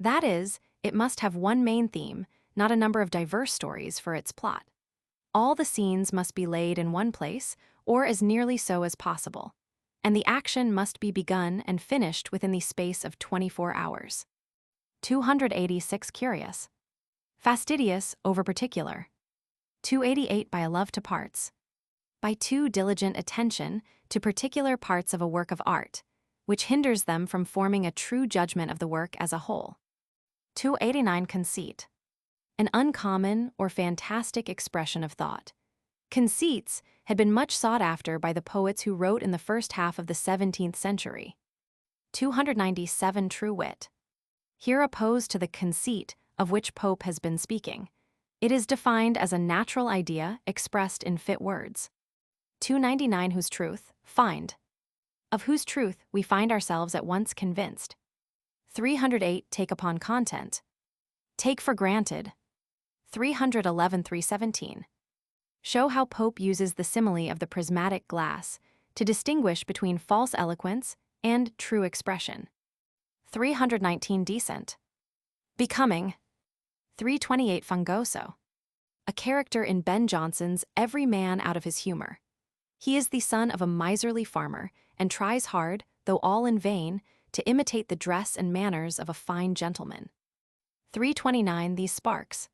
That is, it must have one main theme, not a number of diverse stories for its plot. All the scenes must be laid in one place, or as nearly so as possible, and the action must be begun and finished within the space of 24 hours. 286. Curious. Fastidious, over-particular. 288. By a love to parts. By too diligent attention to particular parts of a work of art, which hinders them from forming a true judgment of the work as a whole. 289. Conceit. An uncommon or fantastic expression of thought. Conceits had been much sought after by the poets who wrote in the first half of the 17th century. 297. True wit. Here opposed to the conceit of which Pope has been speaking, it is defined as a natural idea expressed in fit words. 299. Whose truth, find. Of whose truth we find ourselves at once convinced. 308. Take upon content. Take for granted. 311. 317. Show how Pope uses the simile of the prismatic glass to distinguish between false eloquence and true expression. 319. Decent. Becoming. 328. Fungoso. A character in Ben Jonson's Every Man Out of His Humor. He is the son of a miserly farmer and tries hard, though all in vain, to imitate the dress and manners of a fine gentleman. 329. These sparks.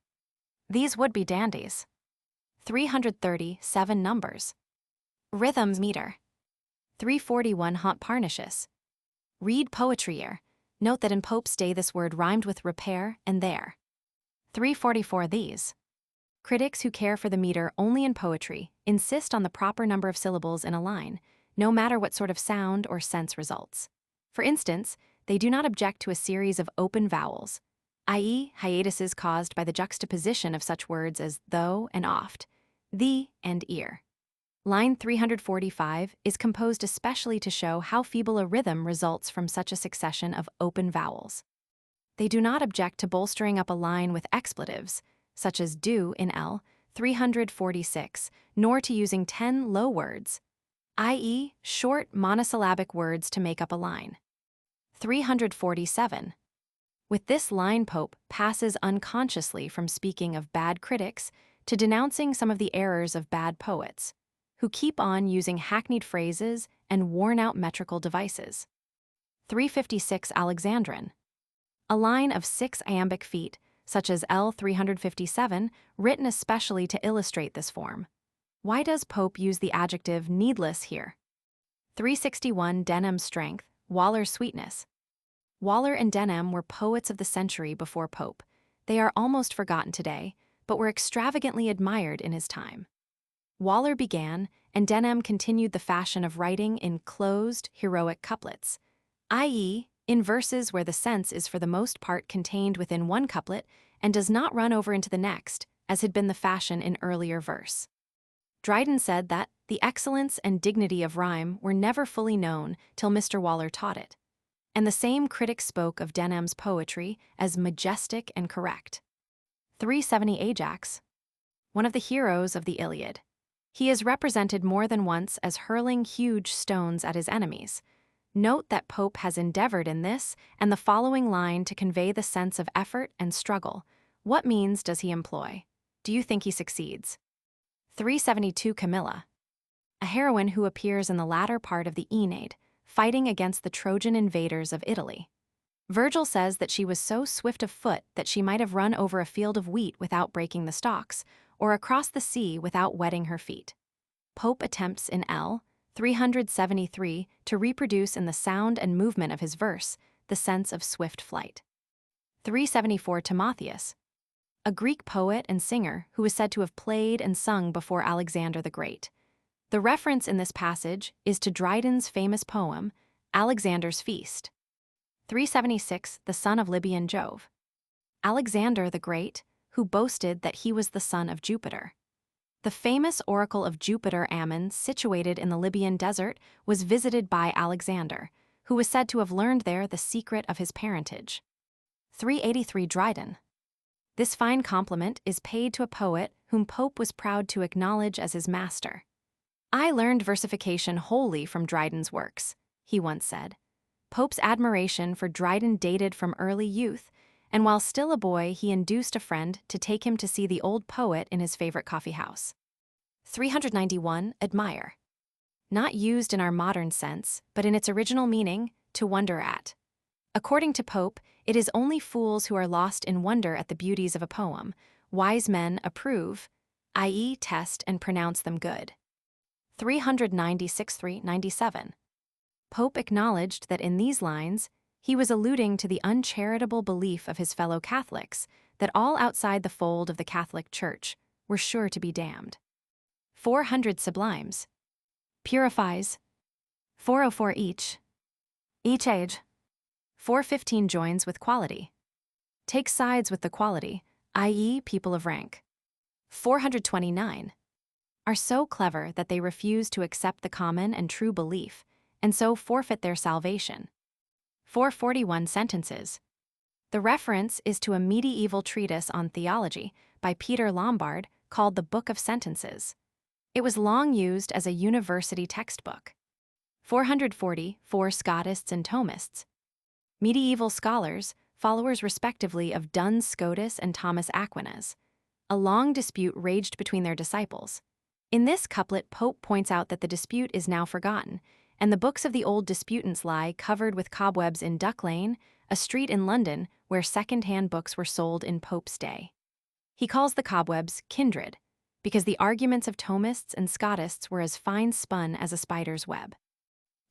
These would-be dandies. 330. 7 numbers. Rhythms meter. 341. Haunt Parnassus. Read poetry-er. Note that in Pope's day this word rhymed with repair and there. 344. These. Critics who care for the meter only in poetry insist on the proper number of syllables in a line, no matter what sort of sound or sense results. For instance, they do not object to a series of open vowels, i.e., hiatuses caused by the juxtaposition of such words as though and oft, the and ear. Line 345 is composed especially to show how feeble a rhythm results from such a succession of open vowels. They do not object to bolstering up a line with expletives, such as do in L. 346, nor to using 10 low words, i.e., short monosyllabic words to make up a line. 347. With this line, Pope passes unconsciously from speaking of bad critics to denouncing some of the errors of bad poets, who keep on using hackneyed phrases and worn-out metrical devices. 356 Alexandrine. A line of 6 iambic feet, such as L 357, written especially to illustrate this form. Why does Pope use the adjective needless here? 361 Denham's strength, Waller's sweetness. Waller and Denham were poets of the century before Pope. They are almost forgotten today, but were extravagantly admired in his time. Waller began, and Denham continued the fashion of writing in closed, heroic couplets, i.e., in verses where the sense is for the most part contained within one couplet and does not run over into the next, as had been the fashion in earlier verse. Dryden said that the excellence and dignity of rhyme were never fully known till Mr. Waller taught it. And the same critic spoke of Denham's poetry as majestic and correct. 370 Ajax. One of the heroes of the Iliad. He is represented more than once as hurling huge stones at his enemies. Note that Pope has endeavored in this and the following line to convey the sense of effort and struggle. What means does he employ? Do you think he succeeds? 372 Camilla. A heroine who appears in the latter part of the Aeneid, fighting against the Trojan invaders of Italy. Virgil says that she was so swift of foot that she might have run over a field of wheat without breaking the stalks, or across the sea without wetting her feet. Pope attempts in L. 373 to reproduce in the sound and movement of his verse the sense of swift flight. 374 Timotheus. A Greek poet and singer who is said to have played and sung before Alexander the Great. The reference in this passage is to Dryden's famous poem, Alexander's Feast. 376 The son of Libyan Jove. Alexander the Great, who boasted that he was the son of Jupiter. The famous oracle of Jupiter Ammon, situated in the Libyan desert, was visited by Alexander, who was said to have learned there the secret of his parentage. 383 Dryden. This fine compliment is paid to a poet whom Pope was proud to acknowledge as his master. I learned versification wholly from Dryden's works, he once said. Pope's admiration for Dryden dated from early youth, and while still a boy he induced a friend to take him to see the old poet in his favorite coffee house. 391 Admire. Not used in our modern sense, but in its original meaning, to wonder at. According to Pope, it is only fools who are lost in wonder at the beauties of a poem. Wise men approve, i.e., test and pronounce them good. 396-397. Pope acknowledged that in these lines, he was alluding to the uncharitable belief of his fellow Catholics that all outside the fold of the Catholic Church were sure to be damned. 400 Sublimes. Purifies. 404 Each age. 415 Joins with quality. Takes sides with the quality, i.e., people of rank. 429. Are so clever that they refuse to accept the common and true belief, and so forfeit their salvation. 441 Sentences. The reference is to a medieval treatise on theology by Peter Lombard called the Book of Sentences. It was long used as a university textbook. 440 For Scotists and Thomists. Medieval scholars, followers respectively of Duns Scotus and Thomas Aquinas. A long dispute raged between their disciples. In this couplet, Pope points out that the dispute is now forgotten, and the books of the old disputants lie covered with cobwebs in Duck Lane, a street in London where second-hand books were sold in Pope's day. He calls the cobwebs kindred, because the arguments of Thomists and Scotists were as fine spun as a spider's web.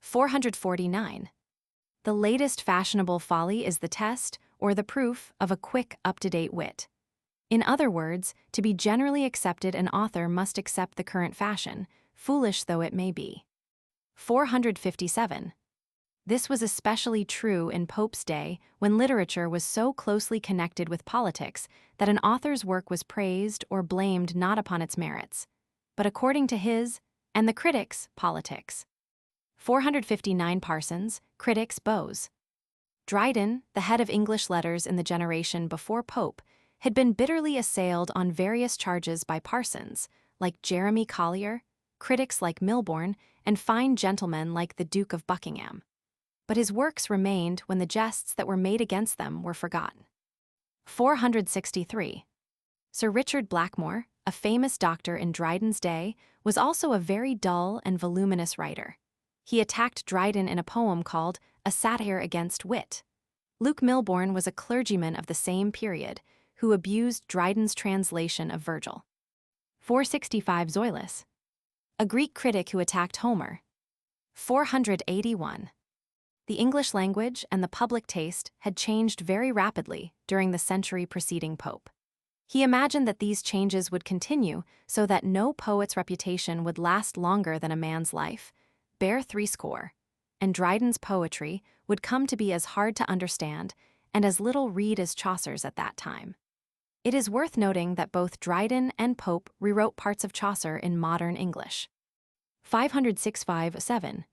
449. The latest fashionable folly is the test, or the proof, of a quick, up-to-date wit. In other words, to be generally accepted, an author must accept the current fashion, foolish though it may be. 457. This was especially true in Pope's day, when literature was so closely connected with politics that an author's work was praised or blamed not upon its merits, but according to his, and the critics' politics. 459 Parsons, critics' bows. Dryden, the head of English letters in the generation before Pope, had been bitterly assailed on various charges by parsons, like Jeremy Collier, critics like Milbourne, and fine gentlemen like the Duke of Buckingham. but his works remained when the jests that were made against them were forgotten. 463. Sir Richard Blackmore, a famous doctor in Dryden's day, was also a very dull and voluminous writer. He attacked Dryden in a poem called A Satire Against Wit. Luke Milbourne was a clergyman of the same period who abused Dryden's translation of Virgil. 465. Zoilus, a Greek critic who attacked Homer. 481. The English language and the public taste had changed very rapidly during the century preceding Pope. He imagined that these changes would continue so that no poet's reputation would last longer than a man's life, bare threescore, and Dryden's poetry would come to be as hard to understand and as little read as Chaucer's at that time. It is worth noting that both Dryden and Pope rewrote parts of Chaucer in modern English. 565-7.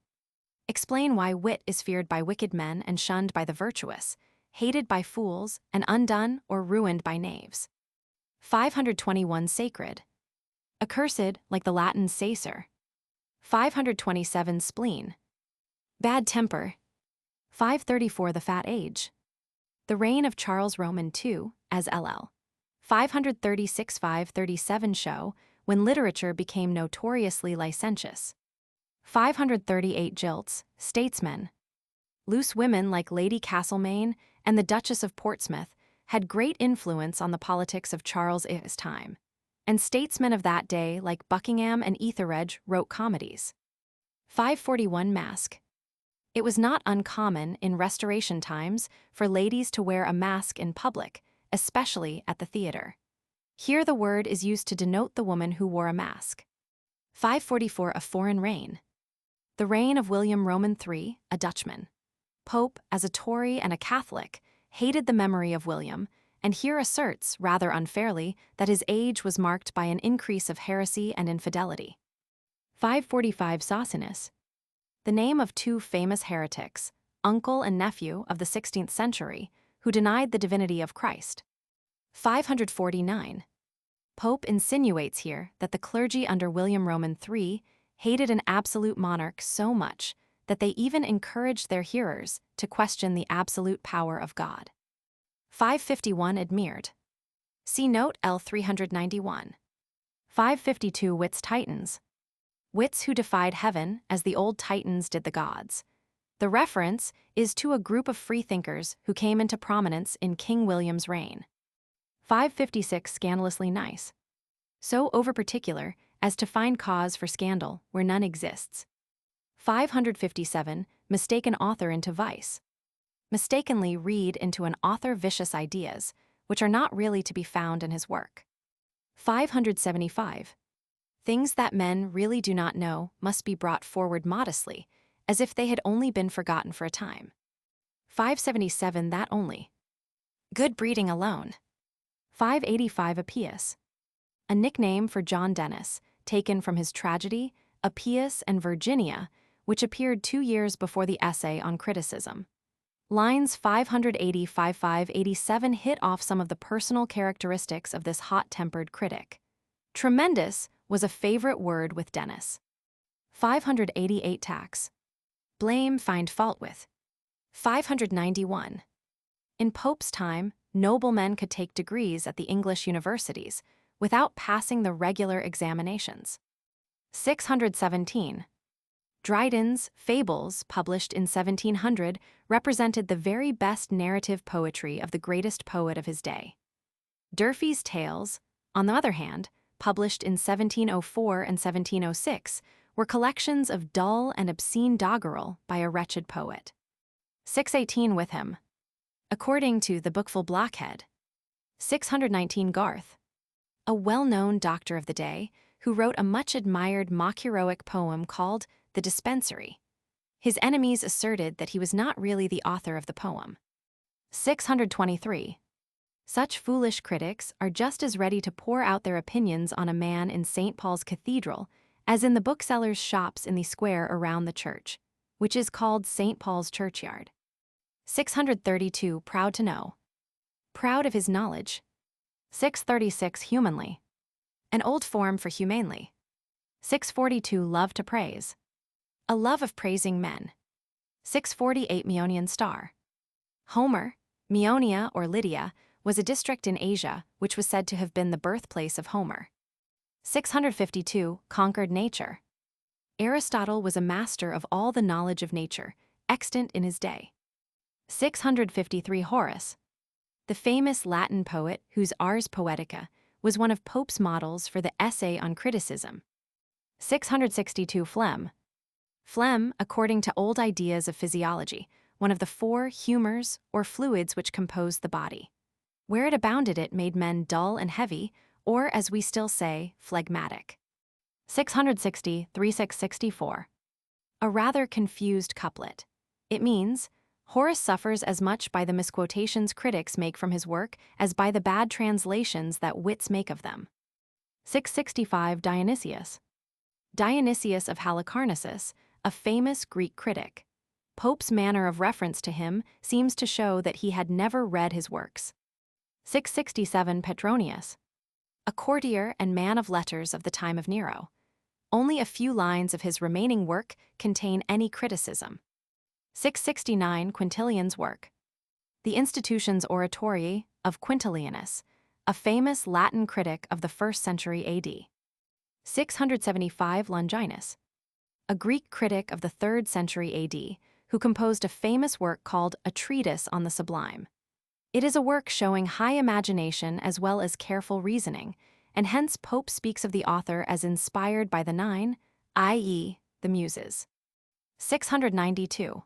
Explain why wit is feared by wicked men and shunned by the virtuous, hated by fools, and undone or ruined by knaves. 521. Sacred, accursed like the Latin sacer. 527. Spleen, bad temper. 534. The fat age, the reign of Charles Roman II, as LL. 536-537 show when literature became notoriously licentious. 538. Jilts, statesmen. Loose women like Lady Castlemaine and the Duchess of Portsmouth had great influence on the politics of Charles' time, and statesmen of that day like Buckingham and Etheredge wrote comedies. 541. Mask. It was not uncommon in Restoration times for ladies to wear a mask in public, especially at the theater. Here the word is used to denote the woman who wore a mask. 544. A foreign reign. The reign of William Roman III, a Dutchman. Pope, as a Tory and a Catholic, hated the memory of William, and here asserts, rather unfairly, that his age was marked by an increase of heresy and infidelity. 545. Socinus, the name of two famous heretics, uncle and nephew of the 16th century, who denied the divinity of Christ. 549. Pope insinuates here that the clergy under William Roman III hated an absolute monarch so much that they even encouraged their hearers to question the absolute power of God. 551. Admired. See note L 391. 552. Wits Titans. Wits who defied heaven as the old Titans did the gods. The reference is to a group of freethinkers who came into prominence in King William's reign. 556. Scandalously nice. So over-particular as to find cause for scandal where none exists. 557. Mistaken author into vice. Mistakenly read into an author vicious ideas, which are not really to be found in his work. 575. Things that men really do not know must be brought forward modestly, as if they had only been forgotten for a time. 577. That only. Good breeding alone. 585. Appius, a nickname for John Dennis, taken from his tragedy, Appius and Virginia, which appeared 2 years before the essay on criticism. Lines 580-587 hit off some of the personal characteristics of this hot-tempered critic. Tremendous was a favorite word with Dennis. 588. Tax. Blame, find fault with. 591. In Pope's time, noblemen could take degrees at the English universities without passing the regular examinations. 617. Dryden's Fables, published in 1700, represented the very best narrative poetry of the greatest poet of his day. Durfey's Tales, on the other hand, published in 1704 and 1706, were collections of dull and obscene doggerel by a wretched poet. 618. With him. According to the Bookful Blockhead. 619. Garth, a well-known doctor of the day, who wrote a much-admired mock-heroic poem called The Dispensary. His enemies asserted that he was not really the author of the poem. 623. Such foolish critics are just as ready to pour out their opinions on a man in St. Paul's Cathedral as in the booksellers' shops in the square around the church, which is called St. Paul's Churchyard. 632. Proud to know. Proud of his knowledge. 636. Humanly, an old form for humanely. 642. Love to praise. A love of praising men. 648 Meonian star. Homer, Meonia or Lydia, was a district in Asia which was said to have been the birthplace of Homer. 652 Conquered nature. Aristotle was a master of all the knowledge of nature, extant in his day. 653 Horace. The famous Latin poet whose Ars Poetica was one of Pope's models for the essay on criticism. 662 Phlegm. Phlegm, according to old ideas of physiology, one of the four humors or fluids which compose the body. Where it abounded, it made men dull and heavy, or, as we still say, phlegmatic. 660 3664. A rather confused couplet. It means, Horace suffers as much by the misquotations critics make from his work as by the bad translations that wits make of them. 665 Dionysius. Dionysius of Halicarnassus, a famous Greek critic. Pope's manner of reference to him seems to show that he had never read his works. 667 Petronius. A courtier and man of letters of the time of Nero. Only a few lines of his remaining work contain any criticism. 669 Quintilian's work. The Institutiones Oratoriae of Quintilianus, a famous Latin critic of the 1st century AD. 675 Longinus. A Greek critic of the 3rd century AD, who composed a famous work called A Treatise on the Sublime. It is a work showing high imagination as well as careful reasoning, and hence Pope speaks of the author as inspired by the nine, i.e., the Muses. 692.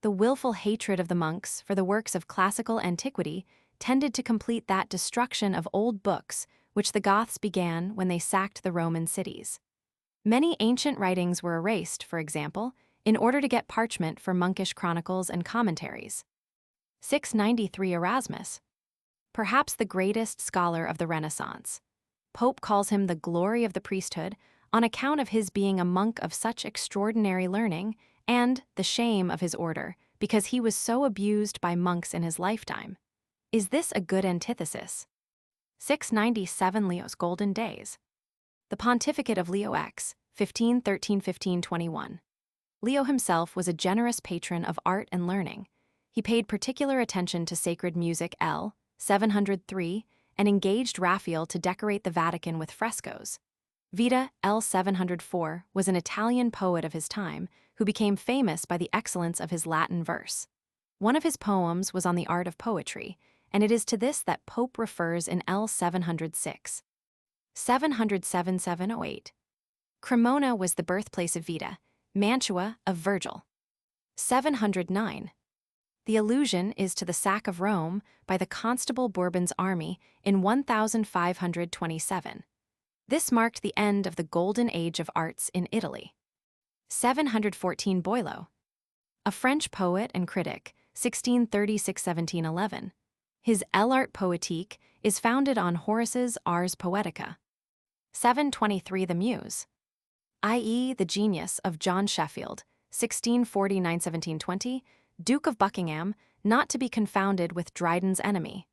The willful hatred of the monks for the works of classical antiquity tended to complete that destruction of old books which the Goths began when they sacked the Roman cities. Many ancient writings were erased, for example, in order to get parchment for monkish chronicles and commentaries. 693 Erasmus. Perhaps the greatest scholar of the Renaissance. Pope calls him the glory of the priesthood on account of his being a monk of such extraordinary learning and the shame of his order because he was so abused by monks in his lifetime. Is this a good antithesis? 697 Leo's golden days. The pontificate of Leo X, 1513–1521. Leo himself was a generous patron of art and learning. He paid particular attention to sacred music L. 703 and engaged Raphael to decorate the Vatican with frescoes. Vita L. 704 was an Italian poet of his time who became famous by the excellence of his Latin verse. One of his poems was on the art of poetry, and it is to this that Pope refers in L. 706. 707–708. Cremona was the birthplace of Vita, Mantua of Virgil. 709. The allusion is to the sack of Rome by the Constable Bourbon's army in 1527. This marked the end of the golden age of arts in Italy. 714 Boileau. A French poet and critic, 1636–1711. His L'Art Poétique is founded on Horace's Ars Poetica. 723 The Muse, i.e. the genius of John Sheffield, 1649–1720, Duke of Buckingham, not to be confounded with Dryden's enemy.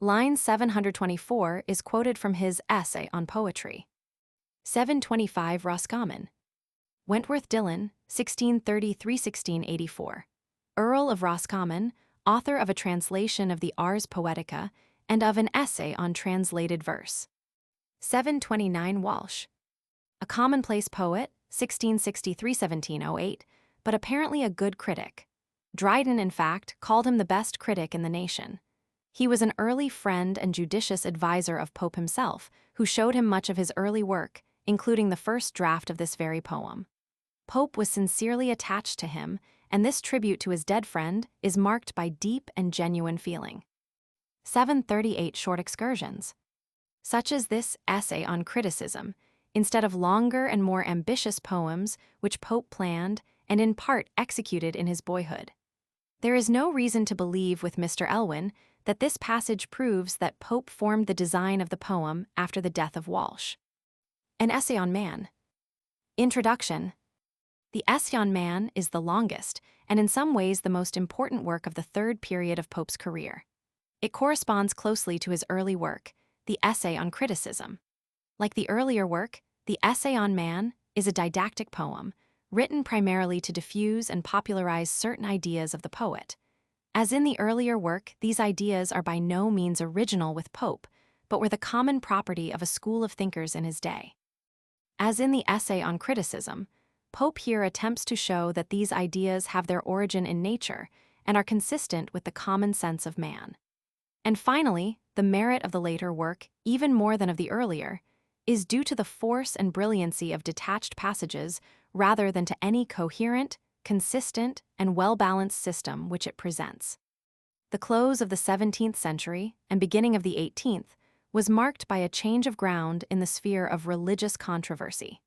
Line 724 is quoted from his Essay on Poetry. 725 Roscommon. Wentworth Dillon, 1633–1684. Earl of Roscommon, author of a translation of the Ars Poetica and of an essay on translated verse. 729 Walsh. A commonplace poet, 1663–1708, but apparently a good critic. Dryden, in fact, called him the best critic in the nation. He was an early friend and judicious advisor of Pope himself, who showed him much of his early work, including the first draft of this very poem. Pope was sincerely attached to him, and this tribute to his dead friend is marked by deep and genuine feeling. 738 Short excursions. Such as this essay on criticism, instead of longer and more ambitious poems which Pope planned and in part executed in his boyhood. There is no reason to believe with Mr. Elwin that this passage proves that Pope formed the design of the poem after the death of Walsh. An Essay on Man. Introduction. The Essay on Man is the longest and in some ways the most important work of the third period of Pope's career. It corresponds closely to his early work, the Essay on Criticism. Like the earlier work, the Essay on Man is a didactic poem, written primarily to diffuse and popularize certain ideas of the poet. As in the earlier work, these ideas are by no means original with Pope, but were the common property of a school of thinkers in his day. As in the essay on criticism, Pope here attempts to show that these ideas have their origin in nature and are consistent with the common sense of man. And finally, the merit of the later work, even more than of the earlier, is due to the force and brilliancy of detached passages rather than to any coherent, consistent, and well-balanced system which it presents. The close of the 17th century and beginning of the 18th was marked by a change of ground in the sphere of religious controversy.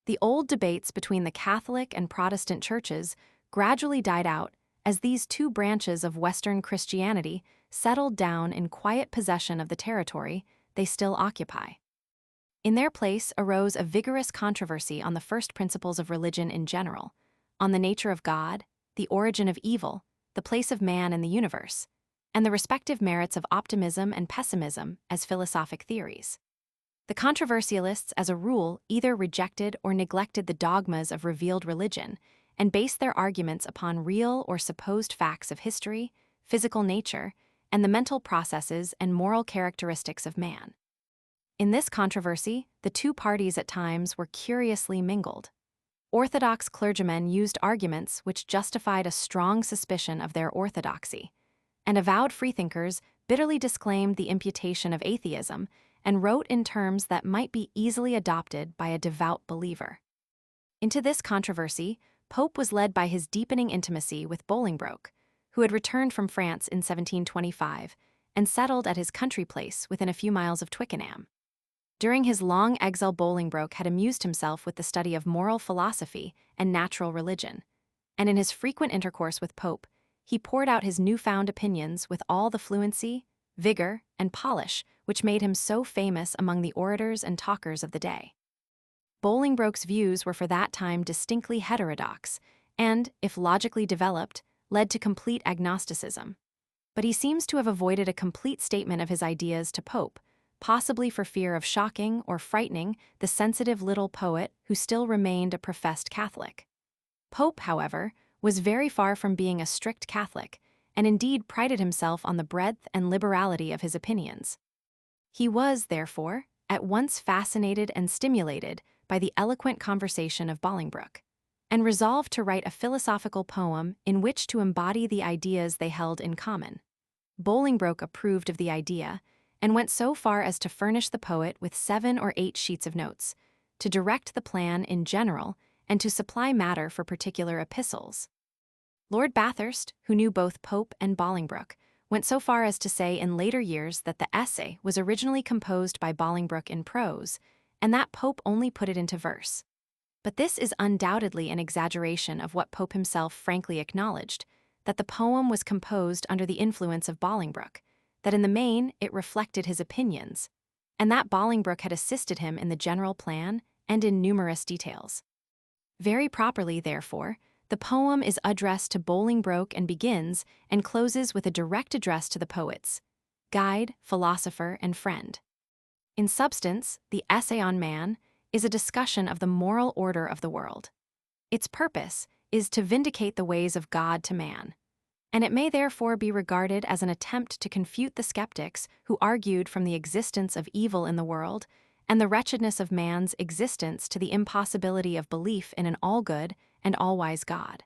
The old debates between the Catholic and Protestant churches gradually died out as these two branches of Western Christianity settled down in quiet possession of the territory they still occupy. In their place arose a vigorous controversy on the first principles of religion in general, on the nature of God, the origin of evil, the place of man in the universe, and the respective merits of optimism and pessimism as philosophic theories. The controversialists, as a rule, either rejected or neglected the dogmas of revealed religion and based their arguments upon real or supposed facts of history, physical nature, and the mental processes and moral characteristics of man. In this controversy, the two parties at times were curiously mingled. Orthodox clergymen used arguments which justified a strong suspicion of their orthodoxy, and avowed freethinkers bitterly disclaimed the imputation of atheism and wrote in terms that might be easily adopted by a devout believer. Into this controversy, Pope was led by his deepening intimacy with Bolingbroke, who had returned from France in 1725 and settled at his country place within a few miles of Twickenham. During his long exile, Bolingbroke had amused himself with the study of moral philosophy and natural religion, and in his frequent intercourse with Pope, he poured out his newfound opinions with all the fluency, vigor, and polish which made him so famous among the orators and talkers of the day. Bolingbroke's views were for that time distinctly heterodox and, if logically developed, led to complete agnosticism. But he seems to have avoided a complete statement of his ideas to Pope, possibly for fear of shocking or frightening the sensitive little poet who still remained a professed Catholic. Pope, however, was very far from being a strict Catholic, and indeed prided himself on the breadth and liberality of his opinions. He was, therefore, at once fascinated and stimulated by the eloquent conversation of Bolingbroke, and resolved to write a philosophical poem in which to embody the ideas they held in common. Bolingbroke approved of the idea, and went so far as to furnish the poet with 7 or 8 sheets of notes, to direct the plan in general, and to supply matter for particular epistles. Lord Bathurst, who knew both Pope and Bolingbroke, went so far as to say in later years that the essay was originally composed by Bolingbroke in prose, and that Pope only put it into verse. But this is undoubtedly an exaggeration of what Pope himself frankly acknowledged, that the poem was composed under the influence of Bolingbroke, that in the main it reflected his opinions, and that Bolingbroke had assisted him in the general plan and in numerous details. Very properly, therefore, the poem is addressed to Bolingbroke and begins and closes with a direct address to the poets, guide, philosopher, and friend. In substance, the Essay on Man is a discussion of the moral order of the world. Its purpose is to vindicate the ways of God to man, and it may therefore be regarded as an attempt to confute the skeptics who argued from the existence of evil in the world and the wretchedness of man's existence to the impossibility of belief in an all-good and all-wise God.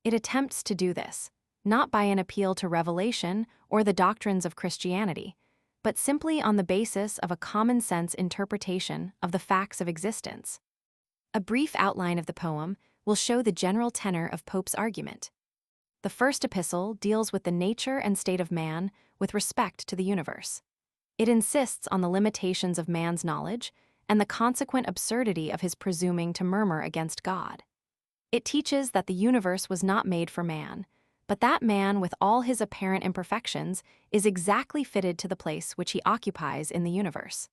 It attempts to do this, not by an appeal to revelation or the doctrines of Christianity, but simply on the basis of a common-sense interpretation of the facts of existence. A brief outline of the poem will show the general tenor of Pope's argument. The first epistle deals with the nature and state of man with respect to the universe. It insists on the limitations of man's knowledge and the consequent absurdity of his presuming to murmur against God. It teaches that the universe was not made for man, but that man, with all his apparent imperfections, is exactly fitted to the place which he occupies in the universe.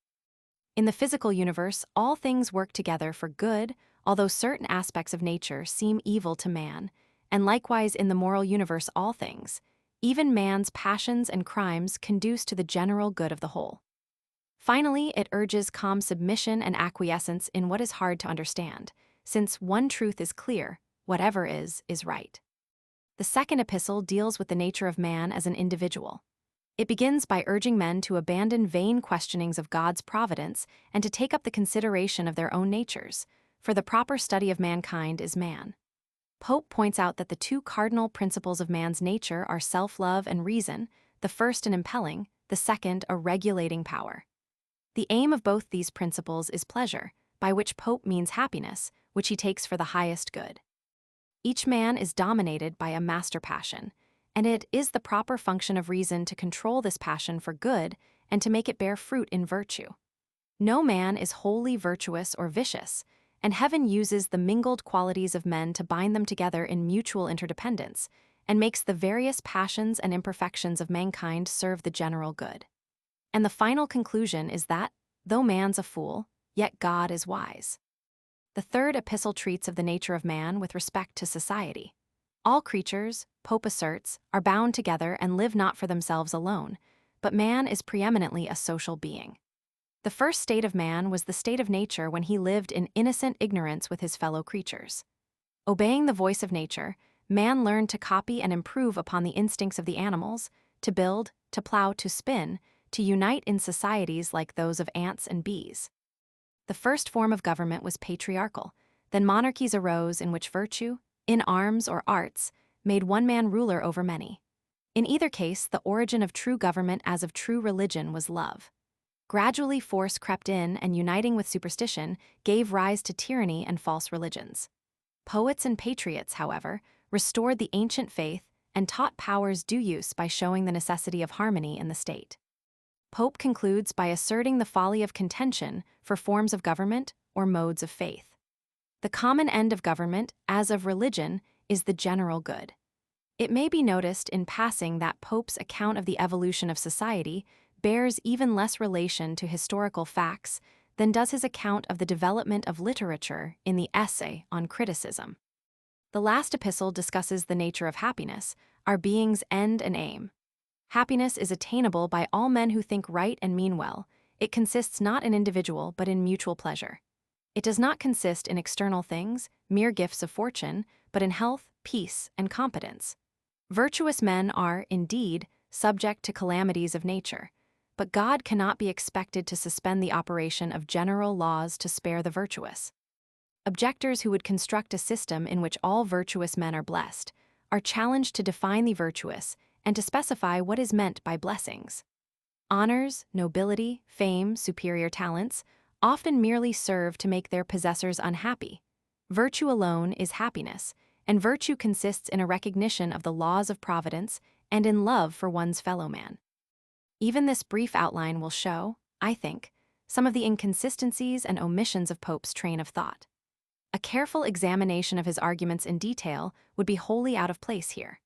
In the physical universe, all things work together for good, although certain aspects of nature seem evil to man, and likewise in the moral universe all things, even man's passions and crimes, conduce to the general good of the whole. Finally, it urges calm submission and acquiescence in what is hard to understand, since one truth is clear: whatever is right. The second epistle deals with the nature of man as an individual. It begins by urging men to abandon vain questionings of God's providence and to take up the consideration of their own natures, for the proper study of mankind is man. Pope points out that the two cardinal principles of man's nature are self-love and reason, the first an impelling, the second a regulating power. The aim of both these principles is pleasure, by which Pope means happiness, which he takes for the highest good. Each man is dominated by a master passion, and it is the proper function of reason to control this passion for good and to make it bear fruit in virtue. No man is wholly virtuous or vicious, and heaven uses the mingled qualities of men to bind them together in mutual interdependence, and makes the various passions and imperfections of mankind serve the general good. And the final conclusion is that, though man's a fool, yet God is wise. The third epistle treats of the nature of man with respect to society. All creatures, Pope asserts, are bound together and live not for themselves alone, but man is preeminently a social being. The first state of man was the state of nature when he lived in innocent ignorance with his fellow creatures. Obeying the voice of nature, man learned to copy and improve upon the instincts of the animals, to build, to plow, to spin, to unite in societies like those of ants and bees. The first form of government was patriarchal. Then monarchies arose in which virtue, in arms or arts, made one man ruler over many. In either case, the origin of true government as of true religion was love. Gradually force crept in and, uniting with superstition, gave rise to tyranny and false religions. Poets and patriots, however, restored the ancient faith and taught powers due use by showing the necessity of harmony in the state. Pope concludes by asserting the folly of contention for forms of government or modes of faith. The common end of government, as of religion, is the general good. It may be noticed in passing that Pope's account of the evolution of society bears even less relation to historical facts than does his account of the development of literature in the essay on criticism. The last epistle discusses the nature of happiness, our being's end and aim. Happiness is attainable by all men who think right and mean well. It consists not in individual but in mutual pleasure. It does not consist in external things, mere gifts of fortune, but in health, peace, and competence. Virtuous men are, indeed, subject to calamities of nature, but God cannot be expected to suspend the operation of general laws to spare the virtuous. Objectors who would construct a system in which all virtuous men are blessed are challenged to define the virtuous and to specify what is meant by blessings. Honors, nobility, fame, superior talents often merely serve to make their possessors unhappy. Virtue alone is happiness, and virtue consists in a recognition of the laws of providence and in love for one's fellow man. Even this brief outline will show, I think, some of the inconsistencies and omissions of Pope's train of thought. A careful examination of his arguments in detail would be wholly out of place here.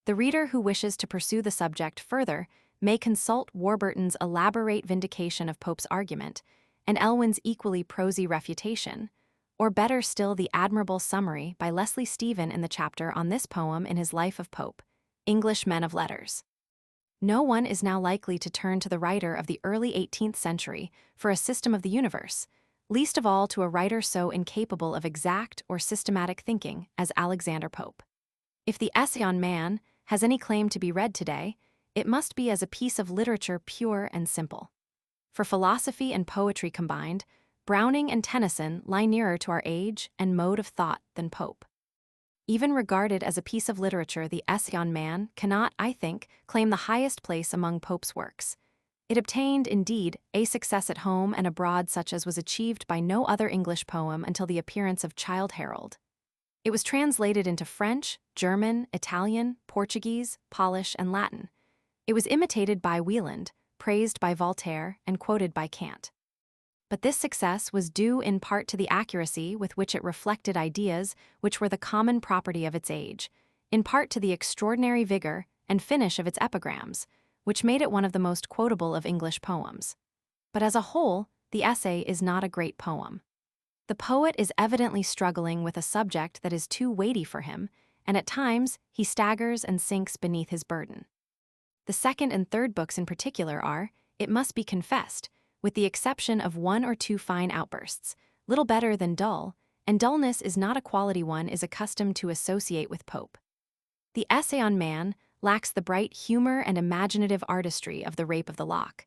The reader who wishes to pursue the subject further may consult Warburton's elaborate vindication of Pope's argument and Elwyn's equally prosy refutation, or better still the admirable summary by Leslie Stephen in the chapter on this poem in his Life of Pope, English Men of Letters. No one is now likely to turn to the writer of the early 18th century for a system of the universe, least of all to a writer so incapable of exact or systematic thinking as Alexander Pope. If the Essay on Man has any claim to be read today, it must be as a piece of literature pure and simple. For philosophy and poetry combined, Browning and Tennyson lie nearer to our age and mode of thought than Pope. Even regarded as a piece of literature, the Essay on Man cannot, I think, claim the highest place among Pope's works. It obtained, indeed, a success at home and abroad such as was achieved by no other English poem until the appearance of Childe Harold. It was translated into French, German, Italian, Portuguese, Polish, and Latin. It was imitated by Wieland, praised by Voltaire, and quoted by Kant. But this success was due in part to the accuracy with which it reflected ideas which were the common property of its age, in part to the extraordinary vigor and finish of its epigrams, which made it one of the most quotable of English poems. But as a whole, the essay is not a great poem. The poet is evidently struggling with a subject that is too weighty for him, and at times he staggers and sinks beneath his burden. The second and third books in particular are, it must be confessed, with the exception of one or two fine outbursts, little better than dull, and dullness is not a quality one is accustomed to associate with Pope. The essay on man lacks the bright humor and imaginative artistry of The Rape of the Lock,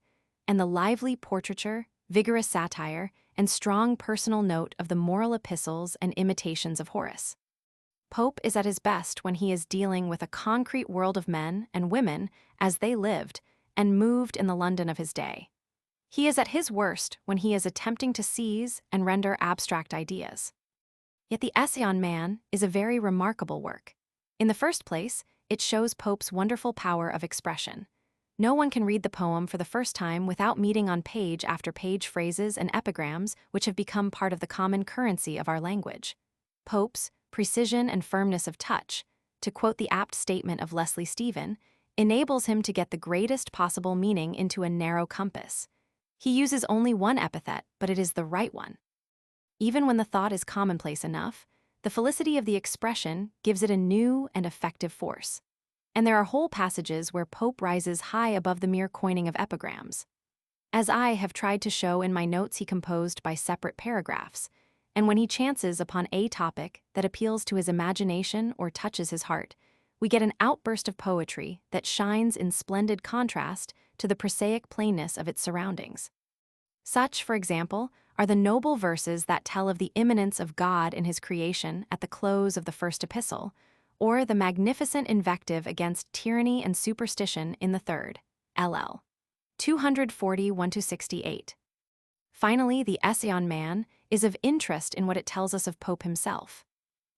and the lively portraiture, vigorous satire, and strong personal note of the moral epistles and imitations of Horace. Pope is at his best when he is dealing with a concrete world of men and women as they lived and moved in the London of his day. He is at his worst when he is attempting to seize and render abstract ideas. Yet the essay on man is a very remarkable work. In the first place, it shows Pope's wonderful power of expression. No one can read the poem for the first time without meeting on page after page phrases and epigrams which have become part of the common currency of our language. Pope's precision and firmness of touch, to quote the apt statement of Leslie Stephen, enables him to get the greatest possible meaning into a narrow compass. He uses only one epithet, but it is the right one. Even when the thought is commonplace enough, the felicity of the expression gives it a new and effective force. And there are whole passages where Pope rises high above the mere coining of epigrams. As I have tried to show in my notes he composed by separate paragraphs, and when he chances upon a topic that appeals to his imagination or touches his heart, we get an outburst of poetry that shines in splendid contrast to the prosaic plainness of its surroundings. Such, for example, are the noble verses that tell of the immanence of God in his creation at the close of the first epistle, or the magnificent invective against tyranny and superstition in the third, LL. 241-68. Finally, the essay on man is of interest in what it tells us of Pope himself.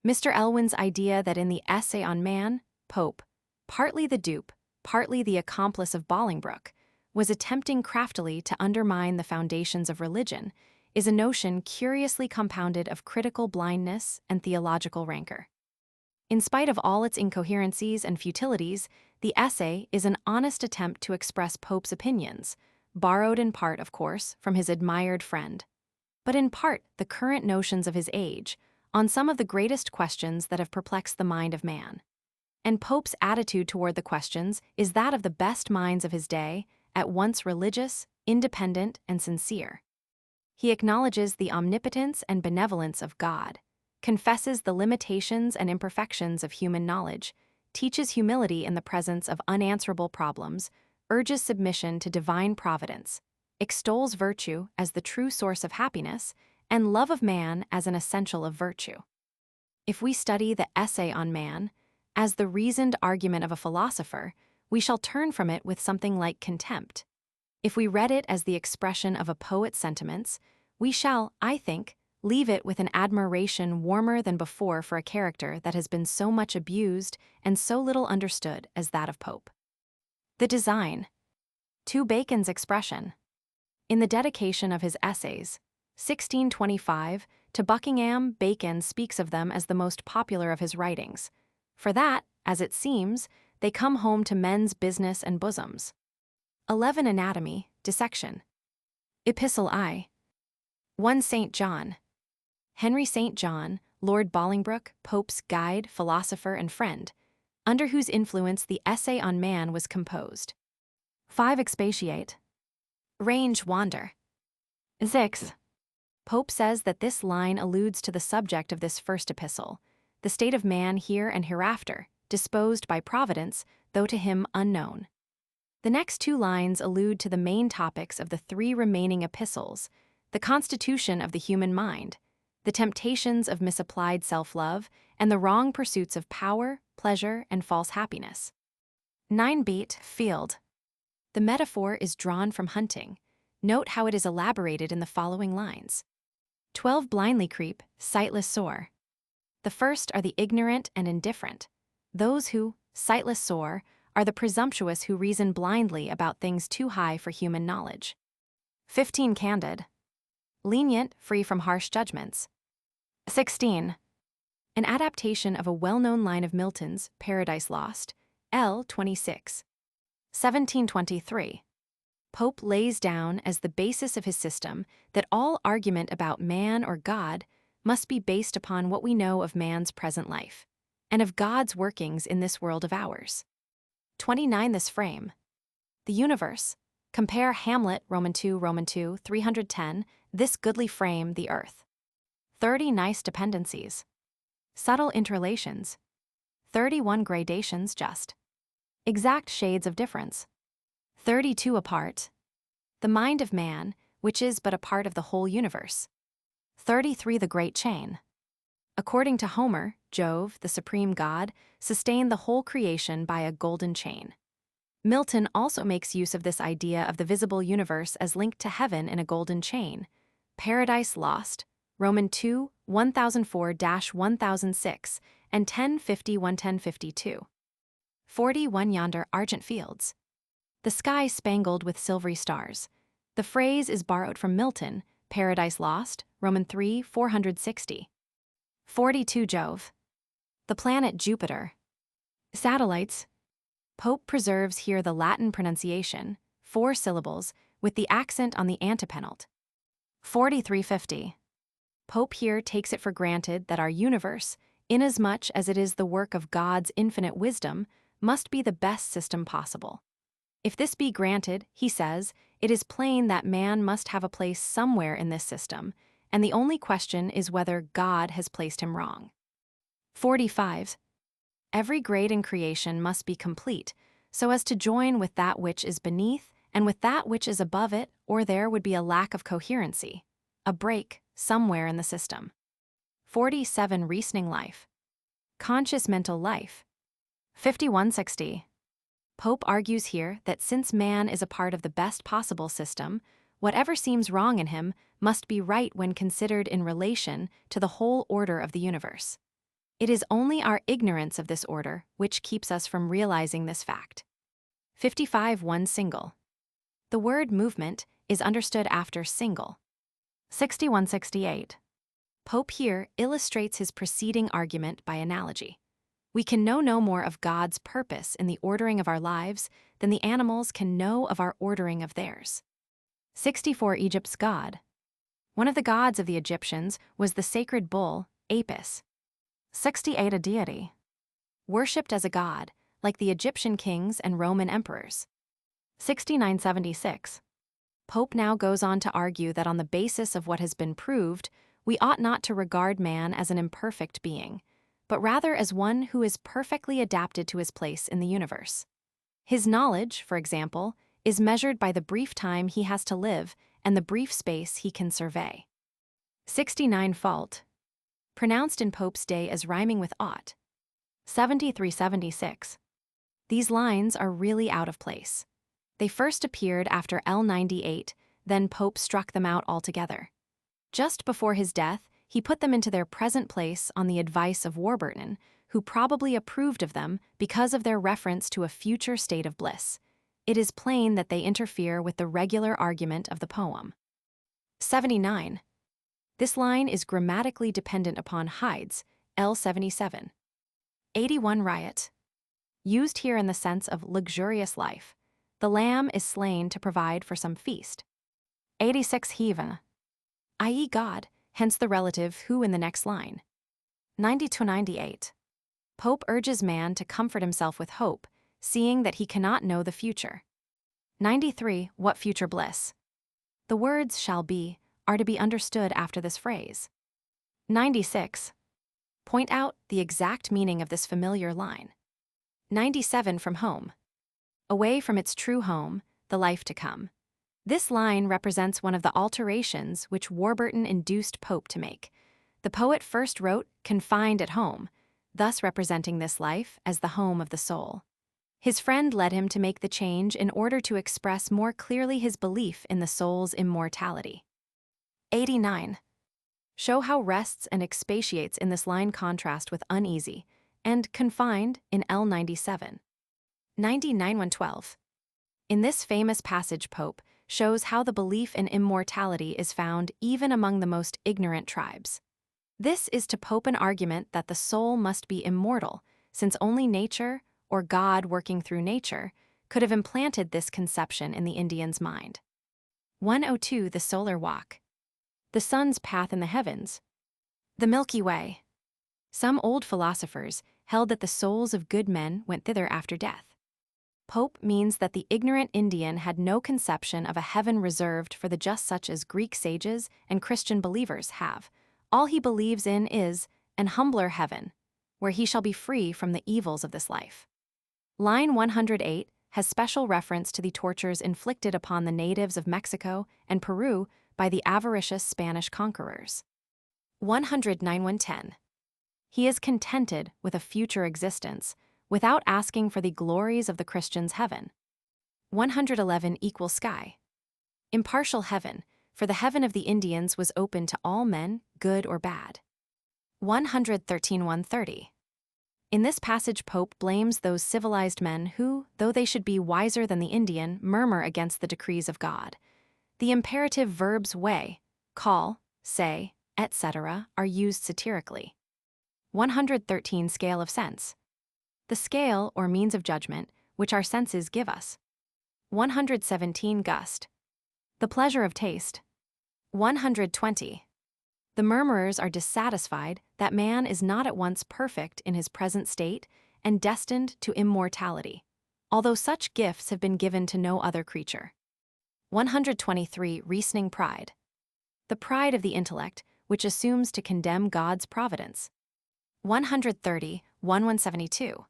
Mr. Elwin's idea that in the essay on man, Pope, partly the dupe, partly the accomplice of Bolingbroke, was attempting craftily to undermine the foundations of religion, is a notion curiously compounded of critical blindness and theological rancor. In spite of all its incoherencies and futilities, the essay is an honest attempt to express Pope's opinions, borrowed in part, of course, from his admired friend, but in part the current notions of his age, on some of the greatest questions that have perplexed the mind of man. And Pope's attitude toward the questions is that of the best minds of his day, at once religious, independent, and sincere. He acknowledges the omnipotence and benevolence of God, confesses the limitations and imperfections of human knowledge, teaches humility in the presence of unanswerable problems, urges submission to divine providence, extols virtue as the true source of happiness, and love of man as an essential of virtue. If we study the essay on man as the reasoned argument of a philosopher, we shall turn from it with something like contempt. If we read it as the expression of a poet's sentiments, we shall, I think, leave it with an admiration warmer than before for a character that has been so much abused and so little understood as that of Pope. The design. To Bacon's expression. In the dedication of his essays, 1625, to Buckingham, Bacon speaks of them as the most popular of his writings, for that, as it seems, they come home to men's business and bosoms. 11 Anatomy, Dissection. Epistle I. 1 St. John. Henry St. John, Lord Bolingbroke, Pope's guide, philosopher, and friend, under whose influence the essay on man was composed. 5 Expatiate. Range wander. 6. Pope says that this line alludes to the subject of this first epistle, the state of man here and hereafter, disposed by Providence, though to him unknown. The next 2 lines allude to the main topics of the 3 remaining epistles, the constitution of the human mind, the temptations of misapplied self-love, and the wrong pursuits of power, pleasure, and false happiness. 9 Beat, Field. The metaphor is drawn from hunting. Note how it is elaborated in the following lines. 12 Blindly creep, sightless soar. The first are the ignorant and indifferent. Those who, sightless soar, are the presumptuous who reason blindly about things too high for human knowledge. 15 Candid. Lenient, free from harsh judgments. 16. An adaptation of a well-known line of Milton's, Paradise Lost, L. 26. 1723. Pope lays down as the basis of his system that all argument about man or God must be based upon what we know of man's present life, and of God's workings in this world of ours. 29 This frame. The universe. Compare Hamlet, Roman 2, 310, this goodly frame, the earth. 30 nice dependencies. Subtle interrelations. 31 gradations just. Exact shades of difference. 32 apart. The mind of man, which is but a part of the whole universe. 33 the great chain. According to Homer, Jove, the supreme god, sustained the whole creation by a golden chain. Milton also makes use of this idea of the visible universe as linked to heaven in a golden chain. Paradise Lost, Roman 2, 1004-1006, and 1050-1052. 41 yonder argent fields. The sky spangled with silvery stars. The phrase is borrowed from Milton, Paradise Lost, Roman 3, 460. 42 Jove. The planet Jupiter. Satellites. Pope preserves here the Latin pronunciation, 4 syllables, with the accent on the antepenult. 4350. Pope here takes it for granted that our universe, inasmuch as it is the work of God's infinite wisdom, must be the best system possible. If this be granted, he says, it is plain that man must have a place somewhere in this system, and the only question is whether God has placed him wrong. 45. Every grade in creation must be complete, so as to join with that which is beneath and with that which is above it, or there would be a lack of coherency, a break somewhere in the system. 47 Reasoning life. Conscious mental life. 5160. Pope argues here that since man is a part of the best possible system, whatever seems wrong in him must be right when considered in relation to the whole order of the universe. It is only our ignorance of this order which keeps us from realizing this fact. 55 One single. The word movement is understood after single. 6168. Pope here illustrates his preceding argument by analogy. We can know no more of God's purpose in the ordering of our lives than the animals can know of our ordering of theirs. 64 Egypt's god. One of the gods of the Egyptians was the sacred bull, Apis. 68 A deity. Worshipped as a god, like the Egyptian kings and Roman emperors. 6976. Pope now goes on to argue that on the basis of what has been proved, we ought not to regard man as an imperfect being, but rather as one who is perfectly adapted to his place in the universe. His knowledge, for example, is measured by the brief time he has to live and the brief space he can survey. 69 Fault. Pronounced in Pope's day as rhyming with ought. 7376. These lines are really out of place. They first appeared after L98, then Pope struck them out altogether. Just before his death, he put them into their present place on the advice of Warburton, who probably approved of them because of their reference to a future state of bliss. It is plain that they interfere with the regular argument of the poem. 79. This line is grammatically dependent upon hides, L77. 81 Riot. Used here in the sense of luxurious life. The lamb is slain to provide for some feast. 86 Heaven, i.e. God, hence the relative who in the next line. 90-98. Pope urges man to comfort himself with hope, seeing that he cannot know the future. 93 What future bliss. The words shall be are to be understood after this phrase. 96. Point out the exact meaning of this familiar line. 97 From home. Away from its true home, the life to come. This line represents one of the alterations which Warburton induced Pope to make. The poet first wrote confined at home, thus representing this life as the home of the soul. His friend led him to make the change in order to express more clearly his belief in the soul's immortality. 89. Show how rests and expatiates in this line contrast with uneasy, and confined in L97. 99-112. In this famous passage, Pope shows how the belief in immortality is found even among the most ignorant tribes. This is to Pope an argument that the soul must be immortal, since only nature, or God working through nature, could have implanted this conception in the Indian's mind. 102 The solar walk. The sun's path in the heavens. The Milky Way. Some old philosophers held that the souls of good men went thither after death. Pope means that the ignorant Indian had no conception of a heaven reserved for the just, such as Greek sages and Christian believers have, All he believes in is an humbler heaven, where he shall be free from the evils of this life. Line 108 has special reference to the tortures inflicted upon the natives of Mexico and Peru by the avaricious Spanish conquerors. 109-110. He is contented with a future existence, without asking for the glories of the Christian's heaven. 111 equals sky. Impartial heaven, for the heaven of the Indians was open to all men, good or bad. 113-130. In this passage, Pope blames those civilized men who, though they should be wiser than the Indian, murmur against the decrees of God. The imperative verbs weigh, call, say, etc. are used satirically. 113 Scale of sense. The scale, or means of judgment, which our senses give us. 117 Gust. The pleasure of taste. 120. The murmurers are dissatisfied that man is not at once perfect in his present state and destined to immortality, although such gifts have been given to no other creature. 123 Reasoning pride. The pride of the intellect, which assumes to condemn God's providence. 130, 172.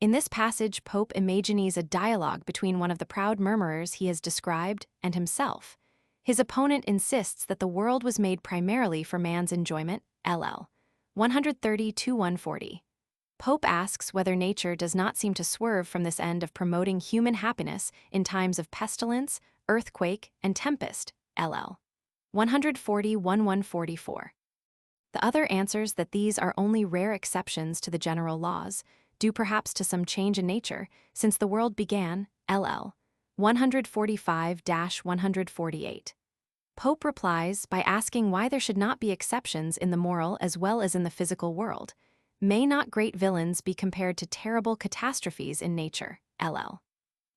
In this passage, Pope imagines a dialogue between one of the proud murmurers he has described and himself. His opponent insists that the world was made primarily for man's enjoyment, LL. 130-140. Pope asks whether nature does not seem to swerve from this end of promoting human happiness in times of pestilence, earthquake, and tempest, LL. 140-144. The other answers that these are only rare exceptions to the general laws, due perhaps to some change in nature, since the world began, LL. 145-148. Pope replies by asking why there should not be exceptions in the moral as well as in the physical world. May not great villains be compared to terrible catastrophes in nature, LL.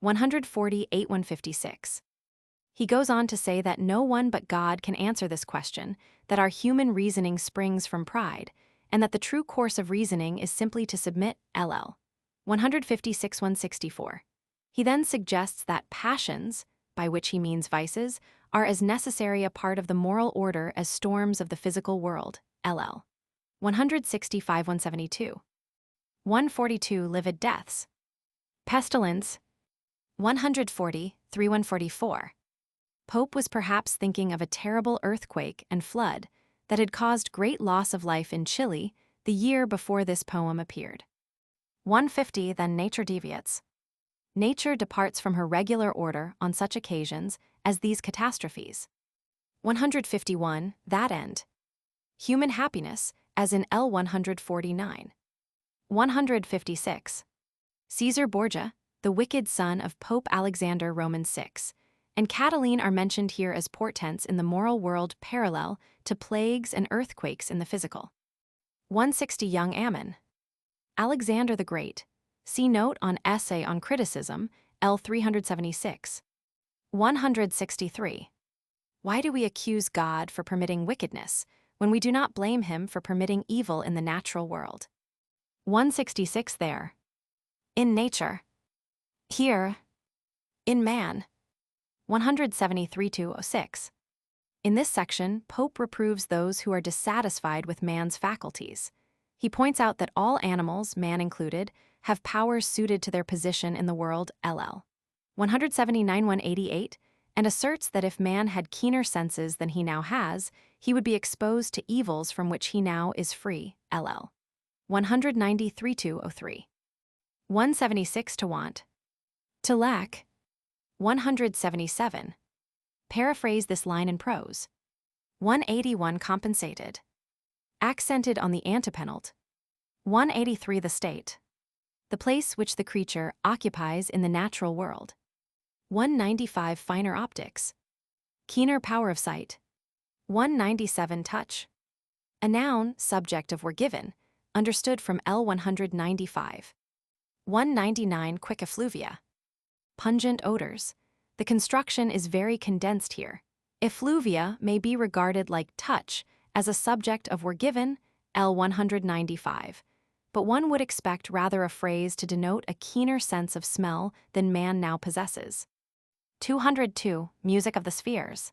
148-156. He goes on to say that no one but God can answer this question, that our human reasoning springs from pride, and that the true course of reasoning is simply to submit, LL. 156-164. He then suggests that passions, by which he means vices, are as necessary a part of the moral order as storms of the physical world, LL. 165-172. 142 Livid deaths. Pestilence. 140-144. Pope was perhaps thinking of a terrible earthquake and flood that had caused great loss of life in Chile the year before this poem appeared. 150 Then nature deviates. Nature departs from her regular order on such occasions as these catastrophes. 151 That end. Human happiness, as in L. 149. 156. Caesar Borgia, the wicked son of Pope Alexander Roman VI, and Catiline are mentioned here as portents in the moral world parallel to plagues and earthquakes in the physical. 160 Young Ammon. Alexander the Great. See note on Essay on Criticism, L. 376. 163. Why do we accuse God for permitting wickedness, when we do not blame him for permitting evil in the natural world? 166 There. In nature. Here. In man. 173-06. In this section, Pope reproves those who are dissatisfied with man's faculties. He points out that all animals, man included, have powers suited to their position in the world, LL. 179-188, and asserts that if man had keener senses than he now has, he would be exposed to evils from which he now is free, LL. 193-03. 176 To want. To lack. 177. Paraphrase this line in prose. 181 Compensated. Accented on the antepenult. 183 The state. The place which the creature occupies in the natural world. 195 Finer optics. Keener power of sight. 197 Touch. A noun, subject of were given, understood from L. 195. 199 Quick effluvia. Pungent odors. The construction is very condensed here. Effluvia may be regarded like touch as a subject of were given, L. 195. But one would expect rather a phrase to denote a keener sense of smell than man now possesses. 202 Music of the spheres.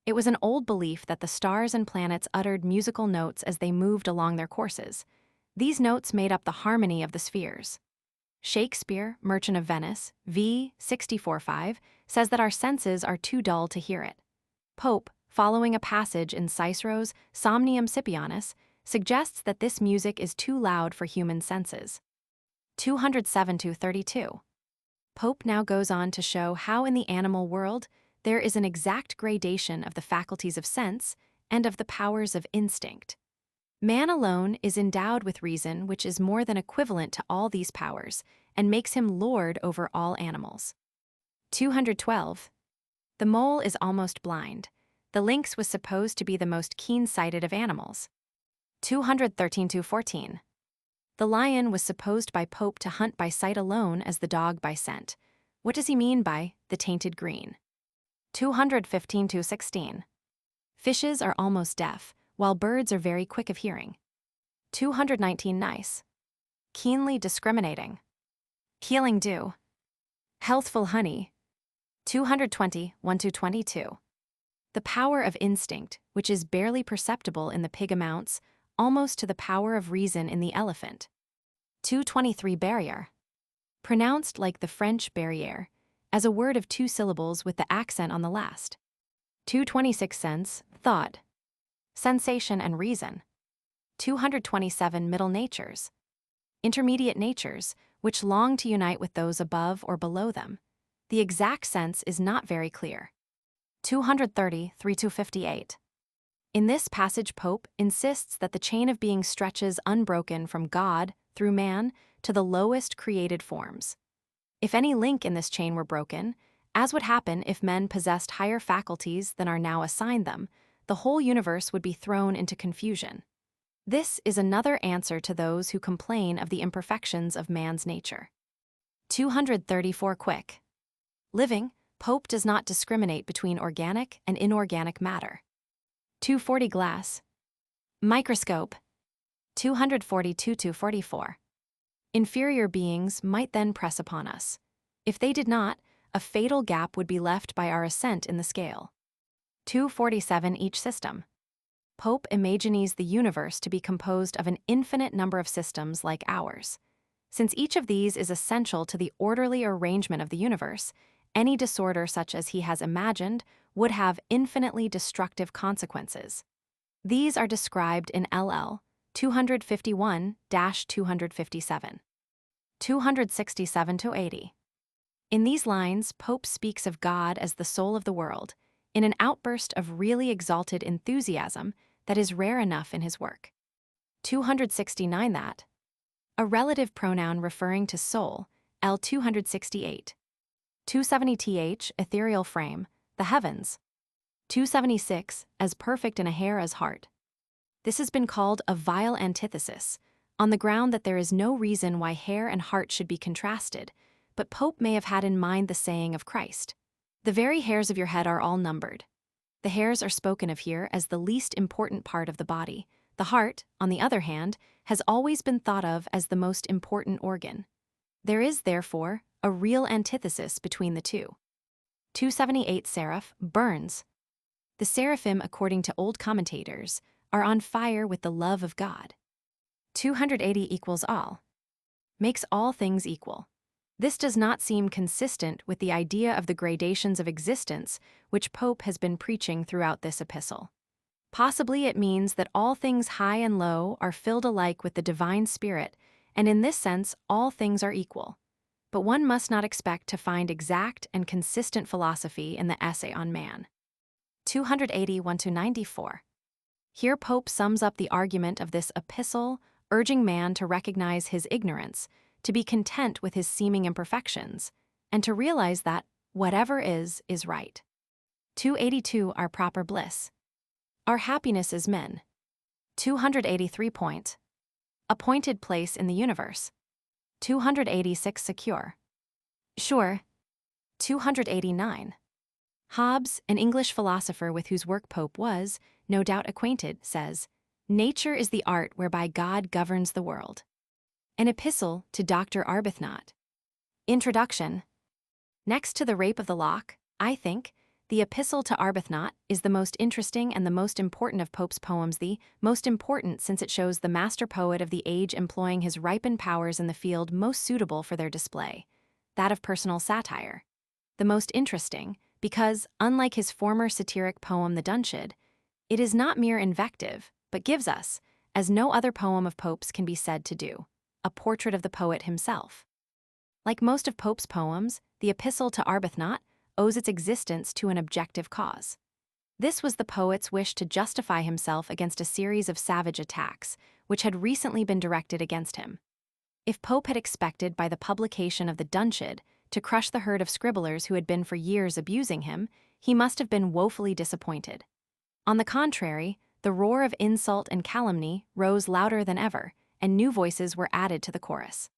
It was an old belief that the stars and planets uttered musical notes as they moved along their courses. These notes made up the harmony of the spheres. Shakespeare, Merchant of Venice, v. 64-5, says that our senses are too dull to hear it. Pope, following a passage in Cicero's Somnium Scipianus, suggests that this music is too loud for human senses. 207-32. Pope now goes on to show how in the animal world there is an exact gradation of the faculties of sense and of the powers of instinct. Man alone is endowed with reason which is more than equivalent to all these powers and makes him lord over all animals. 212. The mole is almost blind. The lynx was supposed to be the most keen-sighted of animals. 213-14. The lion was supposed by Pope to hunt by sight alone as the dog by scent. What does he mean by the tainted green? 215-16. Fishes are almost deaf, while birds are very quick of hearing. 219. Nice. Keenly discriminating. Healing dew. Healthful honey. 220-1-22. The power of instinct, which is barely perceptible in the pig amounts, almost to the power of reason in the elephant. 223. Barrier. Pronounced like the French barrière, as a word of 2 syllables with the accent on the last. 226. Sense, thought. Sensation and reason. 227. Middle natures. Intermediate natures, which long to unite with those above or below them. The exact sense is not very clear. 230-3-58. In this passage, Pope insists that the chain of being stretches unbroken from God, through man, to the lowest created forms. If any link in this chain were broken, as would happen if men possessed higher faculties than are now assigned them, the whole universe would be thrown into confusion. This is another answer to those who complain of the imperfections of man's nature. 234. Quick. Living, Pope does not discriminate between organic and inorganic matter. 240. Glass. Microscope. 242-44. Inferior beings might then press upon us. If they did not, a fatal gap would be left by our ascent in the scale. 247. Each system. Pope imagines the universe to be composed of an infinite number of systems like ours. Since each of these is essential to the orderly arrangement of the universe, any disorder such as he has imagined would have infinitely destructive consequences. These are described in LL 251-257. 267-80. In these lines, Pope speaks of God as the soul of the world, in an outburst of really exalted enthusiasm that is rare enough in his work. 269. That. A relative pronoun referring to soul, L 268. 270. Ethereal frame, the heavens. 276. As perfect in a hair as heart. This has been called a vile antithesis, on the ground that there is no reason why hair and heart should be contrasted, but Pope may have had in mind the saying of Christ. The very hairs of your head are all numbered. The hairs are spoken of here as the least important part of the body. The heart, on the other hand, has always been thought of as the most important organ. There is, therefore, a real antithesis between the two. 278. Seraph, burns. The seraphim, according to old commentators, are on fire with the love of God. 280. Equals all. Makes all things equal. This does not seem consistent with the idea of the gradations of existence which Pope has been preaching throughout this epistle. Possibly it means that all things high and low are filled alike with the divine spirit, and in this sense all things are equal. But one must not expect to find exact and consistent philosophy in the Essay on Man. 281-94. Here Pope sums up the argument of this epistle, urging man to recognize his ignorance, to be content with his seeming imperfections, and to realize that whatever is right. 282. Our proper bliss. Our happiness as men. 283. Point. Appointed place in the universe. 286. Secure. Sure. 289. Hobbes, an English philosopher with whose work Pope was, no doubt acquainted, says, "Nature is the art whereby God governs the world." An epistle to Dr Arbuthnot. Introduction. Next to the rape of the lock, I think, The Epistle to Arbuthnot is the most interesting and the most important of Pope's poems, the most important since it shows the master poet of the age employing his ripened powers in the field most suitable for their display, that of personal satire. The most interesting, because, unlike his former satiric poem The Dunciad, it is not mere invective, but gives us, as no other poem of Pope's can be said to do, a portrait of the poet himself. Like most of Pope's poems, the Epistle to Arbuthnot owes its existence to an objective cause. This was the poet's wish to justify himself against a series of savage attacks, which had recently been directed against him. If Pope had expected by the publication of the Dunciad to crush the herd of scribblers who had been for years abusing him, he must have been woefully disappointed. On the contrary, the roar of insult and calumny rose louder than ever, and new voices were added to the chorus.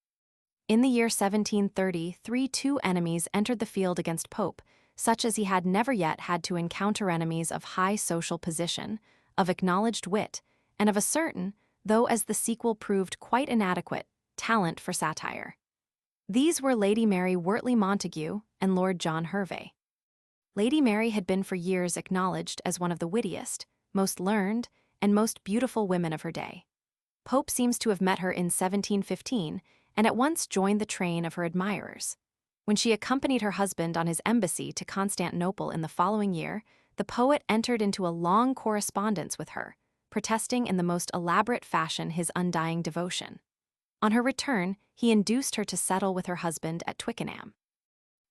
In the year 1733, two enemies entered the field against Pope, such as he had never yet had to encounter enemies of high social position, of acknowledged wit, and of a certain, though as the sequel proved quite inadequate, talent for satire. These were Lady Mary Wortley Montagu and Lord John Hervey. Lady Mary had been for years acknowledged as one of the wittiest, most learned, and most beautiful women of her day. Pope seems to have met her in 1715 and at once joined the train of her admirers. When she accompanied her husband on his embassy to Constantinople in the following year, the poet entered into a long correspondence with her, protesting in the most elaborate fashion his undying devotion. On her return, he induced her to settle with her husband at Twickenham.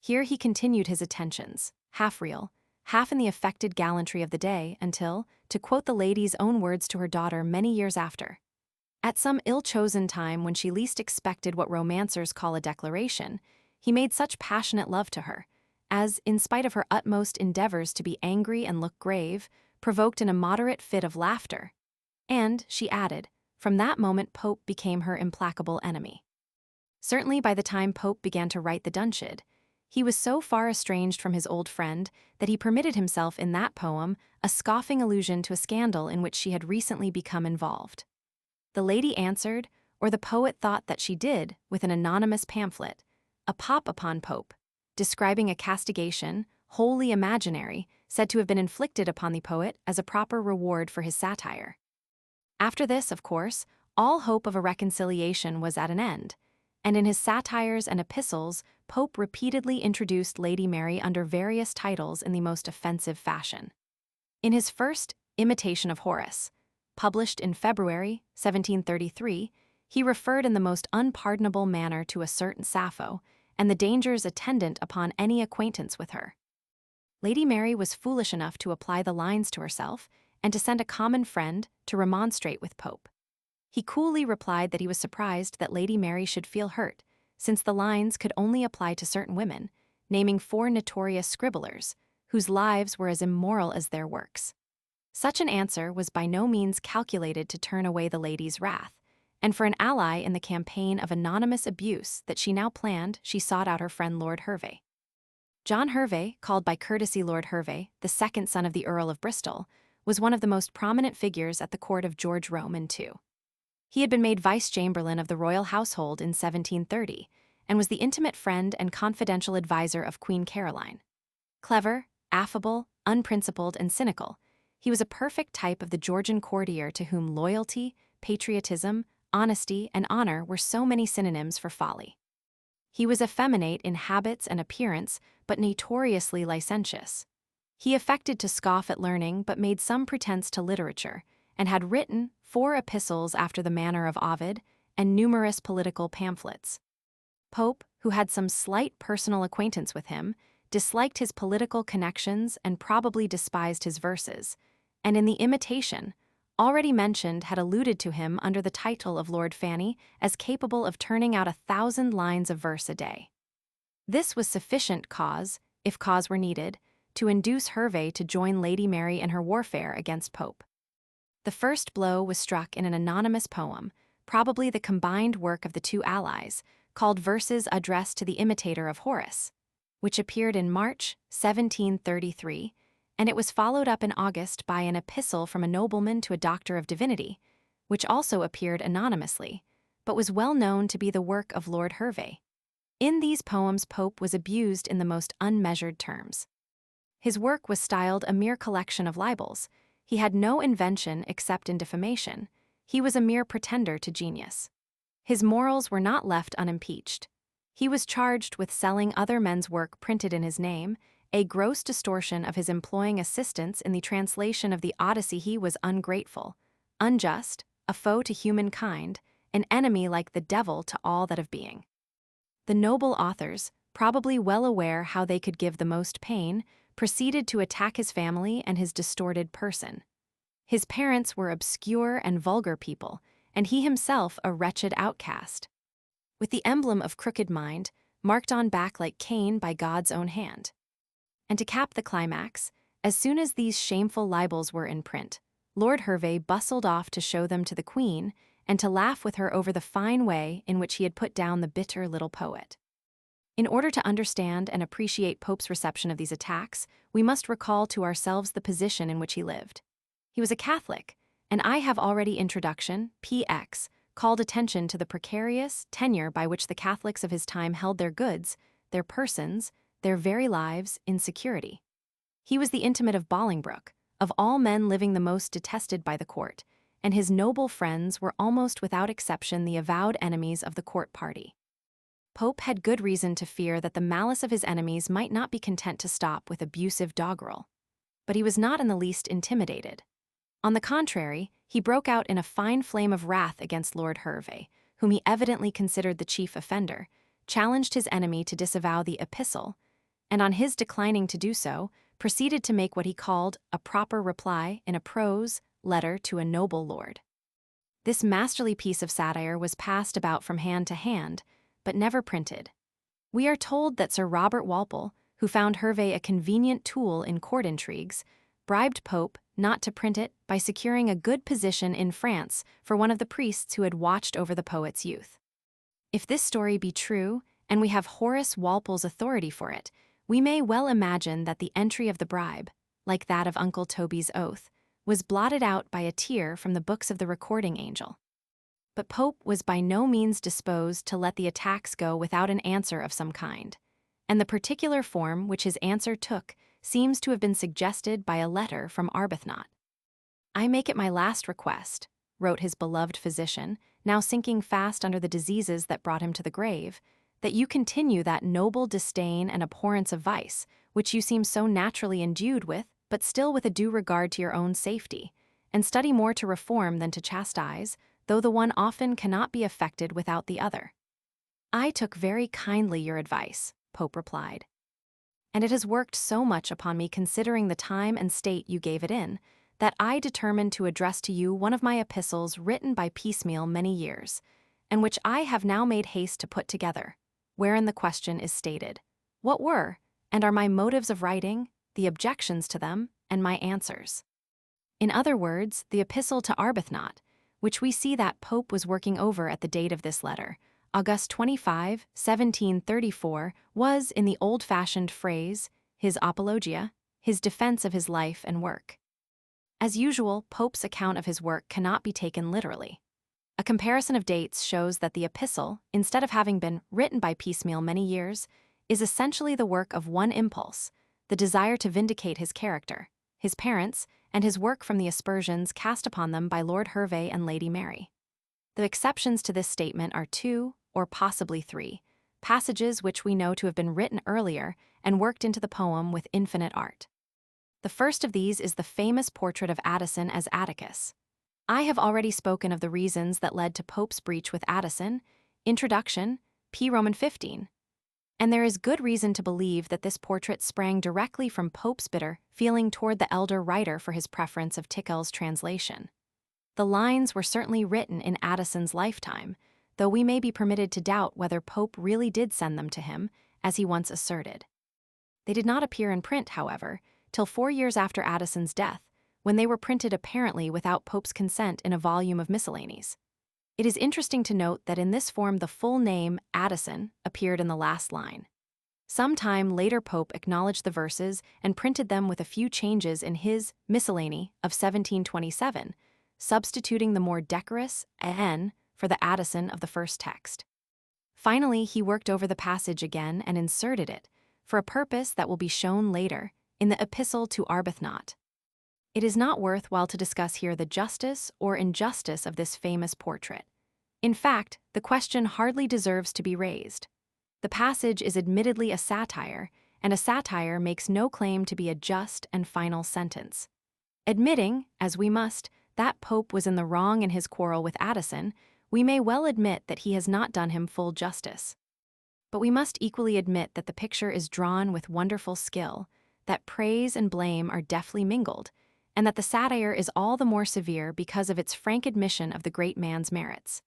Here he continued his attentions, half real, half in the affected gallantry of the day, until, to quote the lady's own words to her daughter many years after, at some ill-chosen time when she least expected what romancers call a declaration, he made such passionate love to her, as, in spite of her utmost endeavors to be angry and look grave, provoked an immoderate fit of laughter. And, she added, from that moment Pope became her implacable enemy. Certainly by the time Pope began to write the Dunciad, he was so far estranged from his old friend that he permitted himself in that poem a scoffing allusion to a scandal in which she had recently become involved. The lady answered, or the poet thought that she did, with an anonymous pamphlet, a pop upon Pope, describing a castigation, wholly imaginary, said to have been inflicted upon the poet as a proper reward for his satire. After this, of course, all hope of a reconciliation was at an end, and in his satires and epistles, Pope repeatedly introduced Lady Mary under various titles in the most offensive fashion. In his first Imitation of Horace, published in February 1733, he referred in the most unpardonable manner to a certain Sappho and the dangers attendant upon any acquaintance with her. Lady Mary was foolish enough to apply the lines to herself and to send a common friend to remonstrate with Pope. He coolly replied that he was surprised that Lady Mary should feel hurt, since the lines could only apply to certain women, naming 4 notorious scribblers, whose lives were as immoral as their works. Such an answer was by no means calculated to turn away the lady's wrath, and for an ally in the campaign of anonymous abuse that she now planned, she sought out her friend Lord Hervey. John Hervey, called by courtesy Lord Hervey, the second son of the Earl of Bristol, was one of the most prominent figures at the court of George Roman II. He had been made vice-chamberlain of the royal household in 1730, and was the intimate friend and confidential adviser of Queen Caroline. Clever, affable, unprincipled, and cynical, he was a perfect type of the Georgian courtier to whom loyalty, patriotism, honesty, and honor were so many synonyms for folly. He was effeminate in habits and appearance, but notoriously licentious. He affected to scoff at learning, but made some pretense to literature, and had written 4 epistles after the manner of Ovid, and numerous political pamphlets. Pope, who had some slight personal acquaintance with him, disliked his political connections and probably despised his verses, and in the Imitation, already mentioned, had alluded to him under the title of Lord Fanny as capable of turning out 1,000 lines of verse a day. This was sufficient cause, if cause were needed, to induce Hervey to join Lady Mary in her warfare against Pope. The first blow was struck in an anonymous poem, probably the combined work of the two allies, called Verses Addressed to the Imitator of Horace, which appeared in March 1733, and it was followed up in August by an epistle from a nobleman to a doctor of divinity, which also appeared anonymously, but was well known to be the work of Lord Hervey. In these poems Pope was abused in the most unmeasured terms. His work was styled a mere collection of libels. He had no invention except in defamation. He was a mere pretender to genius. His morals were not left unimpeached. He was charged with selling other men's work printed in his name, a gross distortion of his employing assistants in the translation of the Odyssey. He was ungrateful, unjust, a foe to humankind, an enemy like the devil to all that of being. The noble authors, probably well aware how they could give the most pain, proceeded to attack his family and his distorted person. His parents were obscure and vulgar people, and he himself a wretched outcast, with the emblem of crooked mind marked on back like Cain by God's own hand. And to cap the climax, as soon as these shameful libels were in print, Lord Hervey bustled off to show them to the Queen and to laugh with her over the fine way in which he had put down the bitter little poet. In order to understand and appreciate Pope's reception of these attacks, we must recall to ourselves the position in which he lived. He was a Catholic, and I have already introduction, PX, called attention to the precarious tenure by which the Catholics of his time held their goods, their persons, their very lives in security. He was the intimate of Bolingbroke, of all men living the most detested by the court, and his noble friends were almost without exception the avowed enemies of the court party. Pope had good reason to fear that the malice of his enemies might not be content to stop with abusive doggerel. But he was not in the least intimidated. On the contrary, he broke out in a fine flame of wrath against Lord Hervey, whom he evidently considered the chief offender, challenged his enemy to disavow the epistle, and on his declining to do so, proceeded to make what he called a proper reply in a prose letter to a noble lord. This masterly piece of satire was passed about from hand to hand, but never printed. We are told that Sir Robert Walpole, who found Hervey a convenient tool in court intrigues, bribed Pope not to print it by securing a good position in France for one of the priests who had watched over the poet's youth. If this story be true, and we have Horace Walpole's authority for it, we may well imagine that the entry of the bribe, like that of Uncle Toby's oath, was blotted out by a tear from the books of the recording angel. But Pope was by no means disposed to let the attacks go without an answer of some kind, and the particular form which his answer took seems to have been suggested by a letter from Arbuthnot. "I make it my last request," wrote his beloved physician, now sinking fast under the diseases that brought him to the grave, "that you continue that noble disdain and abhorrence of vice, which you seem so naturally endued with, but still with a due regard to your own safety, and study more to reform than to chastise, though the one often cannot be effected without the other." "I took very kindly your advice," Pope replied, "and it has worked so much upon me considering the time and state you gave it in, that I determined to address to you one of my epistles written by piecemeal many years, and which I have now made haste to put together, wherein the question is stated, what were, and are my motives of writing, the objections to them, and my answers. In other words, the Epistle to Arbuthnot, which we see that Pope was working over at the date of this letter, August 25, 1734, was, in the old-fashioned phrase, his apologia, his defense of his life and work. As usual, Pope's account of his work cannot be taken literally. A comparison of dates shows that the epistle, instead of having been written by piecemeal many years, is essentially the work of one impulse, the desire to vindicate his character, his parents, and his work from the aspersions cast upon them by Lord Hervey and Lady Mary. The exceptions to this statement are 2, or possibly 3, passages which we know to have been written earlier and worked into the poem with infinite art. The first of these is the famous portrait of Addison as Atticus. I have already spoken of the reasons that led to Pope's breach with Addison, Introduction, p. Roman 15. And there is good reason to believe that this portrait sprang directly from Pope's bitter feeling toward the elder writer for his preference of Tickell's translation. The lines were certainly written in Addison's lifetime, though we may be permitted to doubt whether Pope really did send them to him, as he once asserted. They did not appear in print, however, till 4 years after Addison's death, when they were printed apparently without Pope's consent in a volume of miscellanies. It is interesting to note that in this form the full name, Addison, appeared in the last line. Some time later Pope acknowledged the verses and printed them with a few changes in his Miscellany of 1727, substituting the more decorous "n" for the Addison of the first text. Finally, he worked over the passage again and inserted it, for a purpose that will be shown later, in the Epistle to Arbuthnot. It is not worthwhile to discuss here the justice or injustice of this famous portrait. In fact, the question hardly deserves to be raised. The passage is admittedly a satire, and a satire makes no claim to be a just and final sentence. Admitting, as we must, that Pope was in the wrong in his quarrel with Addison, we may well admit that he has not done him full justice. But we must equally admit that the picture is drawn with wonderful skill, that praise and blame are deftly mingled, and that the satire is all the more severe because of its frank admission of the great man's merits.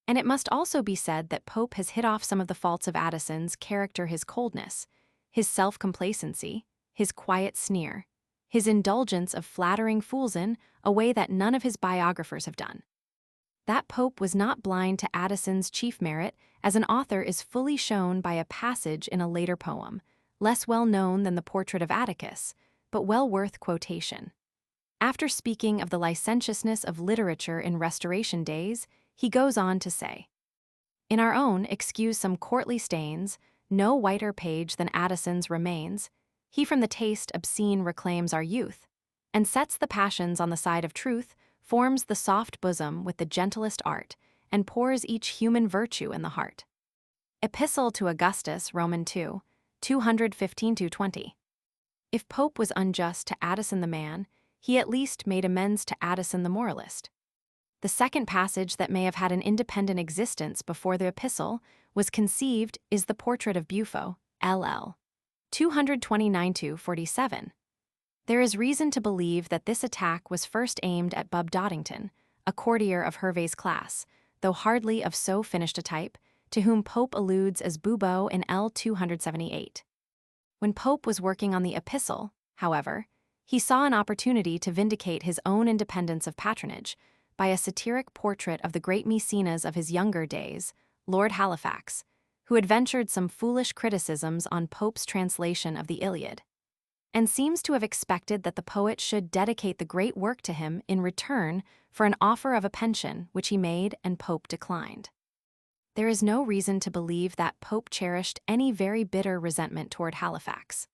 And it must also be said that Pope has hit off some of the faults of Addison's character: his coldness, his self-complacency, his quiet sneer, his indulgence of flattering fools in a way that none of his biographers have done. That Pope was not blind to Addison's chief merit as an author is fully shown by a passage in a later poem, less well known than the Portrait of Atticus, but well worth quotation. After speaking of the licentiousness of literature in Restoration days, he goes on to say, "In our own excuse some courtly stains, no whiter page than Addison's remains. He from the taste obscene reclaims our youth, and sets the passions on the side of truth, forms the soft bosom with the gentlest art, and pours each human virtue in the heart." Epistle to Augustus, Roman 2, 215-20. If Pope was unjust to Addison the man, he at least made amends to Addison the moralist. The second passage that may have had an independent existence before the epistle was conceived is the Portrait of Buffo, LL. 229-47. There is reason to believe that this attack was first aimed at Bub Doddington, a courtier of Hervey's class, though hardly of so finished a type, to whom Pope alludes as Bubo in L. 278. When Pope was working on the epistle, however, he saw an opportunity to vindicate his own independence of patronage by a satiric portrait of the great Maecenas of his younger days, Lord Halifax, who had ventured some foolish criticisms on Pope's translation of the Iliad, and seems to have expected that the poet should dedicate the great work to him in return for an offer of a pension which he made and Pope declined. There is no reason to believe that Pope cherished any very bitter resentment toward Halifax.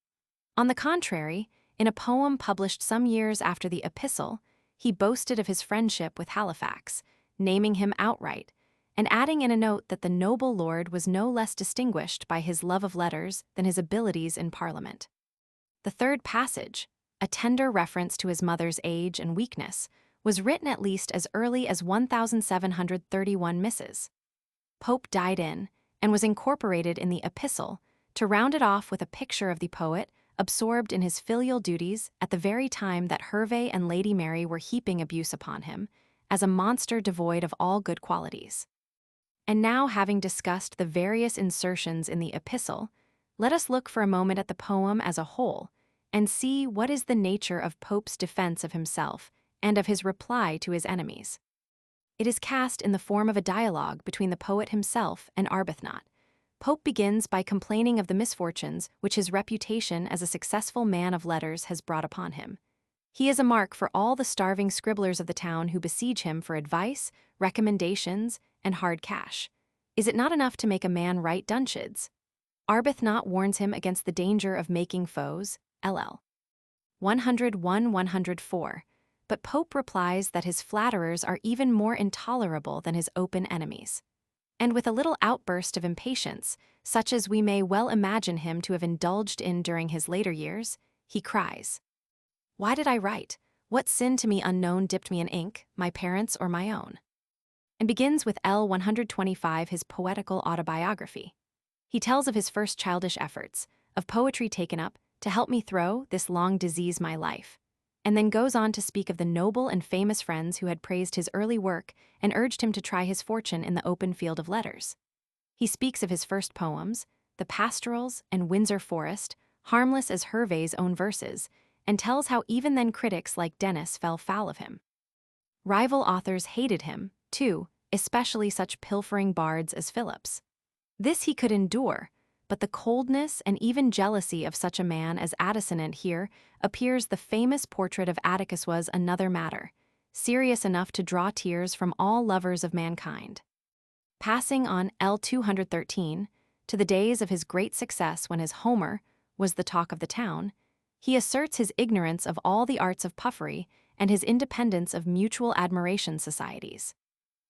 On the contrary, in a poem published some years after the epistle, he boasted of his friendship with Halifax, naming him outright, and adding in a note that the noble lord was no less distinguished by his love of letters than his abilities in Parliament. The third passage, a tender reference to his mother's age and weakness, was written at least as early as 1731 misses. Pope died in, and was incorporated in the epistle, to round it off with a picture of the poet absorbed in his filial duties at the very time that Hervey and Lady Mary were heaping abuse upon him, as a monster devoid of all good qualities. And now, having discussed the various insertions in the epistle, let us look for a moment at the poem as a whole, and see what is the nature of Pope's defense of himself and of his reply to his enemies. It is cast in the form of a dialogue between the poet himself and Arbuthnot. Pope begins by complaining of the misfortunes which his reputation as a successful man of letters has brought upon him. He is a mark for all the starving scribblers of the town who besiege him for advice, recommendations, and hard cash. Is it not enough to make a man write Dunshids? Arbuthnot warns him against the danger of making foes, LL. 101-104, but Pope replies that his flatterers are even more intolerable than his open enemies. And with a little outburst of impatience, such as we may well imagine him to have indulged in during his later years, he cries, "Why did I write? What sin to me unknown dipped me in ink, my parents' or my own?" And begins with L. 125 his poetical autobiography. He tells of his first childish efforts, of poetry taken up to help me through this long disease my life, and then goes on to speak of the noble and famous friends who had praised his early work and urged him to try his fortune in the open field of letters. He speaks of his first poems, the Pastorals and Windsor Forest, harmless as Hervey's own verses, and tells how even then critics like Dennis fell foul of him. Rival authors hated him, too, especially such pilfering bards as Phillips. This he could endure, but the coldness and even jealousy of such a man as Addison, and here appears the famous portrait of Atticus, was another matter, serious enough to draw tears from all lovers of mankind. Passing on L. 213, to the days of his great success when his Homer was the talk of the town, He asserts his ignorance of all the arts of puffery and his independence of mutual admiration societies.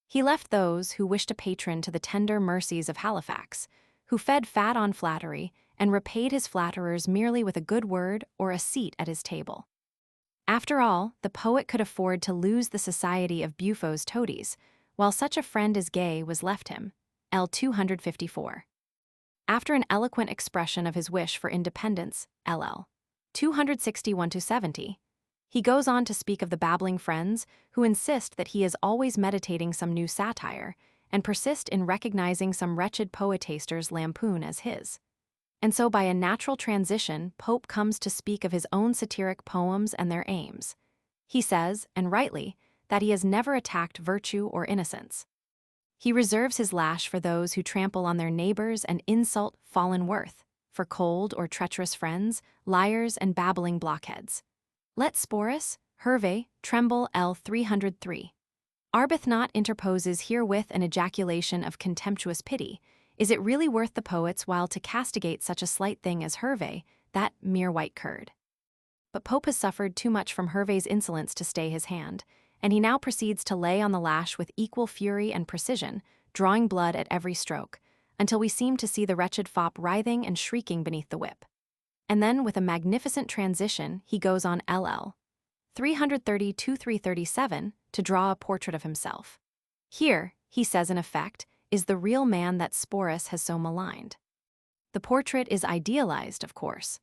He left those who wished a patron to the tender mercies of Halifax, who fed fat on flattery and repaid his flatterers merely with a good word or a seat at his table. After all, the poet could afford to lose the society of Buffot's toadies, while such a friend as Gay was left him. L. 254. After an eloquent expression of his wish for independence, LL. 261-70, he goes on to speak of the babbling friends who insist that he is always meditating some new satire and persist in recognizing some wretched poetaster's lampoon as his. And so by a natural transition, Pope comes to speak of his own satiric poems and their aims. He says, and rightly, that he has never attacked virtue or innocence. He reserves his lash for those who trample on their neighbors and insult fallen worth, for cold or treacherous friends, liars and babbling blockheads. Let Sporus, Herve, tremble. L. 303. Arbuthnot interposes herewith an ejaculation of contemptuous pity. Is it really worth the poet's while to castigate such a slight thing as Herve, that mere white curd? But Pope has suffered too much from Herve's insolence to stay his hand, and he now proceeds to lay on the lash with equal fury and precision, drawing blood at every stroke, until we seem to see the wretched fop writhing and shrieking beneath the whip. And then, with a magnificent transition, he goes on LL. 330-337 to draw a portrait of himself. Here, he says in effect, is the real man that Sporus has so maligned. The portrait is idealized, of course.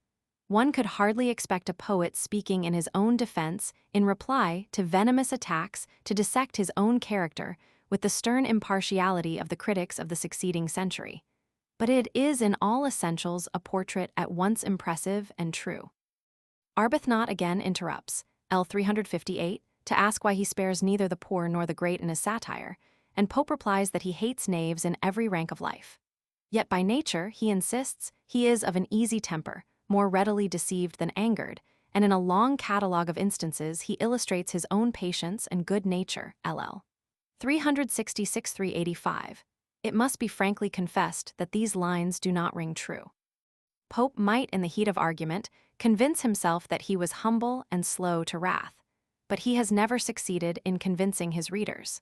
One could hardly expect a poet speaking in his own defense in reply to venomous attacks to dissect his own character with the stern impartiality of the critics of the succeeding century. But it is in all essentials a portrait at once impressive and true. Arbuthnot again interrupts, L. 358, to ask why he spares neither the poor nor the great in his satire, and Pope replies that he hates knaves in every rank of life. Yet by nature, he insists, he is of an easy temper, more readily deceived than angered, and in a long catalogue of instances he illustrates his own patience and good nature. LL. 366-385. It must be frankly confessed that these lines do not ring true. Pope might, in the heat of argument, convince himself that he was humble and slow to wrath, but he has never succeeded in convincing his readers.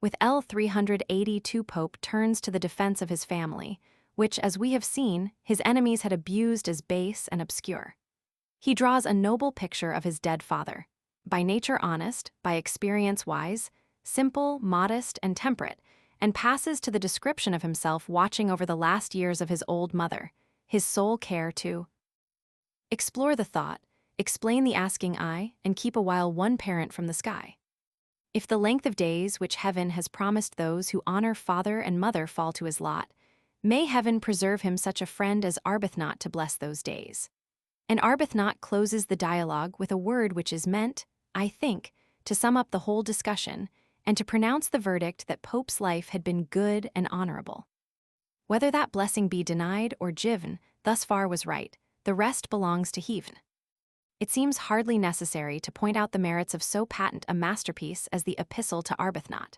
With L. 382, Pope turns to the defense of his family, which, as we have seen, his enemies had abused as base and obscure. He draws a noble picture of his dead father, by nature honest, by experience wise, simple, modest, and temperate, and passes to the description of himself watching over the last years of his old mother, his sole care to explore the thought, explain the asking eye, and keep a while one parent from the sky. If the length of days which heaven has promised those who honor father and mother fall to his lot, may heaven preserve him such a friend as Arbuthnot to bless those days. And Arbuthnot closes the dialogue with a word which is meant, I think, to sum up the whole discussion and to pronounce the verdict that Pope's life had been good and honorable. Whether that blessing be denied or given, thus far was right, the rest belongs to heaven. It seems hardly necessary to point out the merits of so patent a masterpiece as the Epistle to Arbuthnot.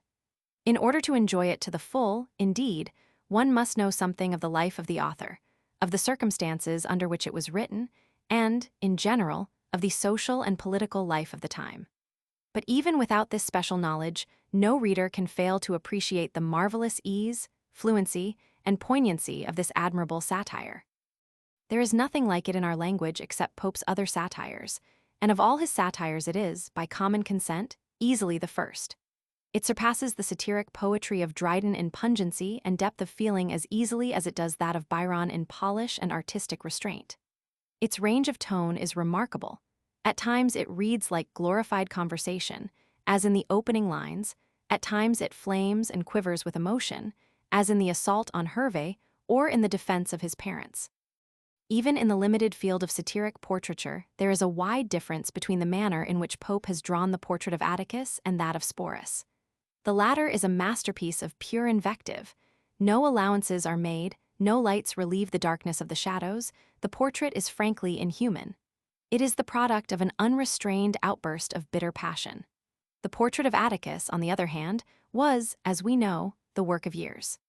In order to enjoy it to the full, indeed, one must know something of the life of the author, of the circumstances under which it was written, and, in general, of the social and political life of the time. But even without this special knowledge, no reader can fail to appreciate the marvelous ease, fluency, and poignancy of this admirable satire. There is nothing like it in our language except Pope's other satires, and of all his satires it is, by common consent, easily the first. It surpasses the satiric poetry of Dryden in pungency and depth of feeling as easily as it does that of Byron in polish and artistic restraint. Its range of tone is remarkable. At times it reads like glorified conversation, as in the opening lines. At times it flames and quivers with emotion, as in the assault on Herve or in the defense of his parents. Even in the limited field of satiric portraiture, there is a wide difference between the manner in which Pope has drawn the portrait of Atticus and that of Sporus. The latter is a masterpiece of pure invective. No allowances are made, no lights relieve the darkness of the shadows, the portrait is frankly inhuman. It is the product of an unrestrained outburst of bitter passion. The portrait of Atticus, on the other hand, was, as we know, the work of years.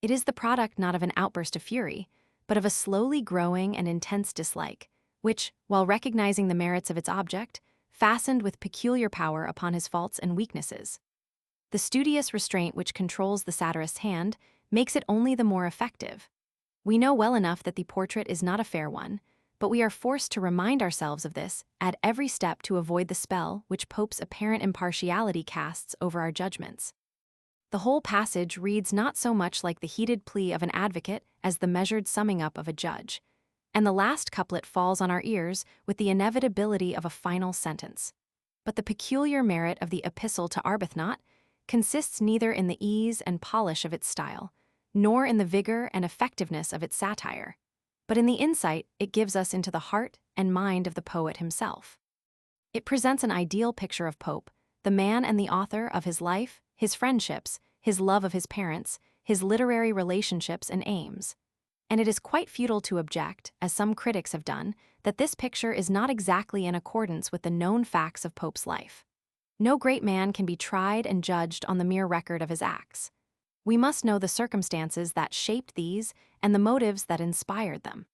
It is the product not of an outburst of fury, but of a slowly growing and intense dislike, which, while recognizing the merits of its object, fastened with peculiar power upon his faults and weaknesses. The studious restraint which controls the satirist's hand makes it only the more effective. We know well enough that the portrait is not a fair one, but we are forced to remind ourselves of this at every step to avoid the spell which Pope's apparent impartiality casts over our judgments. The whole passage reads not so much like the heated plea of an advocate as the measured summing up of a judge, and the last couplet falls on our ears with the inevitability of a final sentence. But the peculiar merit of the Epistle to Arbuthnot consists neither in the ease and polish of its style, nor in the vigor and effectiveness of its satire, but in the insight it gives us into the heart and mind of the poet himself. It presents an ideal picture of Pope, the man and the author of his life, his friendships, his love of his parents, his literary relationships and aims. And it is quite futile to object, as some critics have done, that this picture is not exactly in accordance with the known facts of Pope's life. No great man can be tried and judged on the mere record of his acts. We must know the circumstances that shaped these and the motives that inspired them.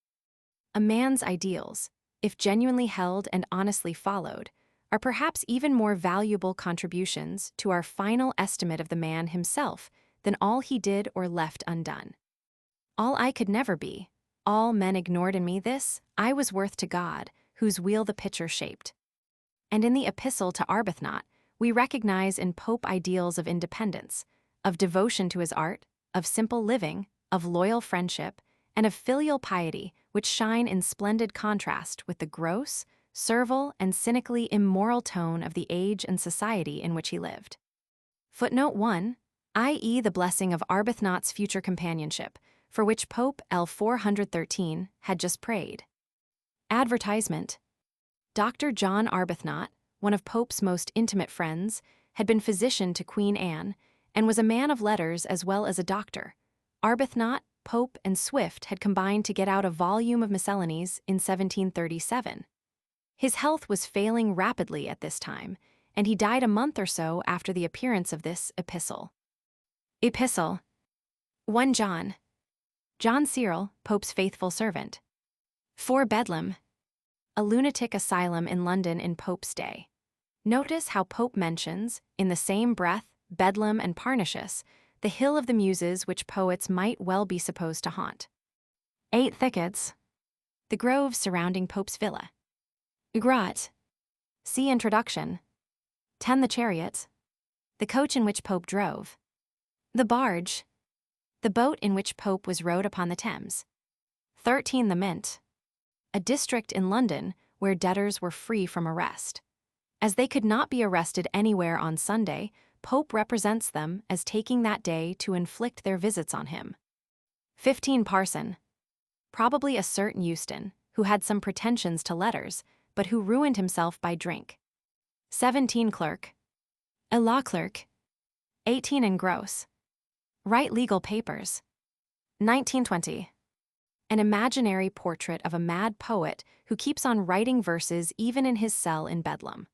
A man's ideals, if genuinely held and honestly followed, are perhaps even more valuable contributions to our final estimate of the man himself than all he did or left undone. All I could never be, all men ignored in me, this I was worth to God, whose wheel the pitcher shaped. And in the Epistle to Arbuthnot, we recognize in Pope ideals of independence, of devotion to his art, of simple living, of loyal friendship, and of filial piety, which shine in splendid contrast with the gross, servile, and cynically immoral tone of the age and society in which he lived. Footnote 1, i.e. the blessing of Arbuthnot's future companionship, for which Pope L. 413 had just prayed. Advertisement. Dr. John Arbuthnot, one of Pope's most intimate friends, had been physician to Queen Anne, and was a man of letters as well as a doctor. Arbuthnot, Pope, and Swift had combined to get out a volume of miscellanies in 1737. His health was failing rapidly at this time, and he died a month or so after the appearance of this epistle. Epistle 1 John. John Cyril, Pope's faithful servant. 4 Bedlam. A lunatic asylum in London in Pope's day. Notice how Pope mentions, in the same breath, Bedlam and Parnassus, the hill of the Muses which poets might well be supposed to haunt. 8 Thickets. The groves surrounding Pope's villa. Grot. See introduction. 10 The chariot. The coach in which Pope drove. The barge. The boat in which Pope was rowed upon the Thames. 13 The Mint. A district in London where debtors were free from arrest. As they could not be arrested anywhere on Sunday, Pope represents them as taking that day to inflict their visits on him. 15 Parson. Probably a certain Euston, who had some pretensions to letters, but who ruined himself by drink. 17 Clerk. A law clerk. 18 Engross. Write legal papers. 1920. An imaginary portrait of a mad poet who keeps on writing verses even in his cell in Bedlam.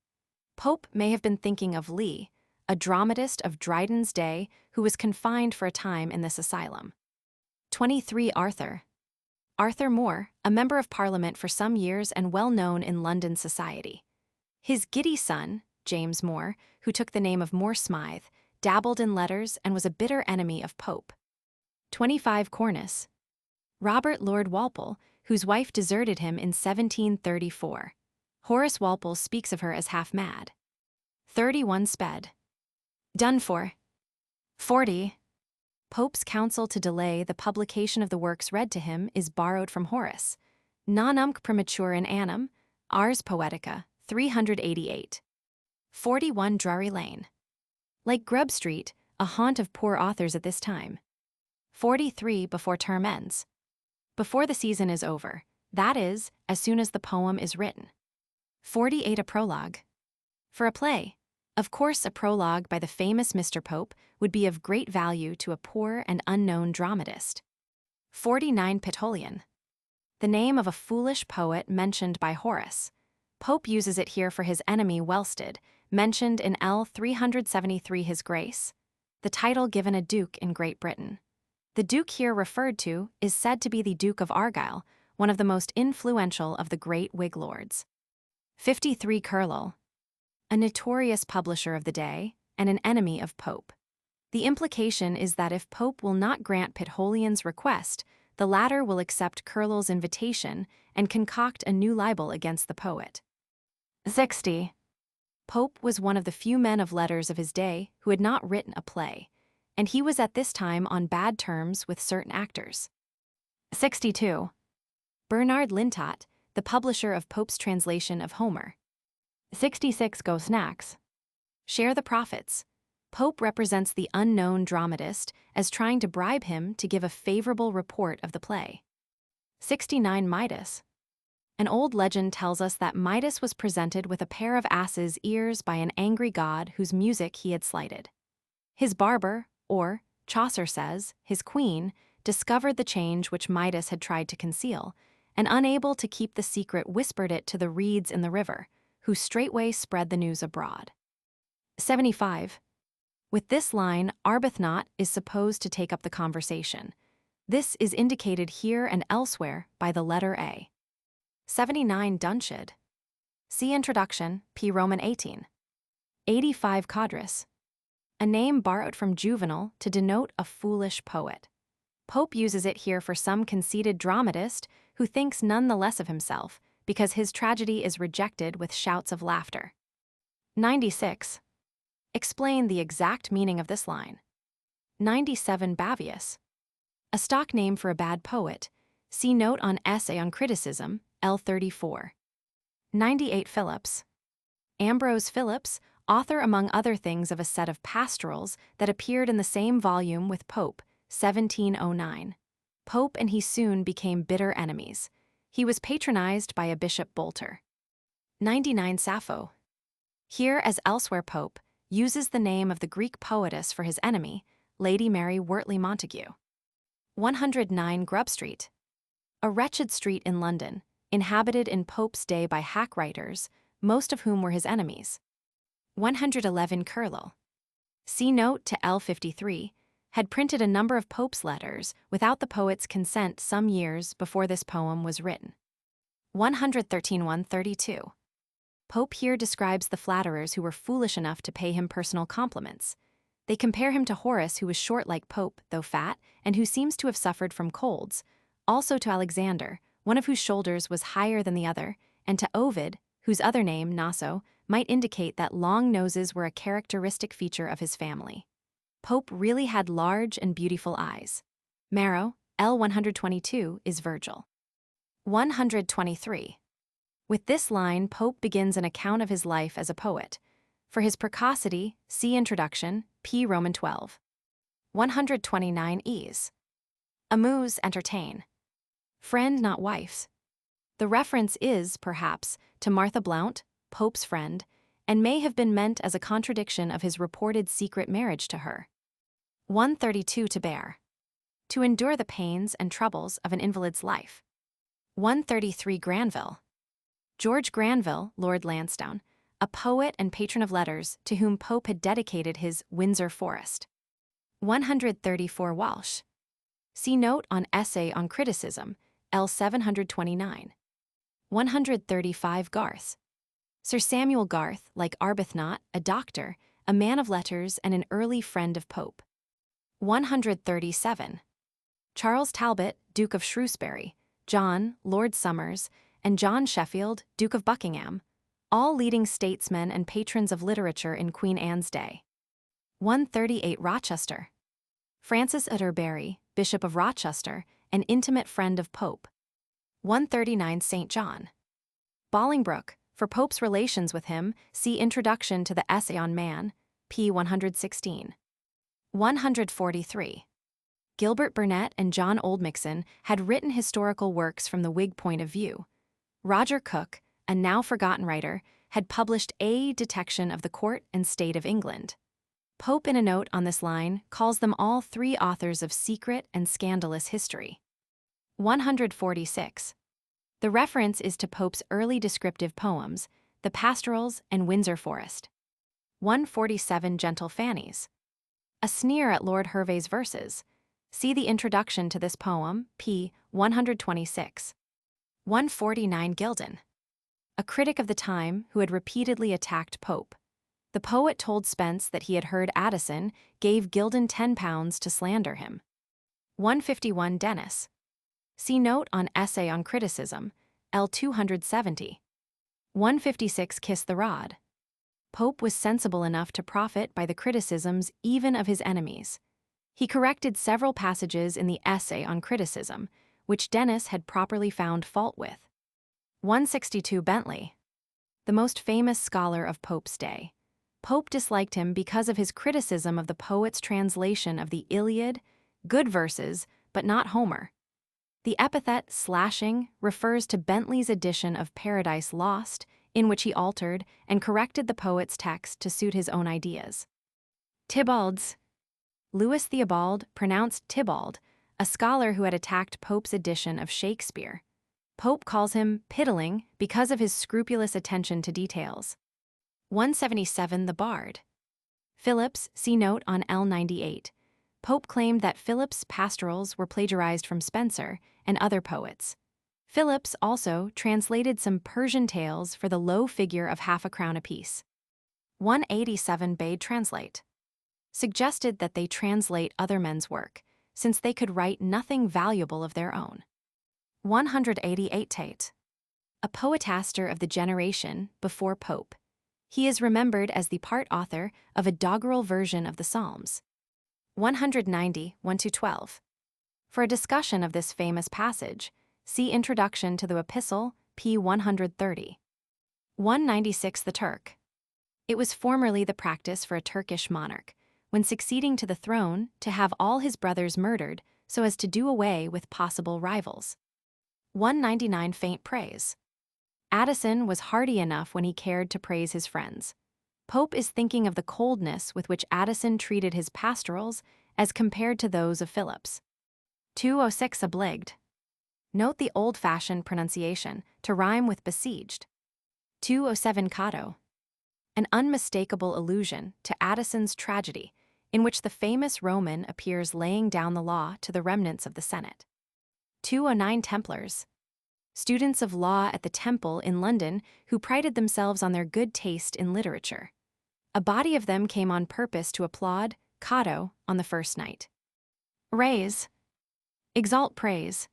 Pope may have been thinking of Lee, a dramatist of Dryden's day who was confined for a time in this asylum. 23 Arthur. Arthur Moore, a member of Parliament for some years and well known in London society. His giddy son, James Moore, who took the name of More Smythe, dabbled in letters and was a bitter enemy of Pope. 25 Cornice. Robert Lord Walpole, whose wife deserted him in 1734. Horace Walpole speaks of her as half mad. 31 Sped. Done for. 40. Pope's counsel to delay the publication of the works read to him is borrowed from Horace. Non-nunc premature annum, Ars Poetica, 388. 41 Drury Lane. Like Grub Street, a haunt of poor authors at this time. 43 Before term ends. Before the season is over, that is, as soon as the poem is written. 48 A prologue. For a play. Of course, a prologue by the famous Mr. Pope would be of great value to a poor and unknown dramatist. 49 Petolian. The name of a foolish poet mentioned by Horace. Pope uses it here for his enemy Welsted, mentioned in L. 373 His Grace, the title given a duke in Great Britain. The duke here referred to is said to be the Duke of Argyll, one of the most influential of the great Whig lords. 53 Carlyle, a notorious publisher of the day and an enemy of Pope. The implication is that if Pope will not grant Pitholion's request, the latter will accept Carlyle's invitation and concoct a new libel against the poet. 60. Pope was one of the few men of letters of his day who had not written a play, and he was at this time on bad terms with certain actors. 62. Bernard Lintot, the publisher of Pope's translation of Homer. 66 Go Snacks. Share the profits. Pope represents the unknown dramatist as trying to bribe him to give a favorable report of the play. 69 Midas. An old legend tells us that Midas was presented with a pair of ass's ears by an angry god whose music he had slighted. His barber, or, Chaucer says, his queen, discovered the change which Midas had tried to conceal, and unable to keep the secret whispered it to the reeds in the river, who straightway spread the news abroad. 75. With this line, Arbuthnot is supposed to take up the conversation. This is indicated here and elsewhere by the letter A. 79 Dunshid. See Introduction, P. Roman 18. 85 Codrus. A name borrowed from Juvenal to denote a foolish poet. Pope uses it here for some conceited dramatist who thinks none the less of himself because his tragedy is rejected with shouts of laughter. 96. Explain the exact meaning of this line. 97 Bavius. A stock name for a bad poet. See note on Essay on Criticism, L34. 98 Phillips. Ambrose Phillips, author among other things of a set of pastorals that appeared in the same volume with Pope, 1709. Pope and he soon became bitter enemies. He was patronized by a Bishop Bolter. 99 Sappho. Here, as elsewhere, Pope uses the name of the Greek poetess for his enemy, Lady Mary Wortley Montagu. 109 Grub Street. A wretched street in London, inhabited in Pope's day by hack writers, most of whom were his enemies. 111 Carlyle. See note to L53, had printed a number of Pope's letters without the poet's consent some years before this poem was written. 113 132. Pope here describes the flatterers who were foolish enough to pay him personal compliments. They compare him to Horace, who was short like Pope, though fat, and who seems to have suffered from colds, also to Alexander, one of whose shoulders was higher than the other, and to Ovid, whose other name, Naso, might indicate that long noses were a characteristic feature of his family. Pope really had large and beautiful eyes. Marrow, L122, is Virgil. 123. With this line, Pope begins an account of his life as a poet. For his precocity, see Introduction, P. Roman 12. 129 Ease. Amuse, entertain. Friend, not wives. The reference is, perhaps, to Martha Blount, Pope's friend, and may have been meant as a contradiction of his reported secret marriage to her. 132 To bear. To endure the pains and troubles of an invalid's life. 133 Granville. George Granville, Lord Lansdowne, a poet and patron of letters to whom Pope had dedicated his Windsor Forest. 134 Walsh. See note on Essay on Criticism, L729. 135 Garth. Sir Samuel Garth, like Arbuthnot, a doctor, a man of letters and an early friend of Pope. 137. Charles Talbot, Duke of Shrewsbury, John, Lord Somers, and John Sheffield, Duke of Buckingham, all leading statesmen and patrons of literature in Queen Anne's day. 138 Rochester. Francis Atterbury, Bishop of Rochester, an intimate friend of Pope. 139 St. John. Bolingbroke, for Pope's relations with him, see Introduction to the Essay on Man, p. 116. 143. Gilbert Burnet and John Oldmixon had written historical works from the Whig point of view. Roger Cook, a now forgotten writer, had published A Detection of the Court and State of England. Pope, in a note on this line, calls them all three authors of secret and scandalous history. 146. The reference is to Pope's early descriptive poems, the Pastorals and Windsor Forest. 147 Gentle Fannies. A sneer at Lord Hervey's verses. See the introduction to this poem, p. 126. 149 Gildan. A critic of the time who had repeatedly attacked Pope. The poet told Spence that he had heard Addison gave Gildan £10 to slander him. 151 Dennis. See note on Essay on Criticism, L 270. 156 Kiss the Rod. Pope was sensible enough to profit by the criticisms even of his enemies. He corrected several passages in the Essay on Criticism, which Dennis had properly found fault with. 162 Bentley. The most famous scholar of Pope's day. Pope disliked him because of his criticism of the poet's translation of the Iliad, good verses, but not Homer. The epithet slashing refers to Bentley's edition of Paradise Lost, in which he altered and corrected the poet's text to suit his own ideas. Tybald's. Louis Theobald pronounced Tybald, a scholar who had attacked Pope's edition of Shakespeare. Pope calls him piddling because of his scrupulous attention to details. 177 The Bard. Phillips, see note on L98. Pope claimed that Phillips' pastorals were plagiarized from Spenser and other poets. Phillips also translated some Persian tales for the low figure of half a crown apiece. 187 Bade translate. Suggested that they translate other men's work, since they could write nothing valuable of their own. 188 Tate. A poetaster of the generation before Pope. He is remembered as the part author of a doggerel version of the Psalms. 190 1-12. For a discussion of this famous passage, see Introduction to the Epistle, p. 130. 196 The Turk. It was formerly the practice for a Turkish monarch, when succeeding to the throne, to have all his brothers murdered so as to do away with possible rivals. 199 Faint praise. Addison was hearty enough when he cared to praise his friends. Pope is thinking of the coldness with which Addison treated his pastorals as compared to those of Phillips. 206 Obliged. Note the old-fashioned pronunciation to rhyme with besieged. 207 Cato. An unmistakable allusion to Addison's tragedy, in which the famous Roman appears laying down the law to the remnants of the Senate. 209 Templars. Students of law at the Temple in London who prided themselves on their good taste in literature. A body of them came on purpose to applaud Cato on the first night. Raise. Exalt praise.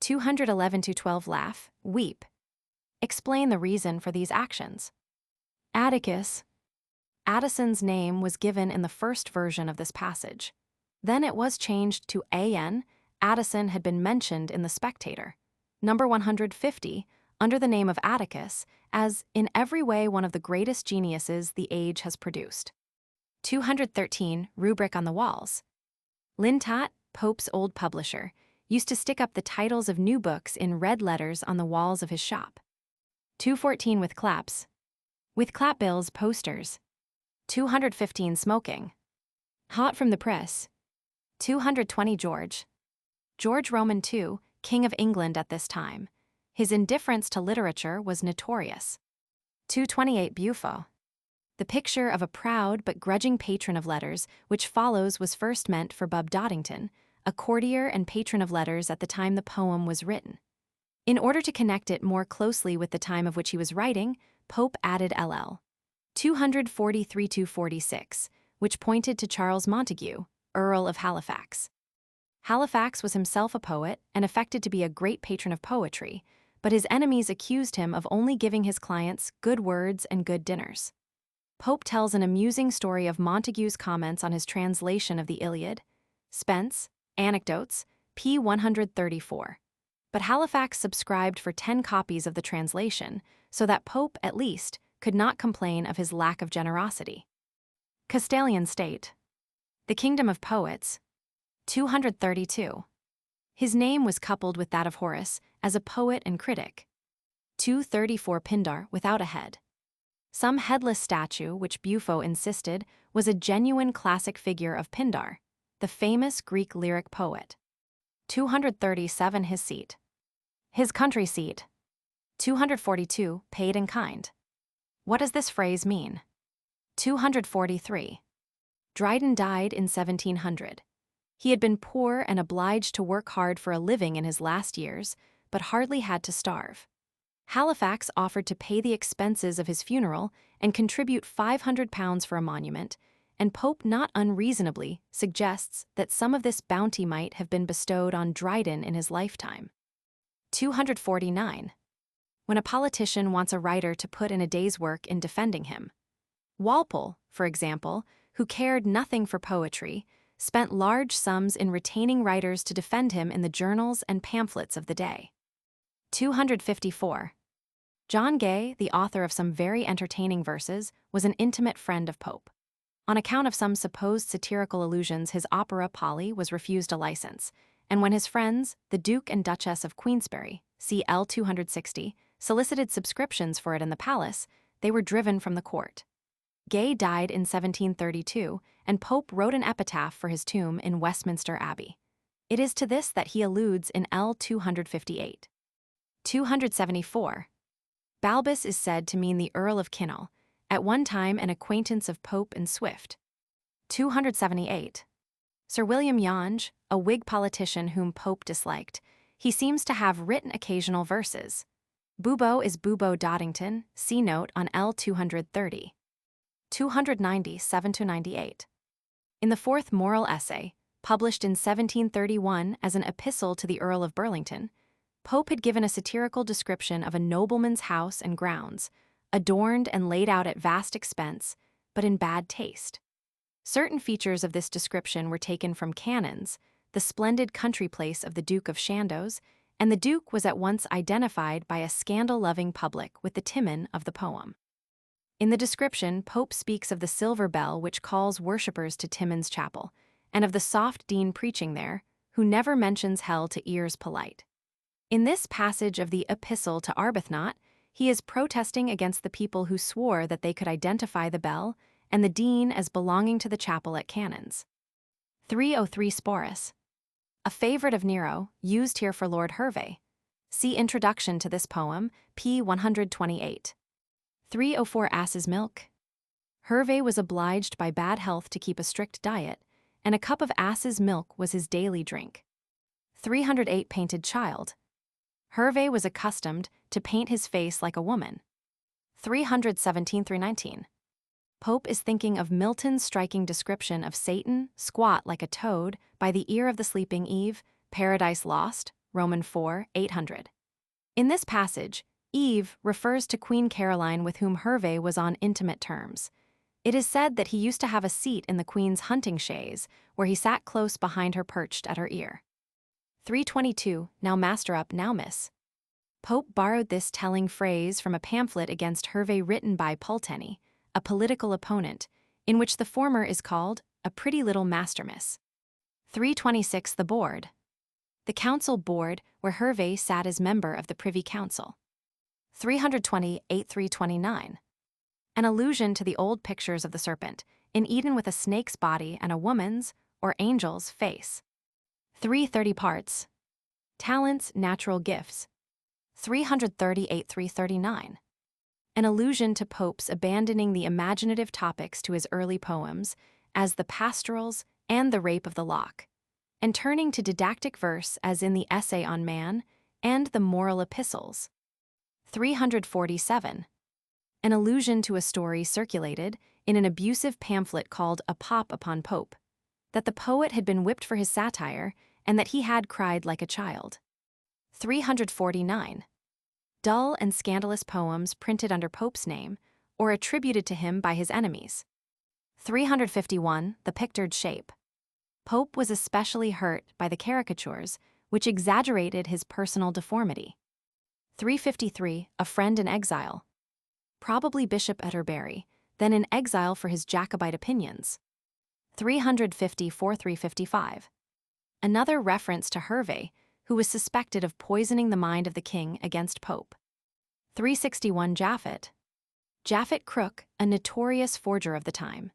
211-12 Laugh, weep. Explain the reason for these actions. Atticus. Addison's name was given in the first version of this passage. Then it was changed to A.N. Addison had been mentioned in the Spectator. Number 150, under the name of Atticus, as in every way one of the greatest geniuses the age has produced. 213 Rubric on the walls. Lintott, Pope's old publisher, used to stick up the titles of new books in red letters on the walls of his shop. 214 With claps. With clapbills, posters. 215 Smoking. Hot from the press. 220 George. George Roman II, King of England at this time. His indifference to literature was notorious. 228 Bufo. The picture of a proud but grudging patron of letters, which follows, was first meant for Bub Doddington, a courtier and patron of letters at the time the poem was written. In order to connect it more closely with the time of which he was writing, Pope added LL. 243-46, which pointed to Charles Montague, Earl of Halifax. Halifax was himself a poet and affected to be a great patron of poetry, but his enemies accused him of only giving his clients good words and good dinners. Pope tells an amusing story of Montague's comments on his translation of the Iliad. Spence, Anecdotes, p. 134. But Halifax subscribed for 10 copies of the translation, so that Pope, at least, could not complain of his lack of generosity. Castilian State. The Kingdom of Poets. 232. His name was coupled with that of Horace as a poet and critic. 234 Pindar without a head. Some headless statue, which Bufo insisted, was a genuine classic figure of Pindar, the famous Greek lyric poet. 237 His seat. His country seat. 242 Paid in kind. What does this phrase mean? 243. Dryden died in 1700. He had been poor and obliged to work hard for a living in his last years, but hardly had to starve. Halifax offered to pay the expenses of his funeral and contribute £500 for a monument, and Pope not unreasonably suggests that some of this bounty might have been bestowed on Dryden in his lifetime. 249. When a politician wants a writer to put in a day's work in defending him. Walpole, for example, who cared nothing for poetry, spent large sums in retaining writers to defend him in the journals and pamphlets of the day. 254. John Gay, the author of some very entertaining verses, was an intimate friend of Pope. On account of some supposed satirical allusions, his opera Polly was refused a license, and when his friends, the Duke and Duchess of Queensberry, see L 260, solicited subscriptions for it in the palace, they were driven from the court. Gay died in 1732, and Pope wrote an epitaph for his tomb in Westminster Abbey. It is to this that he alludes in L 258. 274. Balbus is said to mean the Earl of Kinnell, at one time an acquaintance of Pope and Swift. 278. Sir William Yonge, a Whig politician whom Pope disliked, he seems to have written occasional verses. Bubo is Bubo Doddington, see note on L 230. 297-98. In the fourth moral essay, published in 1731 as an epistle to the Earl of Burlington, Pope had given a satirical description of a nobleman's house and grounds, adorned and laid out at vast expense, but in bad taste. Certain features of this description were taken from Cannons, the splendid country place of the Duke of Chandos, and the Duke was at once identified by a scandal-loving public with the Timon of the poem. In the description, Pope speaks of the silver bell which calls worshippers to Timon's chapel, and of the soft dean preaching there, who never mentions hell to ears polite. In this passage of the Epistle to Arbuthnot, he is protesting against the people who swore that they could identify the bell and the dean as belonging to the chapel at Cannons. 303 Sporus. A favorite of Nero, used here for Lord Hervey. See Introduction to this poem, p. 128. 304 Ass's milk. Hervey was obliged by bad health to keep a strict diet, and a cup of ass's milk was his daily drink. 308 Painted child. Hervey was accustomed to paint his face like a woman. 317-19. Pope is thinking of Milton's striking description of Satan, squat like a toad, by the ear of the sleeping Eve, Paradise Lost, Roman 4, 800. In this passage, Eve refers to Queen Caroline with whom Hervey was on intimate terms. It is said that he used to have a seat in the Queen's hunting chaise, where he sat close behind her perched at her ear. 322, now master up, now miss. Pope borrowed this telling phrase from a pamphlet against Hervey written by Pulteney, a political opponent, in which the former is called a pretty little mastermiss. 326 The board. The council board where Hervey sat as member of the Privy Council. 328-329. An allusion to the old pictures of the serpent, in Eden with a snake's body and a woman's, or angel's, face. 330 Parts. Talents, natural gifts. 338-339. An allusion to Pope's abandoning the imaginative topics to his early poems, as the pastorals and the Rape of the Lock, and turning to didactic verse as in the Essay on Man and the Moral Epistles. 347. An allusion to a story circulated in an abusive pamphlet called A Pop upon Pope, that the poet had been whipped for his satire and that he had cried like a child. 349. Dull and scandalous poems printed under Pope's name or attributed to him by his enemies. 351. The pictured shape. Pope was especially hurt by the caricatures, which exaggerated his personal deformity. 353. A friend in exile. Probably Bishop Atterbury, then in exile for his Jacobite opinions. 354-355. Another reference to Hervey, who was suspected of poisoning the mind of the king against Pope. 361 Japhet. Japhet Crook, a notorious forger of the time.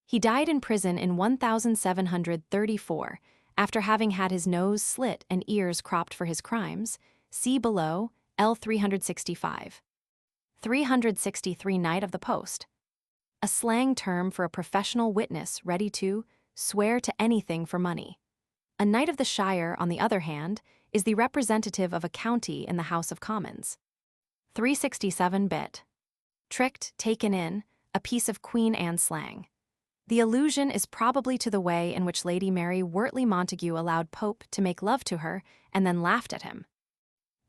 He died in prison in 1734, after having had his nose slit and ears cropped for his crimes. See below, L 365. 363 Knight of the Post. A slang term for a professional witness ready to swear to anything for money. A Knight of the Shire, on the other hand, is the representative of a county in the House of Commons. 367 bit. Tricked, taken in, a piece of Queen Anne slang. The allusion is probably to the way in which Lady Mary Wortley Montagu allowed Pope to make love to her and then laughed at him.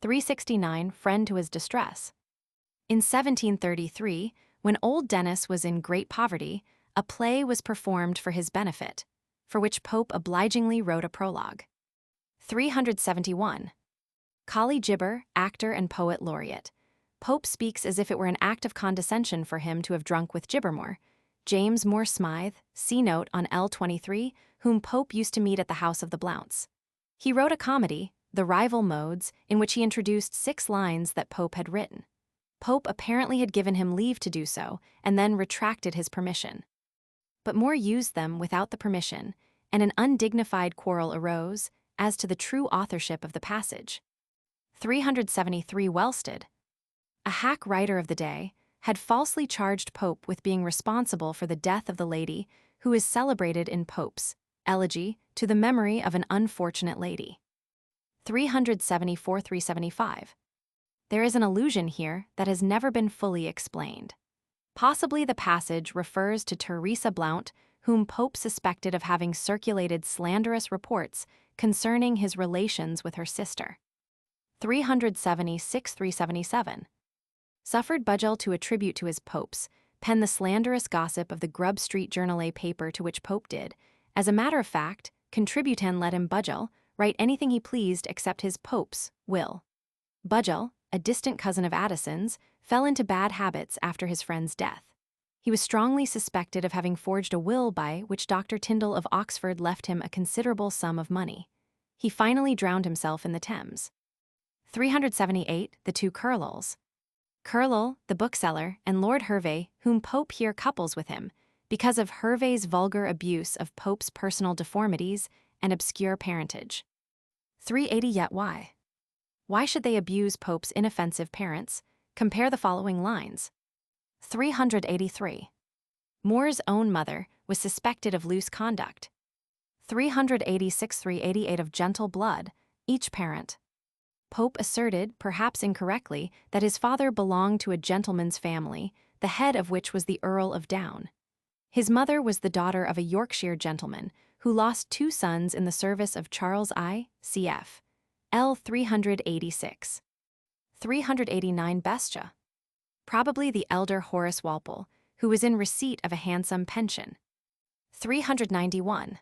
369 Friend to his distress. In 1733, when old Dennis was in great poverty, a play was performed for his benefit, for which Pope obligingly wrote a prologue. 371. Colley Gibber, actor and poet laureate. Pope speaks as if it were an act of condescension for him to have drunk with Gibbermore. James Moore Smythe, C note on L23, whom Pope used to meet at the house of the Blounts. He wrote a comedy, The Rival Modes, in which he introduced 6 lines that Pope had written. Pope apparently had given him leave to do so, and then retracted his permission. But Moore used them without the permission, and an undignified quarrel arose as to the true authorship of the passage. 373 Welsted, a hack writer of the day, had falsely charged Pope with being responsible for the death of the lady who is celebrated in Pope's Elegy to the Memory of an Unfortunate Lady. 374-375. There is an allusion here that has never been fully explained. Possibly the passage refers to Teresa Blount, whom Pope suspected of having circulated slanderous reports concerning his relations with her sister. 376-377. Suffered Budgell to attribute to his Popes, pen the slanderous gossip of the Grub Street Journal paper to which Pope did. As a matter of fact, contributan let him Budgell write anything he pleased except his Pope's will. Budgell, a distant cousin of Addison's, fell into bad habits after his friend's death. He was strongly suspected of having forged a will by which Dr. Tyndall of Oxford left him a considerable sum of money. He finally drowned himself in the Thames. 378 The Two Curlels. Curlel, the bookseller, and Lord Hervey, whom Pope here couples with him, because of Hervey's vulgar abuse of Pope's personal deformities and obscure parentage. 380 Yet why? Why should they abuse Pope's inoffensive parents? Compare the following lines. 383. Moore's own mother was suspected of loose conduct. 386-388 of gentle blood, each parent. Pope asserted, perhaps incorrectly, that his father belonged to a gentleman's family, the head of which was the Earl of Down. His mother was the daughter of a Yorkshire gentleman who lost 2 sons in the service of Charles I, cf. L. 386. 389 Bestia. Probably the elder Horace Walpole, who was in receipt of a handsome pension. 391.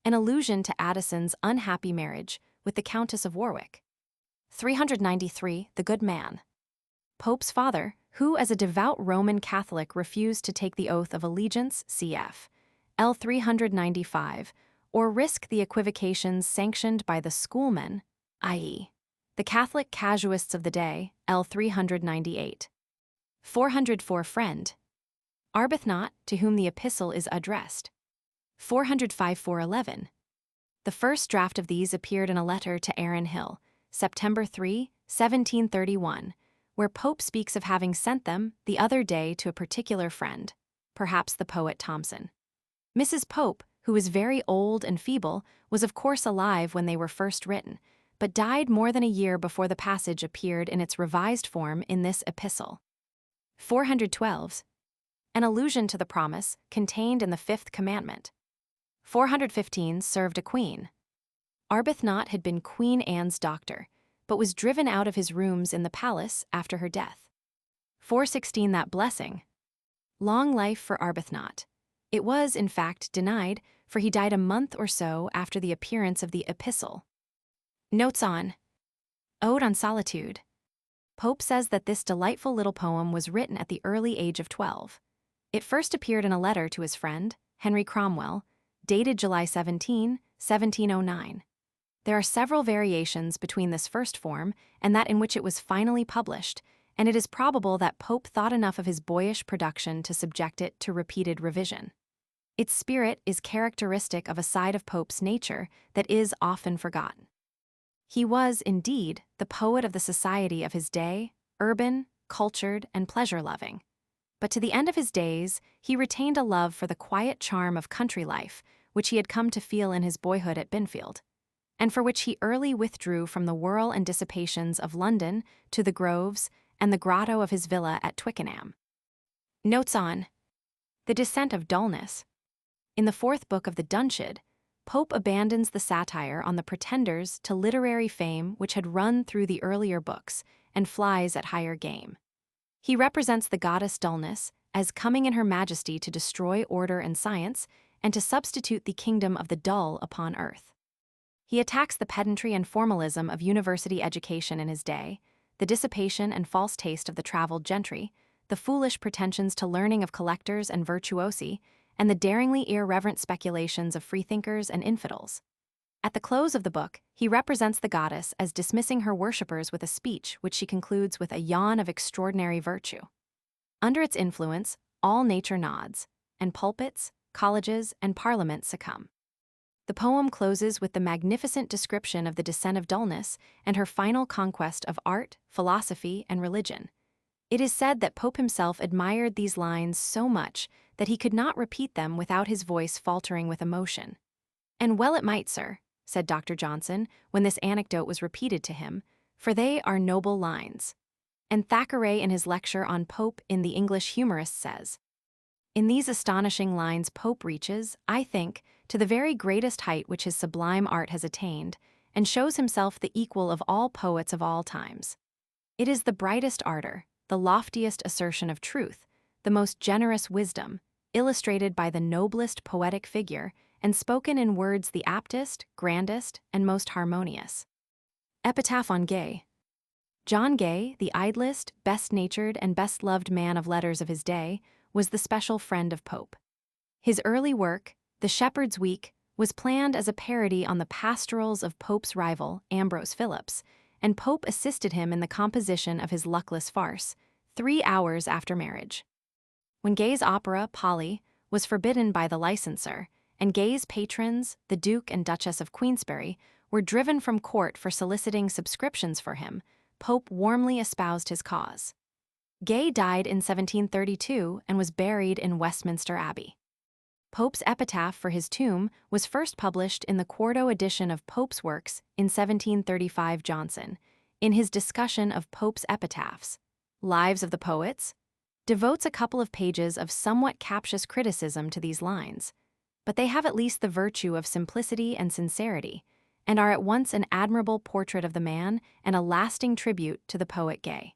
An allusion to Addison's unhappy marriage with the Countess of Warwick. 393 The Good Man. Pope's father, who as a devout Roman Catholic refused to take the oath of allegiance, cf. L. 395, or risk the equivocations sanctioned by the schoolmen, i.e., the Catholic casuists of the day, L. 398. 404 Friend. Arbuthnot, to whom the epistle is addressed. 405-411. The first draft of these appeared in a letter to Aaron Hill, September 3, 1731, where Pope speaks of having sent them the other day to a particular friend, perhaps the poet Thomson. Mrs. Pope, who was very old and feeble, was of course alive when they were first written, but died more than a year before the passage appeared in its revised form in this epistle. 412. An allusion to the promise contained in the 5th commandment. 415 served a queen. Arbuthnot had been Queen Anne's doctor, but was driven out of his rooms in the palace after her death. 416 That blessing. Long life for Arbuthnot. It was, in fact, denied, for he died a month or so after the appearance of the epistle. Notes on Ode on Solitude. Pope says that this delightful little poem was written at the early age of 12. It first appeared in a letter to his friend, Henry Cromwell, dated July 17, 1709. There are several variations between this first form and that in which it was finally published, and it is probable that Pope thought enough of his boyish production to subject it to repeated revision. Its spirit is characteristic of a side of Pope's nature that is often forgotten. He was, indeed, the poet of the society of his day, urban, cultured, and pleasure-loving. But to the end of his days, he retained a love for the quiet charm of country life, which he had come to feel in his boyhood at Binfield. and for which he early withdrew from the whirl and dissipations of London to the groves and the grotto of his villa at Twickenham. Notes on the Descent of Dullness. In the fourth book of the Dunciad, Pope abandons the satire on the pretenders to literary fame which had run through the earlier books and flies at higher game. He represents the goddess Dullness as coming in her majesty to destroy order and science and to substitute the kingdom of the dull upon earth. He attacks the pedantry and formalism of university education in his day, the dissipation and false taste of the traveled gentry, the foolish pretensions to learning of collectors and virtuosi, and the daringly irreverent speculations of freethinkers and infidels. At the close of the book, he represents the goddess as dismissing her worshippers with a speech which she concludes with a yawn of extraordinary virtue. Under its influence, all nature nods, and pulpits, colleges, and parliaments succumb. The poem closes with the magnificent description of the descent of dullness and her final conquest of art, philosophy, and religion. It is said that Pope himself admired these lines so much that he could not repeat them without his voice faltering with emotion. "And well it might, sir," said Dr. Johnson, when this anecdote was repeated to him, "for they are noble lines." And Thackeray in his lecture on Pope in The English Humorous says, "In these astonishing lines Pope reaches, I think, to the very greatest height which his sublime art has attained, and shows himself the equal of all poets of all times. It is the brightest ardor, the loftiest assertion of truth, the most generous wisdom, illustrated by the noblest poetic figure, and spoken in words the aptest, grandest, and most harmonious." Epitaph on Gay. John Gay, the idlest, best-natured, and best-loved man of letters of his day, was the special friend of Pope. His early work, The Shepherd's Week, was planned as a parody on the pastorals of Pope's rival, Ambrose Philips, and Pope assisted him in the composition of his luckless farce, 3 hours after marriage. When Gay's opera, Polly, was forbidden by the licensor, and Gay's patrons, the Duke and Duchess of Queensberry, were driven from court for soliciting subscriptions for him, Pope warmly espoused his cause. Gay died in 1732 and was buried in Westminster Abbey. Pope's epitaph for his tomb was first published in the quarto edition of Pope's Works in 1735. Johnson, in his discussion of Pope's epitaphs, Lives of the Poets, devotes a couple of pages of somewhat captious criticism to these lines, but they have at least the virtue of simplicity and sincerity, and are at once an admirable portrait of the man and a lasting tribute to the poet Gay.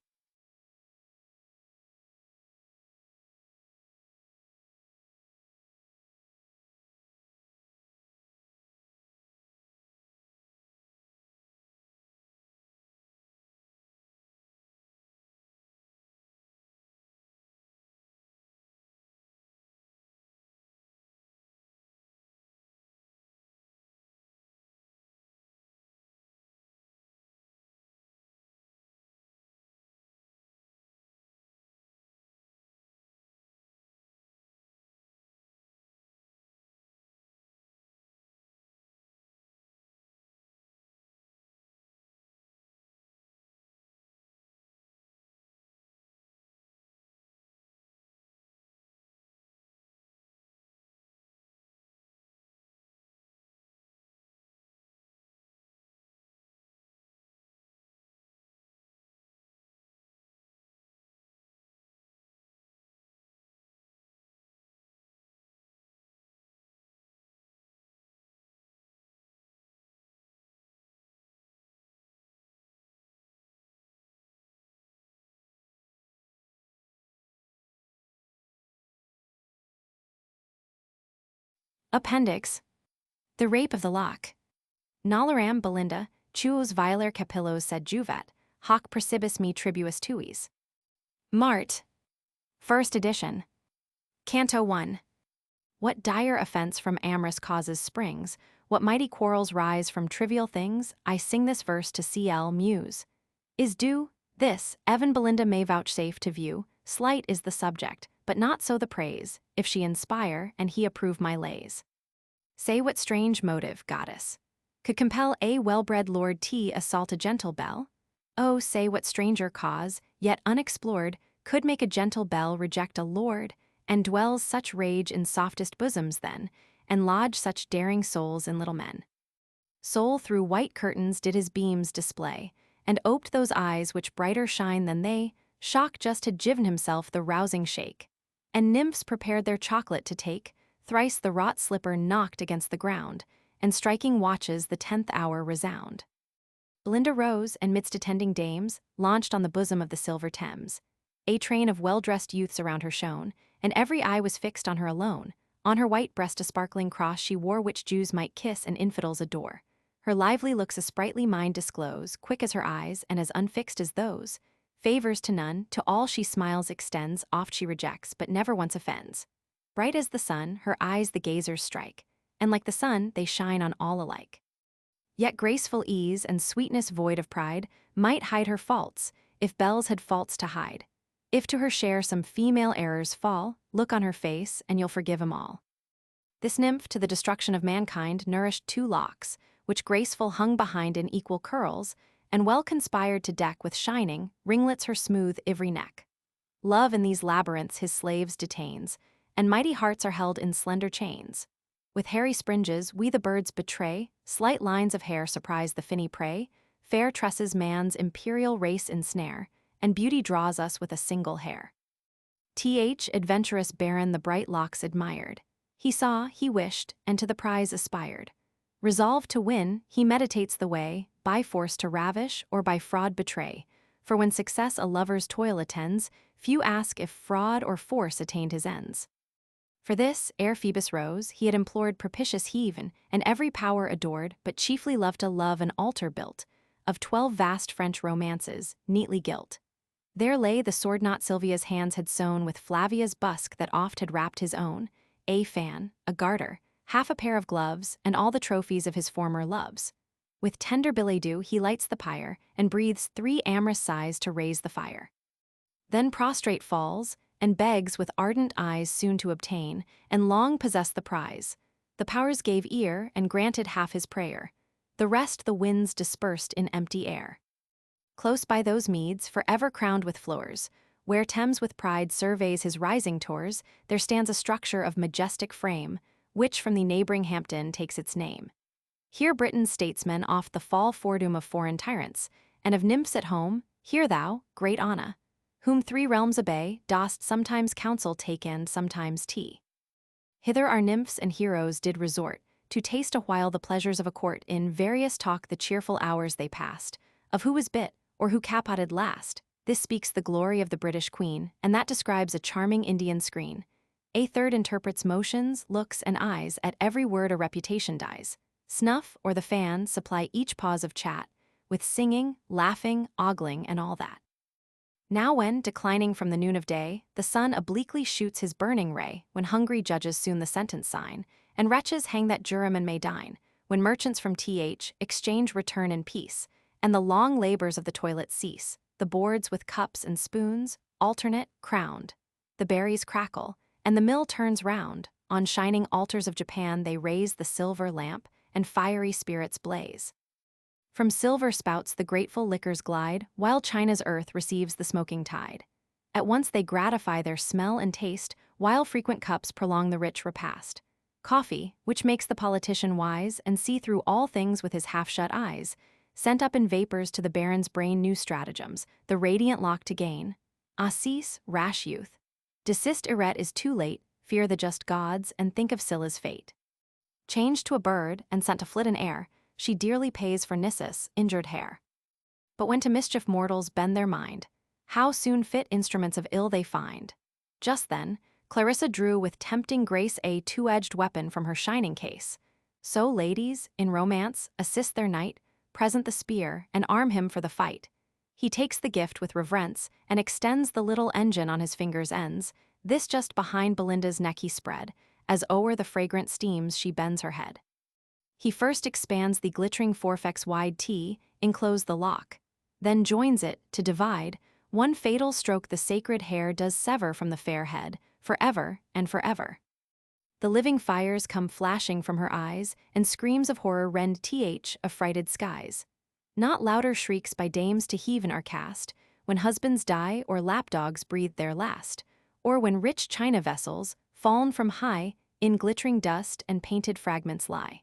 Appendix. The Rape of the Lock. Nolaram Belinda, tuos viler capillos sed juvat, hoc precibis me tribuus tuis. Mart. First edition. Canto I. What dire offense from amorous causes springs, what mighty quarrels rise from trivial things, I sing this verse to C.L. Muse. Is due, this, Evan Belinda may vouchsafe to view, slight is the subject, but not so the praise, if she inspire and he approve my lays. Say what strange motive, goddess, could compel a well-bred Lord T assault a gentle belle? Oh, say what stranger cause, yet unexplored, could make a gentle belle reject a lord, and dwells such rage in softest bosoms then, and lodge such daring souls in little men. Sol through white curtains did his beams display, and oped those eyes which brighter shine than they, shock just had given himself the rousing shake. And nymphs prepared their chocolate to take, thrice the wrought slipper knocked against the ground, and striking watches the 10th hour resound. Belinda rose, and midst attending dames, launched on the bosom of the silver Thames. A train of well-dressed youths around her shone, and every eye was fixed on her alone. On her white breast a sparkling cross she wore, which Jews might kiss and infidels adore. Her lively looks a sprightly mind disclose, quick as her eyes, and as unfixed as those. Favors to none, to all she smiles extends, oft she rejects, but never once offends. Bright as the sun, her eyes the gazers strike, and like the sun, they shine on all alike. Yet graceful ease and sweetness void of pride might hide her faults, if belles had faults to hide. If to her share some female errors fall, look on her face, and you'll forgive 'em all. This nymph to the destruction of mankind nourished 2 locks, which graceful hung behind in equal curls, and well conspired to deck with shining ringlets her smooth ivory neck. Love in these labyrinths his slaves detains, and mighty hearts are held in slender chains. With hairy springes we the birds betray, slight lines of hair surprise the finny prey, fair tresses man's imperial race ensnare, and beauty draws us with a single hair. Adventurous baron the bright locks admired. He saw, he wished, and to the prize aspired. Resolved to win, he meditates the way, by force to ravish or by fraud betray. For when success a lover's toil attends, few ask if fraud or force attained his ends. For this, ere Phoebus rose, he had implored propitious heaven, and every power adored, but chiefly loved to love an altar built, of 12 vast French romances, neatly gilt. There lay the sword knot Silvia's hands had sewn with Flavia's busk that oft had wrapped his own, a fan, a garter, half a pair of gloves, and all the trophies of his former loves. With tender billet-doux he lights the pyre, and breathes 3 amorous sighs to raise the fire. Then prostrate falls, and begs with ardent eyes soon to obtain, and long possess the prize. The powers gave ear, and granted half his prayer. The rest the winds dispersed in empty air. Close by those meads, forever crowned with flowers, where Thames with pride surveys his rising tors, there stands a structure of majestic frame, which from the neighboring Hampton takes its name. Here Britain's statesmen oft the fall foredoom of foreign tyrants, and of nymphs at home, hear thou, great Anna, whom 3 realms obey, dost sometimes counsel take and sometimes tea. Hither our nymphs and heroes did resort, to taste a while the pleasures of a court. In various talk the cheerful hours they passed, of who was bit, or who capotted last. This speaks the glory of the British Queen, and that describes a charming Indian screen. A third interprets motions, looks, and eyes, at every word a reputation dies. Snuff or the fan supply each pause of chat, with singing, laughing, ogling, and all that. Now when, declining from the noon of day, the sun obliquely shoots his burning ray, when hungry judges soon the sentence sign, and wretches hang that jurymen may dine, when merchants from exchange return in peace, and the long labors of the toilet cease, the boards with cups and spoons, alternate, crowned, the berries crackle, and the mill turns round, on shining altars of Japan they raise the silver lamp, and fiery spirits blaze. From silver spouts the grateful liquors glide, while China's earth receives the smoking tide. At once they gratify their smell and taste, while frequent cups prolong the rich repast. Coffee, which makes the politician wise, and see through all things with his half-shut eyes, sent up in vapors to the baron's brain new stratagems, the radiant lock to gain. Ah, cease, rash youth. Desist eret is too late, fear the just gods, and think of Scylla's fate. Changed to a bird, and sent to flit in air, she dearly pays for Nissus' injured hair. But when to mischief mortals bend their mind, how soon fit instruments of ill they find. Just then, Clarissa drew with tempting grace a 2-edged weapon from her shining case. So ladies, in romance, assist their knight, present the spear, and arm him for the fight. He takes the gift with reverence, and extends the little engine on his fingers' ends. This just behind Belinda's neck he spread, as o'er the fragrant steams she bends her head. He first expands the glittering forefex wide T, enclose the lock, then joins it, to divide, one fatal stroke the sacred hair does sever from the fair head, forever and forever. The living fires come flashing from her eyes, and screams of horror rend affrighted skies. Not louder shrieks by dames to heaven are cast, when husbands die or lapdogs breathe their last, or when rich china vessels, fall'n from high, in glittering dust and painted fragments lie.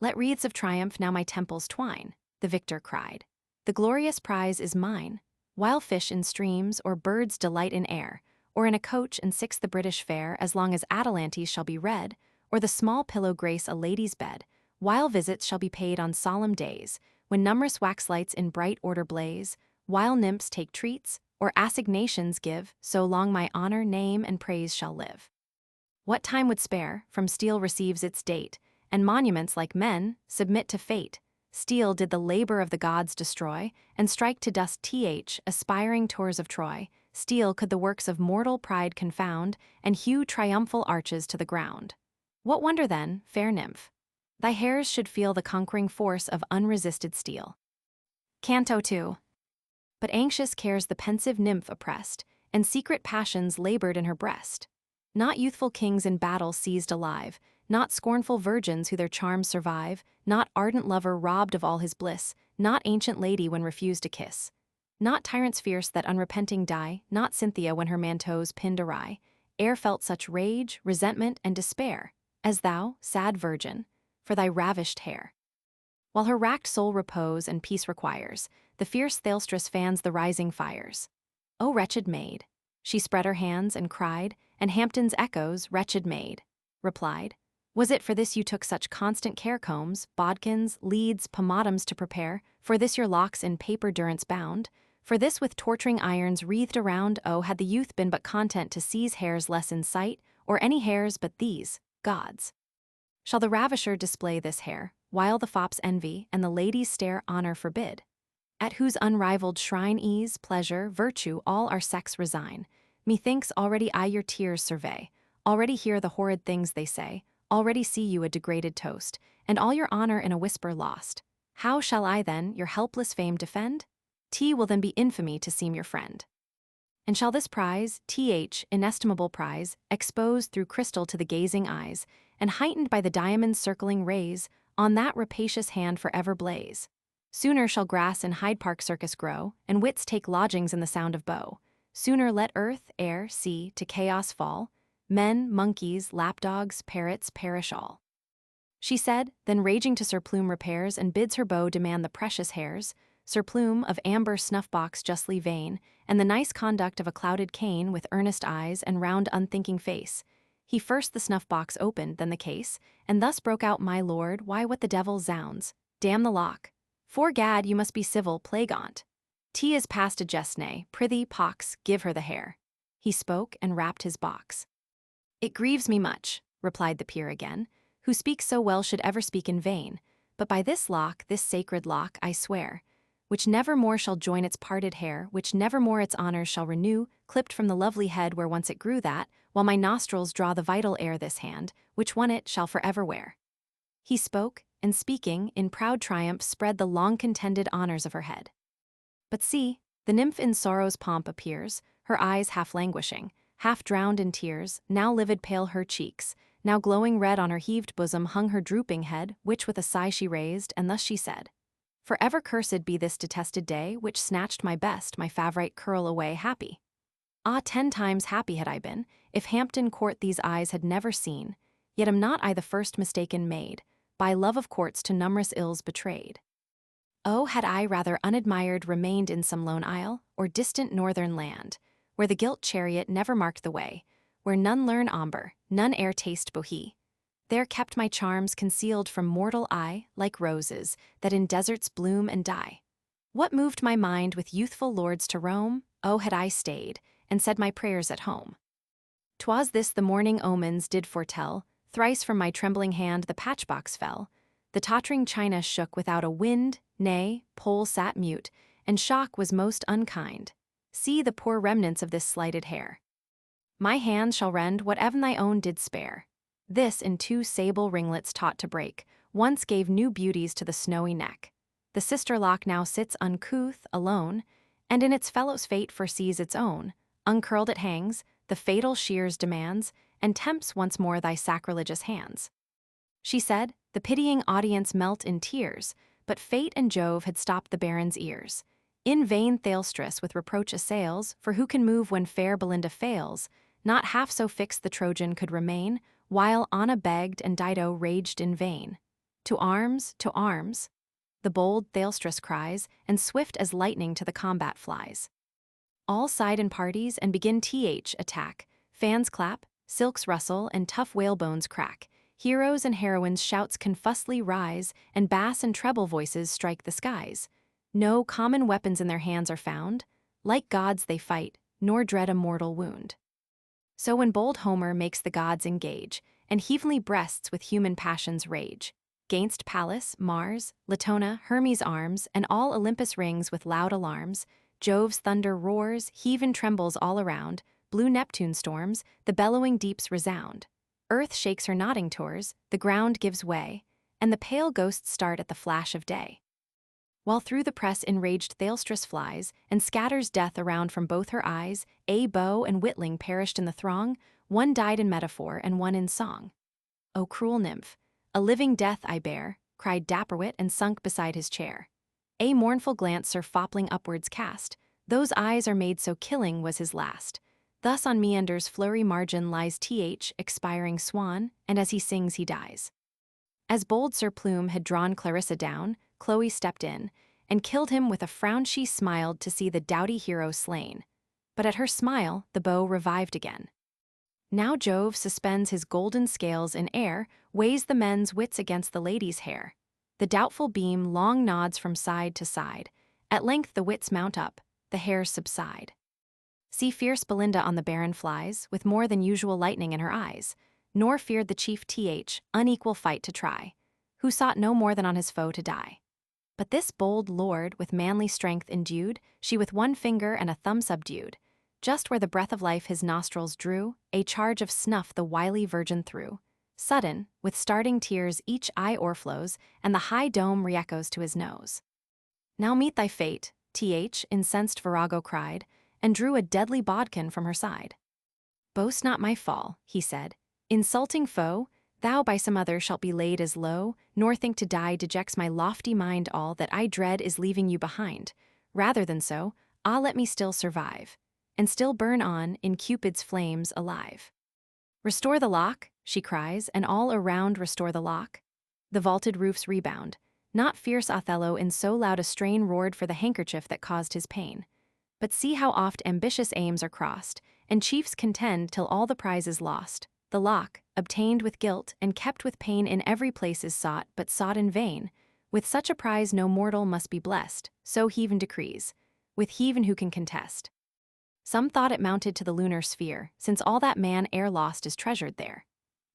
Let wreaths of triumph now my temples twine, the victor cried. The glorious prize is mine. While fish in streams or birds delight in air, or in a coach and six the British fair, as long as Atalantes shall be read, or the small pillow grace a lady's bed, while visits shall be paid on solemn days, when numerous waxlights in bright order blaze, while nymphs take treats, or assignations give, so long my honor, name, and praise shall live. What time would spare, from steel receives its date, and monuments, like men, submit to fate. Steel did the labor of the gods destroy, and strike to dust aspiring towers of Troy. Steel could the works of mortal pride confound, and hew triumphal arches to the ground. What wonder then, fair nymph, thy hairs should feel the conquering force of unresisted steel? Canto II. But anxious cares the pensive nymph oppressed, and secret passions labored in her breast. Not youthful kings in battle seized alive, not scornful virgins who their charms survive, not ardent lover robbed of all his bliss, not ancient lady when refused a kiss. Not tyrants fierce that unrepenting die, not Cynthia when her manteau's pinned awry, e'er felt such rage, resentment, and despair, as thou, sad virgin, for thy ravished hair. While her racked soul repose and peace requires, the fierce Thalestris fans the rising fires. O wretched maid! She spread her hands and cried, and Hampton's echoes, wretched maid, replied. Was it for this you took such constant care combs, bodkins, leads, pomatums to prepare, for this your locks in paper durance bound, for this with torturing irons wreathed around? Oh, had the youth been but content to seize hairs less in sight, or any hairs but these, God's. Shall the ravisher display this hair, while the fops envy, and the ladies stare honor forbid? At whose unrivalled shrine ease, pleasure, virtue all our sex resign. Methinks already I your tears survey, already hear the horrid things they say, already see you a degraded toast, and all your honor in a whisper lost. How shall I then your helpless fame defend? Will then be infamy to seem your friend. And shall this prize, inestimable prize, exposed through crystal to the gazing eyes, and heightened by the diamond's circling rays, on that rapacious hand forever blaze? Sooner shall grass in Hyde Park Circus grow, and wits take lodgings in the sound of bow. Sooner let earth, air, sea, to chaos fall, men, monkeys, lapdogs, parrots perish all. She said, then raging to Sir Plume repairs, and bids her beau demand the precious hairs. Sir Plume, of amber snuff-box justly vain, and the nice conduct of a clouded cane, with earnest eyes and round unthinking face. He first the snuff-box opened, then the case, and thus broke out, my lord, why what the devil zounds, damn the lock. 'Fore gad, you must be civil, plague on't. Is past a jest, nay, prithee, pox, give her the hair. He spoke, and rapped his box. It grieves me much, replied the peer again, who speaks so well should ever speak in vain, but by this lock, this sacred lock, I swear, which never more shall join its parted hair, which never more its honors shall renew, clipped from the lovely head where once it grew, that, while my nostrils draw the vital air, this hand, which won it, shall forever wear. He spoke, and speaking, in proud triumph spread the long-contended honors of her head. But see, the nymph in sorrow's pomp appears, her eyes half languishing, half drowned in tears, now livid pale her cheeks, now glowing red on her heaved bosom hung her drooping head, which with a sigh she raised, and thus she said, For ever cursed be this detested day, which snatched my best, my favorite curl away happy. Ah, 10 times happy had I been, if Hampton Court these eyes had never seen, yet am not I the first mistaken maid, by love of courts to numerous ills betrayed. Oh, had I rather unadmired remained in some lone isle, or distant northern land, where the gilt chariot never marked the way, where none learn amber, none e'er taste bohea. There kept my charms concealed from mortal eye, like roses, that in deserts bloom and die. What moved my mind with youthful lords to roam? Oh, had I stayed, and said my prayers at home. 'Twas this the morning omens did foretell, thrice from my trembling hand the patchbox fell. The tottering china shook without a wind, nay, pole sat mute, and shock was most unkind. See the poor remnants of this slighted hair. My hands shall rend what e'en thy own did spare. This in 2 sable ringlets taught to break, once gave new beauties to the snowy neck. The sister lock now sits uncouth, alone, and in its fellow's fate foresees its own. Uncurled it hangs, the fatal shears demands, and tempts once more thy sacrilegious hands. She said, the pitying audience melt in tears, but fate and Jove had stopped the baron's ears. In vain Thalestris with reproach assails, for who can move when fair Belinda fails? Not half so fixed the Trojan could remain, while Anna begged and Dido raged in vain. To arms, to arms! The bold Thalestris cries, and swift as lightning to the combat flies. All side in parties and begin attack. Fans clap, silks rustle, and tough whalebones crack. Heroes and heroines' shouts confusely rise, and bass and treble voices strike the skies. No common weapons in their hands are found. Like gods they fight, nor dread a mortal wound. So when bold Homer makes the gods engage, and heavenly breasts with human passions rage, 'gainst Pallas, Mars, Latona, Hermes' arms, and all Olympus rings with loud alarms, Jove's thunder roars, heaven trembles all around, blue Neptune storms, the bellowing deeps resound. Earth shakes her nodding tours, the ground gives way, and the pale ghosts start at the flash of day. While through the press enraged Thalestris flies, and scatters death around from both her eyes, bow and witling perished in the throng, one died in metaphor and one in song. O cruel nymph, a living death I bear, cried Dapperwit and sunk beside his chair. A mournful glance Sir Fopling upwards cast, those eyes are made so killing was his last. Thus on Meander's flurry margin lies expiring swan, and as he sings he dies. As bold Sir Plume had drawn Clarissa down, Chloe stepped in, and killed him with a frown. She smiled to see the doughty hero slain. But at her smile the bow revived again. Now Jove suspends his golden scales in air, weighs the men's wits against the ladies' hair. The doubtful beam long nods from side to side. At length the wits mount up, the hairs subside. See fierce Belinda on the barren flies, with more than usual lightning in her eyes, nor feared the chief unequal fight to try, who sought no more than on his foe to die. But this bold lord, with manly strength endued, she with one finger and a thumb subdued. Just where the breath of life his nostrils drew, a charge of snuff the wily virgin threw. Sudden, with starting tears each eye o'erflows, and the high dome re-echoes to his nose. Now meet thy fate, incensed virago cried, and drew a deadly bodkin from her side. Boast not my fall, he said. Insulting foe, thou by some other shalt be laid as low, nor think to die dejects my lofty mind. All that I dread is leaving you behind. Rather than so, let me still survive, and still burn on in Cupid's flames alive. Restore the lock, she cries, and all around restore the lock. The vaulted roofs rebound. Not fierce Othello in so loud a strain roared for the handkerchief that caused his pain. But see how oft ambitious aims are crossed, and chiefs contend till all the prize is lost. The lock, obtained with guilt and kept with pain in every place is sought, but sought in vain. With such a prize no mortal must be blessed, so heaven decrees, with heaven who can contest. Some thought it mounted to the lunar sphere, since all that man e'er lost is treasured there.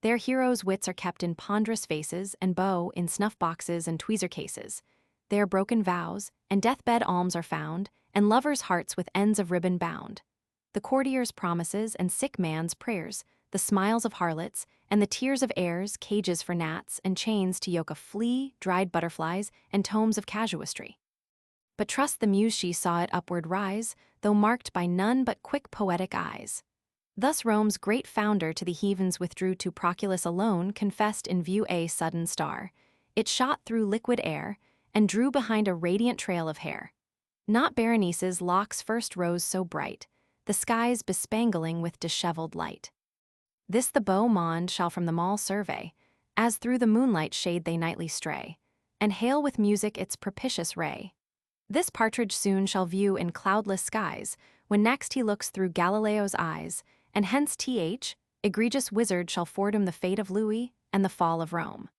Their heroes' wits are kept in ponderous vases, and bow in snuff-boxes and tweezer cases. Their broken vows and deathbed alms are found, and lovers' hearts with ends of ribbon bound. The courtier's promises and sick man's prayers, the smiles of harlots, and the tears of heirs, cages for gnats, and chains to yoke a flea, dried butterflies, and tomes of casuistry. But trust the muse she saw it upward rise, though marked by none but quick poetic eyes. Thus Rome's great founder to the heavens withdrew to Proculus alone, confessed in view a sudden star. It shot through liquid air, and drew behind a radiant trail of hair. Not Berenice's locks first rose so bright, the skies bespangling with disheveled light. This the beau monde shall from them all survey, as through the moonlight shade they nightly stray, and hail with music its propitious ray. This partridge soon shall view in cloudless skies, when next he looks through Galileo's eyes, and hence egregious wizard shall foredoom the fate of Louis and the fall of Rome.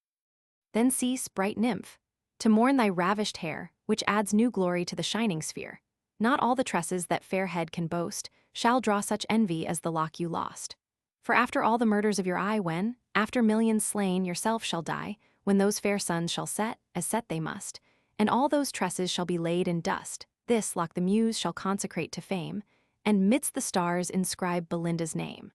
Then cease, bright nymph, to mourn thy ravished hair, which adds new glory to the shining sphere. Not all the tresses that fair head can boast shall draw such envy as the lock you lost. For after all the murders of your eye, when, after millions slain, yourself shall die, when those fair suns shall set, as set they must, and all those tresses shall be laid in dust, this lock the muse shall consecrate to fame, and midst the stars inscribe Belinda's name.